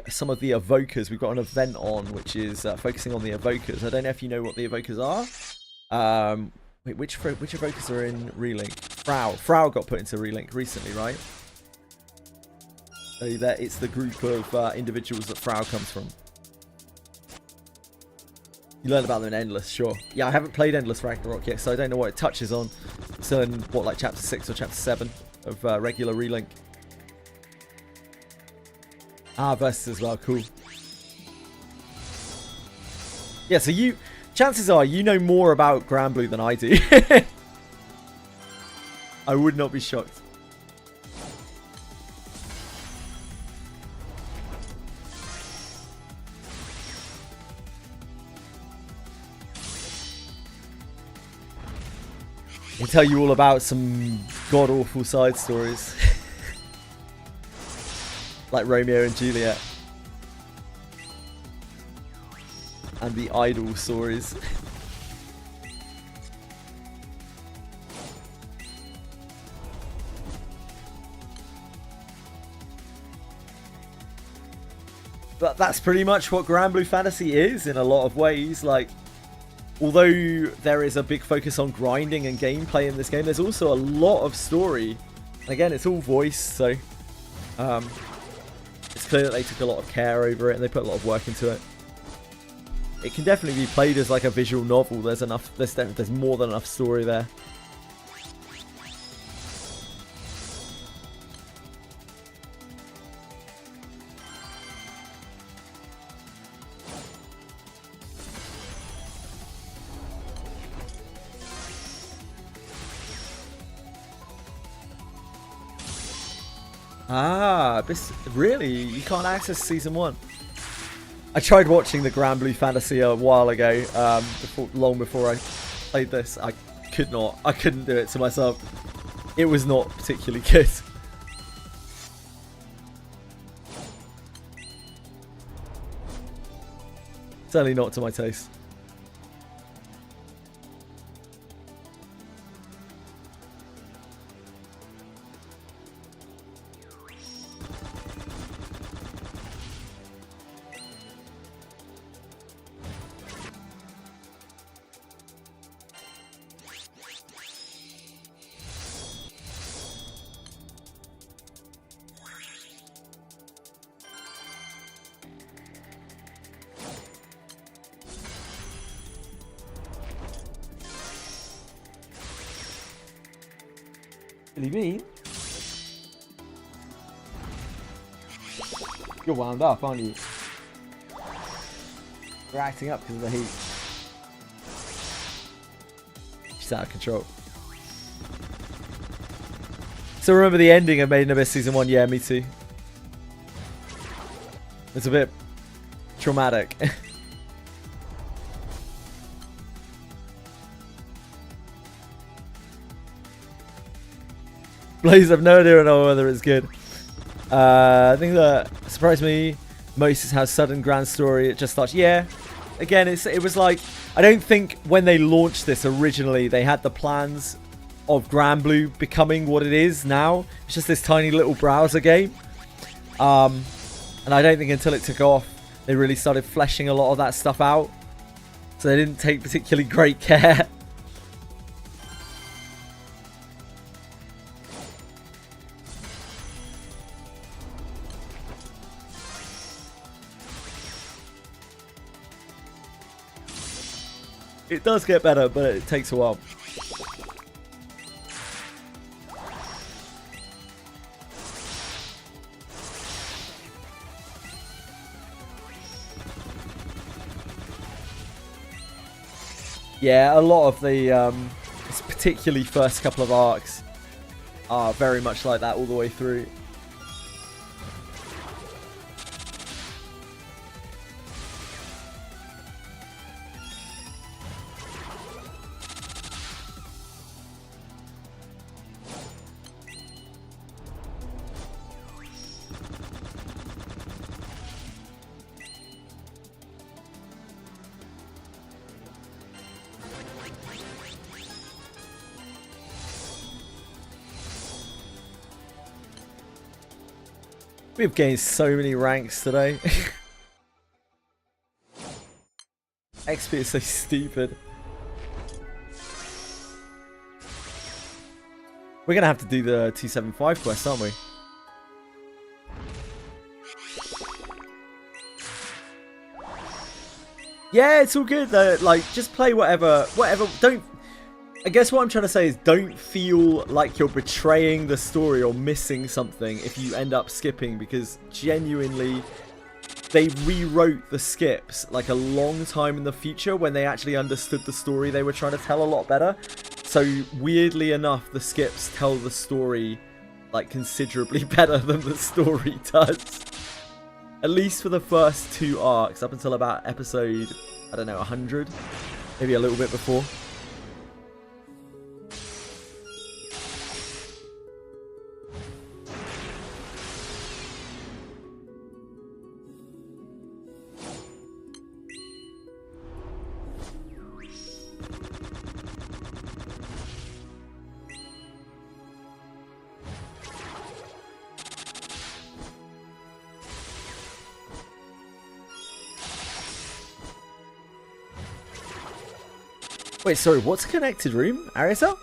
some of the evokers. We've got an event on which is focusing on the evokers. I don't know if you know what the evokers are. Wait, which evokers are in Relink? Frau got put into Relink recently, right? So it's the group of individuals that Frau comes from. You learn about them in Endless, sure. Yeah, I haven't played Endless Ragnarok yet, so I don't know what it touches on. So in what, like chapter 6 or chapter 7 of regular Relink. Ah, Versus as well, cool. Yeah, so chances are you know more about Granblue than I do. I would not be shocked. I can tell you all about some god-awful side stories. Like Romeo and Juliet. And the idol stories. But that's pretty much what Granblue Fantasy is in a lot of ways. Like, although there is a big focus on grinding and gameplay in this game, there's also a lot of story. Again, it's all voiced, so it's clear that they took a lot of care over it and they put a lot of work into it. It can definitely be played as like a visual novel. There's enough. There's more than enough story there. Ah, this really? You can't access Season 1? I tried watching the Granblue Fantasy a while ago, long before I played this. I could not. I couldn't do it to myself. It was not particularly good. Certainly not to my taste. What do you mean? You're wound up, aren't you? You're acting up because of the heat. She's out of control. So remember the ending of Made in Abyss Season 1? Yeah, me too. It's a bit traumatic. Blaze, I've no idea whether it's good. I think that surprised me most is how sudden grand story it just starts. Yeah, again, it was like, I don't think when they launched this originally they had the plans of Granblue becoming what it is now. It's just this tiny little browser game, and I don't think until it took off they really started fleshing a lot of that stuff out. So they didn't take particularly great care. It does get better, but it takes a while. Yeah, a lot of the, particularly first couple of arcs, are very much like that all the way through. We've gained so many ranks today. XP is so stupid. We're going to have to do the 275 quest, aren't we? Yeah, it's all good though. Like, just play whatever. Don't... I guess what I'm trying to say is don't feel like you're betraying the story or missing something if you end up skipping, because genuinely they rewrote the skips like a long time in the future when they actually understood the story they were trying to tell a lot better. So weirdly enough, the skips tell the story like considerably better than the story does. At least for the first two arcs up until about episode, I don't know, 100, maybe a little bit before. Wait, sorry, what's a connected room? Ariel?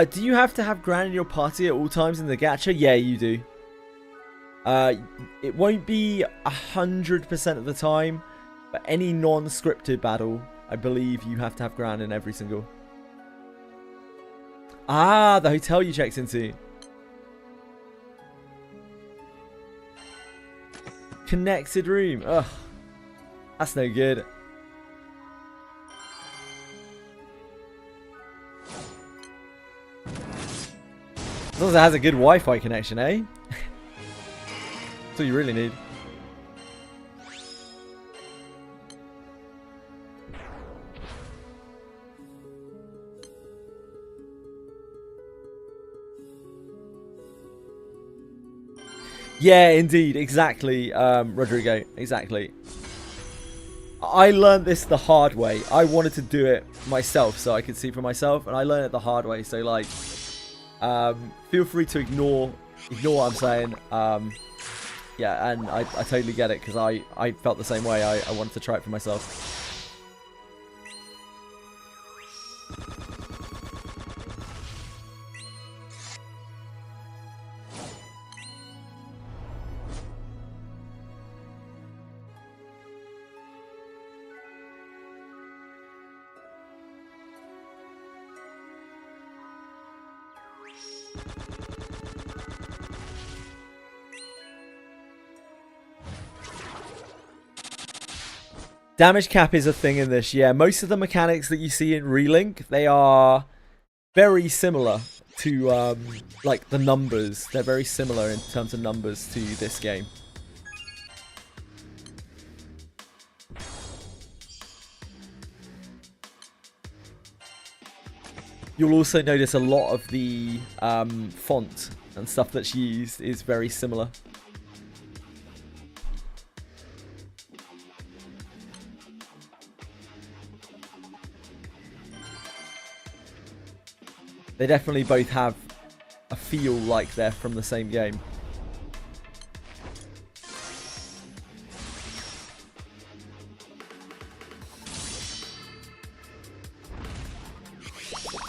Do you have to have Gran in your party at all times in the gacha? Yeah, you do. It won't be 100% of the time, but any non-scripted battle, I believe you have to have Gran in every single. Ah, the hotel you checked into. Connected room. Ugh. That's no good. As long as it has a good Wi-Fi connection, eh? That's all you really need. Yeah, indeed. Exactly, Rodrigo. Exactly. I learned this the hard way. I wanted to do it myself so I could see for myself, and I learned it the hard way. So, like, feel free to ignore what I'm saying. Yeah, and I totally get it because I felt the same way. I wanted to try it for myself. Damage cap is a thing in this, yeah. Most of the mechanics that you see in Relink, they are very similar to, like, the numbers. They're very similar in terms of numbers to this game. You'll also notice a lot of the font and stuff that's used is very similar. They definitely both have a feel like they're from the same game.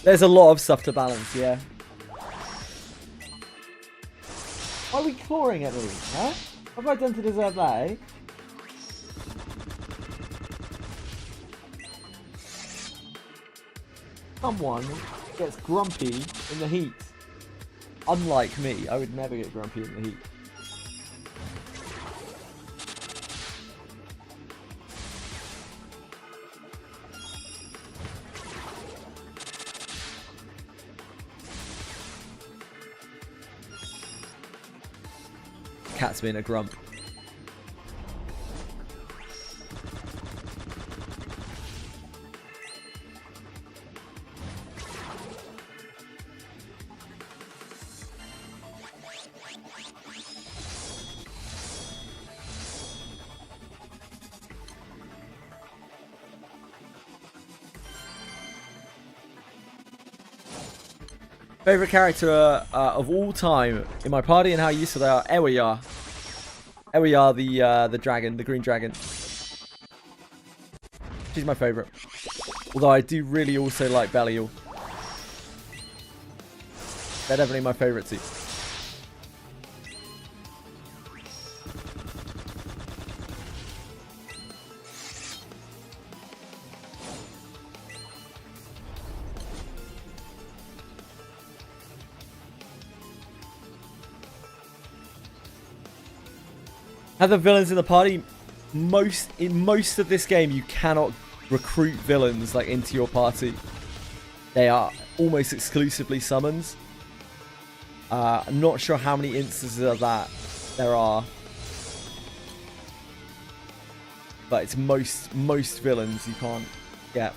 There's a lot of stuff to balance, yeah. Why are we clawing at me, huh? What have I done to deserve that, eh? Someone gets grumpy in the heat. Unlike me, I would never get grumpy in the heat. Cat's being a grump. Favorite character of all time in my party and how useful they are. Ewaya. Ewaya, the dragon, the green dragon. She's my favorite. Although I do really also like Belial. They're definitely my favorite too. Have the villains in the party? In most of this game, you cannot recruit villains like into your party. They are almost exclusively summons. I'm not sure how many instances of that there are, but it's most villains you can't get.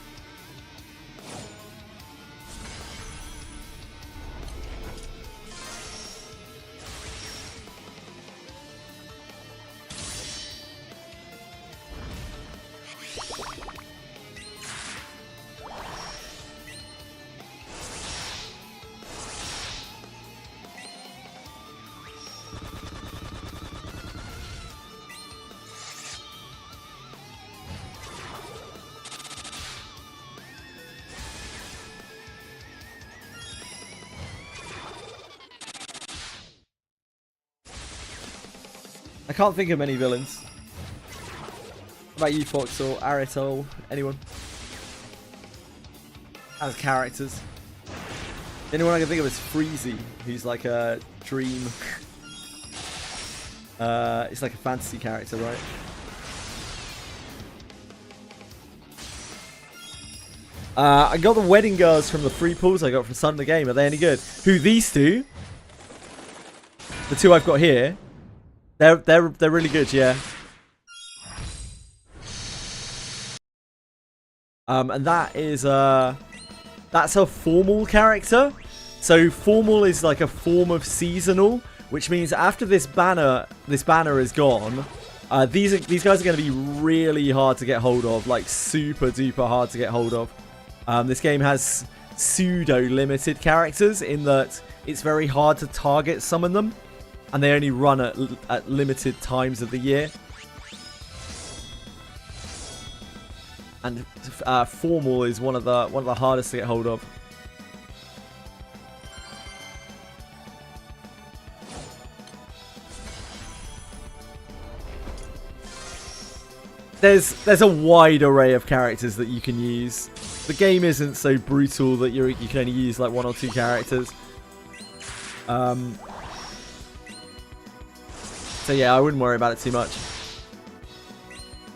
can't think of many villains. What about you, Fox or Aritol? Anyone? As characters. The only one I can think of is Freezy, who's like a dream. It's like a fantasy character, right? I got the wedding girls from the free pools I got from Sun the Game. Are they any good? Who, these two? The two I've got here. They're really good, yeah. And that is that's a formal character. So formal is like a form of seasonal, which means after this banner is gone, these guys are going to be really hard to get hold of, like super duper hard to get hold of. This game has pseudo limited characters in that it's very hard to target summon them, and they only run at limited times of the year. And formal is one of the hardest to get hold of. There's a wide array of characters that you can use. The game isn't so brutal that you can only use like 1 or 2 characters. So yeah, I wouldn't worry about it too much.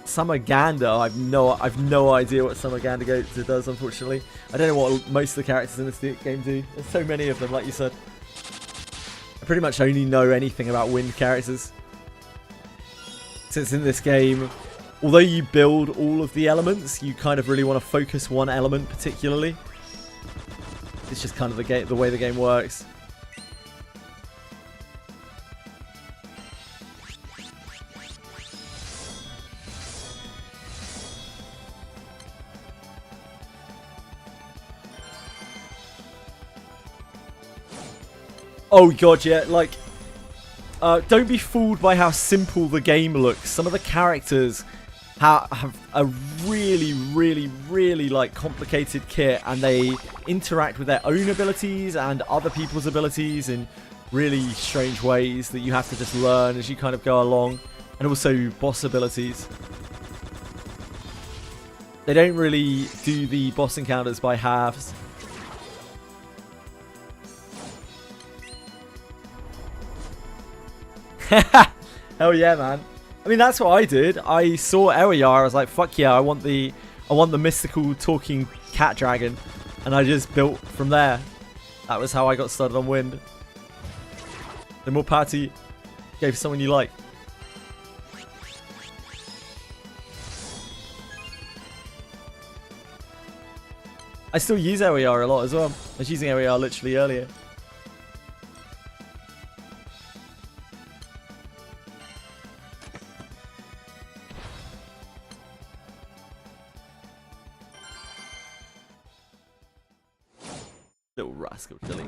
Summer Gander, I've no idea what Summer Gander does, unfortunately. I don't know what most of the characters in this game do. There's so many of them, like you said. I pretty much only know anything about wind characters. Since in this game, although you build all of the elements, you kind of really want to focus one element particularly. It's just kind of the way the game works. Oh god, yeah, like, don't be fooled by how simple the game looks. Some of the characters have a really like complicated kit, and they interact with their own abilities and other people's abilities in really strange ways that you have to just learn as you kind of go along. And also boss abilities. They don't really do the boss encounters by halves. Hell yeah, man. I mean, that's what I did. I saw Eryar, I was like, fuck yeah, I want the mystical talking cat dragon. And I just built from there. That was how I got started on Wind. The more power to you, gave someone you like. I still use Eryar a lot as well. I was using Eryar literally earlier. Little rascal, Tilly.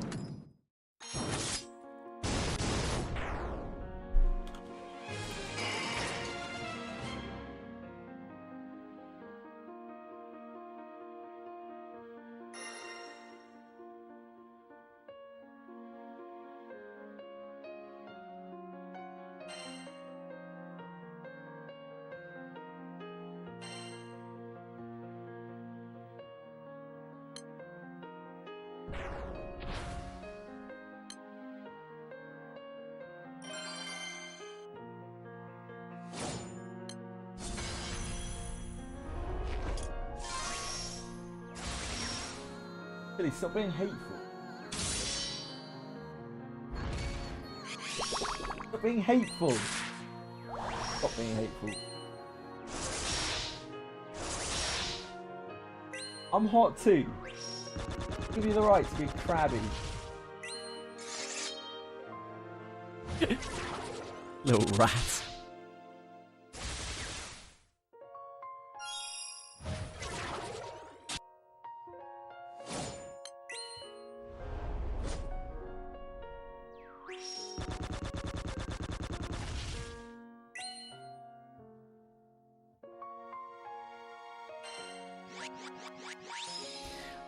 Tilly, stop being hateful. Stop being hateful. Stop being hateful. I'm hot too. Give you the right to be crabby. Little rat.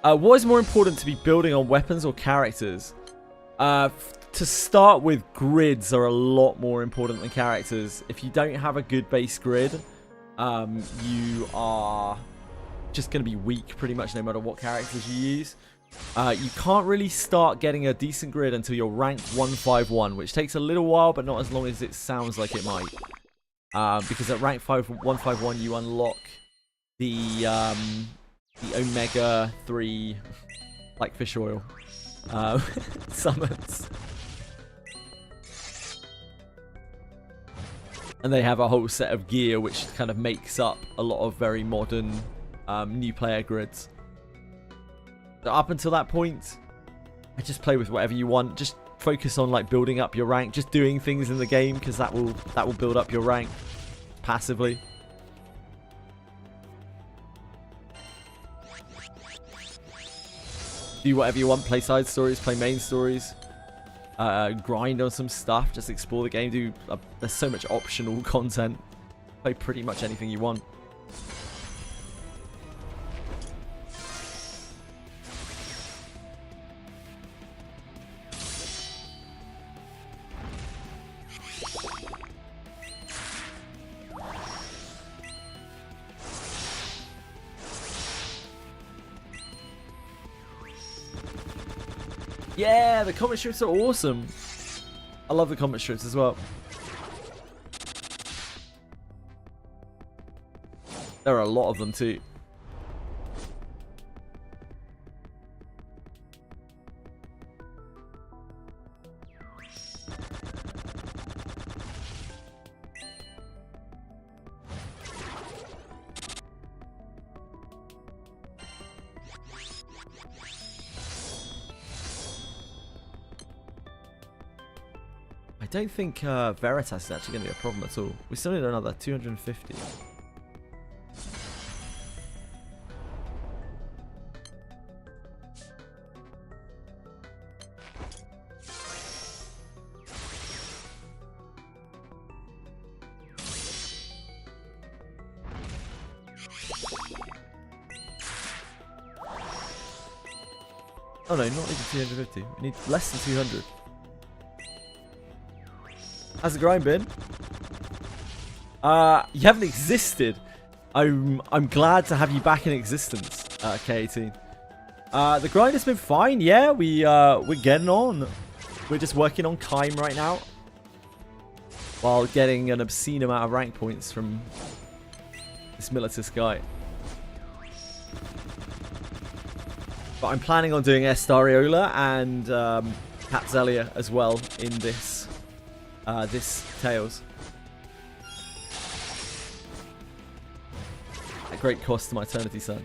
What is more important to be building on weapons or characters? to start with, grids are a lot more important than characters. If you don't have a good base grid, you are just going to be weak pretty much no matter what characters you use. You can't really start getting a decent grid until you're ranked 151, which takes a little while, but not as long as it sounds like it might. Because at rank 151, you unlock the Omega 3, like fish oil, summons. And they have a whole set of gear which kind of makes up a lot of very modern new player grids. So up until that point, I just play with whatever you want. Just focus on like building up your rank, just doing things in the game, because that will build up your rank passively. Do whatever you want. Play side stories, play main stories. Grind on some stuff, just explore the game. There's so much optional content. Play pretty much anything you want. Yeah, the comic strips are awesome. I love the comic strips as well. There are a lot of them too. I don't think Veritas is actually going to be a problem at all. We still need another 250. Oh no, not even 250. We need less than 200. How's the grind been? You haven't existed. I'm glad to have you back in existence, K18. The grind has been fine. Yeah, we're getting on. We're just working on Kime right now, while getting an obscene amount of rank points from this Militus guy. But I'm planning on doing Estariola and Catzelia as well in this Tales. At great cost to my Eternity Son.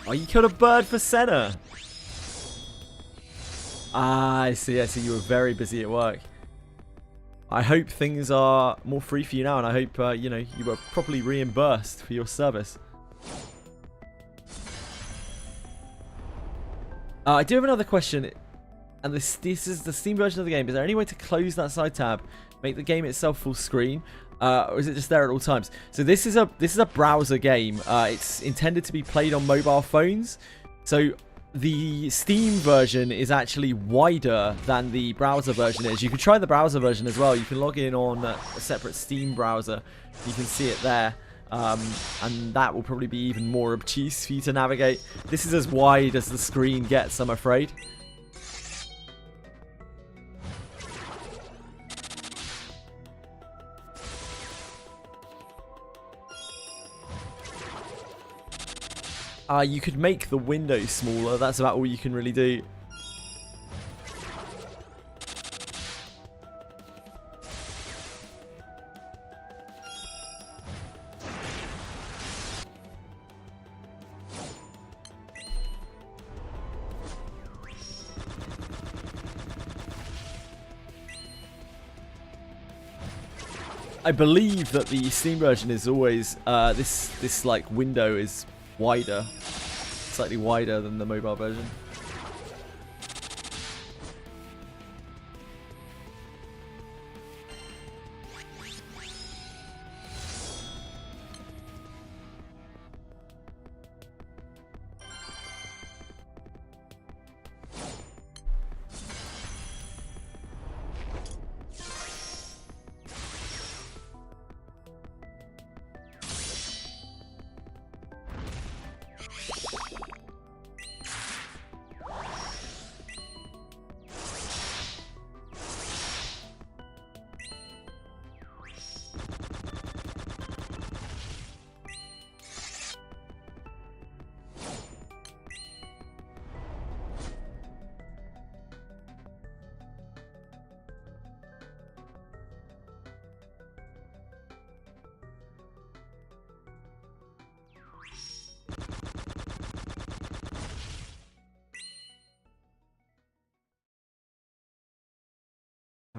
Oh, you killed a bird for Senna! Ah, I see. You were very busy at work. I hope things are more free for you now, and I hope, you know, you were properly reimbursed for your service. I do have another question. And this is the Steam version of the game. Is there any way to close that side tab, make the game itself full screen, or is it just there at all times? So this is a browser game. It's intended to be played on mobile phones. So the Steam version is actually wider than the browser version is. You can try the browser version as well. You can log in on a separate Steam browser. You can see it there. And that will probably be even more obtuse for you to navigate. This is as wide as the screen gets, I'm afraid. You could make the window smaller. That's about all you can really do. I believe that the Steam version is always this like window is wider, slightly wider than the mobile version.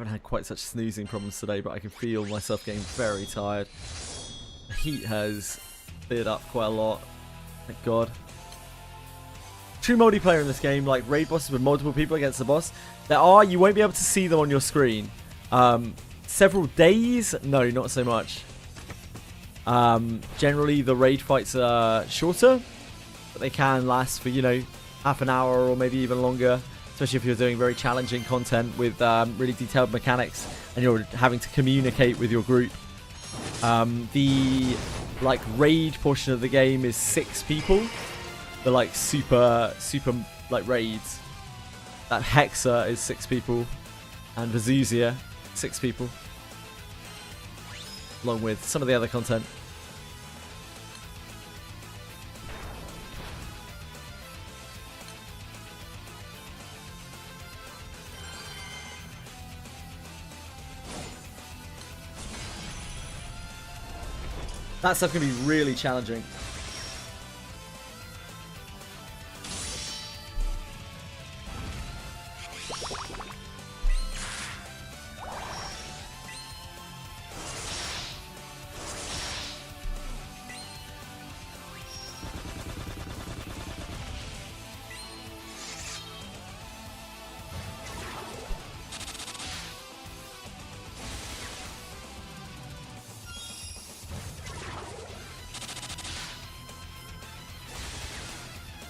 haven't had quite such snoozing problems today, but I can feel myself getting very tired. The heat has cleared up quite a lot. Thank God. True multiplayer in this game, like raid bosses with multiple people against the boss. You won't be able to see them on your screen. Several days? No, not so much. Generally, the raid fights are shorter, but they can last for, you know, half an hour or maybe even longer, especially if you're doing very challenging content with really detailed mechanics and you're having to communicate with your group. The like raid portion of the game is 6 people. The like super like raids. That Hexa is 6 people, and Vazuzia 6 people, along with some of the other content. That stuff can be really challenging.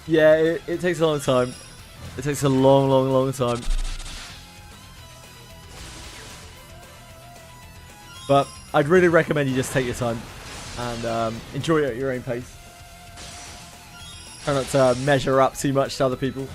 Yeah, it takes a long time. It takes a long time. But I'd really recommend you just take your time and enjoy it at your own pace. Try not to measure up too much to other people.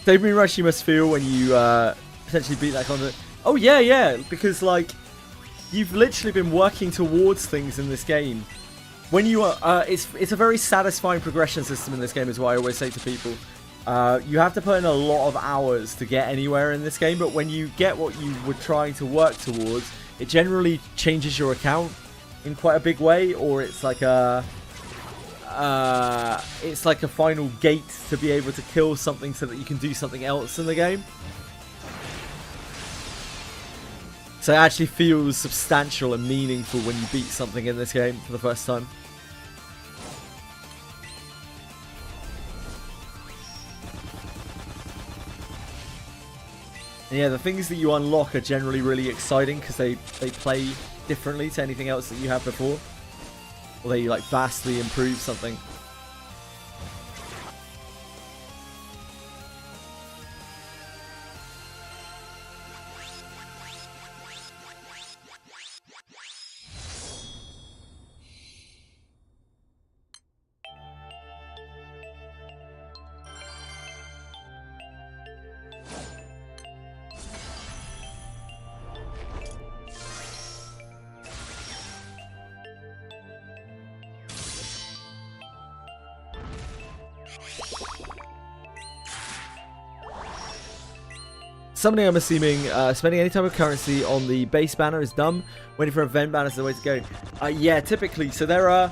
Dopamine rush you must feel when you potentially beat that content. Oh yeah, because like you've literally been working towards things in this game. When you are, it's a very satisfying progression system in this game, is what I always say to people. You have to put in a lot of hours to get anywhere in this game, but when you get what you were trying to work towards, it generally changes your account in quite a big way, or it's like a final gate to be able to kill something so that you can do something else in the game. So it actually feels substantial and meaningful when you beat something in this game for the first time. And yeah, the things that you unlock are generally really exciting because they play differently to anything else that you had before. Or they like vastly improve something. Summoning, I'm assuming, spending any type of currency on the base banner is dumb. Waiting for event banners is the way to go. Yeah, typically. So there are...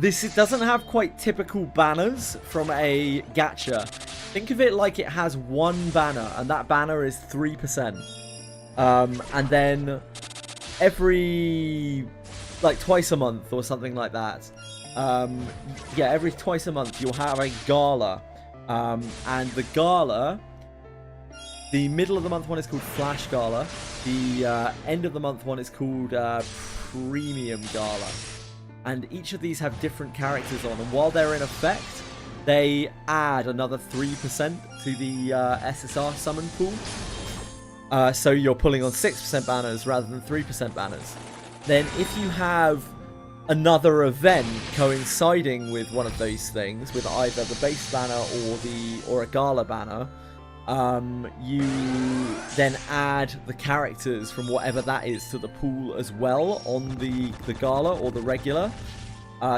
It doesn't have quite typical banners from a gacha. Think of it like it has one banner, and that banner is 3%. And then every... like twice a month or something like that, Yeah, every twice a month you'll have a gala. And the gala, the middle of the month one is called Flash Gala. The end of the month one is called Premium Gala. And each of these have different characters on. And while they're in effect, they add another 3% to the SSR summon pool. So you're pulling on 6% banners rather than 3% banners. Then if you have another event coinciding with one of those things, with either the base banner or a gala banner, you then add the characters from whatever that is to the pool as well on the gala or the regular.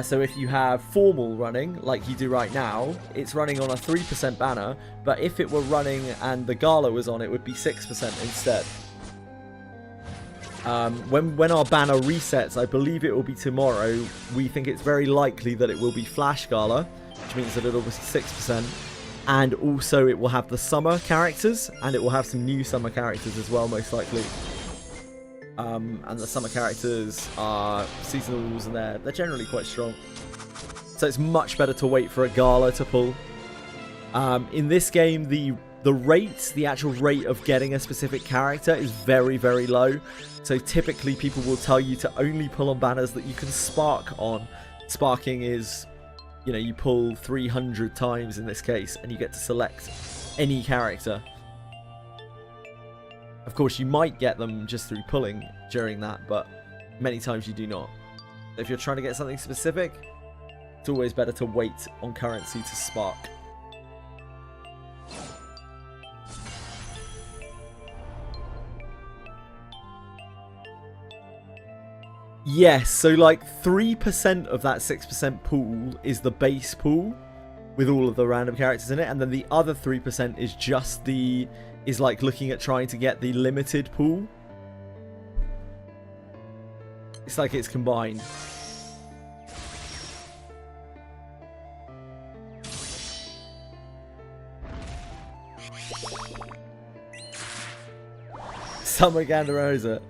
So if you have formal running, like you do right now, it's running on a 3% banner, but if it were running and the gala was on, it would be 6% instead. When our banner resets, I believe it will be tomorrow, we think it's very likely that it will be Flash Gala, which means that it'll be 6%. And also it will have the summer characters, and it will have some new summer characters as well, most likely. And the summer characters are seasonals, and they're generally quite strong. So it's much better to wait for a gala to pull. In this game, the actual rate of getting a specific character is very, very low. So typically people will tell you to only pull on banners that you can spark on. Sparking is, you know, you pull 300 times in this case, and you get to select any character. Of course, you might get them just through pulling during that, but many times you do not. If you're trying to get something specific, it's always better to wait on currency to spark. Yes, so like 3% of that 6% pool is the base pool with all of the random characters in it, and then the other 3% is just is like looking at trying to get the limited pool. It's like it's combined. Summer Gandarosa.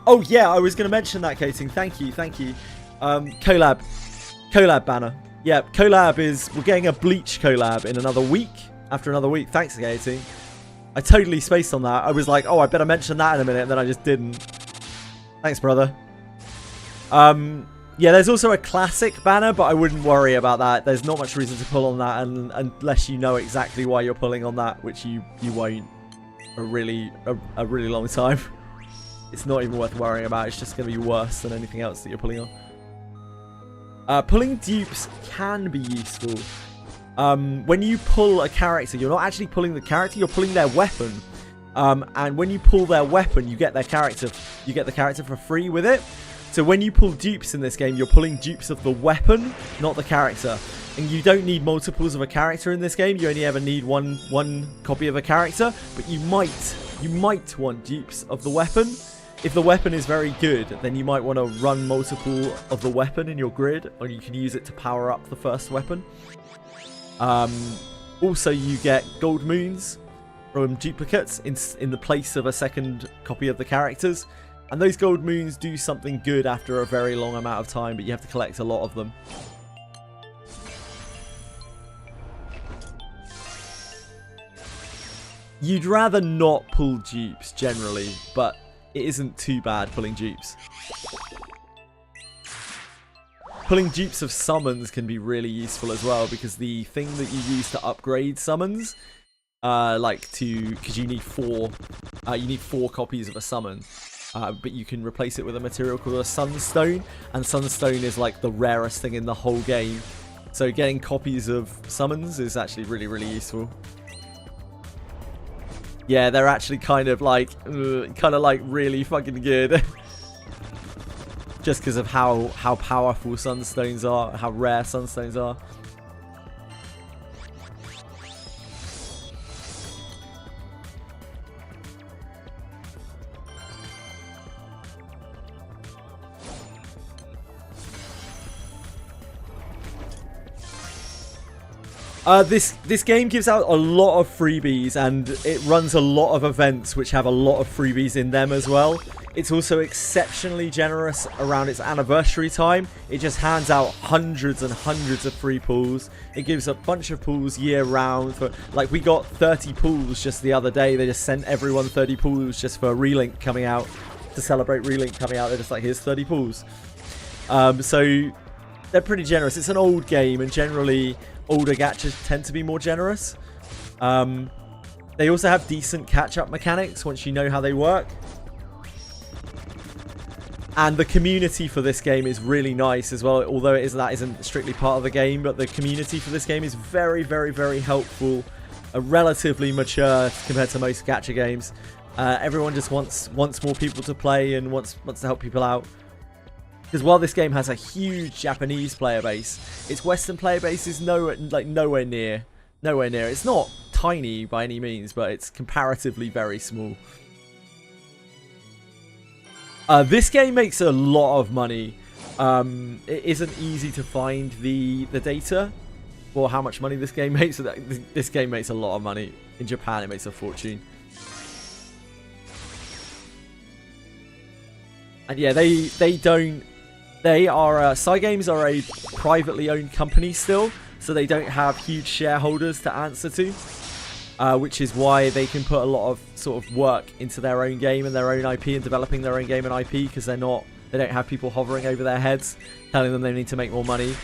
Oh yeah, I was going to mention that, Kating. Thank you. Collab banner. Yeah, collab we're getting a Bleach collab in another week. After another week. Thanks, Kating. I totally spaced on that. I was like, oh, I better mention that in a minute, and then I just didn't. Thanks, brother. Yeah, there's also a classic banner, but I wouldn't worry about that. There's not much reason to pull on that, unless you know exactly why you're pulling on that, which you won't a really long time. It's not even worth worrying about. It's just going to be worse than anything else that you're pulling on. Pulling dupes can be useful. When you pull a character, you're not actually pulling the character, you're pulling their weapon. And when you pull their weapon, you get their character. You get the character for free with it. So when you pull dupes in this game, you're pulling dupes of the weapon, not the character. And you don't need multiples of a character in this game. You only ever need one copy of a character. But you might want dupes of the weapon. If the weapon is very good, then you might want to run multiple of the weapon in your grid, or you can use it to power up the first weapon. Also, you get gold moons from duplicates in the place of a second copy of the characters. And those gold moons do something good after a very long amount of time, but you have to collect a lot of them. You'd rather not pull dupes generally, but it isn't too bad pulling dupes. Pulling dupes of summons can be really useful as well, because the thing that you use to upgrade summons, because you need four copies of a summon, but you can replace it with a material called a sunstone, and sunstone is like the rarest thing in the whole game. So getting copies of summons is actually really, really useful. Yeah, they're actually kind of like really fucking good. Just because of how powerful sunstones are, how rare sunstones are. This game gives out a lot of freebies, and it runs a lot of events which have a lot of freebies in them as well. It's also exceptionally generous around its anniversary time. It just hands out hundreds and hundreds of free pools. It gives a bunch of pools year round. For like, we got 30 pools just the other day. They just sent everyone 30 pools just for Relink coming out, to celebrate Relink coming out. They're just like, here's 30 pools. So they're pretty generous. It's an old game, and generally older gachas tend to be more generous. They also have decent catch-up mechanics once you know how they work. And the community for this game is really nice as well, although that isn't strictly part of the game, but the community for this game is very, very, very helpful, relatively mature compared to most gacha games. Everyone just wants more people to play and wants to help people out. Because while this game has a huge Japanese player base, its Western player base is nowhere near. It's not tiny by any means, but it's comparatively very small. This game makes a lot of money. It isn't easy to find the data for how much money this game makes. This game makes a lot of money. In Japan, it makes a fortune. And yeah, Cygames are a privately owned company still, so they don't have huge shareholders to answer to. Which is why they can put a lot of sort of work into their own game and their own IP and developing their own game and IP, because they don't have people hovering over their heads telling them they need to make more money,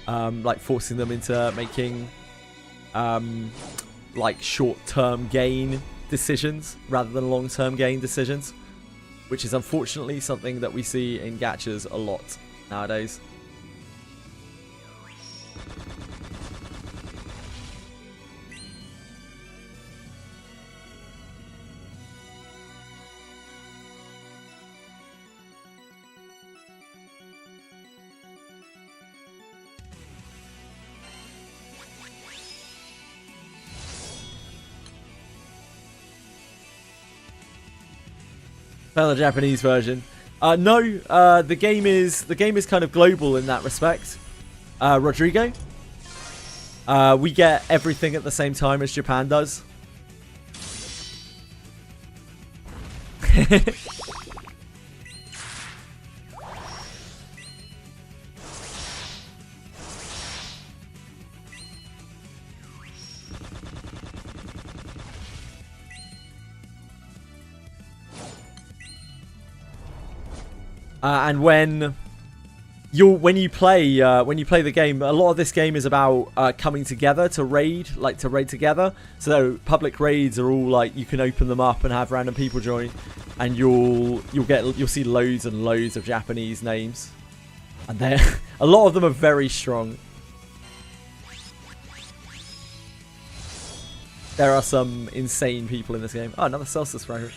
like forcing them into making like short-term gain decisions rather than long-term gain decisions, which is unfortunately something that we see in gachas a lot nowadays. The Japanese version. No, the game is kind of global in that respect. Rodrigo. We get everything at the same time as Japan does. And when you play the game, a lot of this game is about coming together to raid together. So public raids are all like, you can open them up and have random people join, and you'll see loads and loads of Japanese names, and a lot of them are very strong. There are some insane people in this game. Oh, another Celsius fragment.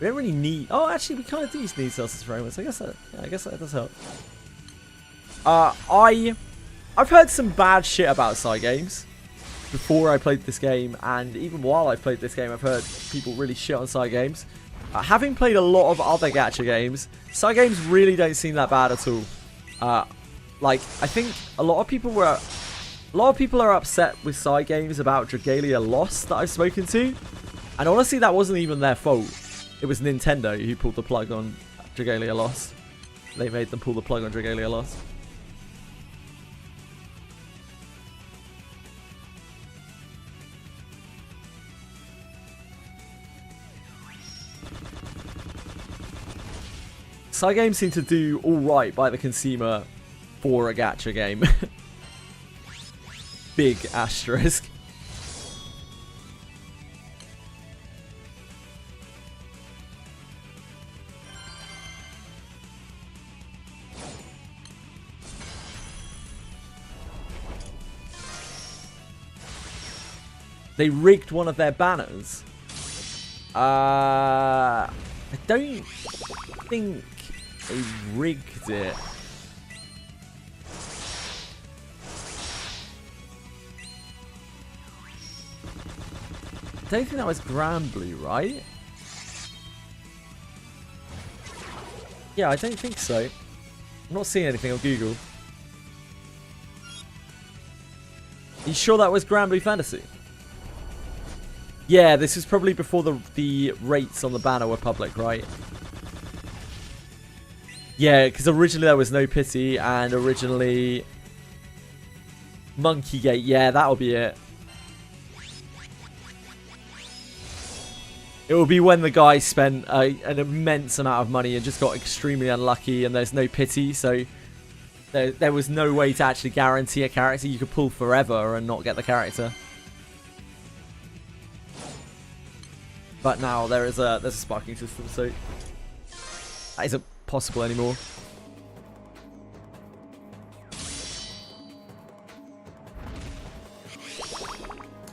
We don't really need... Oh, actually, we kind of do need Celsius fragments. I guess that does help. I've heard some bad shit about Cygames before I played this game, and even while I've played this game, I've heard people really shit on Cygames. Having played a lot of other gacha games, Cygames really don't seem that bad at all. Like, I think a lot of people are upset with Cygames about Dragalia Lost that I've spoken to, and honestly, that wasn't even their fault. It was Nintendo who pulled the plug on Dragalia Lost. They made them pull the plug on Dragalia Lost. Cygames seem to do alright by the consumer for a gacha game. Big asterisk. They rigged one of their banners. I don't think they rigged it. I don't think that was Granblue, right? Yeah, I don't think so. I'm not seeing anything on Google. You sure that was Granblue Fantasy? Yeah, this was probably before the rates on the banner were public, right? Yeah, because originally there was No Pity, and originally Monkey Gate. Yeah, that'll be it. It will be when the guy spent an immense amount of money and just got extremely unlucky, and there's no pity, so there was no way to actually guarantee a character. You could pull forever and not get the character. But now there's a sparking system, so that isn't possible anymore.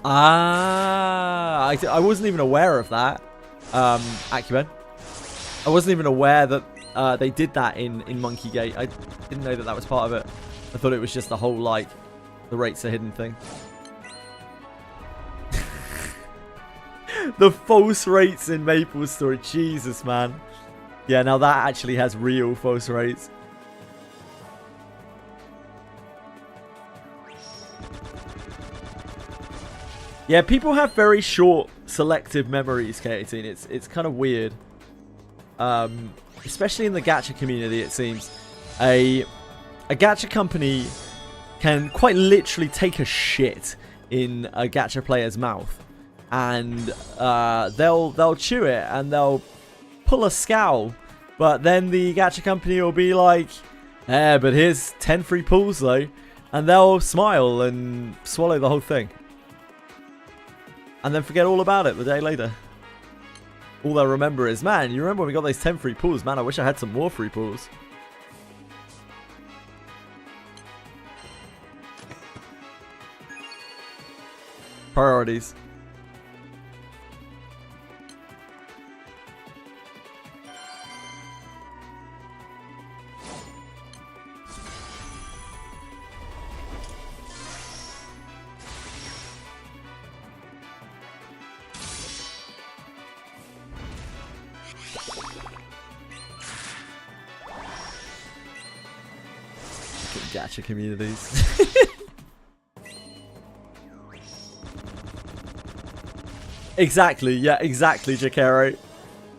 Ah, I wasn't even aware of that, Acumen. I wasn't even aware that they did that in Monkey Gate. I didn't know that was part of it. I thought it was just the whole, like, the rates are hidden thing. The false rates in Maple Story. Jesus, man. Yeah, now that actually has real false rates. Yeah, people have very short selective memories, K18. It's kind of weird. Especially in the gacha community, it seems. A gacha company can quite literally take a shit in a gacha player's mouth. And they'll chew it and they'll pull a scowl. But then the gacha company will be like, but here's 10 free pulls though. And they'll smile and swallow the whole thing. And then forget all about it the day later. All they'll remember is, man, you remember when we got those 10 free pulls? Man, I wish I had some more free pulls. Priorities. Gacha communities. Exactly, yeah, exactly, Jakero.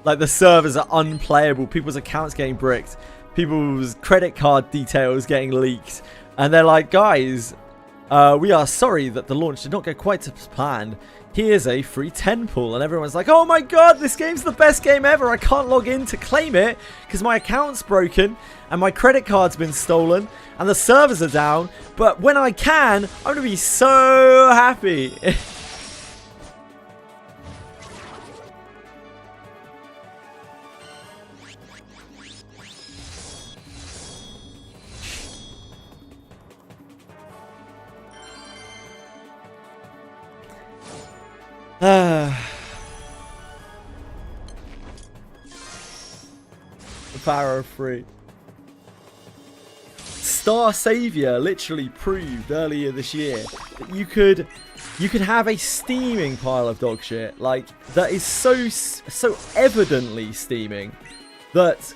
Like, the servers are unplayable, people's accounts getting bricked, people's credit card details getting leaked, and they're like, guys, we are sorry that the launch did not go quite as planned. Here's a free 10 pull. And everyone's like, oh my god, this game's the best game ever. I can't log in to claim it because my account's broken and my credit card's been stolen and the servers are down. But when I can, I'm going to be so happy. The power of free. Star Savior literally proved earlier this year that you could have a steaming pile of dog shit, like, that is so evidently steaming that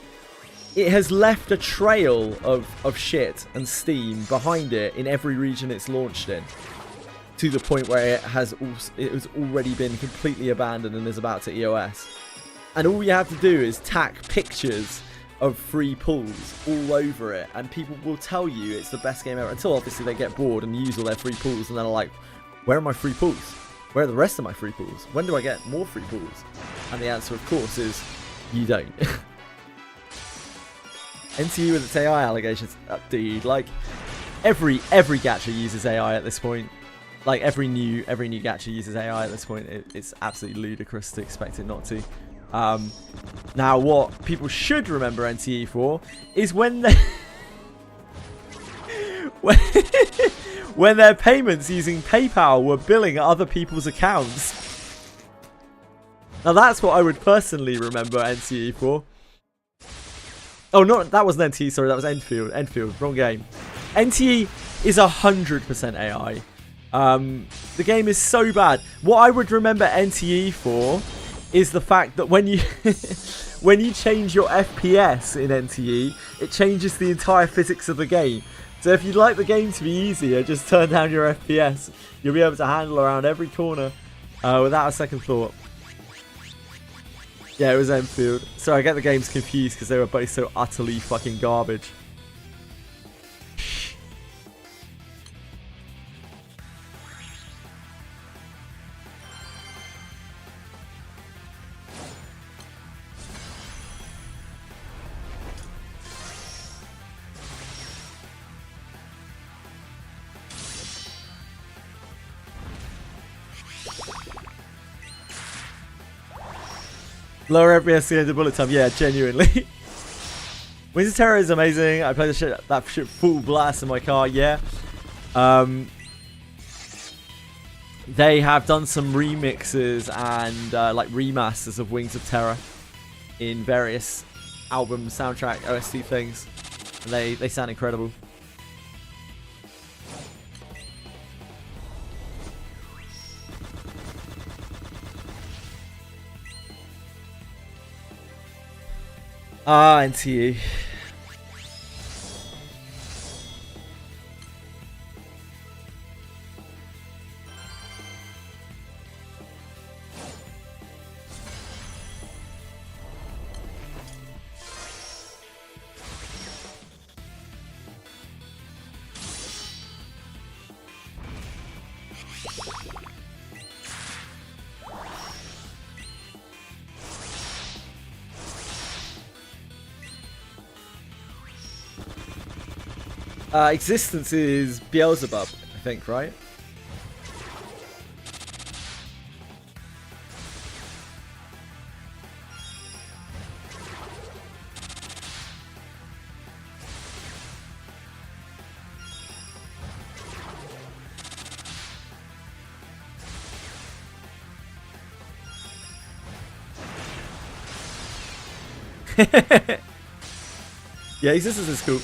it has left a trail of shit and steam behind it in every region it's launched in, to the point where it has already been completely abandoned and is about to EOS. And all you have to do is tack pictures of free pulls all over it, and people will tell you it's the best game ever, until obviously they get bored and use all their free pulls, and then are like, where are my free pulls? Where are the rest of my free pulls? When do I get more free pulls? And the answer, of course, is you don't. NTU with its AI allegations, dude, like, every gacha uses AI at this point. Like, every new gacha uses AI at this point. It's absolutely ludicrous to expect it not to. Now, what people should remember NTE for is when they when their payments using PayPal were billing other people's accounts. Now, that's what I would personally remember NTE for. Oh, no, that wasn't NTE, sorry, that was Enfield. Enfield, wrong game. NTE is 100% AI. The game is so bad. What I would remember NTE for is the fact that when you when you change your FPS in NTE, it changes the entire physics of the game. So if you'd like the game to be easier, just turn down your FPS. You'll be able to handle around every corner without a second thought. Yeah, it was Enfield. Sorry, I get the games confused because they were both so utterly fucking garbage. Lower FPS to the bullet time. Yeah, genuinely. Wings of Terror is amazing. I play that shit full blast in my car. Yeah. They have done some remixes and like remasters of Wings of Terror in various album, soundtrack, OST things. And they sound incredible. Ah, NTE. Existence is Beelzebub, I think, right? Yeah, Existence is cool.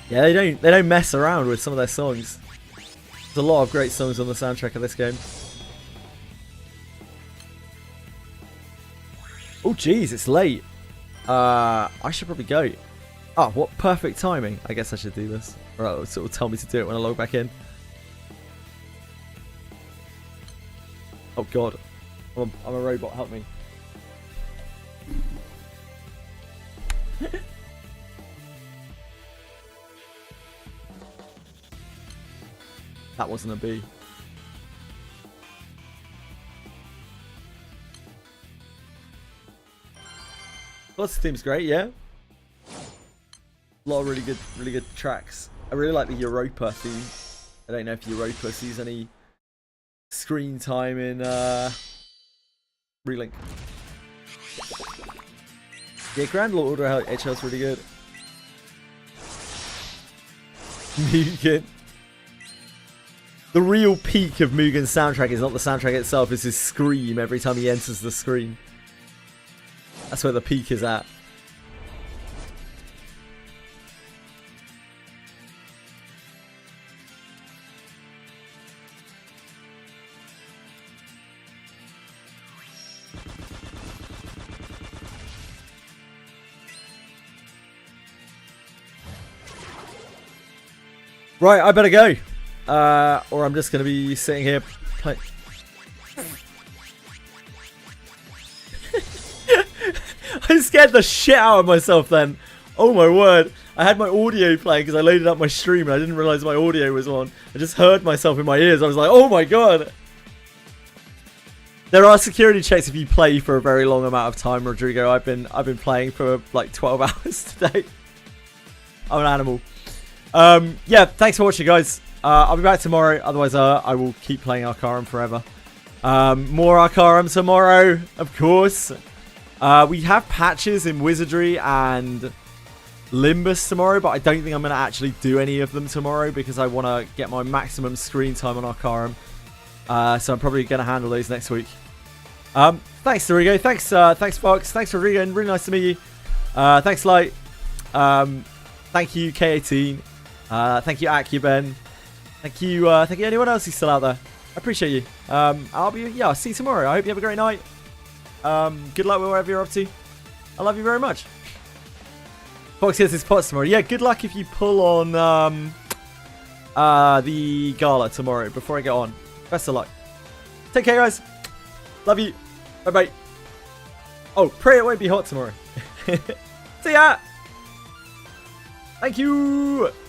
Yeah, they don't mess around with some of their songs. There's a lot of great songs on the soundtrack of this game. Oh jeez, it's late. I should probably go. Oh, what perfect timing. I guess I should do this. Or it'll sort of tell me to do it when I log back in. Oh god. I'm a robot, help me. That wasn't a B. Lots of themes great, yeah. A lot of really good tracks. I really like the Europa theme. I don't know if Europa sees any screen time in Relink. Yeah, Granblue Order HL's really good. Mugen. The real peak of Mugen's soundtrack is not the soundtrack itself, it's his scream every time he enters the screen. That's where the peak is at. Right, I better go. Or I'm just going to be sitting here playing. I scared the shit out of myself then. Oh my word. I had my audio playing because I loaded up my stream and I didn't realize my audio was on. I just heard myself in my ears. I was like, oh my god. There are security checks if you play for a very long amount of time, Rodrigo. I've been playing for like 12 hours today. I'm an animal. Yeah, thanks for watching, guys. I'll be back tomorrow. Otherwise, I will keep playing Arcarum forever. More Arcarum tomorrow, of course. We have patches in Wizardry and Limbus tomorrow, but I don't think I'm going to actually do any of them tomorrow because I want to get my maximum screen time on Arcarum. So I'm probably going to handle those next week. Thanks, Dorigo. Thanks, Fox. Thanks, Rodrigo. And really nice to meet you. Thanks, Light. Thank you, K18. Thank you, Acuben. Thank you anyone else who's still out there. I appreciate you. I'll see you tomorrow. I hope you have a great night. Good luck with whatever you're up to. I love you very much. Fox gets his pots tomorrow. Yeah, good luck if you pull on the gala tomorrow before I get on. Best of luck. Take care, guys. Love you. Bye-bye. Oh, pray it won't be hot tomorrow. See ya. Thank you.